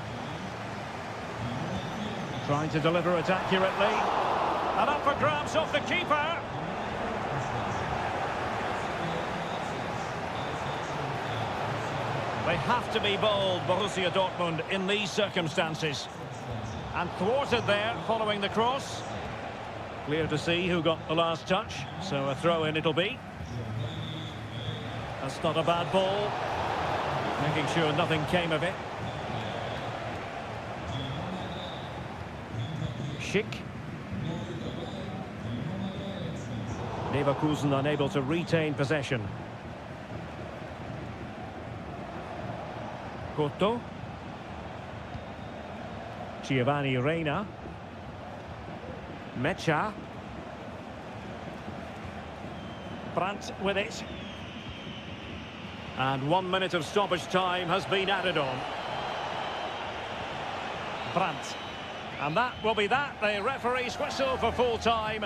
[SPEAKER 1] Trying to deliver it accurately. And up for grabs off the keeper. They have to be bold, Borussia Dortmund, in these circumstances. And thwarted there, following the cross. Clear to see who got the last touch, so a throw-in it'll be. That's not a bad ball. Making sure nothing came of it. Schick. Leverkusen unable to retain possession. Cotto. Giovanni Reina. Mecha. Brandt with it. And 1 minute of stoppage time has been added on. Brandt. And that will be that. The referee's whistle for full time.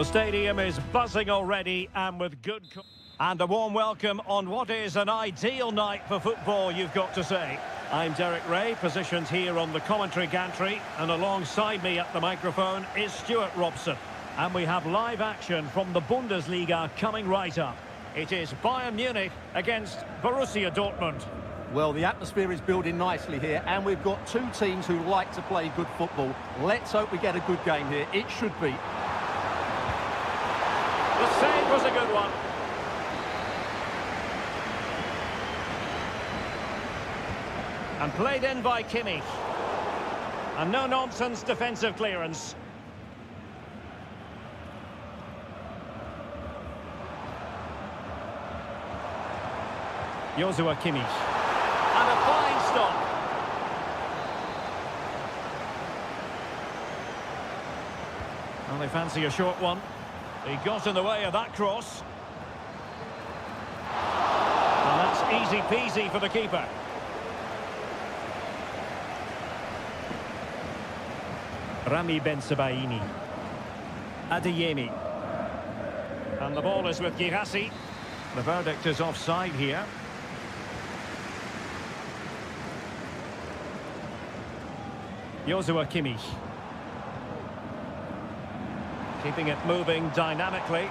[SPEAKER 1] The stadium is buzzing already and with good... And a warm welcome on what is an ideal night for football, you've got to say. I'm Derek Ray, positioned here on the commentary gantry, and alongside me at the microphone is Stuart Robson. And we have live action from the Bundesliga coming right up. It is Bayern Munich against Borussia Dortmund.
[SPEAKER 2] Well, the atmosphere is building nicely here, and we've got two teams who like to play good football. Let's hope we get a good game here. It should be.
[SPEAKER 1] The save was a good one. And played in by Kimmich. And no-nonsense defensive clearance. Joshua Kimmich. And a fine stop. Well, they fancy a short one. He got in the way of that cross. And that's easy peasy for the keeper. Rami Ben Sebaini. Adeyemi. And the ball is with Girassi. The verdict is offside here. Joshua Kimmich. Keeping it moving dynamically.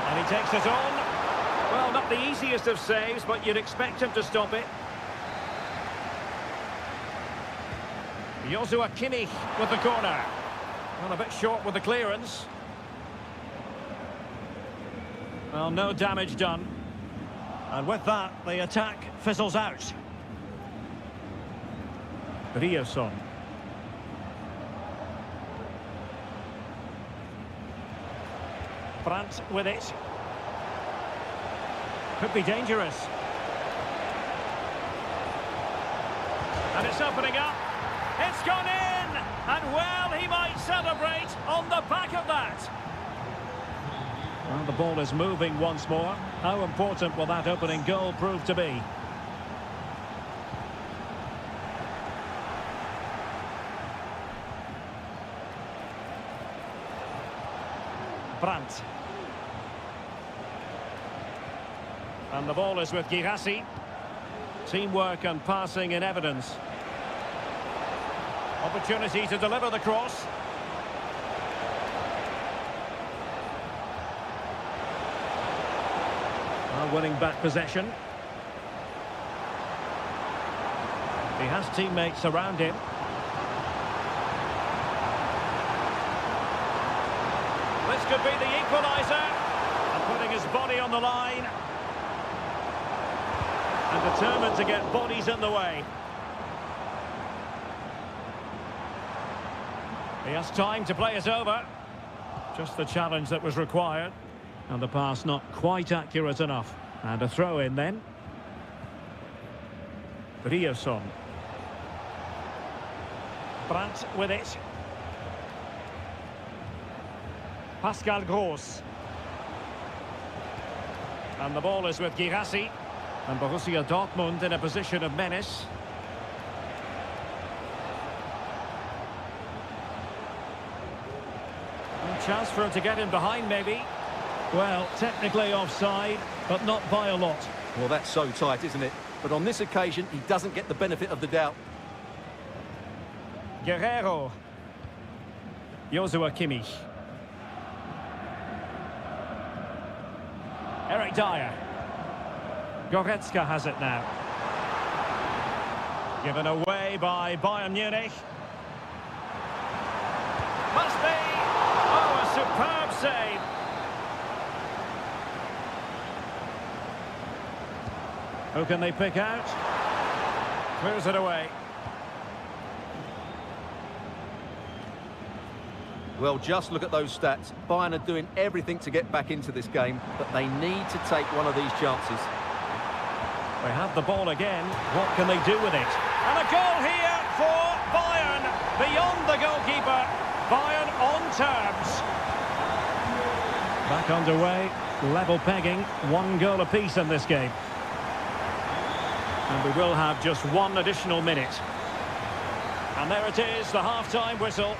[SPEAKER 1] And he takes it on. Well, not the easiest of saves, but you'd expect him to stop it. Joshua Kimmich with the corner. Well, a bit short with the clearance. Well, no damage done. And with that, the attack fizzles out. Riosson. Brandt with it. Could be dangerous. And it's opening up. It's gone in! And well, he might celebrate on the back of that. Well, the ball is moving once more. How important will that opening goal prove to be? Brandt. And the ball is with Girassi. Teamwork and passing in evidence. Opportunity to deliver the cross. Winning back possession. He has teammates around him. This could be the equaliser. And putting his body on the line. And determined to get bodies in the way. He has time to play it over. Just the challenge that was required. And the pass not quite accurate enough. And a throw in then. Riosson. Brandt with it. Pascal Gross. And the ball is with Girassi. And Borussia Dortmund in a position of menace. A chance for him to get in behind maybe. Well, technically offside, but not by a lot.
[SPEAKER 2] Well, that's so tight, isn't it? But on this occasion, he doesn't get the benefit of the doubt.
[SPEAKER 1] Guerrero. Joshua Kimmich. Eric Dyer. Goretzka has it now. Given away by Bayern Munich. Must be! Oh, a superb save. Who can they pick out? Clears it away.
[SPEAKER 2] Well, just look at those stats. Bayern are doing everything to get back into this game, but they need to take one of these chances.
[SPEAKER 1] They have the ball again. What can they do with it? And a goal here for Bayern. Beyond the goalkeeper. Bayern on terms. Back underway. Level pegging. 1 goal apiece in this game. And we will have just 1 additional minute. And there it is, the half-time whistle.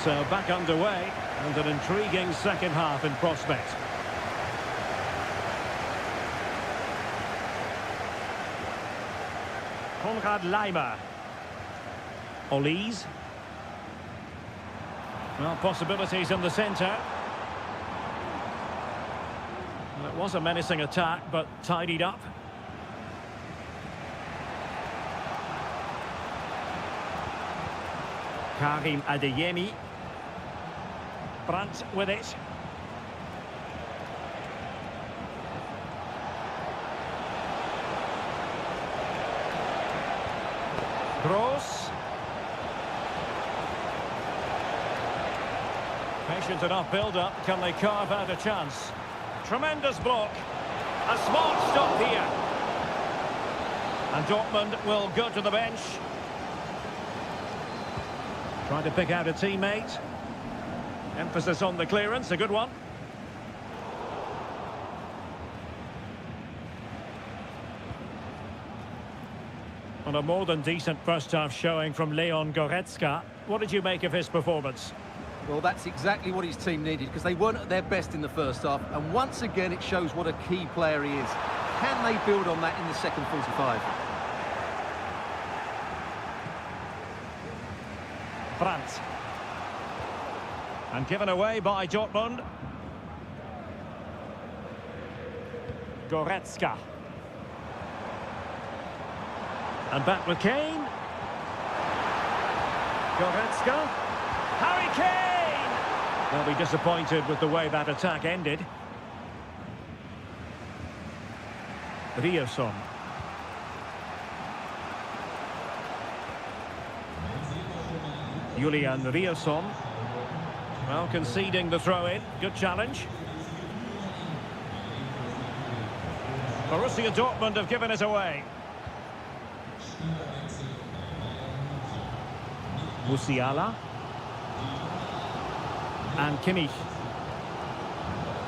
[SPEAKER 1] So back underway, and an intriguing second half in prospect. Konrad Leimer. Olise. Well, possibilities in the centre. Well, it was a menacing attack, but tidied up. Karim Adeyemi. Brandt with it. Gross. Patient enough build-up. Can they carve out a chance? Tremendous block. A smart stop here. And Dortmund will go to the bench. Trying to pick out a teammate. Emphasis on the clearance, a good one. On a more than decent first-half showing from Leon Goretzka. What did you make of his performance?
[SPEAKER 2] Well, that's exactly what his team needed, because they weren't at their best in the first half, and once again it shows what a key player he is. Can they build on that in the second 45?
[SPEAKER 1] Brandt. And given away by Dortmund. Goretzka. And back with Kane. Goretzka. Harry Kane! They'll be disappointed with the way that attack ended. Ryerson. Julian Ryerson. Well, conceding the throw-in. Good challenge. Borussia Dortmund have given it away. Musiala. And Kimmich.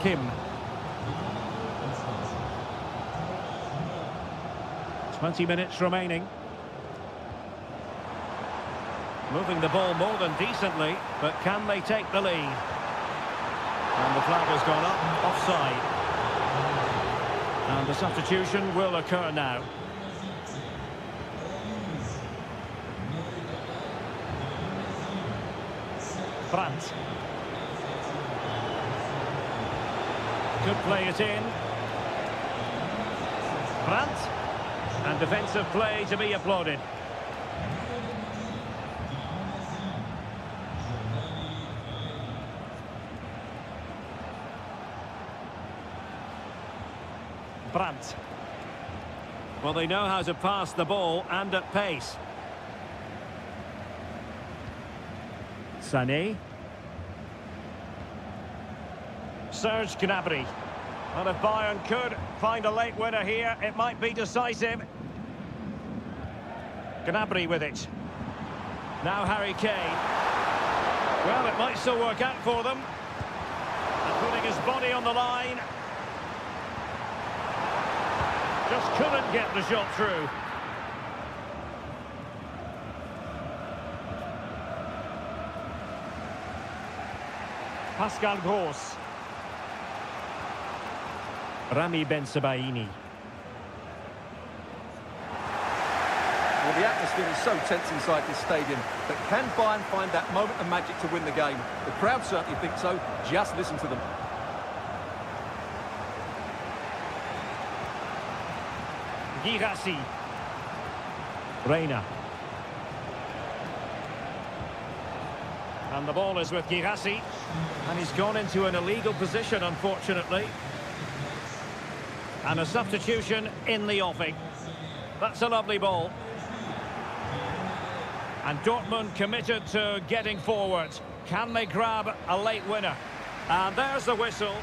[SPEAKER 1] Kim. 20 minutes remaining. Moving the ball more than decently, but can they take the lead? And the flag has gone up, offside. And the substitution will occur now. Brandt. Could play it in. Brandt. And defensive play to be applauded. Brandt. Well, they know how to pass the ball and at pace. Sané. Serge Gnabry. Well, if Bayern could find a late winner here, it might be decisive. Gnabry with it. Now Harry Kane. Well, it might still work out for them. And putting his body on the line. Just couldn't get the shot through. Pascal Gross. Rami Bensebaini.
[SPEAKER 2] Well, the atmosphere is so tense inside this stadium, but can Bayern find that moment of magic to win the game? The crowd certainly think so. Just listen to them.
[SPEAKER 1] Girassi. Reina. And the ball is with Girassi. And he's gone into an illegal position, unfortunately. And a substitution in the offing. That's a lovely ball. And Dortmund committed to getting forward. Can they grab a late winner? And there's the whistle.